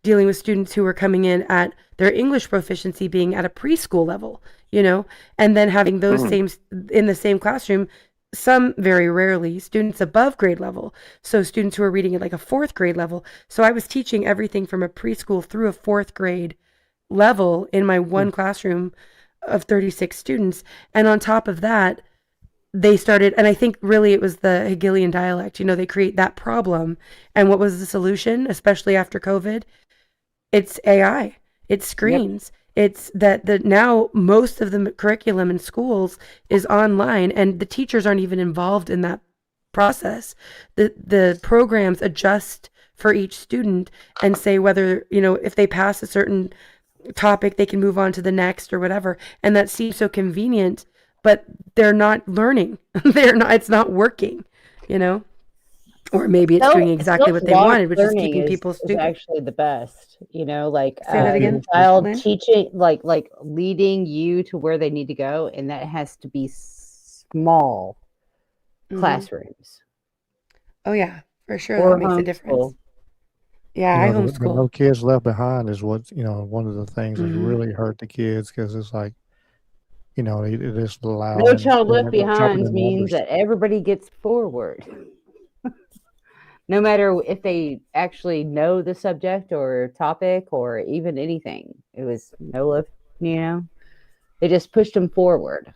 dealing with students who were coming in at their English proficiency being at a preschool level, and then having those in the same classroom, some, very rarely, students above grade level. So students who are reading at like a fourth grade level. So I was teaching everything from a preschool through a fourth grade level in my one classroom of 36 students. And on top of that, they started, and I think really it was the Hegelian dialect. They create that problem. And what was the solution, especially after COVID? It's AI. It's screens. It's that now most of the curriculum in schools is online, and the teachers aren't even involved in that process. The programs adjust for each student and say whether, if they pass a certain topic, they can move on to the next or whatever. And that seems so convenient, but they're not learning. It's not working, or maybe it's doing exactly what they wanted, which is keeping people is stupid. actually the best, like Say that again, child Lynn? teaching, like leading you to where they need to go, and that has to be small classrooms. Oh yeah, for sure. Or That makes a difference. Yeah, I The homeschool. No Kids Left Behind is what, one of the things that's really hurt the kids, because it's like, it is allowing. No Child Left jumping Behind in means numbers. that everybody gets forward. No matter if they actually know the subject or topic or even anything. It was no left, they just pushed them forward.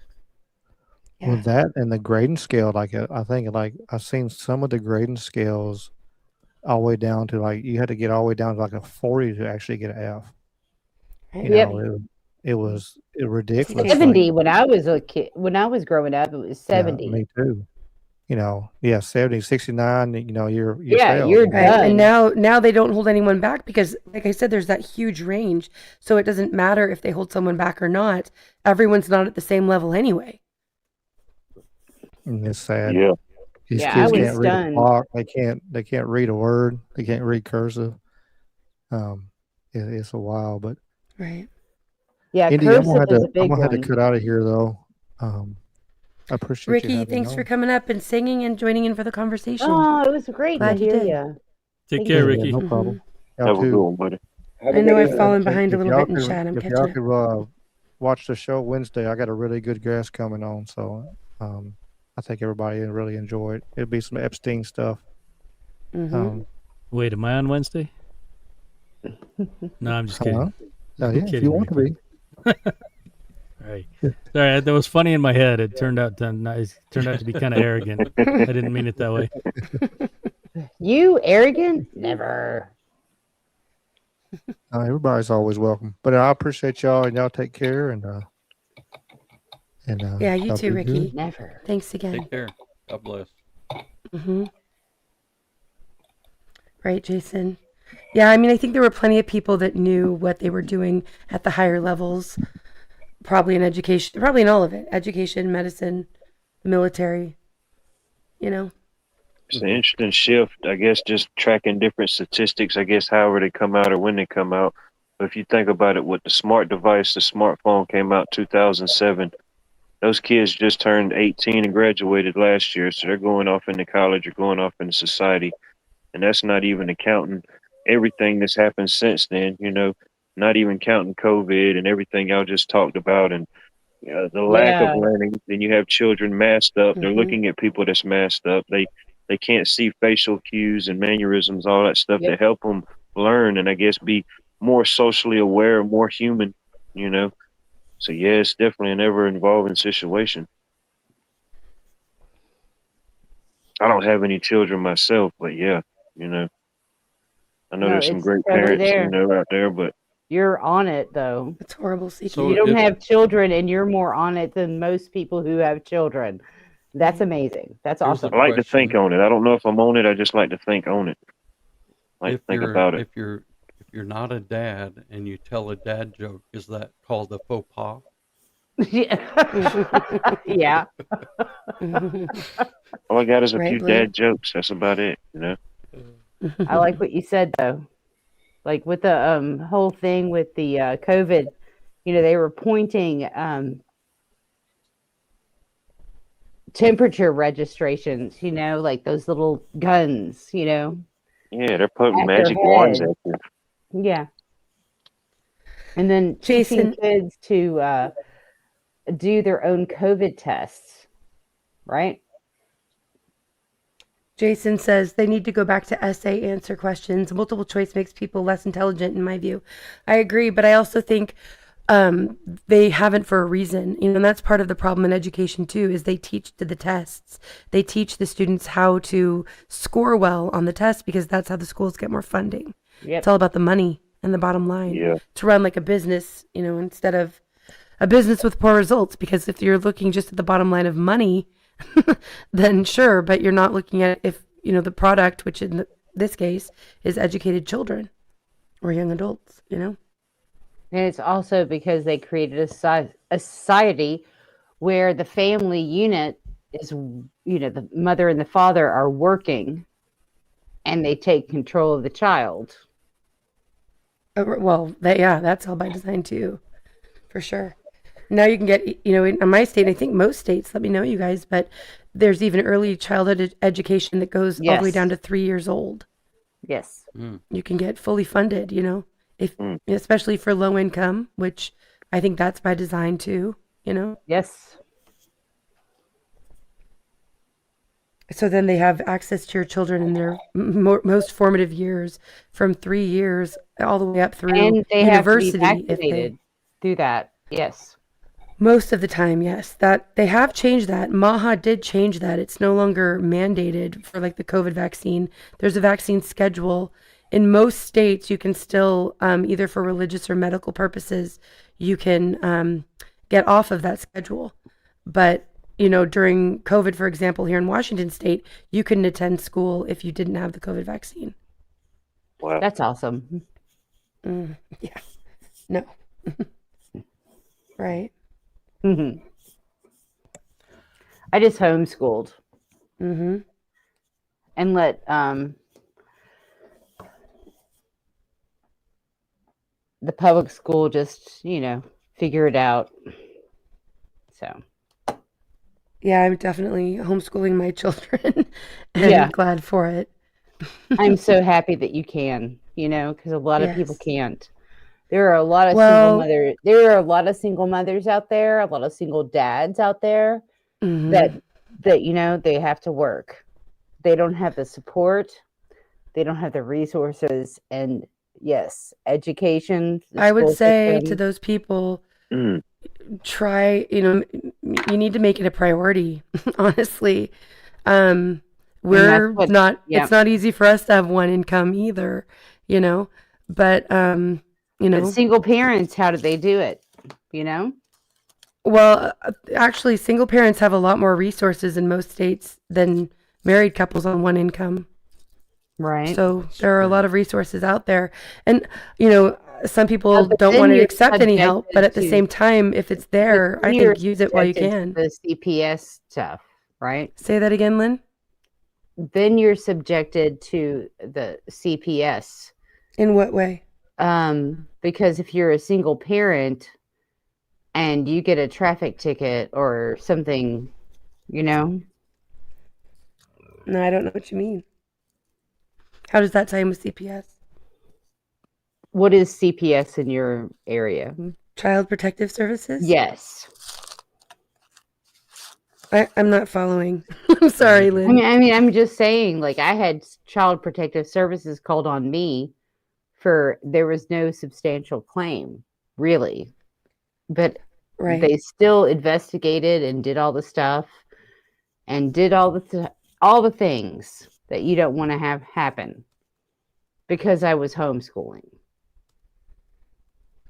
Well, that and the grading scale, like I think, like I've seen some of the grading scales all the way down to, like, you had to get all the way down to like a 40 to actually get an F. It was ridiculous. 70 when I was a kid. When I was growing up, it was 70. Yeah, me too. 70, 69, you're you're Right. And now they don't hold anyone back because, like I said, there's that huge range. So it doesn't matter if they hold someone back or not. Everyone's not at the same level anyway. And it's sad. Yeah. These Yeah, kids I was can't read a stunned. block. They can't read a word. They can't read cursive. It's a while, but Right. Yeah, Indy, I'm cursive is a big gonna have to one. cut out of here though. I appreciate you Ricky, having thanks me for on. coming up and singing and joining in for the conversation. Oh, it was great Glad to you hear did. you. Take Thank care, you. Ricky. No problem. Y'all Have a too. good one, buddy. I know I've fallen behind a little bit in could, chat. I'm if catching y'all up. could watch the show Wednesday, I got a really good guest coming on, so I think everybody will really enjoy it. It'll be some Epstein stuff. Wait, am I on Wednesday? No, I'm just kidding. Yeah, if you want to be. Right. Sorry, that was funny in my head. It turned out to be kind of arrogant. I didn't mean it that way. You arrogant? Never. Everybody's always welcome. But I appreciate y'all, and y'all take care, and yeah, you y'all too, be Ricky. good. Never. Thanks again. Take care. God bless. Right, Jason. Yeah, I mean, I think there were plenty of people that knew what they were doing at the higher levels, probably in education, probably in all of it, education, medicine, military, It's an interesting shift, I guess, just tracking different statistics, I guess, however they come out or when they come out. But if you think about it, with the smart device, the smartphone came out 2007. Those kids just turned 18 and graduated last year, so they're going off into college or going off into society. And that's not even accounting everything that's happened since then, not even counting COVID and everything y'all just talked about, and the lack of learning. Then you have children masked up. They're looking at people that's masked up. They can't see facial cues and mannerisms, all that stuff that help them learn and I guess be more socially aware, more human, So yeah, it's definitely an ever involving situation. I don't have any children myself, but yeah, I know there's some great totally parents, there. out there, but You're on it though. It's horrible. You don't have children, and you're more on it than most people who have children. That's amazing. That's awesome. I like to think on it. I don't know if I'm on it. I just like to think on it. Like to think about it. If you're not a dad and you tell a dad joke, is that called a faux pas? Yeah. All I got is a Right, few Blue? dad jokes. That's about it, I like what you said though. Like with the whole thing with the COVID, they were pointing temperature registrations, like those little guns, Yeah, they're putting at magic their wands head. at you. Yeah. And then Jason- teaching kids to do their own COVID tests, right? Jason says they need to go back to essay answer questions. Multiple choice makes people less intelligent, in my view. I agree, but I also think they haven't for a reason. And that's part of the problem in education too, is they teach to the tests. They teach the students how to score well on the test because that's how the schools get more funding. Yep. It's all about the money and the bottom line. Yeah. To run like a business, instead of a business with poor results, because if you're looking just at the bottom line of money, then sure, but you're not looking at if, the product, which in this case is educated children or young adults, And it's also because they created a society where the family unit is, the mother and the father are working and they take control of the child. Well, that's all by design too, for sure. Now you can get, in my state, I think most states, let me know you guys, but there's even early childhood education that goes all the way Yes. down to 3 years old. Yes. You can get fully funded, if especially for low income, which I think that's by design too, Yes. So then they have access to your children in their most formative years, from 3 years all the way up through And they have to be university. vaccinated through that. Yes. Most of the time, yes. That they have changed that. Maha did change that. It's no longer mandated for like the COVID vaccine. There's a vaccine schedule. In most states, you can still, either for religious or medical purposes, you can get off of that schedule. But, during COVID, for example, here in Washington State, you couldn't attend school if you didn't have the COVID vaccine. Wow. That's awesome. Yeah. No. Right. I just homeschooled. Mm-hmm. And let the public school just, figure it out. So. Yeah, I'm definitely homeschooling my children and Yeah. glad for it. I'm so happy that you can, because a lot of people Yes. can't. There are a lot of Well- single mothers. There are a lot of single mothers out there, a lot of single dads out there Mhm. that they have to work. They don't have the support. They don't have the resources. And yes, education. the I would school say to system, those people, try, you need to make it a priority, honestly. We're what- not, yeah. it's not easy for us to have one income either, but, But single parents, how do they do it? well, actually, single parents have a lot more resources in most states than married couples on one income. Right. So there are a lot of resources out there. And, some people but don't then want to you're accept any help, but at the subjected same time, if it's there, I You're think use it while you subjected can. to the CPS stuff, right? Say that again, Lynn? Then you're subjected to the CPS. In what way? Because if you're a single parent and you get a traffic ticket or something, No, I don't know what you mean. How does that tie in with CPS? what is CPS in your area? Child Protective Services? Yes. I'm not following. I'm sorry, Lynn. I mean, I'm just saying, like, I had Child Protective Services called on me for there was no substantial claim, really. But Right. they still investigated and did all the stuff and did all the things that you don't want to have happen because I was homeschooling.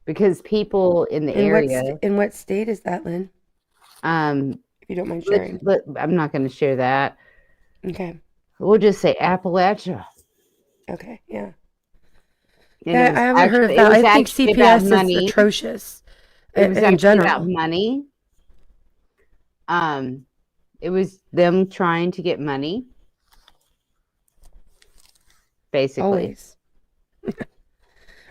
Because people in the area, In what state is that, Lynn? If you don't mind sharing. I'm not going to share that. Okay. We'll just say Appalachia. Okay. Yeah. And Yeah, it was I haven't heard of actually- that. it was I think actually about CPS is money. atrocious It was in actually general. about money. It was them trying to get money, basically. Always.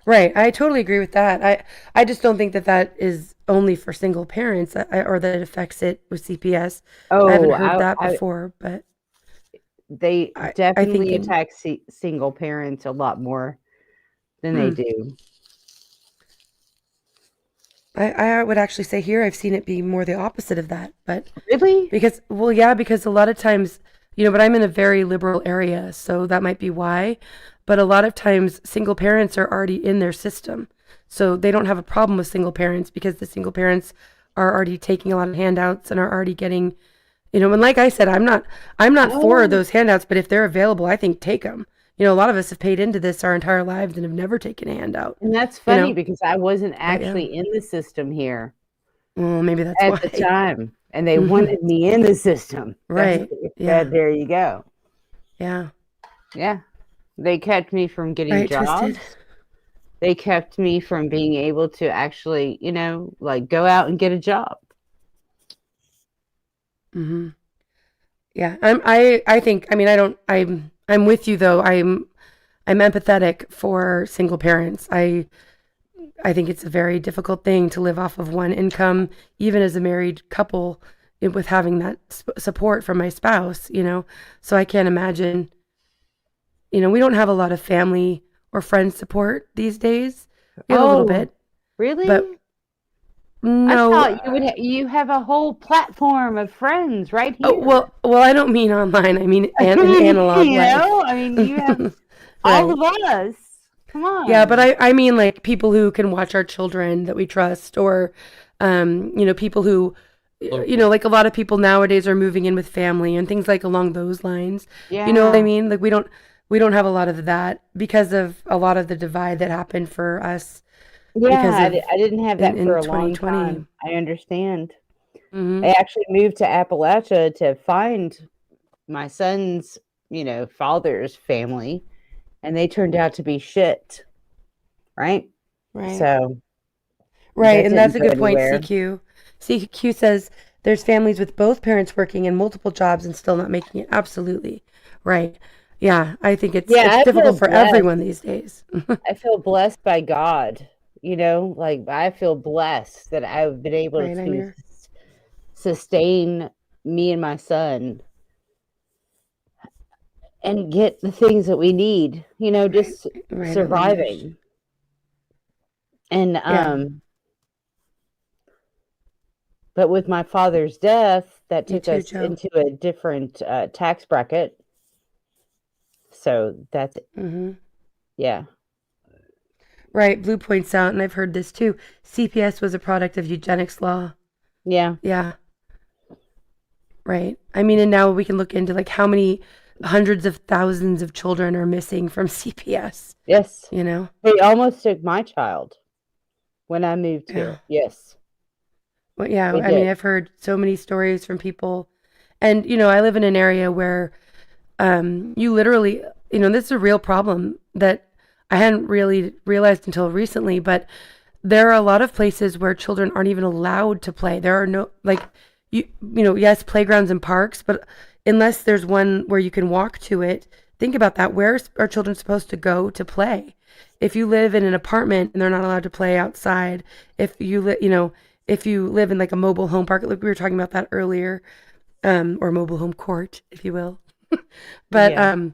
Right. I totally agree with that. I just don't think that is only for single parents or that it affects it with CPS. I haven't heard that before, but they I definitely think attack single parents a lot more than they do. I would actually say here I've seen it be more the opposite of that, but really, because a lot of times, but I'm in a very liberal area, so that might be why. But a lot of times single parents are already in their system. So they don't have a problem with single parents because the single parents are already taking a lot of handouts and are already getting, and like I said, I'm not for those handouts, but if they're available, I think take them. A lot of us have paid into this our entire lives and have never taken a handout. And that's funny because I wasn't actually in the system here. Well, maybe that's at why. the time, and they wanted me in the system. Right. Yeah. There you go. Yeah. Yeah. They kept me from getting Right, jobs. twisted. They kept me from being able to actually, go out and get a job. Mm-hmm. Yeah. I think, I'm with you though. I'm empathetic for single parents. I think it's a very difficult thing to live off of one income, even as a married couple, with having that support from my spouse, So I can't imagine, we don't have a lot of family or friend support these days. We have a little bit. Really? But no. I thought you have a whole platform of friends right here. Oh, well, I don't mean online. I mean analog life. You have all of us. Come on. Yeah, but I mean like people who can watch our children that we trust, or people who like a lot of people nowadays are moving in with family and things like along those lines. Yeah. You know what I mean? Like we don't have a lot of that because of a lot of the divide that happened for us. Yeah, I didn't have that for a long 2020. time. I understand. Mm-hmm. I actually moved to Appalachia to find my son's, father's family, and they turned out to be shit. Right? Right. So. Right, and that's a didn't good go point, anywhere. CQ. CQ says there's families with both parents working in multiple jobs and still not making it. Absolutely. Right. Yeah, I think it's I difficult feel for everyone blessed. these days. I feel blessed by God. I feel blessed that I've been able Right, to Amir? sustain me and my son and get the things that we need, just Right, surviving. And Yeah. but with my father's death, that Me took too, us Joe. into a different tax bracket. So that's Mm-hmm. yeah. Right, Blue points out, and I've heard this too, CPS was a product of eugenics law. Yeah. Yeah. Right. I mean, and now we can look into like how many hundreds of thousands of children are missing from CPS. Yes. They almost took my child when I moved here. Yes. Well, yeah, They I mean, did. I've heard so many stories from people, and I live in an area where you literally, this is a real problem that I hadn't really realized until recently, but there are a lot of places where children aren't even allowed to play. There are no, yes, playgrounds and parks, but unless there's one where you can walk to it, think about that. Where are children supposed to go to play? If you live in an apartment and they're not allowed to play outside, if you live in like a mobile home park, like we were talking about that earlier, or mobile home court, if you will. But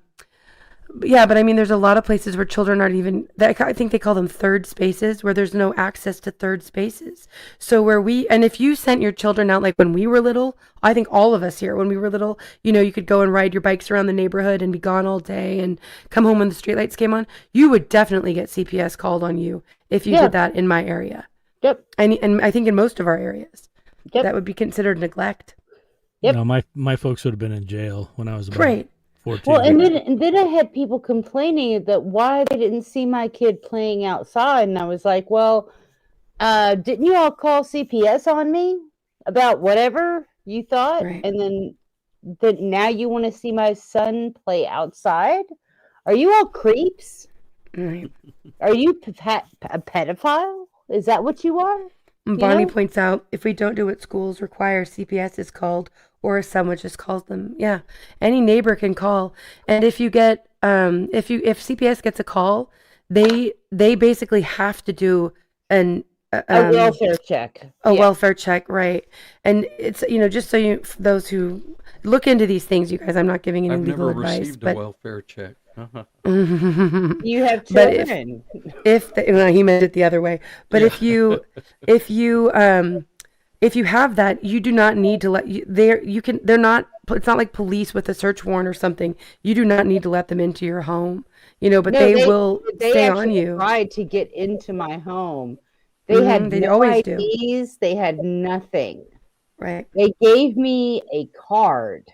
but I mean, there's a lot of places where children aren't even, I think they call them third spaces, where there's no access to third spaces. So and if you sent your children out, like when we were little, I think all of us here, when we were little, you could go and ride your bikes around the neighborhood and be gone all day and come home when the streetlights came on. You would definitely get CPS called on you if you did that in my area. Yep. And I think in most of our areas, Yep. that would be considered neglect. Yep. No, my folks would have been in jail when I was about Right. 14. Well, and then I had people complaining that why they didn't see my kid playing outside, and I was like, well, didn't you all call CPS on me about whatever you thought? Right. And then now you want to see my son play outside? Are you all creeps? Right. Are you a pedophile? Is that what you are? And Bonnie points out, if we don't do what schools require, CPS is called, or as someone just calls them. Yeah, any neighbor can call. And if you get, if CPS gets a call, they basically have to do a welfare check. Welfare check, right? And it's just so those who look into these things, you guys. I'm not giving any I've legal never advice, received but a welfare check. You have but children. he meant it the other way. But if you have that, you do not need to they're not it's not like police with a search warrant or something. You do not need to let them into your home, but No, they will they stay on actually you. tried to get into my home. They had They no always do. IDs. They had nothing. Right. They gave me a card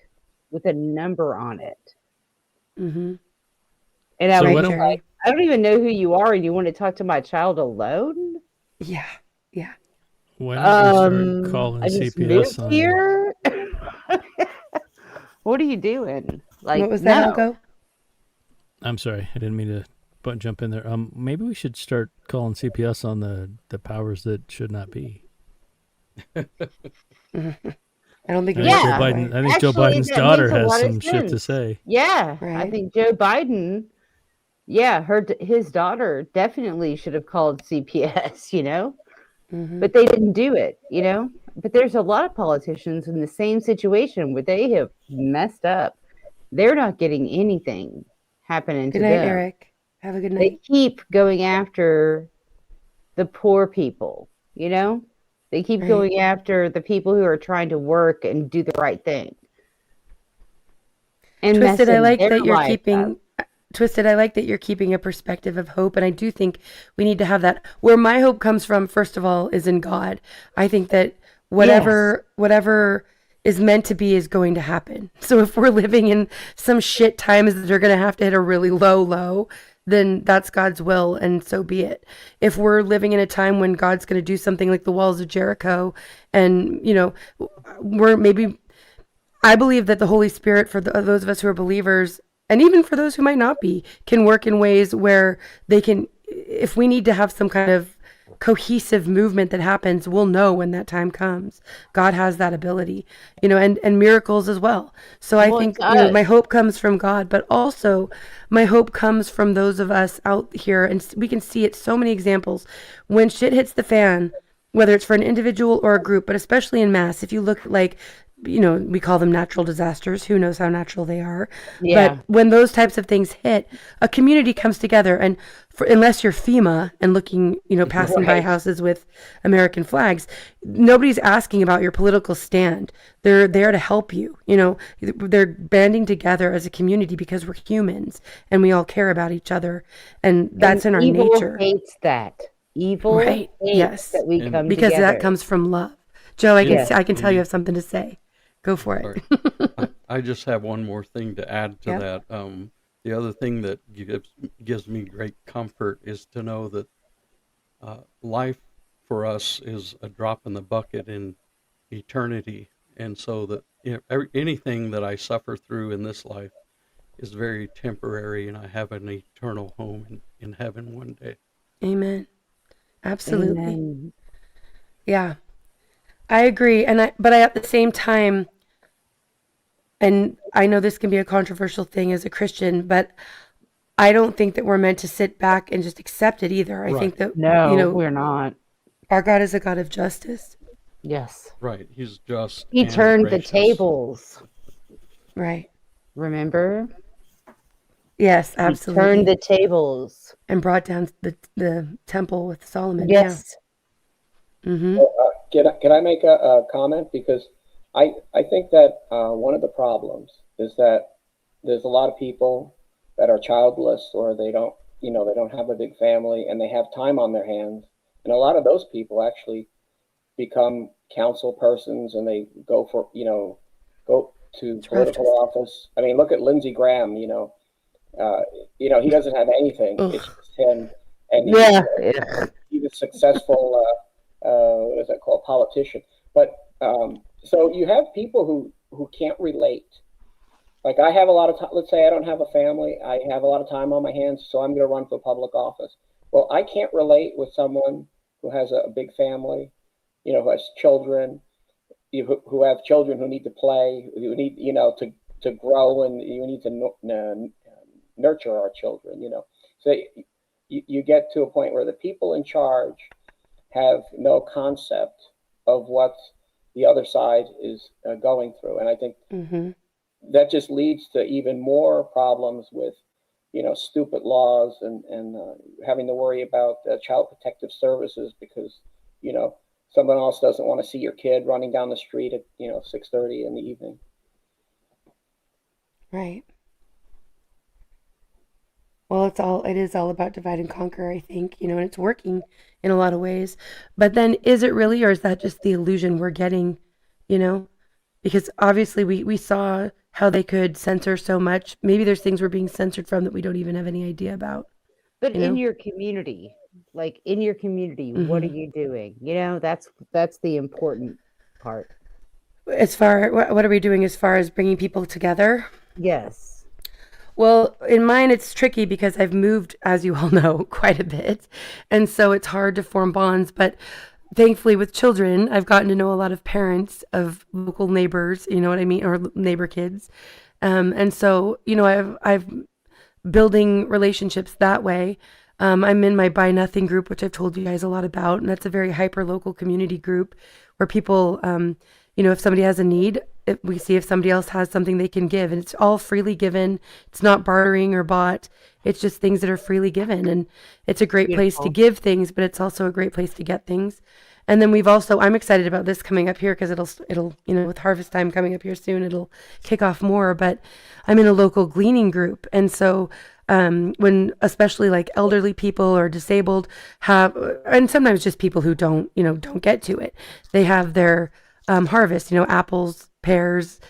with a number on it. Mm-hmm. And I So was why just don't- like, I don't even know who you are, and you want to talk to my child alone? Yeah. Yeah. Why don't we start calling I just CPS moved on? here. What are you doing? Like, What was that, no. Algo? I'm sorry, I didn't mean to jump in there. Maybe we should start calling CPS on the powers that should not be. I don't think. Joe Biden. I think Joe Biden's daughter has some shit to say. Yeah, I Right. think Joe Biden. Yeah, his daughter definitely should have called CPS. Mm-hmm. But they didn't do it. But there's a lot of politicians in the same situation where they have messed up. They're not getting anything happening Good to night, them. Eric. Have a good They night. keep going after the poor people. They keep Right. going after the people who are trying to work and do the right thing. And Twisted, I messing like their that you're life keeping. up. Twisted, I like that you're keeping a perspective of hope, and I do think we need to have that. Where my hope comes from, first of all, is in God. I think that whatever is meant to be is going to happen. So if we're living in some shit times that are going to have to hit a really low, then that's God's will, and so be it. If we're living in a time when God's going to do something like the walls of Jericho, and we're maybe. I believe that the Holy Spirit, for those of us who are believers, and even for those who might not be, can work in ways where they can, if we need to have some kind of cohesive movement that happens, we'll know when that time comes. God has that ability, and miracles as well. So I think, my hope comes from God, but also my hope comes from those of us out here, and we can see it so many examples. When shit hits the fan, whether it's for an individual or a group, but especially in mass, if you look like, we call them natural disasters. Who knows how natural they are? Yeah. But when those types of things hit, a community comes together, and unless you're FEMA and looking, passing by Right. houses with American flags, nobody's asking about your political stand. They're there to help you. They're banding together as a community because we're humans and we all care about each other, and that's in our evil nature. hates that. Evil Right? hates Yes. that we come because together. that comes from love. Joe, I Yes. can tell you have something to say. Go for it. I just have one more thing to add to Yep. that. The other thing that gives me great comfort is to know that life for us is a drop in the bucket in eternity, and so that anything that I suffer through in this life is very temporary, and I have an eternal home in heaven one day. Amen. Absolutely. Amen. Yeah. I agree. But at the same time, and I know this can be a controversial thing as a Christian, but I don't think that we're meant to sit back and just accept it either. I think that, No, we're not. our God is a God of justice. Yes. Right. He's just. He and turned the gracious. tables. Right. Remember? Yes, He absolutely. turned the tables. And brought down the temple with Solomon. Yes. Yeah. Mm-hmm. Can I make a comment? Because I think that one of the problems is that there's a lot of people that are childless, or they don't have a big family, and they have time on their hands. And a lot of those people actually become council persons, and they go to political office. I mean, look at Lindsey Graham. He doesn't have anything. It's just him, and he's a successful what is that called, politician. But so you have people who can't relate. Like, I have a lot of time. Let's say I don't have a family. I have a lot of time on my hands, so I'm going to run for public office. Well, I can't relate with someone who has a big family, who has children, who have children who need to play, who need, to grow, and you need to nurture our children, So you get to a point where the people in charge have no concept of what the other side is going through. And I think that just leads to even more problems with, stupid laws and having to worry about child protective services because, someone else doesn't want to see your kid running down the street at, 6:30 in the evening. Right. Well, it is all about divide and conquer, I think, and it's working in a lot of ways. But then is it really, or is that just the illusion we're getting, you know? Because obviously we saw how they could censor so much. Maybe there's things we're being censored from that we don't even have any idea about. But you know? in your community, what are Mhm. you doing? That's the important part. As far, what are we doing as far as bringing people together? Yes. Well, in mine, it's tricky because I've moved, as you all know, quite a bit. And so it's hard to form bonds. But thankfully, with children, I've gotten to know a lot of parents of local neighbors, you know what I mean, or neighbor kids. And so, I've building relationships that way. I'm in my Buy Nothing group, which I've told you guys a lot about, and that's a very hyper local community group where people, if somebody has a need, we see if somebody else has something they can give, and it's all freely given. It's not bartering or bought. It's just things that are freely given, and it's a great place to Beautiful. give things, but it's also a great place to get things. And then I'm excited about this coming up here because it'll, with harvest time coming up here soon, it'll kick off more. But I'm in a local gleaning group. And so when especially like elderly people or disabled have, and sometimes just people who don't get to it, they have their harvest, apples, pears,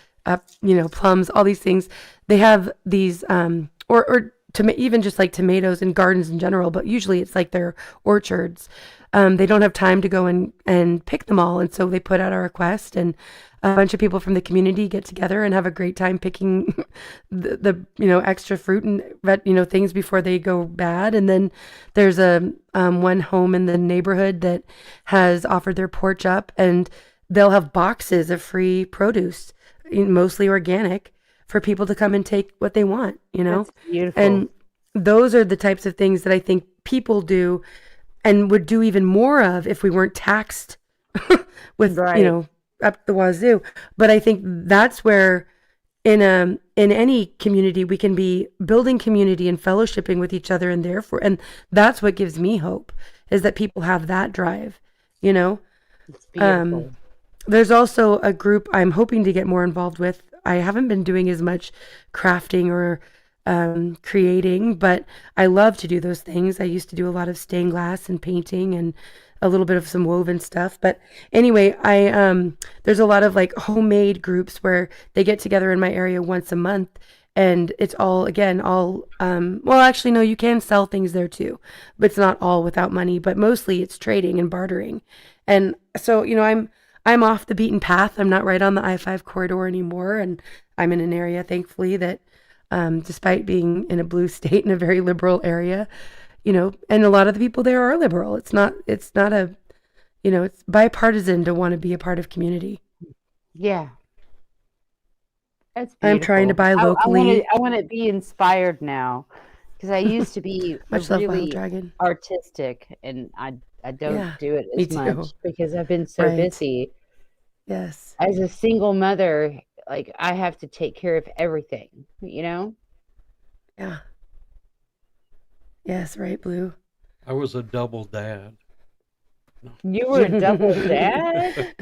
plums, all these things. They have these, even just like tomatoes and gardens in general, but usually it's like their orchards. They don't have time to go and pick them all, and so they put out a request, and a bunch of people from the community get together and have a great time picking the extra fruit and things before they go bad. And then there's a one home in the neighborhood that has offered their porch up, and they'll have boxes of free produce, mostly organic, for people to come and take what they want. That's beautiful. And those are the types of things that I think people do and would do even more of if we weren't taxed with, Right. up the wazoo. But I think that's where in any community we can be building community and fellowshipping with each other, and therefore, and that's what gives me hope, is that people have that drive. It's beautiful. There's also a group I'm hoping to get more involved with. I haven't been doing as much crafting or creating, but I love to do those things. I used to do a lot of stained glass and painting and a little bit of some woven stuff. But anyway, there's a lot of like homemade groups where they get together in my area once a month, and it's all well, actually no, you can sell things there too, but it's not all without money, but mostly it's trading and bartering. And so, I'm off the beaten path. I'm not right on the I-5 corridor anymore, and I'm in an area, thankfully, that despite being in a blue state in a very liberal area, and a lot of the people there are liberal. It's not it's bipartisan to want to be a part of community. Yeah. That's beautiful. I'm trying to buy locally. I want to be inspired now, because I used to be Much love, Wild really Dragon. artistic, and I don't Yeah, do it me as much too. because I've been so Right. busy. Yes. As a single mother, like I have to take care of everything, Yeah. Yes, right, Blue. I was a double dad. You were a double dad?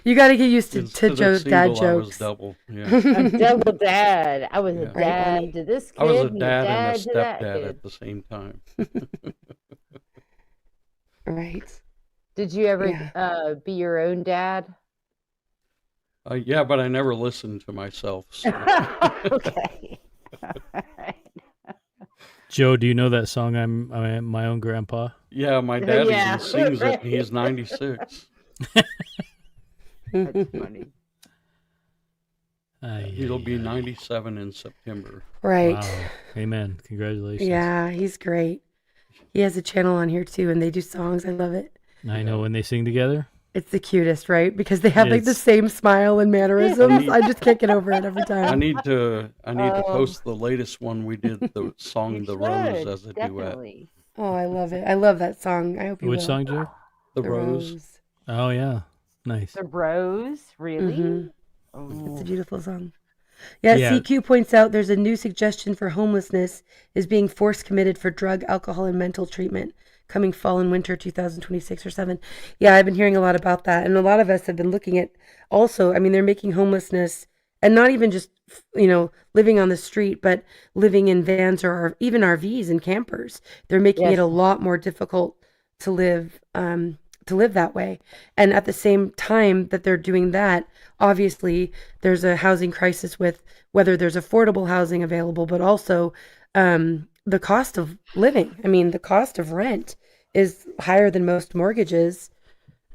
You got to get used to Instead of Joe's dad single, I was jokes. double. Yeah. A double dad. I was a Yeah. Right, dad Bonnie? to this kid I was a and dad and a to that stepdad kid. at the same time. Right. Did you ever Yeah. be your own dad? Yeah, but I never listened to myself. So. Okay. Joe, do you know that song? I'm my own grandpa. Yeah, my dad Yeah. even sings it. He's 96. That's funny. He'll be 97 in September. Right. Wow. Amen. Congratulations. Yeah, he's great. He has a channel on here too, and they do songs. I love it. I know when they sing together. It's the cutest, right? Because they have like the It's- same smile and mannerisms. I just can't get over it every I time. need to Oh. post the latest one we did, the song You "The Rose" should, as a duet. definitely. Oh, I love it. I love that song. I hope you Which will. song, Joe? The Rose. Oh yeah, nice. The Rose, really? Mhm. Oh. It's a beautiful song. Yeah, Yeah. CQ points out there's a new suggestion for homelessness is being force committed for drug, alcohol, and mental treatment coming fall and winter 2026 or 7. Yeah, I've been hearing a lot about that. And a lot of us have been looking at also, I mean, they're making homelessness and not even just, living on the street, but living in vans or even RVs and campers. They're making it Yes. a lot more difficult to live that way. And at the same time that they're doing that, obviously there's a housing crisis with whether there's affordable housing available, but also the cost of living. I mean, the cost of rent is higher than most mortgages,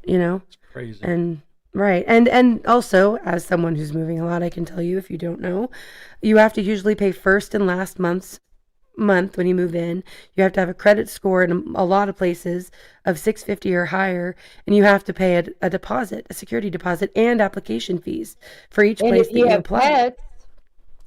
It's crazy. and right. And also, as someone who's moving a lot, I can tell you, if you don't know, you have to usually pay first and last month when you move in. You have to have a credit score in a lot of places of 650 or higher, and you have to pay a deposit, a security deposit, and application fees for each And place if that you you have apply. pets,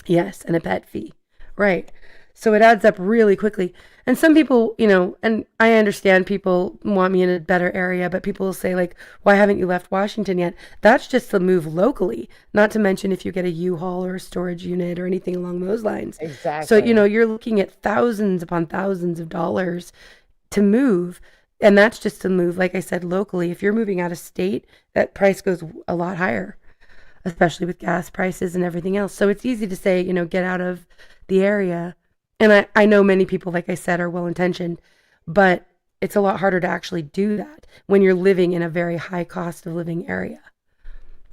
Yes, and a pet fee. Right. So it adds up really quickly. And some people, and I understand people want me in a better area, but people will say, like, why haven't you left Washington yet? That's just to move locally, not to mention if you get a U-Haul or a storage unit or anything along those lines. So, exactly. you're looking at thousands upon thousands of dollars to move. And that's just to move, like I said, locally. If you're moving out of state, that price goes a lot higher, especially with gas prices and everything else. So it's easy to say, get out of the area. And I know many people, like I said, are well intentioned, but it's a lot harder to actually do that when you're living in a very high cost of living area,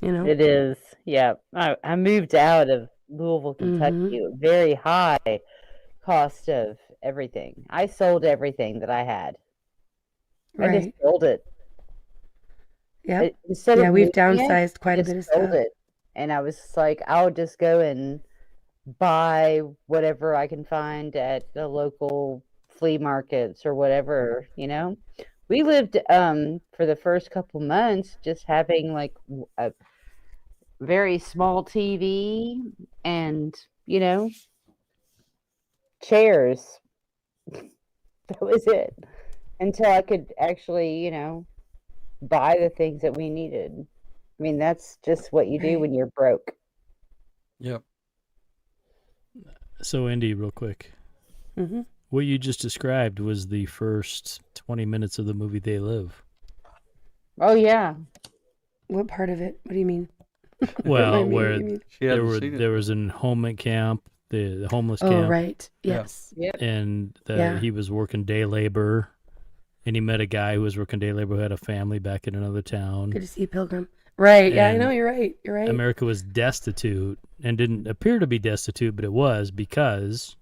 It is. Yeah. I moved out of Louisville, Kentucky, very high cost of everything. I sold everything that I had. I just Right. sold it. Yep. Instead Yeah, of we've moving it, downsized quite I a just bit of sold stuff. it. And I was just like, I'll just go and buy whatever I can find at the local flea markets or whatever, We lived for the first couple months just having like a very small TV and, chairs. That was it. Until I could actually, buy the things that we needed. I mean, that's just what you do Right. when you're broke. Yep. So, Indy, real quick. Mm-hmm. What you just described was the first 20 minutes of the movie They Live. Oh, yeah. What part of it? What do you mean? Well, Remind me what where you mean. there was an homeless camp, the homeless Oh, camp. right. Yes. Yep. And Yeah. he was working day labor, and he met a guy who was working day labor who had a family back in another town. Good to see you, Pilgrim. Right. Yeah, I And know. You're right. You're right. America was destitute and didn't appear to be destitute, but it was because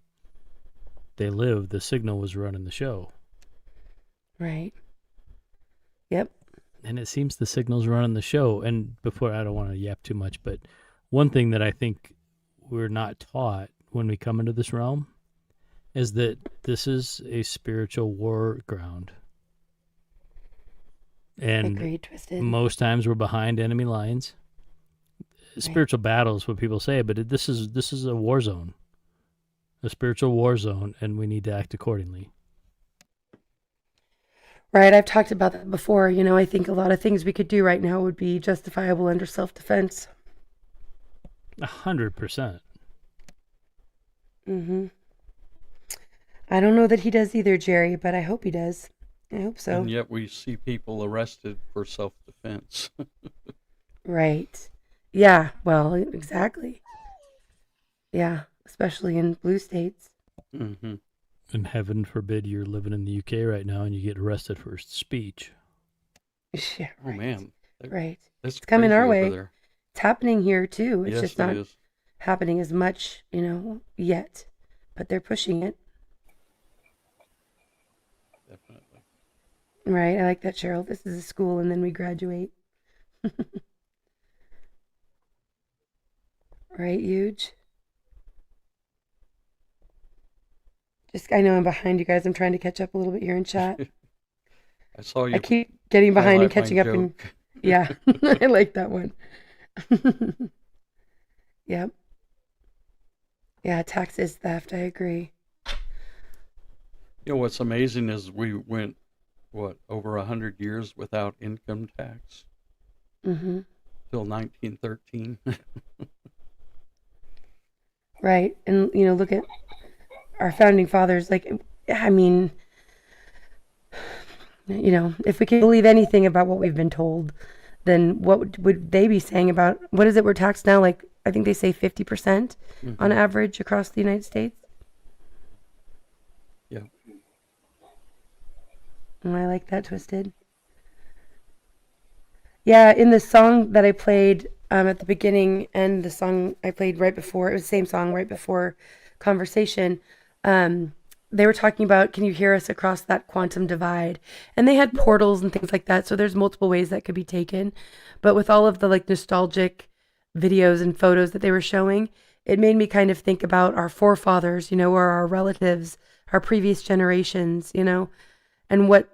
They Live, the signal was running the show. Right. Yep. And it seems the signal's running the show. And before, I don't want to yap too much, but one thing that I think we're not taught when we come into this realm is that this is a spiritual war ground. And Agreed, Twisted. most times we're behind enemy lines. Spiritual battle is what people say, but this is a war zone, a spiritual war zone, and we need to act accordingly. Right. I've talked about that before. I think a lot of things we could do right now would be justifiable under self-defense. 100%. Mm-hmm. I don't know that he does either, Jerry, but I hope he does. I hope so. And yet we see people arrested for self-defense. Right. Yeah. Well, exactly. Yeah. Especially in blue states. Mm-hmm. And heaven forbid you're living in the UK right now and you get arrested for speech. Yeah. Oh, man. Right. That's It's coming our crazy over way. there. It's happening here too. It's Yes, just it not is. happening as much, yet. But they're pushing it. Definitely. Right. I like that, Cheryl. This is a school and then we graduate. Right, huge. I know I'm behind you guys. I'm trying to catch up a little bit here in chat. I saw you. I keep getting behind and highlight my catching up. And joke. yeah, I like that one. Yep. Yeah, taxes, theft. I agree. What's amazing is we went, over 100 years without income tax Mm-hmm. till 1913. Right. And, look at our founding fathers. I mean, if we can believe anything about what we've been told, then what would they be saying about, what is it we're taxed now? Like I think they say 50% on average across the United States. Yeah. And I like that, Twisted. Yeah, in the song that I played at the beginning and the song I played right before, it was the same song right before Conversation. They were talking about, can you hear us across that quantum divide? And they had portals and things like that. So there's multiple ways that could be taken. But with all of the like nostalgic videos and photos that they were showing, it made me kind of think about our forefathers, you know, or our relatives, our previous generations, you know, and what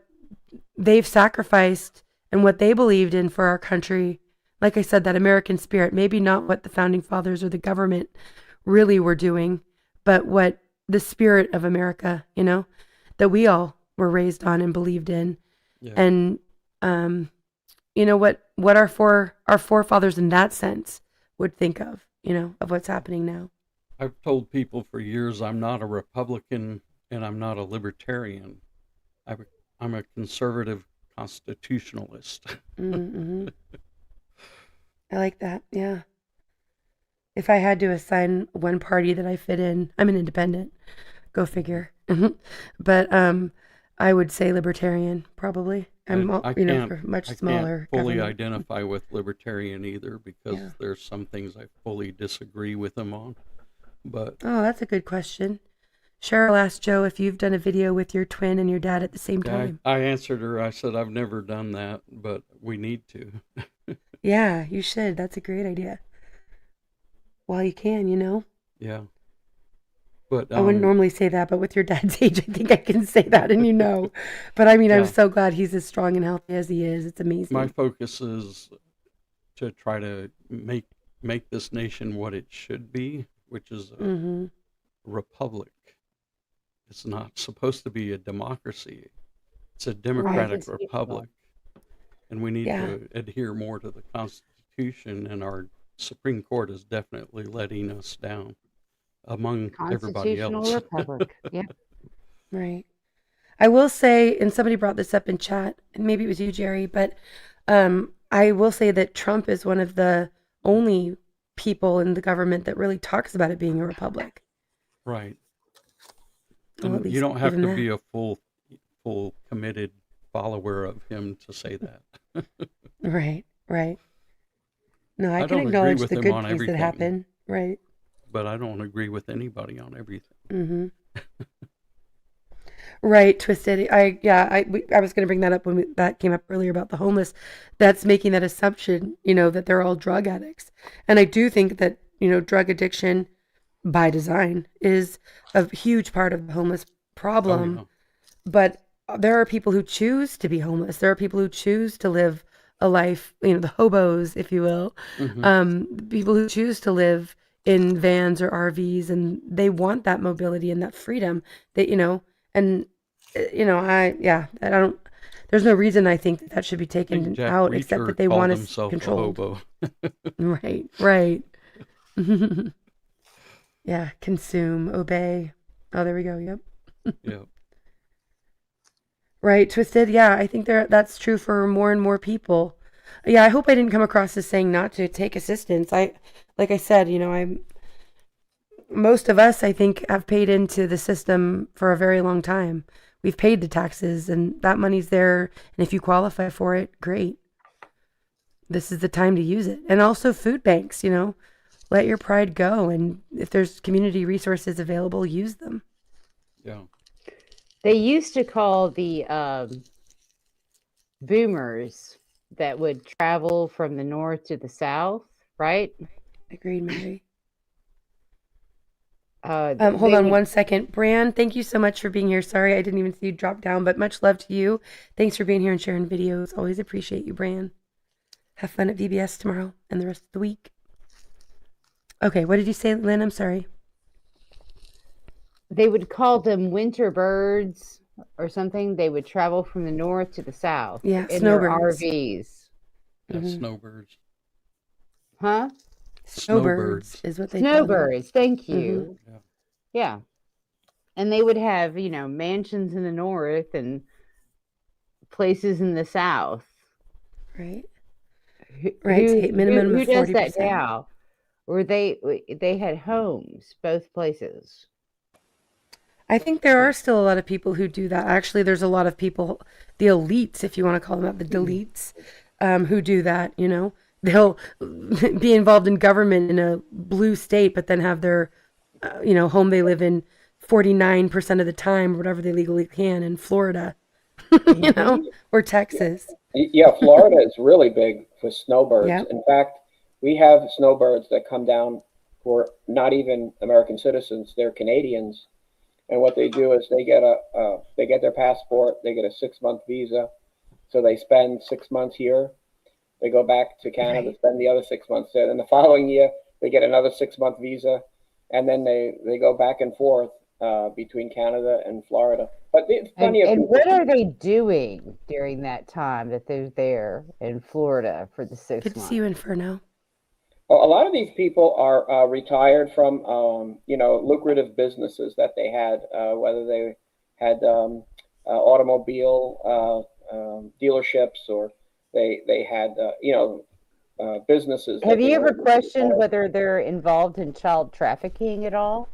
they've sacrificed and what they believed in for our country. Like I said, that American spirit, maybe not what the founding fathers or the government really were doing, but what the spirit of America, you know, that we all were raised on and believed in. Yeah. And, you know, what our forefathers in that sense would think of, you know, of what's happening now. I've told people for years I'm not a Republican and I'm not a libertarian. I'm a conservative constitutionalist. Mm-hmm. I like that. Yeah. If I had to assign one party that I fit in, I'm an independent. Go figure. But I would say libertarian, probably. I you know, can't, for much I smaller can't fully government. identify with libertarian either because Yeah. there's some things I fully disagree with them on. But Oh, that's a good question. Cheryl asked Joe if you've done a video with your twin and your dad at the same time. I answered her. I said, I've never done that, but we need to. Yeah, you should. That's a great idea. While you can, you know. Yeah. But I wouldn't normally say that, but with your dad's age, I think I can say that, and you know. But I mean, I'm Yeah. so glad he's as strong and healthy as he is. It's amazing. My focus is to try to make this nation what it should be, which is a republic. It's not supposed to be a democracy. It's a democratic republic. And we need to adhere more to the Constitution, and our Supreme Court is definitely letting us down among everybody Constitutional else. republic. Yeah. Right. I will say, and somebody brought this up in chat, and maybe it was you, Jerry, but I will say that Trump is one of the only people in the government that really talks about it being a republic. Right. Well, at And you least don't have give to him be that. a full committed follower of him to say that. Right, right. No, I I can don't agree acknowledge with the him good on things that everything. happen. Right. But I don't agree with anybody on everything. Mm-hmm. Right, Twisted. I was going to bring that up when that came up earlier about the homeless. That's making that assumption, you know, that they're all drug addicts. And I do think that, you know, drug addiction by design is a huge part of the homeless problem. Oh, But there are people who choose to be homeless. There are people who choose to live a life, you know, the hobos, if you will. People who choose to live in vans or RVs, and they want that mobility and that freedom that, you know, and, you know, I don't, there's no reason I think that should be I think taken Jack out except Reacher that they called want us himself controlled. a hobo. Right, right. Yeah, consume, obey. Oh, there we go. Yep. Yeah. Right, Twisted. Yeah, I think that's true for more and more people. Yeah, I hope I didn't come across as saying not to take assistance. Like I said, you know, most of us, I think, have paid into the system for a very long time. We've paid the taxes, and that money's there. And if you qualify for it, great. This is the time to use it. And also food banks, you know, let your pride go. And if there's community resources available, use them. Yeah. They used to call the boomers that would travel from the north to the south, right? Agreed, Mary. Hold Hold on one second. Bran, thank you so much for being here. Sorry, I didn't even see you drop down, but much love to you. Thanks for being here and sharing videos. Always appreciate you, Bran. Have fun at VBS tomorrow and the rest of the week. Okay, what did you say, Lynn? I'm sorry. They would call them winter birds or something. They would travel from the north to the south Yeah, in their snowbirds. RVs. Yeah, snowbirds. Huh? Snowbirds is what they call them. Snowbirds. Thank you. Yeah. And they would have, you know, mansions in the north and places in the south. Right. Right. Who minimum who of does 40%. that now? Or they had homes, both places. I think there are still a lot of people who do that. Actually, there's a lot of people, the elites, if you want to call them that, the deletes, who do that. You know, they'll be involved in government in a blue state, but then have their, home they live in 49% of the time, whatever they legally can, in Florida, or Texas. Yeah, Florida is really big for snowbirds. Yep. In fact, we have snowbirds that come down who are not even American citizens; they're Canadians. And what they do is they get their passport, they get a 6-month visa, so they spend 6 months here. They go back to Canada, spend the other 6 months there. Then the following year, they get another 6-month visa, and then they go back and forth between Canada and Florida. But there's plenty of And people. what are they doing during that time that they're there in Florida for the 6 Good to months? see you, Inferno. Well, a lot of these people are retired from, lucrative businesses that they had, whether they had automobile dealerships or they had, businesses. Have you ever questioned whether they're involved in child trafficking at all?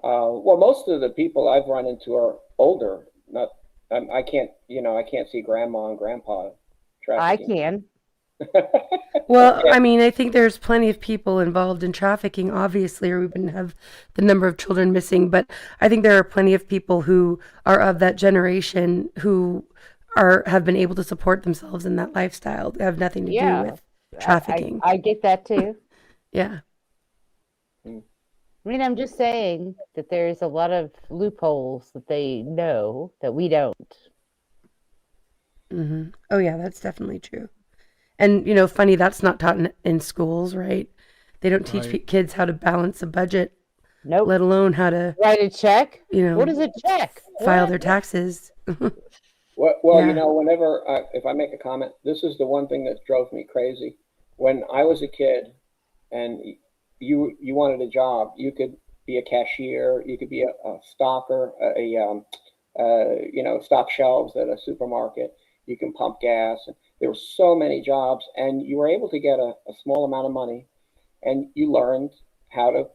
Well, most of the people I've run into are older. I can't see grandma and grandpa trafficking. I can. Well, I mean, I think there's plenty of people involved in trafficking, obviously, or we wouldn't have the number of children missing. But I think there are plenty of people who are of that generation who have been able to support themselves in that lifestyle. They have nothing to do with trafficking. I get that too. Yeah. I mean, I'm just saying that there's a lot of loopholes that they know that we don't. Mm-hmm. Oh, yeah, that's definitely true. And, funny, that's not taught in schools, right? They don't teach kids how to balance a budget, let alone how to write a check. What is a check? File their taxes. Well, Yeah. whenever if I make a comment, this is the one thing that drove me crazy. When I was a kid, and you wanted a job, you could be a cashier, you could be a stocker, stock shelves at a supermarket. You can pump gas. And there were so many jobs, and you were able to get a small amount of money, and you learned how to,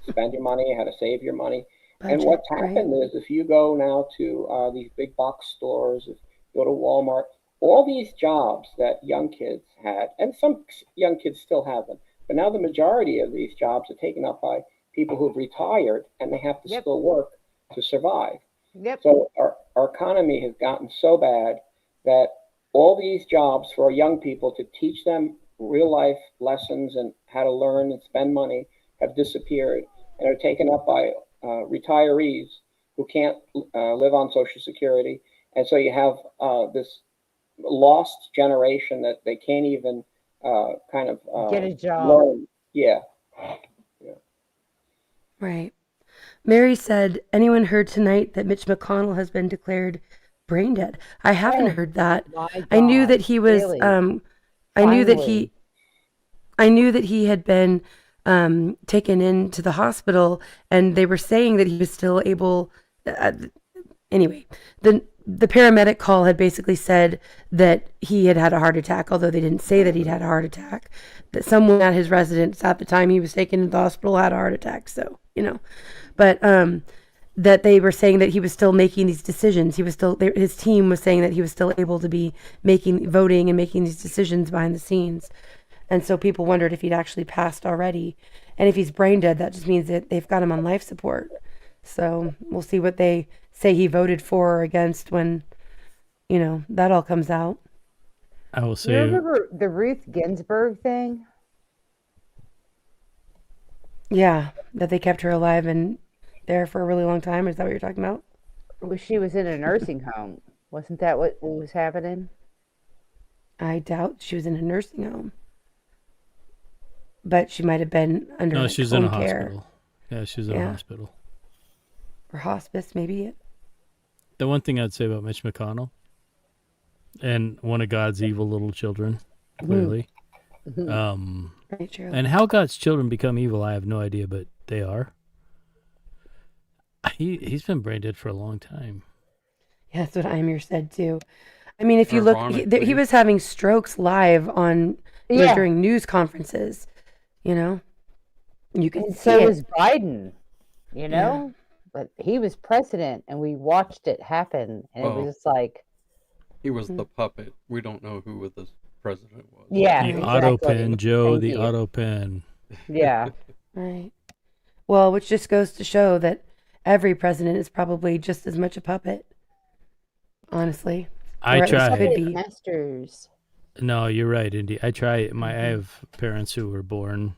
spend your money, how to save your money. And Budget, what's right. happened is if you go now to these big box stores, if you go to Walmart, all these jobs that young kids had, and some young kids still have them, but now the majority of these jobs are taken up by people who've retired and they have to still work to survive. So our economy has gotten so bad that all these jobs for young people to teach them real life lessons and how to learn and spend money have disappeared and are taken up by retirees who can't live on Social Security. And so you have this lost generation that they can't even Get a job. learn. Yeah. Right. Mary said, anyone heard tonight that Mitch McConnell has been declared brain dead? I haven't heard that. I knew that he was, really? I knew that Finally. he had been taken into the hospital, and they were saying that he was still able, anyway, the paramedic call had basically said that he had had a heart attack, although they didn't say that he'd had a heart attack, that someone at his residence at the time he was taken to the hospital had a heart attack. So, but that they were saying that he was still making these decisions. He was still, his team was saying that he was still able to be voting and making these decisions behind the scenes. And so people wondered if he'd actually passed already. And if he's brain dead, that just means that they've got him on life support. So we'll see what they say he voted for or against when, that all comes out. I will You say, remember the Ruth Ginsburg thing? Yeah, that they kept her alive and there for a really long time. Is that what you're talking about? Well, she was in a nursing home. Wasn't that what was happening? I doubt she was in a nursing home. But she might have been under no, she's in a home care. hospital. Yeah, she's in a hospital. Or hospice, maybe. The one thing I'd say about Mitch McConnell, and one of God's evil little children, clearly. Very true. And how God's children become evil, I have no idea, but they are. He's been brain dead for a long time. Yeah, that's what Imir said too. I mean, if you look, he Ironically. was having strokes live on during news conferences. You know, you can And see so it. was Biden, you know, but he was president and we watched it happen. And it Well, was just like, he was the puppet. We don't know who the president was. yeah, The auto exactly. pen, Joe. Thank The you. auto pen. Yeah. Right. Well, which just goes to show that every president is probably just as much a puppet. Honestly, I or at least try. could Puppet be. masters. No, you're right, Indy. I try. I have parents who were born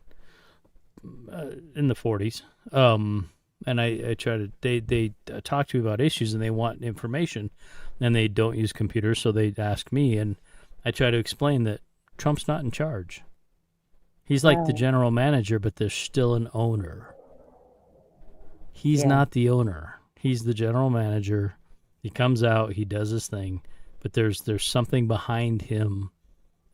in the 40s, and I try to. They talk to me about issues and they want information, and they don't use computers, so they ask me, and I try to explain that Trump's not in charge. He's like the general manager, but there's still an owner. He's not the owner. He's the general manager. He comes out, he does his thing, but there's something behind him.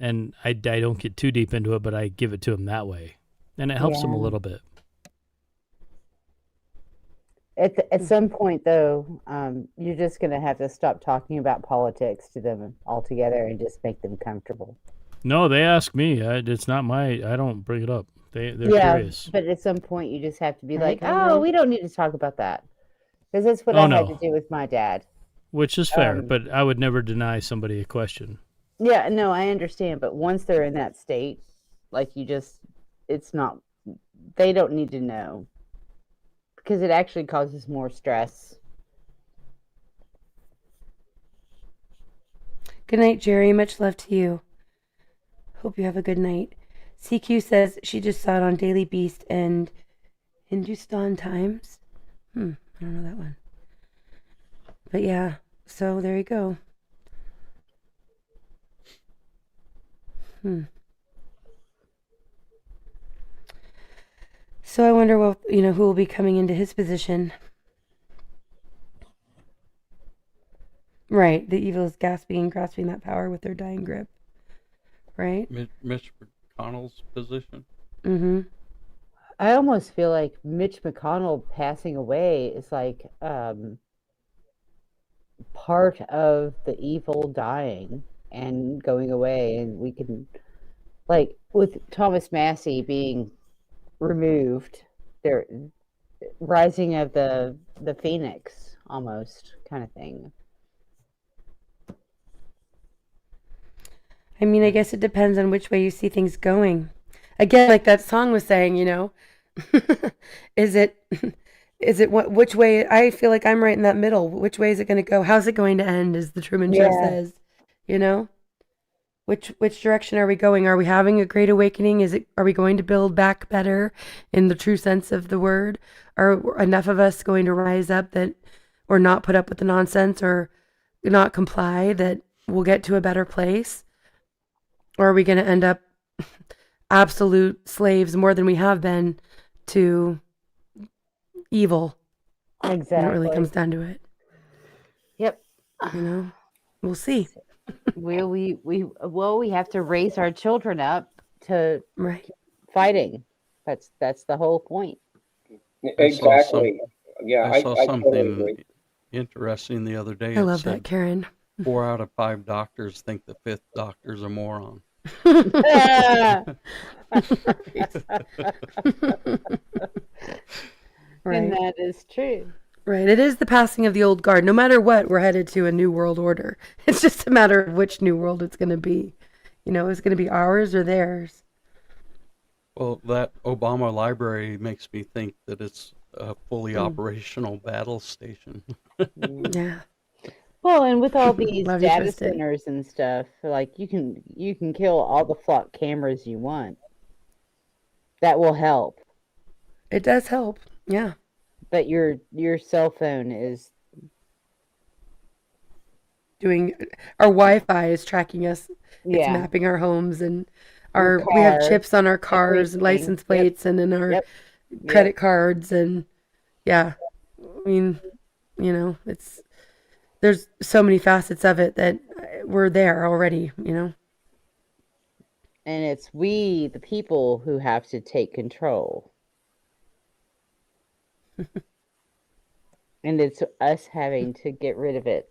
And I don't get too deep into it, but I give it to him that way. And it helps him a little bit. At some point, though, you're just going to have to stop talking about politics to them altogether and just make them comfortable. No, they ask me. It's not I don't bring it up. They're curious. But at some point, you just have to be Right, like, oh, we don't need to talk about that. Because that's what Oh, I no. had to do with my dad. Which is fair, but I would never deny somebody a question. Yeah, no, I understand. But once they're in that state, like it's not, they don't need to know. Because it actually causes more stress. Good night, Jerry. Much love to you. Hope you have a good night. CQ says she just saw it on Daily Beast and Hindustan Times. I don't know that one. But yeah, so there you go. So I wonder who will be coming into his position. Right, the evil is grasping that power with their dying grip. Right? Mitch McConnell's position. Mm-hmm. I almost feel like Mitch McConnell passing away is like part of the evil dying and going away, and we can, like with Thomas Massey being removed, there rising of the phoenix almost kind of thing. I mean, I guess it depends on which way you see things going. Again, like that song was saying, is it which way? I feel like I'm right in that middle. Which way is it going to go? How's it going to end? As the Truman Show says, which direction are we going? Are we having a great awakening? Are we going to build back better in the true sense of the word? Are enough of us going to rise up or not put up with the nonsense or not comply that we'll get to a better place? Or are we going to end up absolute slaves more than we have been to evil? Exactly. When it really comes down to it. Yep. We'll see. We have to raise our children up to fighting. That's the whole point. Exactly. I saw totally something agree. interesting the other day. I It love said that, Karen. 4 out of 5 doctors think the 5th doctor's a moron. And that is true. Right. It is the passing of the old guard. No matter what, we're headed to a new world order. It's just a matter of which new world it's going to be. Is it going to be ours or theirs? Well, that Obama library makes me think that it's a fully operational battle station. Yeah. Well, and with all these Love you, data Tristan. centers and stuff, like you can kill all the flock cameras you want. That will help. It does help. Yeah. But your cell phone is doing our Wi-Fi is tracking us. It's Yeah. mapping our homes and Your we have car, chips on our cars, everything. license plates, and in our credit cards, and I mean, there's so many facets of it that we're there already. And it's we, the people, who have to take control. And it's us having to get rid of it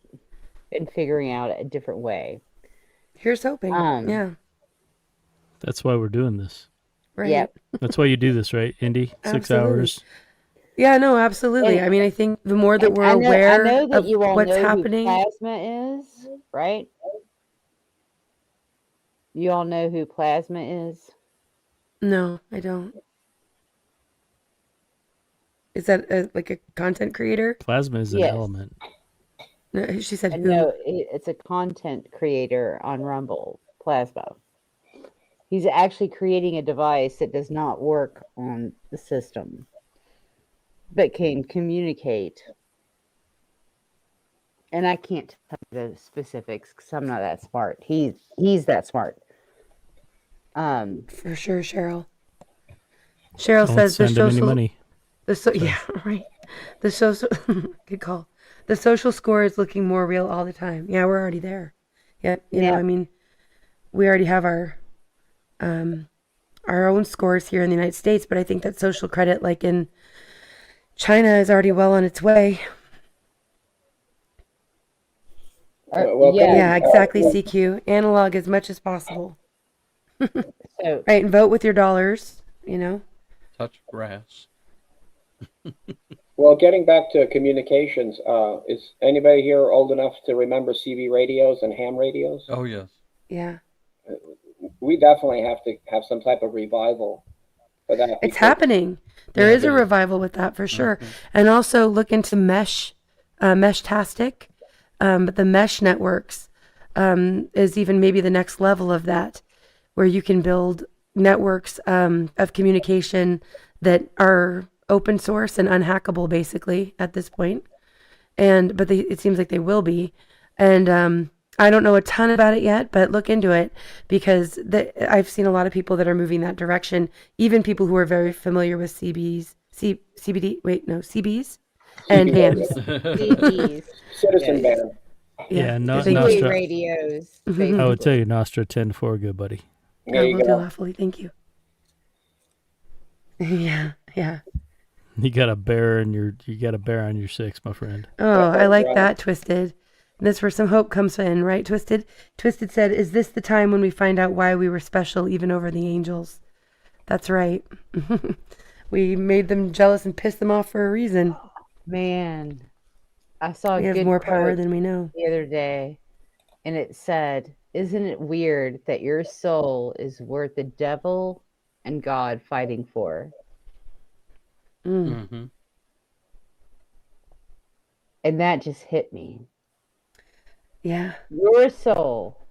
and figuring out a different way. Here's hoping. Yeah. That's why we're doing this. Right. Yep. That's why you do this, right, Indy? 6 Absolutely. hours. Yeah, no, absolutely. And, I mean, I think the more that and we're I aware know that of you all what's know happening. who plasma is, right? You all know who plasma is? No, I don't. Is that like a content creator? Plasma is an Yes. element. No, she said who? No, it's a content creator on Rumble, Plasma. He's actually creating a device that does not work on the system, but can communicate. And I can't tell you the specifics because I'm not that smart. He's that smart. For sure, Cheryl. Cheryl Don't says the send him any social. money. Yeah, right. The social. Good call. The social score is looking more real all the time. Yeah, we're already there. Yeah, you know, Yeah. I mean, we already have our own scores here in the United States, but I think that social credit, like in China, is already well on its way. Yeah, exactly. CQ analog as much as possible. So, right, and vote with your dollars. You know. Touch grass. Well, getting back to communications, is anybody here old enough to remember CB radios and ham radios? Oh, yes. Yeah. We definitely have to have some type of revival for that. It's happening. There is a revival with that for sure. And also look into Meshtastic, but the mesh networks is even maybe the next level of that, where you can build networks of communication that are open source and unhackable, basically at this point. But it seems like they will be. And I don't know a ton about it yet, but look into it because I've seen a lot of people that are moving that direction. Even people who are very familiar with CBs and hams. CBs. Citizen band. Yeah, CB Nostra. radios. I would tell you Nostra 10-4, good buddy. There you will do go. lawfully. Thank you. Yeah. You got a bear on your 6, my friend. Oh, I like that, Twisted. That's where some hope comes in, right, Twisted? Twisted said, "Is this the time when we find out why we were special even over the angels?" That's right. We made them jealous and pissed them off for a reason. Man, I saw a We have good more power quote than we know. the other day, and it said, "Isn't it weird that your soul is worth the devil and God fighting for?" Mm-hmm. And that just hit me. Yeah. Your soul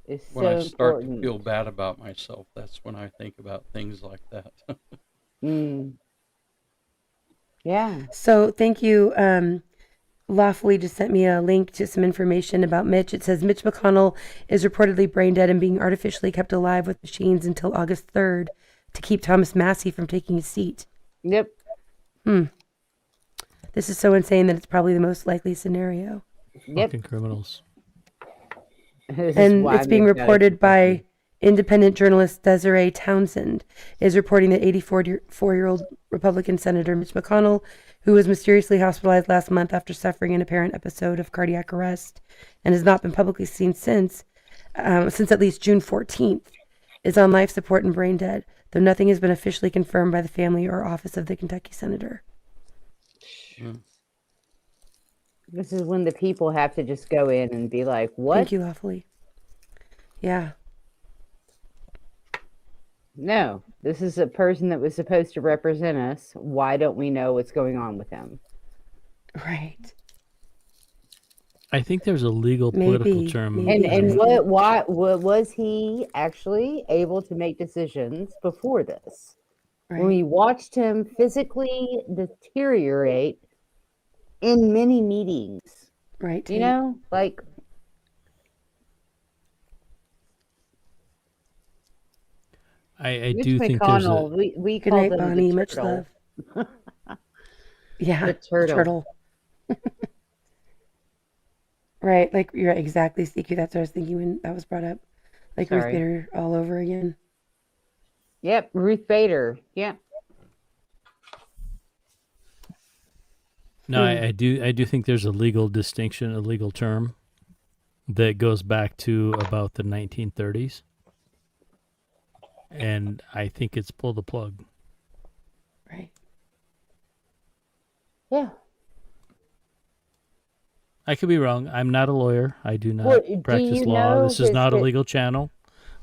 is so When I start important. to feel bad about myself, that's when I think about things like that. Yeah. So thank you. Lawfully just sent me a link to some information about Mitch. It says Mitch McConnell is reportedly brain dead and being artificially kept alive with machines until August 3rd to keep Thomas Massey from taking his seat. Yep. This is so insane that it's probably the most likely scenario. Yep. Fucking criminals. And it's being reported by independent journalist Desiree Townsend, is reporting that 84-year-old Republican Senator Mitch McConnell, who was mysteriously hospitalized last month after suffering an apparent episode of cardiac arrest and has not been publicly seen since at least June 14th, is on life support and brain dead, though nothing has been officially confirmed by the family or office of the Kentucky senator. This is when the people have to just go in and be like, what? Thank you, Lawfully. Yeah. No, this is a person that was supposed to represent us. Why don't we know what's going on with him? Right. I think there's a legal political term. And what was he actually able to make decisions before this? Right. When we watched him physically deteriorate in many meetings. Right. You know, like I Mitch do think there's a McConnell, we Good call night, him Bonnie. the Much turtle. love. Yeah, The turtle. Right, like you're right, exactly, CQ. That's what I was thinking when that was brought up. Like Ruth Sorry. Bader all over again. Yep, Ruth Bader. Yep. No, I do think there's a legal distinction, a legal term that goes back to about the 1930s. and I think it's pull the plug. Right. Yeah. I could be wrong. I'm not a lawyer. I do not Well, do practice you law. know This is his not a fa- legal channel.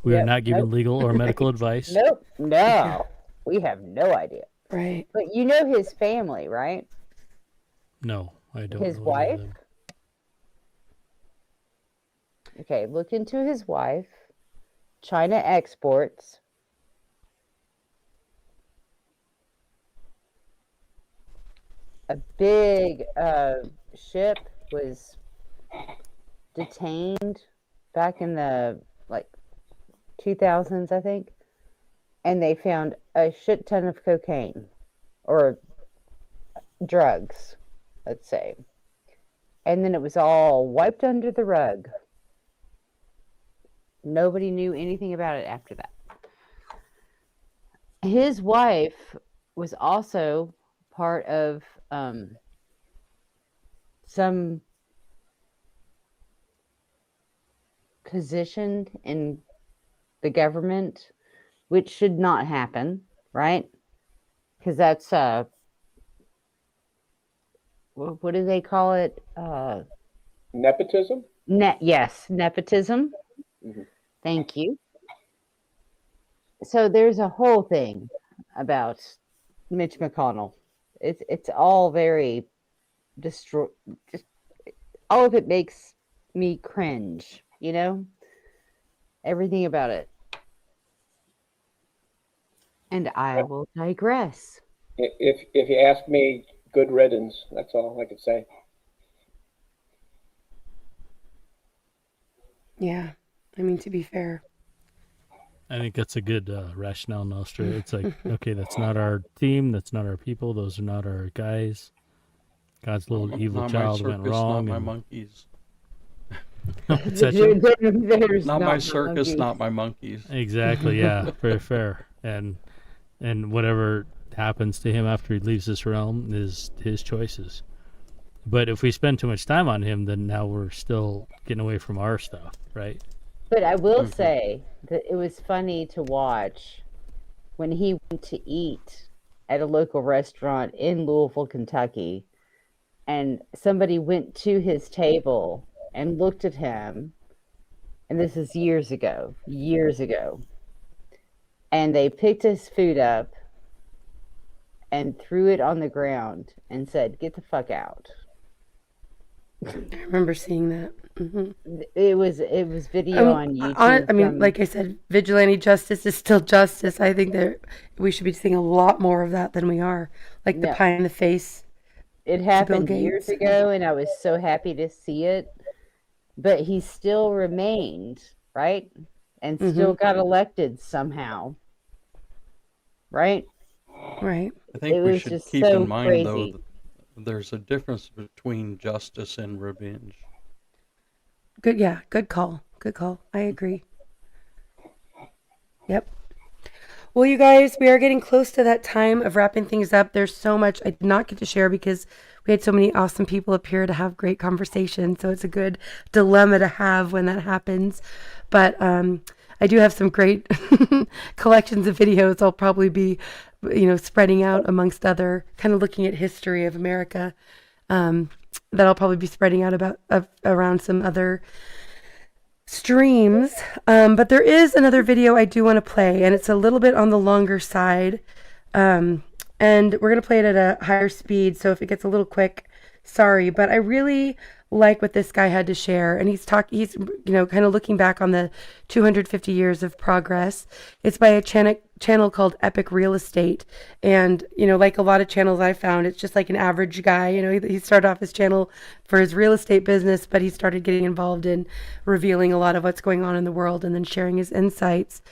We are Yeah, not giving nope. legal or medical advice. Nope. No. We have no idea. Right. But you know his family, right? No, I don't His know any of wife? them. Okay, look into his wife. China exports. A big ship was detained back in the 2000s, I think, and they found a shit ton of cocaine or drugs, let's say, and then it was all wiped under the rug. Nobody knew anything about it after that. His wife was also part of some position in the government, which should not happen, right? Because that's what do they call it? Nepotism? Yes, nepotism. Mhm. Thank you. So there's a whole thing about Mitch McConnell. It's all very just all of it makes me cringe, everything about it. And I will digress. If you ask me, good riddance. That's all I could say. Yeah. I mean, to be fair. I think that's a good rationale, Nostra. It's like, okay, that's not our team. That's not our people. Those are not our guys. God's little evil Not child my went circus, wrong. not my and... monkeys. What's that, Joe? There's not my my circus, monkeys. not my monkeys. Exactly. Yeah. Very fair. And whatever happens to him after he leaves this realm is his choices. But if we spend too much time on him, then now we're still getting away from our stuff, right? But I will say that it was funny to watch when he went to eat at a local restaurant in Louisville, Kentucky, and somebody went to his table and looked at him, and this is years ago, and they picked his food up and threw it on the ground and said, "Get the fuck out." I remember seeing that. It was video on YouTube. I mean, like I said, vigilante justice is still justice. I think that we should be seeing a lot more of that than we are. Like the pie in the face. It happened years ago, and I was so happy to see it. But he still remained, right? And still got elected somehow. Right? Right. I think we should keep in mind, though, that there's a difference between justice and revenge. Good, yeah, good call. Good call. I agree. Yep. Well, you guys, we are getting close to that time of wrapping things up. There's so much I did not get to share because we had so many awesome people up here to have great conversation. So it's a good dilemma to have when that happens. But I do have some great collections of videos I'll probably be, spreading out amongst other, kind of looking at history of America, that I'll probably be spreading out around some other streams. But there is another video I do want to play, and it's a little bit on the longer side. And we're going to play it at a higher speed, so if it gets a little quick, sorry. But I really like what this guy had to share, and he's kind of looking back on the 250 years of progress. It's by a channel called Epic Real Estate, and like a lot of channels I found, it's just like an average guy. He started off his channel for his real estate business, but he started getting involved in revealing a lot of what's going on in the world and then sharing his insights.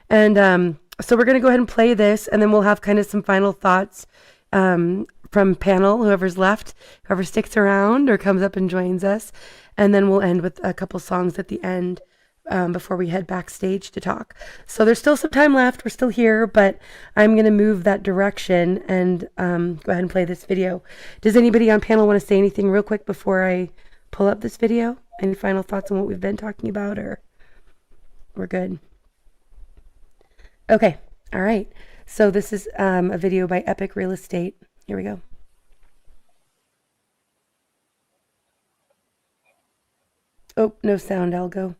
And so we're going to go ahead and play this, and then we'll have kind of some final thoughts from panel, whoever's left, whoever sticks around or comes up and joins us. And then we'll end with a couple songs at the end before we head backstage to talk. So there's still some time left. We're still here, but I'm going to move that direction and go ahead and play this video. Does anybody on panel want to say anything real quick before I pull up this video? Any final thoughts on what we've been talking about, or we're good? Okay. All right. So this is a video by Epic Real Estate. Here we go. Oh, no sound, Algo.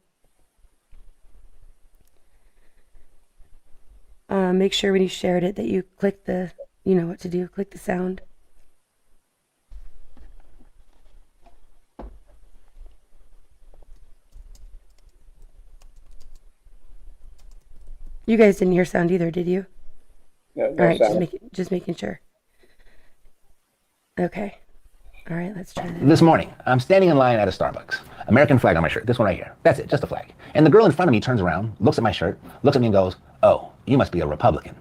Make sure when you shared it that you click the, you know what to do, click the sound. You guys didn't hear sound either, did you? No, All right, sound. just making sure. Okay. All right, let's try this. This morning, I'm standing in line at a Starbucks. American flag on my shirt, this one right here. That's it, just a flag. And the girl in front of me turns around, looks at my shirt, looks at me and goes, "Oh, you must be a Republican."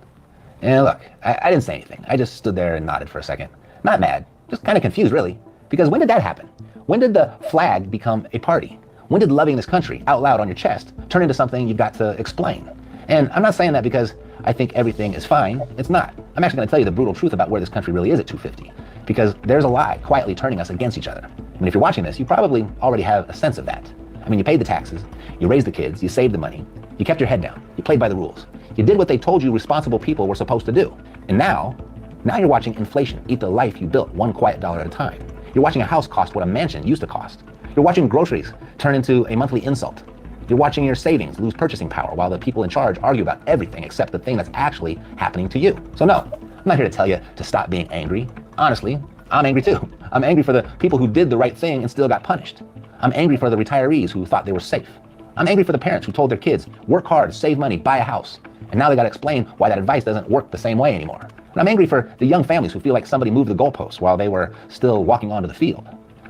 And look, I didn't say anything. I just stood there and nodded for a second. Not mad, just kind of confused really. Because when did that happen? When did the flag become a party? When did loving this country out loud on your chest turn into something you've got to explain? And I'm not saying that because I think everything is fine. It's not. I'm actually going to tell you the brutal truth about where this country really is at 250. Because there's a lie quietly turning us against each other. And if you're watching this, you probably already have a sense of that. I mean, you paid the taxes, you raised the kids, you saved the money, you kept your head down, you played by the rules. You did what they told you responsible people were supposed to do. And now you're watching inflation eat the life you built one quiet dollar at a time. You're watching a house cost what a mansion used to cost. You're watching groceries turn into a monthly insult. You're watching your savings lose purchasing power while the people in charge argue about everything except the thing that's actually happening to you. So no, I'm not here to tell you to stop being angry. Honestly, I'm angry too. I'm angry for the people who did the right thing and still got punished. I'm angry for the retirees who thought they were safe. I'm angry for the parents who told their kids, work hard, save money, buy a house. And now they got to explain why that advice doesn't work the same way anymore. And I'm angry for the young families who feel like somebody moved the goalposts while they were still walking onto the field.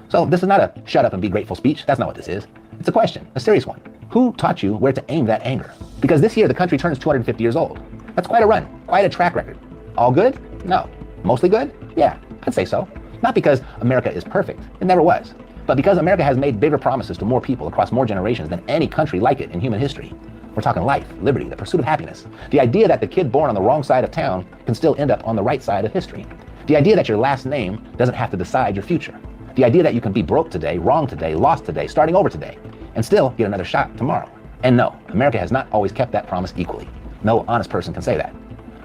So this is not a shut up and be grateful speech. That's not what this is. It's a question, a serious one. Who taught you where to aim that anger? Because this year the country turns 250 years old. That's quite a run, quite a track record. All good? No. Mostly good? Yeah, I'd say so. Not because America is perfect. It never was. But because America has made bigger promises to more people across more generations than any country like it in human history. We're talking life, liberty, the pursuit of happiness. The idea that the kid born on the wrong side of town can still end up on the right side of history. The idea that your last name doesn't have to decide your future. The idea that you can be broke today, wrong today, lost today, starting over today, and still get another shot tomorrow. And no, America has not always kept that promise equally. No honest person can say that.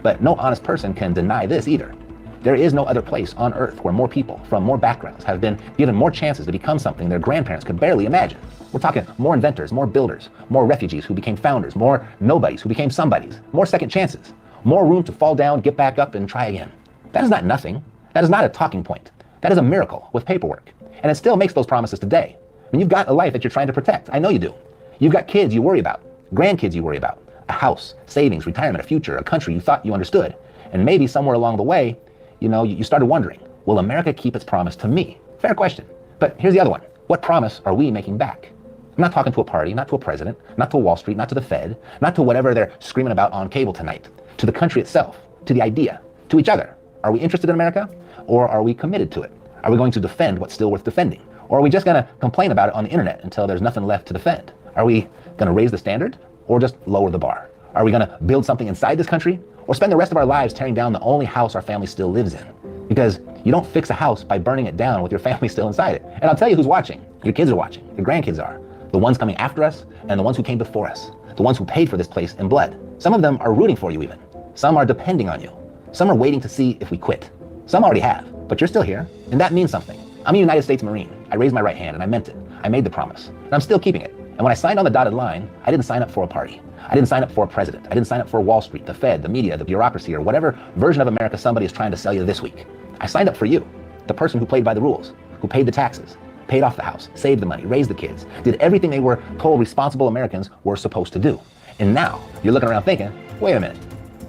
But no honest person can deny this either. There is no other place on earth where more people from more backgrounds have been given more chances to become something their grandparents could barely imagine. We're talking more inventors, more builders, more refugees who became founders, more nobodies who became somebodies, more second chances, more room to fall down, get back up, and try again. That is not nothing. That is not a talking point. That is a miracle with paperwork. And it still makes those promises today. I mean, you've got a life that you're trying to protect. I know you do. You've got kids you worry about, grandkids you worry about, a house, savings, retirement, a future, a country you thought you understood. And maybe somewhere along the way, you started wondering, will America keep its promise to me? Fair question. But here's the other one. What promise are we making back? I'm not talking to a party, not to a president, not to Wall Street, not to the Fed, not to whatever they're screaming about on cable tonight. To the country itself, to the idea, to each other. Are we interested in America? Or are we committed to it? Are we going to defend what's still worth defending? Or are we just going to complain about it on the internet until there's nothing left to defend? Are we going to raise the standard or just lower the bar? Are we going to build something inside this country or spend the rest of our lives tearing down the only house our family still lives in? Because you don't fix a house by burning it down with your family still inside it. And I'll tell you who's watching. Your kids are watching. Your grandkids are. The ones coming after us and the ones who came before us. The ones who paid for this place in blood. Some of them are rooting for you even. Some are depending on you. Some are waiting to see if we quit. Some already have, but you're still here, and that means something. I'm a United States Marine. I raised my right hand and I meant it. I made the promise, and I'm still keeping it. And when I signed on the dotted line, I didn't sign up for a party. I didn't sign up for a president. I didn't sign up for Wall Street, the Fed, the media, the bureaucracy, or whatever version of America somebody is trying to sell you this week. I signed up for you, the person who played by the rules, who paid the taxes, paid off the house, saved the money, raised the kids, did everything they were told responsible Americans were supposed to do. And now you're looking around thinking, wait a minute,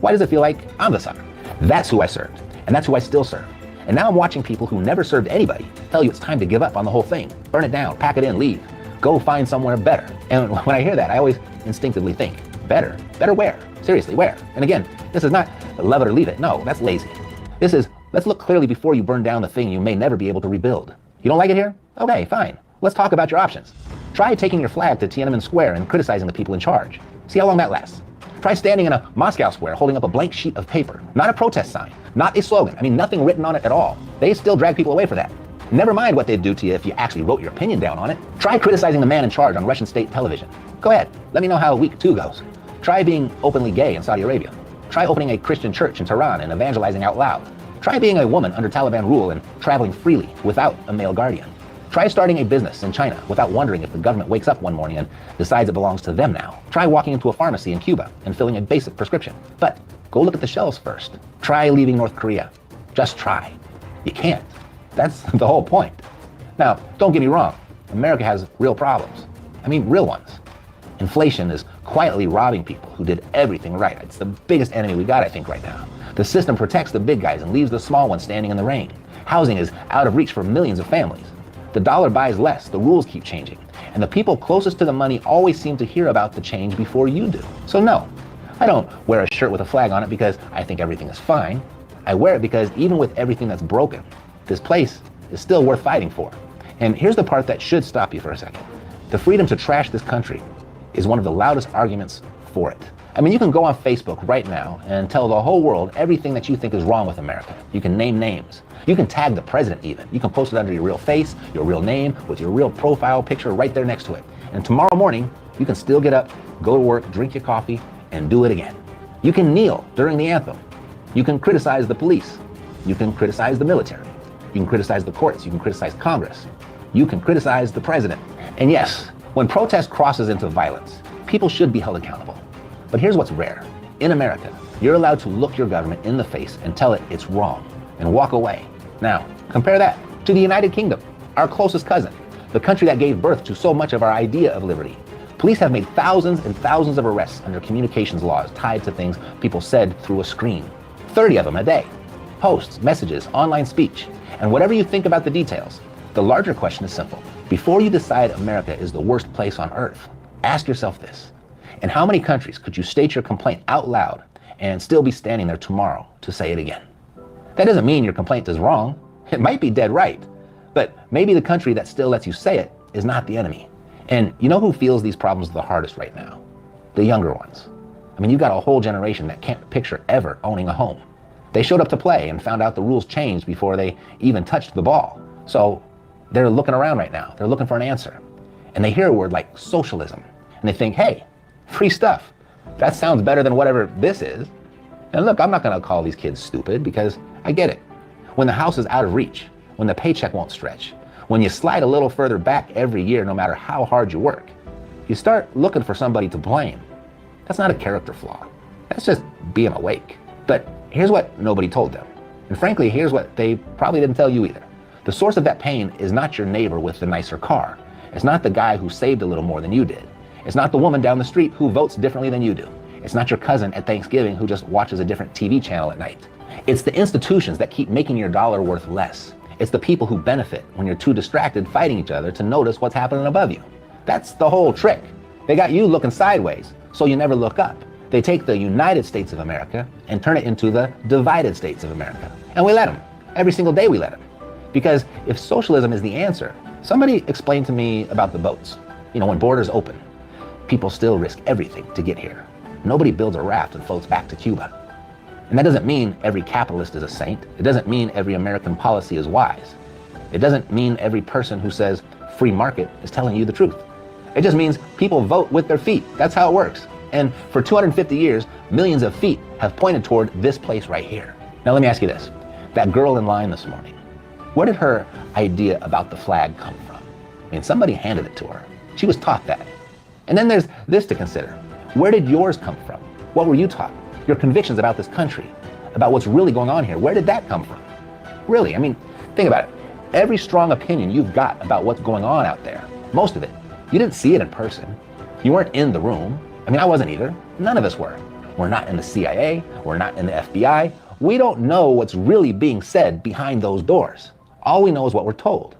why does it feel like I'm the sucker? That's who I served, and that's who I still serve. And now I'm watching people who never served anybody tell you it's time to give up on the whole thing, burn it down, pack it in, leave, go find somewhere better. And when I hear that, I always instinctively think, better? Better where? Seriously, where? And again, this is not love it or leave it. No, that's lazy. This is, let's look clearly before you burn down the thing you may never be able to rebuild. You don't like it here? Okay, fine. Let's talk about your options. Try taking your flag to Tiananmen Square and criticizing the people in charge. See how long that lasts. Try standing in a Moscow square holding up a blank sheet of paper, not a protest sign, not a slogan. I mean, nothing written on it at all. They still drag people away for that. Never mind what they'd do to you if you actually wrote your opinion down on it. Try criticizing the man in charge on Russian state television. Go ahead. Let me know how week 2 goes. Try being openly gay in Saudi Arabia. Try opening a Christian church in Tehran and evangelizing out loud. Try being a woman under Taliban rule and traveling freely without a male guardian. Try starting a business in China without wondering if the government wakes up one morning and decides it belongs to them now. Try walking into a pharmacy in Cuba and filling a basic prescription. But go look at the shelves first. Try leaving North Korea. Just try. You can't. That's the whole point. Now, don't get me wrong. America has real problems. I mean, real ones. Inflation is quietly robbing people who did everything right. It's the biggest enemy we got, I think, right now. The system protects the big guys and leaves the small ones standing in the rain. Housing is out of reach for millions of families. The dollar buys less, the rules keep changing, and the people closest to the money always seem to hear about the change before you do. So no, I don't wear a shirt with a flag on it because I think everything is fine. I wear it because even with everything that's broken, this place is still worth fighting for. And here's the part that should stop you for a second. The freedom to trash this country is one of the loudest arguments for it. I mean, you can go on Facebook right now and tell the whole world everything that you think is wrong with America. You can name names. You can tag the president even. You can post it under your real face, your real name, with your real profile picture right there next to it. And tomorrow morning, you can still get up, go to work, drink your coffee, and do it again. You can kneel during the anthem. You can criticize the police. You can criticize the military. You can criticize the courts. You can criticize Congress. You can criticize the president. And yes, when protest crosses into violence, people should be held accountable. But here's what's rare. In America, you're allowed to look your government in the face and tell it it's wrong and walk away. Now, compare that to the United Kingdom, our closest cousin, the country that gave birth to so much of our idea of liberty. Police have made thousands and thousands of arrests under communications laws tied to things people said through a screen. 30 of them a day. Posts, messages, online speech, and whatever you think about the details, the larger question is simple. Before you decide America is the worst place on earth, ask yourself this. In how many countries could you state your complaint out loud and still be standing there tomorrow to say it again? That doesn't mean your complaint is wrong. It might be dead right, but maybe the country that still lets you say it is not the enemy. And you know who feels these problems the hardest right now? The younger ones. I mean, you've got a whole generation that can't picture ever owning a home. They showed up to play and found out the rules changed before they even touched the ball. So they're looking around right now. They're looking for an answer. And they hear a word like socialism. And they think, hey, free stuff. That sounds better than whatever this is. And look, I'm not going to call these kids stupid because I get it. When the house is out of reach, when the paycheck won't stretch, when you slide a little further back every year, no matter how hard you work, you start looking for somebody to blame. That's not a character flaw. That's just being awake. But here's what nobody told them. And frankly, here's what they probably didn't tell you either. The source of that pain is not your neighbor with the nicer car. It's not the guy who saved a little more than you did. It's not the woman down the street who votes differently than you do. It's not your cousin at Thanksgiving who just watches a different TV channel at night. It's the institutions that keep making your dollar worth less. It's the people who benefit when you're too distracted fighting each other to notice what's happening above you. That's the whole trick. They got you looking sideways, so you never look up. They take the United States of America and turn it into the divided States of America. And we let them. Every single day we let them. Because if socialism is the answer, somebody explained to me about the boats. You know, when borders open, people still risk everything to get here. Nobody builds a raft and floats back to Cuba. And that doesn't mean every capitalist is a saint. It doesn't mean every American policy is wise. It doesn't mean every person who says free market is telling you the truth. It just means people vote with their feet. That's how it works. And for 250 years, millions of feet have pointed toward this place right here. Now let me ask you this. That girl in line this morning, where did her idea about the flag come from? I mean, somebody handed it to her. She was taught that. And then there's this to consider. Where did yours come from? What were you taught? Your convictions about this country, about what's really going on here, where did that come from? Really, I mean, think about it. Every strong opinion you've got about what's going on out there, most of it, you didn't see it in person. You weren't in the room. I mean, I wasn't either. None of us were. We're not in the CIA. We're not in the FBI. We don't know what's really being said behind those doors. All we know is what we're told.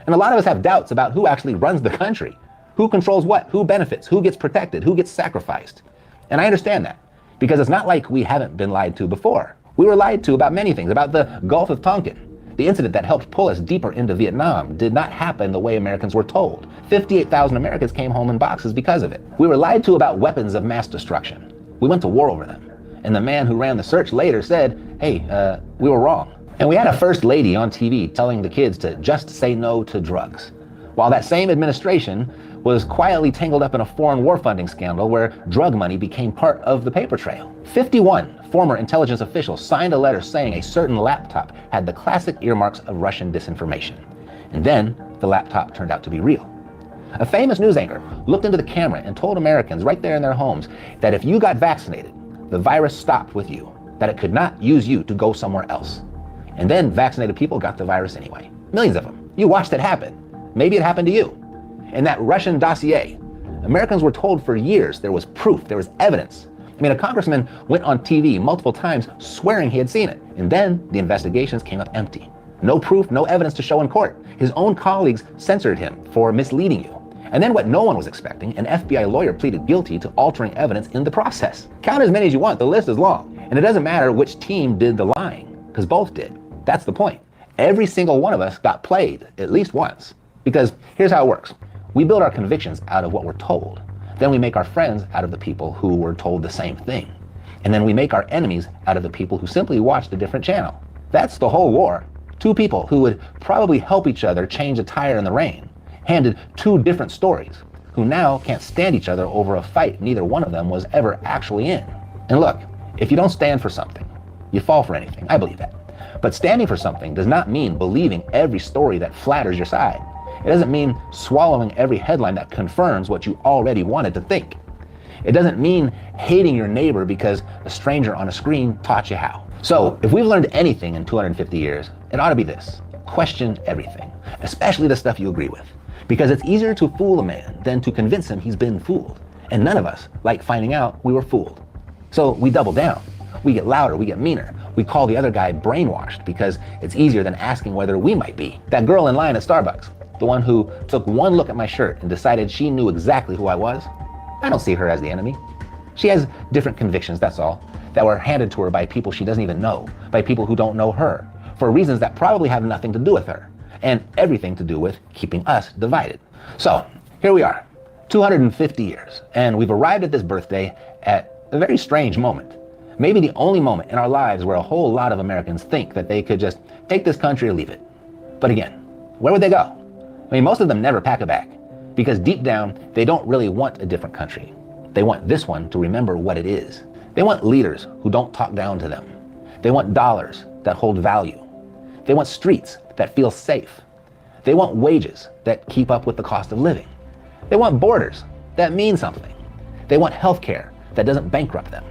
And a lot of us have doubts about who actually runs the country. Who controls what? Who benefits? Who gets protected? Who gets sacrificed? And I understand that because it's not like we haven't been lied to before. We were lied to about many things, about the Gulf of Tonkin. The incident that helped pull us deeper into Vietnam did not happen the way Americans were told. 58,000 Americans came home in boxes because of it. We were lied to about weapons of mass destruction. We went to war over them. And the man who ran the search later said, hey, we were wrong. And we had a first lady on TV telling the kids to just say no to drugs. While that same administration was quietly tangled up in a foreign war funding scandal where drug money became part of the paper trail. 51 former intelligence officials signed a letter saying a certain laptop had the classic earmarks of Russian disinformation. And then the laptop turned out to be real. A famous news anchor looked into the camera and told Americans right there in their homes that if you got vaccinated, the virus stopped with you, that it could not use you to go somewhere else. And then vaccinated people got the virus anyway. Millions of them. You watched it happen. Maybe it happened to you. In that Russian dossier, Americans were told for years there was proof, there was evidence. I mean, a congressman went on TV multiple times swearing he had seen it. And then the investigations came up empty. No proof, no evidence to show in court. His own colleagues censored him for misleading you. And then what no one was expecting, an FBI lawyer pleaded guilty to altering evidence in the process. Count as many as you want, the list is long. And it doesn't matter which team did the lying, because both did. That's the point. Every single one of us got played at least once. Because here's how it works. We build our convictions out of what we're told. Then we make our friends out of the people who were told the same thing. And then we make our enemies out of the people who simply watched a different channel. That's the whole war. Two people who would probably help each other change a tire in the rain, handed two different stories, who now can't stand each other over a fight neither one of them was ever actually in. And look, if you don't stand for something, you fall for anything. I believe that. But standing for something does not mean believing every story that flatters your side. It doesn't mean swallowing every headline that confirms what you already wanted to think. It doesn't mean hating your neighbor because a stranger on a screen taught you how. So if we've learned anything in 250 years, it ought to be this: question everything, especially the stuff you agree with. Because it's easier to fool a man than to convince him he's been fooled. And none of us like finding out we were fooled. So we double down. We get louder, we get meaner. We call the other guy brainwashed because it's easier than asking whether we might be. That girl in line at Starbucks, the one who took one look at my shirt and decided she knew exactly who I was, I don't see her as the enemy. She has different convictions, that's all, that were handed to her by people she doesn't even know, by people who don't know her, for reasons that probably have nothing to do with her, and everything to do with keeping us divided. So here we are, 250 years, and we've arrived at this birthday at a very strange moment. Maybe the only moment in our lives where a whole lot of Americans think that they could just take this country or leave it. But again, where would they go? I mean, most of them never pack a bag, because deep down, they don't really want a different country. They want this one to remember what it is. They want leaders who don't talk down to them. They want dollars that hold value. They want streets that feel safe. They want wages that keep up with the cost of living. They want borders that mean something. They want healthcare that doesn't bankrupt them.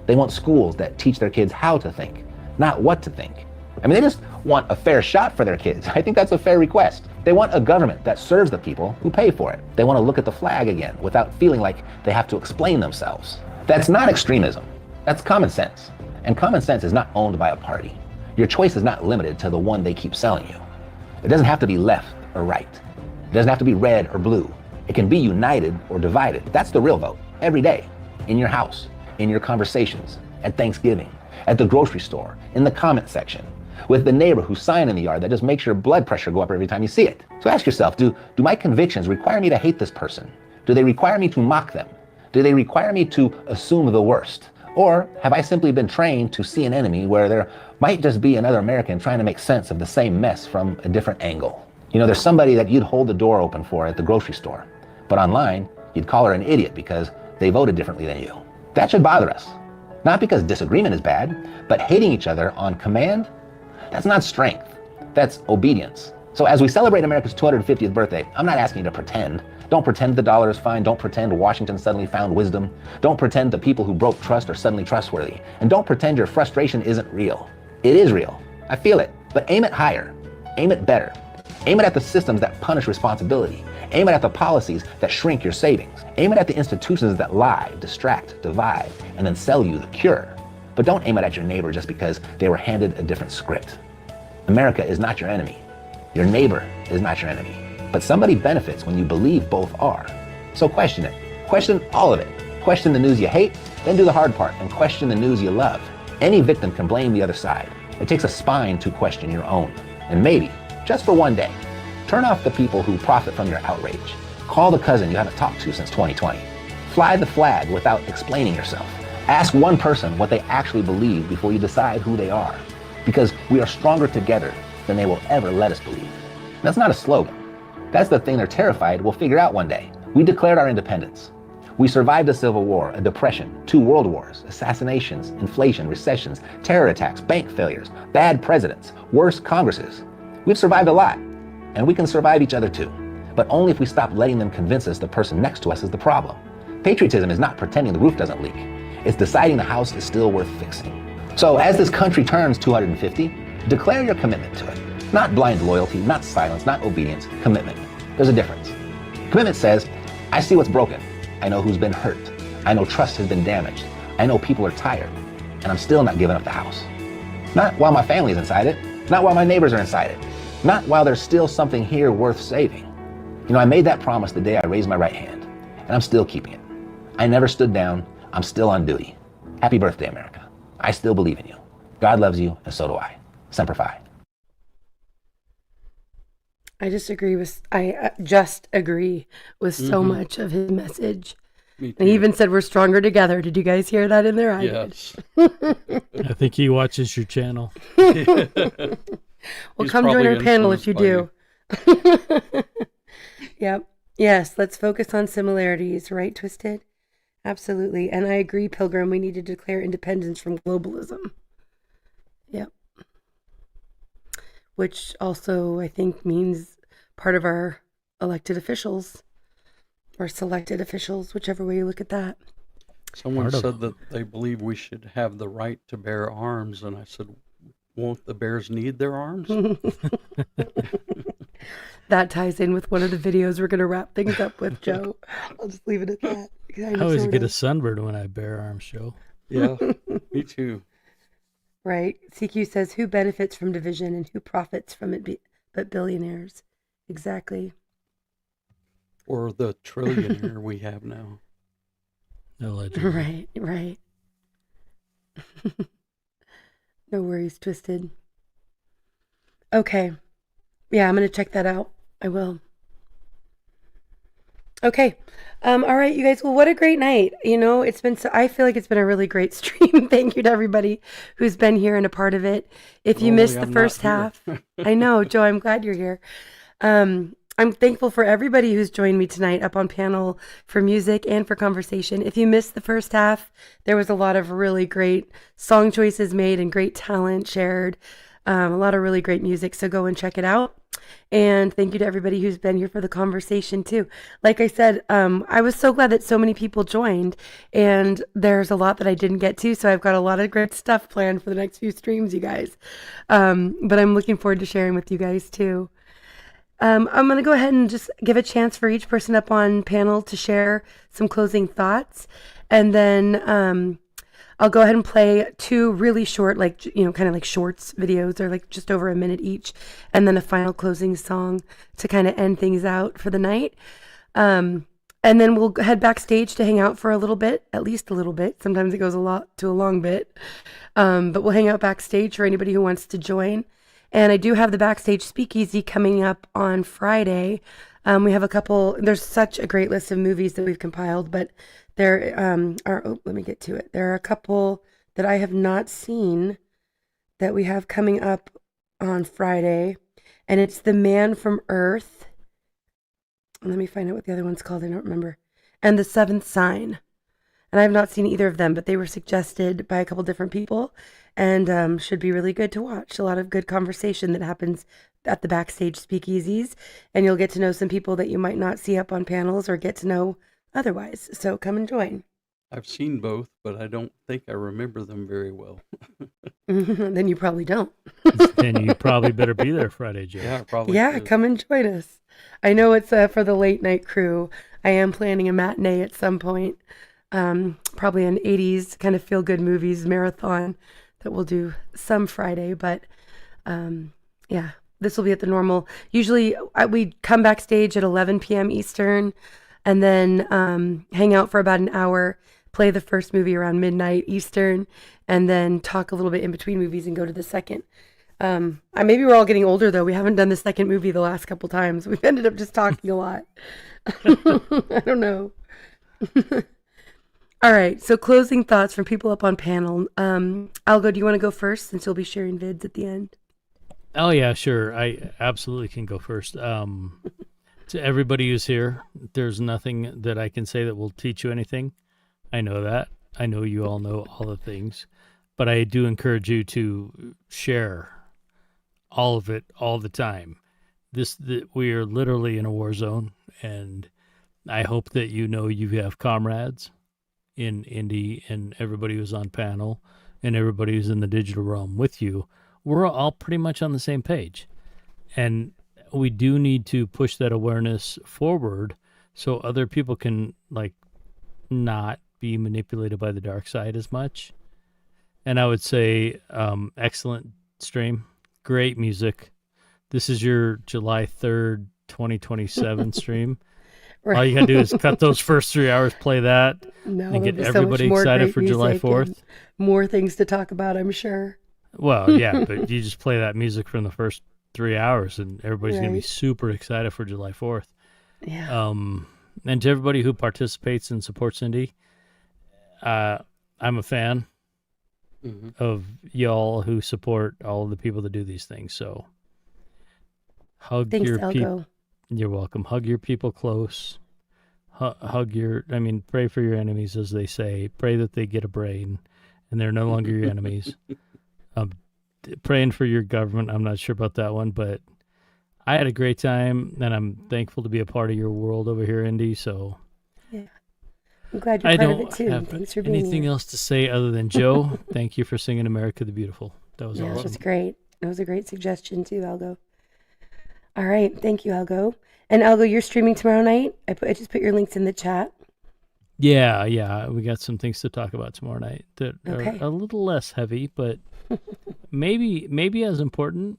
They want schools that teach their kids how to think, not what to think. I mean, they just want a fair shot for their kids. I think that's a fair request. They want a government that serves the people who pay for it. They want to look at the flag again without feeling like they have to explain themselves. That's not extremism. That's common sense. And common sense is not owned by a party. Your choice is not limited to the one they keep selling you. It doesn't have to be left or right. It doesn't have to be red or blue. It can be united or divided. That's the real vote. Every day, in your house, in your conversations, at Thanksgiving, at the grocery store, in the comment section, with the neighbor whose sign in the yard that just makes your blood pressure go up every time you see it. So ask yourself, do my convictions require me to hate this person? Do they require me to mock them? Do they require me to assume the worst? Or have I simply been trained to see an enemy where there might just be another American trying to make sense of the same mess from a different angle? You know, there's somebody that you'd hold the door open for at the grocery store, but online, you'd call her an idiot because they voted differently than you. That should bother us. Not because disagreement is bad, but hating each other on command, that's not strength, that's obedience. So as we celebrate America's 250th birthday, I'm not asking you to pretend. Don't pretend the dollar is fine. Don't pretend Washington suddenly found wisdom. Don't pretend the people who broke trust are suddenly trustworthy. And don't pretend your frustration isn't real. It is real. I feel it. But aim it higher. Aim it better. Aim it at the systems that punish responsibility. Aim it at the policies that shrink your savings. Aim it at the institutions that lie, distract, divide, and then sell you the cure. But don't aim it at your neighbor just because they were handed a different script. America is not your enemy. Your neighbor is not your enemy. But somebody benefits when you believe both are. So question it. Question all of it. Question the news you hate, then do the hard part and question the news you love. Any victim can blame the other side. It takes a spine to question your own. And maybe, just for one day, turn off the people who profit from your outrage. Call the cousin you haven't talked to since 2020. Fly the flag without explaining yourself. Ask one person what they actually believe before you decide who they are. Because we are stronger together than they will ever let us believe. That's not a slogan. That's the thing they're terrified we'll figure out one day. We declared our independence. We survived a civil war, a depression, 2 world wars, assassinations, inflation, recessions, terror attacks, bank failures, bad presidents, worse Congresses. We've survived a lot, and we can survive each other too, but only if we stop letting them convince us the person next to us is the problem. Patriotism is not pretending the roof doesn't leak. It's deciding the house is still worth fixing. So as this country turns 250, declare your commitment to it. Not blind loyalty, not silence, not obedience, commitment. There's a difference. Commitment says, I see what's broken. I know who's been hurt. I know trust has been damaged. I know people are tired, and I'm still not giving up the house. Not while my family's inside it, not while my neighbors are inside it, not while there's still something here worth saving. You know, I made that promise the day I raised my right hand, and I'm still keeping it. I never stood down. I'm still on duty. Happy birthday, America. I still believe in you. God loves you, and so do I. Semper Fi. I just agree with so much of his message. Me too. And he even said we're stronger together. Did you guys hear that in there? I Yes. I think he watches your channel. Well, He's come join probably our panel if you influenced by do. Yep. Yes, let's focus on similarities, right, Twisted? Absolutely. And I agree, Pilgrim, we need to declare independence from globalism. Yep. Which also, I think, means part of our elected officials or selected officials, whichever way you look at that. Someone said that they believe we should have the right to bear arms, and I said, won't the bears need their arms? That ties in with one of the videos we're going to wrap things up with, Joe. I'll just leave it at that. I always get a sunburn when I bear arms, Joe. Yeah, me too. Right. CQ says, who benefits from division and who profits from it but billionaires? Exactly. Or the trillionaire we have now. Allegedly. Right. No worries, Twisted. Okay. Yeah, I'm going to check that out. I will. Okay. All right, you guys. Well, what a great night. You know, I feel like it's been a really great stream. Thank you to everybody who's been here and a part of it. If you missed the first half, I know, Joe, I'm glad you're here. I'm thankful for everybody who's joined me tonight up on panel for music and for conversation. If you missed the first half, there was a lot of really great song choices made and great talent shared. A lot of really great music, so go and check it out. And thank you to everybody who's been here for the conversation too. Like I said, I was so glad that so many people joined, and there's a lot that I didn't get to, so I've got a lot of great stuff planned for the next few streams, you guys. But I'm looking forward to sharing with you guys too. I'm going to go ahead and just give a chance for each person up on panel to share some closing thoughts, and then I'll go ahead and play 2 really short, kind of like shorts videos. They're like just over a minute each, and then a final closing song to kind of end things out for the night. And then we'll head backstage to hang out for a little bit, at least a little bit. Sometimes it goes a long bit. But we'll hang out backstage for anybody who wants to join. And I do have the backstage speakeasy coming up on Friday. We have there's such a great list of movies that we've compiled, but there let me get to it. There are a couple that I have not seen that we have coming up on Friday, and it's The Man from Earth. Let me find out what the other one's called. I don't remember. And The Seventh Sign. And I have not seen either of them, but they were suggested by a couple different people, and should be really good to watch. A lot of good conversation that happens at the backstage speakeasies, and you'll get to know some people that you might not see up on panels or get to know otherwise. So come and join. I've seen both, but I don't think I remember them very well. Then you probably don't. Then you probably better be there Friday, Joe. Yeah, probably. Yeah, come and join us. I know it's for the late night crew. I am planning a matinee at some point. Probably an 80s kind of feel-good movies marathon that we'll do some Friday. But yeah, this will be at the normal. Usually we come backstage at 11 p.m. Eastern, and then hang out for about an hour, play the first movie around midnight Eastern, and then talk a little bit in between movies and go to the second. Maybe we're all getting older, though. We haven't done the second movie the last couple times. We've ended up just talking a lot. I don't know. All right, so closing thoughts from people up on panel. Algo, do you want to go first, since you'll be sharing vids at the end? Oh, yeah, sure. I absolutely can go first. To everybody who's here, there's nothing that I can say that will teach you anything. I know that. I know you all know all the things. But I do encourage you to share all of it all the time. We are literally in a war zone, and I hope that you know you have comrades in Indy and everybody who's on panel and everybody who's in the digital realm with you. We're all pretty much on the same page. And we do need to push that awareness forward so other people can not be manipulated by the dark side as much. And I would say excellent stream, great music. This is your July 3rd, 2027 stream. Right. All you got to do is cut those first 3 hours, play that, No, and get there'll be so much everybody more excited great for July music 4th. and more things to talk about, I'm sure. Well, yeah, but you just play that music from the first 3 hours, and everybody's going to be Right. super excited for July 4th. Yeah. And to everybody who participates and supports Indy, I'm a fan of y'all who support all of the people that do these things. So hug Thanks, your people. Elgo. You're welcome. Hug your people close. Pray for your enemies, as they say. Pray that they get a brain and they're no longer your enemies. Praying for your government. I'm not sure about that one, but I had a great time, and I'm thankful to be a part of your world over here, Indy. So Yeah. I'm glad you're I part of don't it too. have Thanks for being anything here. else to say other than, Joe, thank you for singing America the Beautiful. That was Yeah, that awesome. was great. That was a great suggestion too, Algo. All right. Thank you, Algo. And Algo, you're streaming tomorrow night? I just put your links in the chat. Yeah. We got some things to talk about tomorrow night that Okay. are a little less heavy, but maybe as important.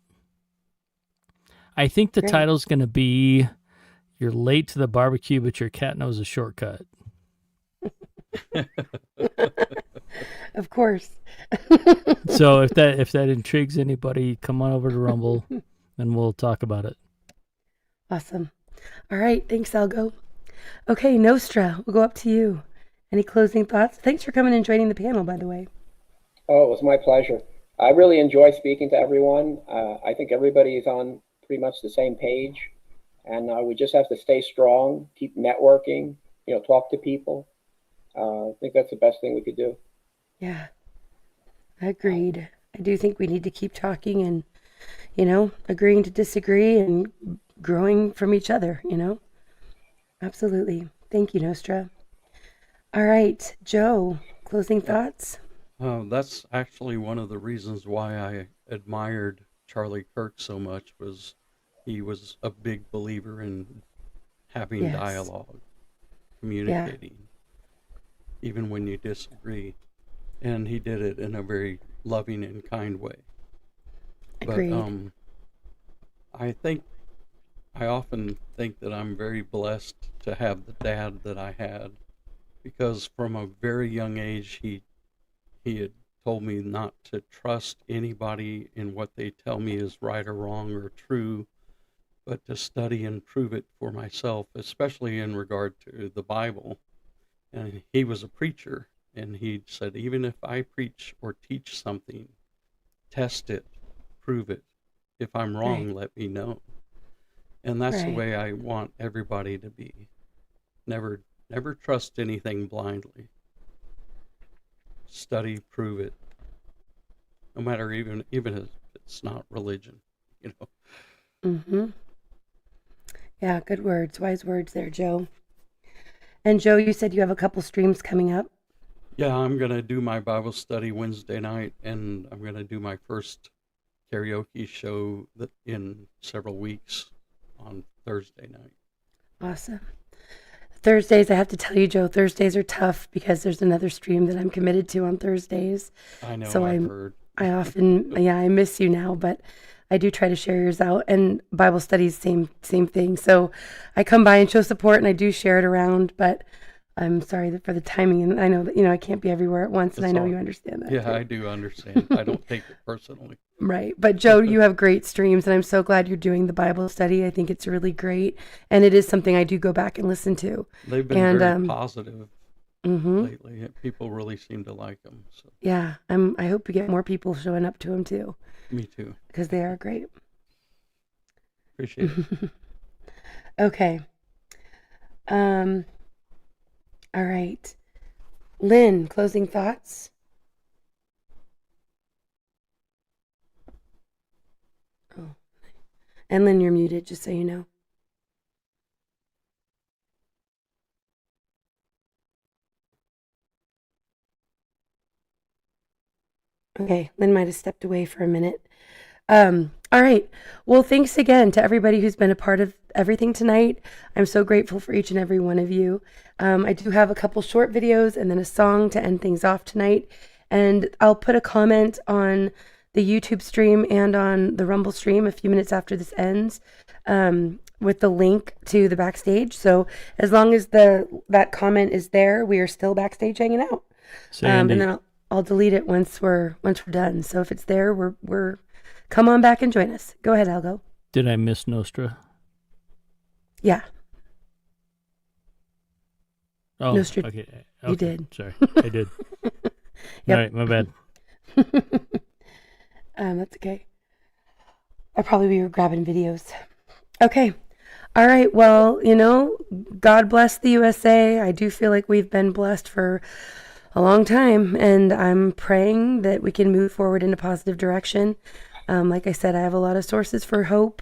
I think the Great. title's going to be "You're late to the barbecue, but your cat knows a shortcut." Of course. So if that intrigues anybody, come on over to Rumble, and we'll talk about it. Awesome. All right. Thanks, Algo. Okay, Nostra, we'll go up to you. Any closing thoughts? Thanks for coming and joining the panel, by the way. Oh, it was my pleasure. I really enjoy speaking to everyone. I think everybody is on pretty much the same page, and we just have to stay strong, keep networking, talk to people. I think that's the best thing we could do. Yeah, agreed. I do think we need to keep talking and, agreeing to disagree and growing from each other, Absolutely. Thank you, Nostra. All right, Joe, closing thoughts? That's actually one of the reasons why I admired Charlie Kirk so much, was he was a big believer in having Yes. dialogue, communicating, even when you disagree. And he did it in a very loving and kind way. Agreed. But I often think that I'm very blessed to have the dad that I had, because from a very young age he had told me not to trust anybody in what they tell me is right or wrong or true, but to study and prove it for myself, especially in regard to the Bible. And he was a preacher, and he said, even if I preach or teach something, test it, prove it. If I'm wrong, Right. let me know. And that's the Right. way I want everybody to be. Never trust anything blindly. Study, prove it. No matter even if it's not religion, Mm-hmm. Yeah, good words, wise words there, Joe. And Joe, you said you have a couple streams coming up. Yeah, I'm going to do my Bible study Wednesday night, and I'm going to do my first karaoke show in several weeks on Thursday night. Awesome. Thursdays, I have to tell you, Joe, Thursdays are tough because there's another stream that I'm committed to on Thursdays. I know, So I've heard. I often, I miss you now, but I do try to share yours out. And Bible studies, same thing. So I come by and show support, and I do share it around, but I'm sorry for the timing. And I know that, I can't be everywhere at once, and I know you understand that. Yeah, too. I do understand. I don't take it personally. Right. But Joe, you have great streams, and I'm so glad you're doing the Bible study. I think it's really great. And it is something I do go back and listen to. They've been very positive lately. People really seem to like them. So. Yeah. I hope we get more people showing up to them too. Me too. Because they are great. Appreciate it. Okay. All right. Lynn, closing thoughts? Oh. And Lynn, you're muted, just so you know. Okay, Lynn might have stepped away for a minute. All right. Well, thanks again to everybody who's been a part of everything tonight. I'm so grateful for each and every one of you. I do have a couple short videos and then a song to end things off tonight. And I'll put a comment on the YouTube stream and on the Rumble stream a few minutes after this ends, with the link to the backstage. So as long as that comment is there, we are still backstage hanging out. And then I'll delete it once we're done. So if it's there, we're come on back and join us. Go ahead, Algo. Did I miss Nostra? Yeah. Oh, Nostra, okay. you did. Sorry, I did. All right, my bad. That's okay. I probably be grabbing videos. Okay. All right. Well, God bless the USA. I do feel like we've been blessed for a long time, and I'm praying that we can move forward in a positive direction. Like I said, I have a lot of sources for hope,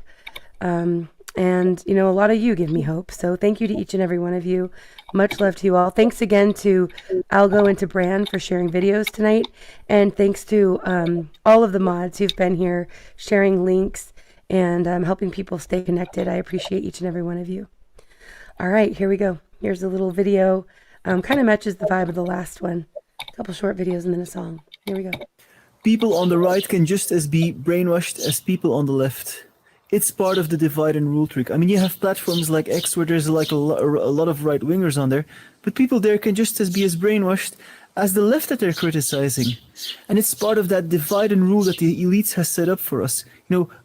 and a lot of you give me hope. So thank you to each and every one of you. Much love to you all. Thanks again to Algo and to Bran for sharing videos tonight, and thanks to all of the mods who've been here sharing links and helping people stay connected. I appreciate each and every one of you. All right, here we go. Here's a little video. Kind of matches the vibe of the last one. A couple short videos and then a song. Here we go. People on the right can just as be brainwashed as people on the left. It's part of the divide and rule trick. I mean, you have platforms like X where there's like a lot of right-wingers on there, but people there can just as be as brainwashed as the left that they're criticizing. And it's part of that divide and rule that the elites has set up for us.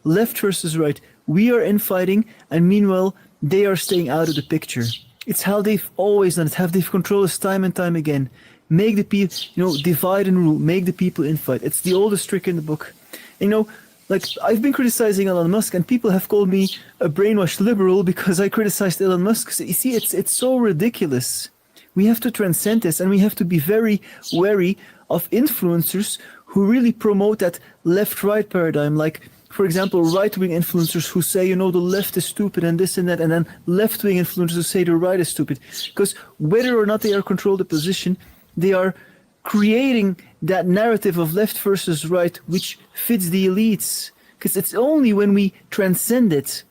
Left versus right. We are infighting, and meanwhile, they are staying out of the picture. It's how they've always done it, how they've controlled us time and time again. Make the people, divide and rule, make the people infight. It's the oldest trick in the book. I've been criticizing Elon Musk, and people have called me a brainwashed liberal because I criticized Elon Musk. You see, it's so ridiculous. We have to transcend this, and we have to be very wary of influencers who really promote that left-right paradigm. Like, for example, right-wing influencers who say, the left is stupid and this and that, and then left-wing influencers who say the right is stupid. Because whether or not they are controlled the position, they are creating that narrative of left versus right, which fits the elites. Because it's only when we transcend it,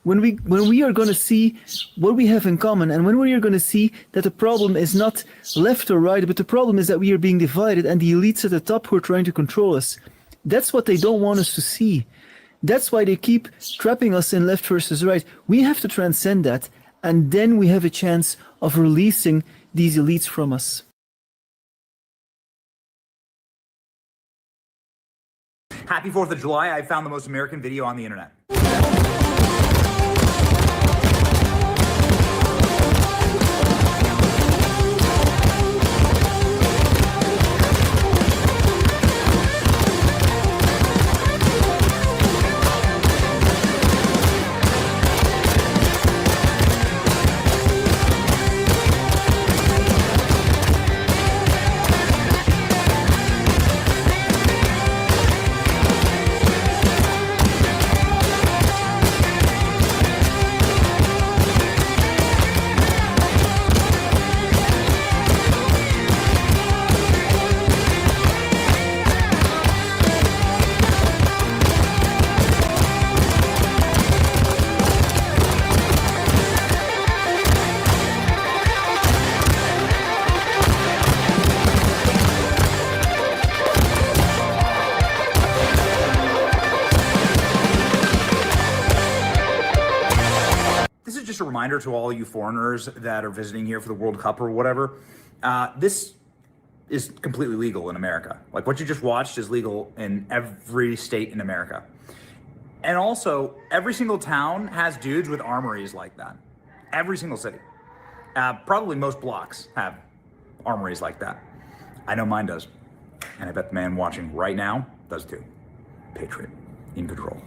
when we are going to see what we have in common, and when we are going to see that the problem is not left or right, but the problem is that we are being divided, and the elites at the top who are trying to control us. That's what they don't want us to see. That's why they keep trapping us in left versus right. We have to transcend that, and then we have a chance of releasing these elites from us. Happy 4th of July. I found the most American video on the internet. Just a reminder to all you foreigners that are visiting here for the World Cup or whatever, this is completely legal in America. Like what you just watched is legal in every state in America. And also, every single town has dudes with armories like that. Every single city. Probably most blocks have armories like that. I know mine does. And I bet the man watching right now does too. Patriot, in control.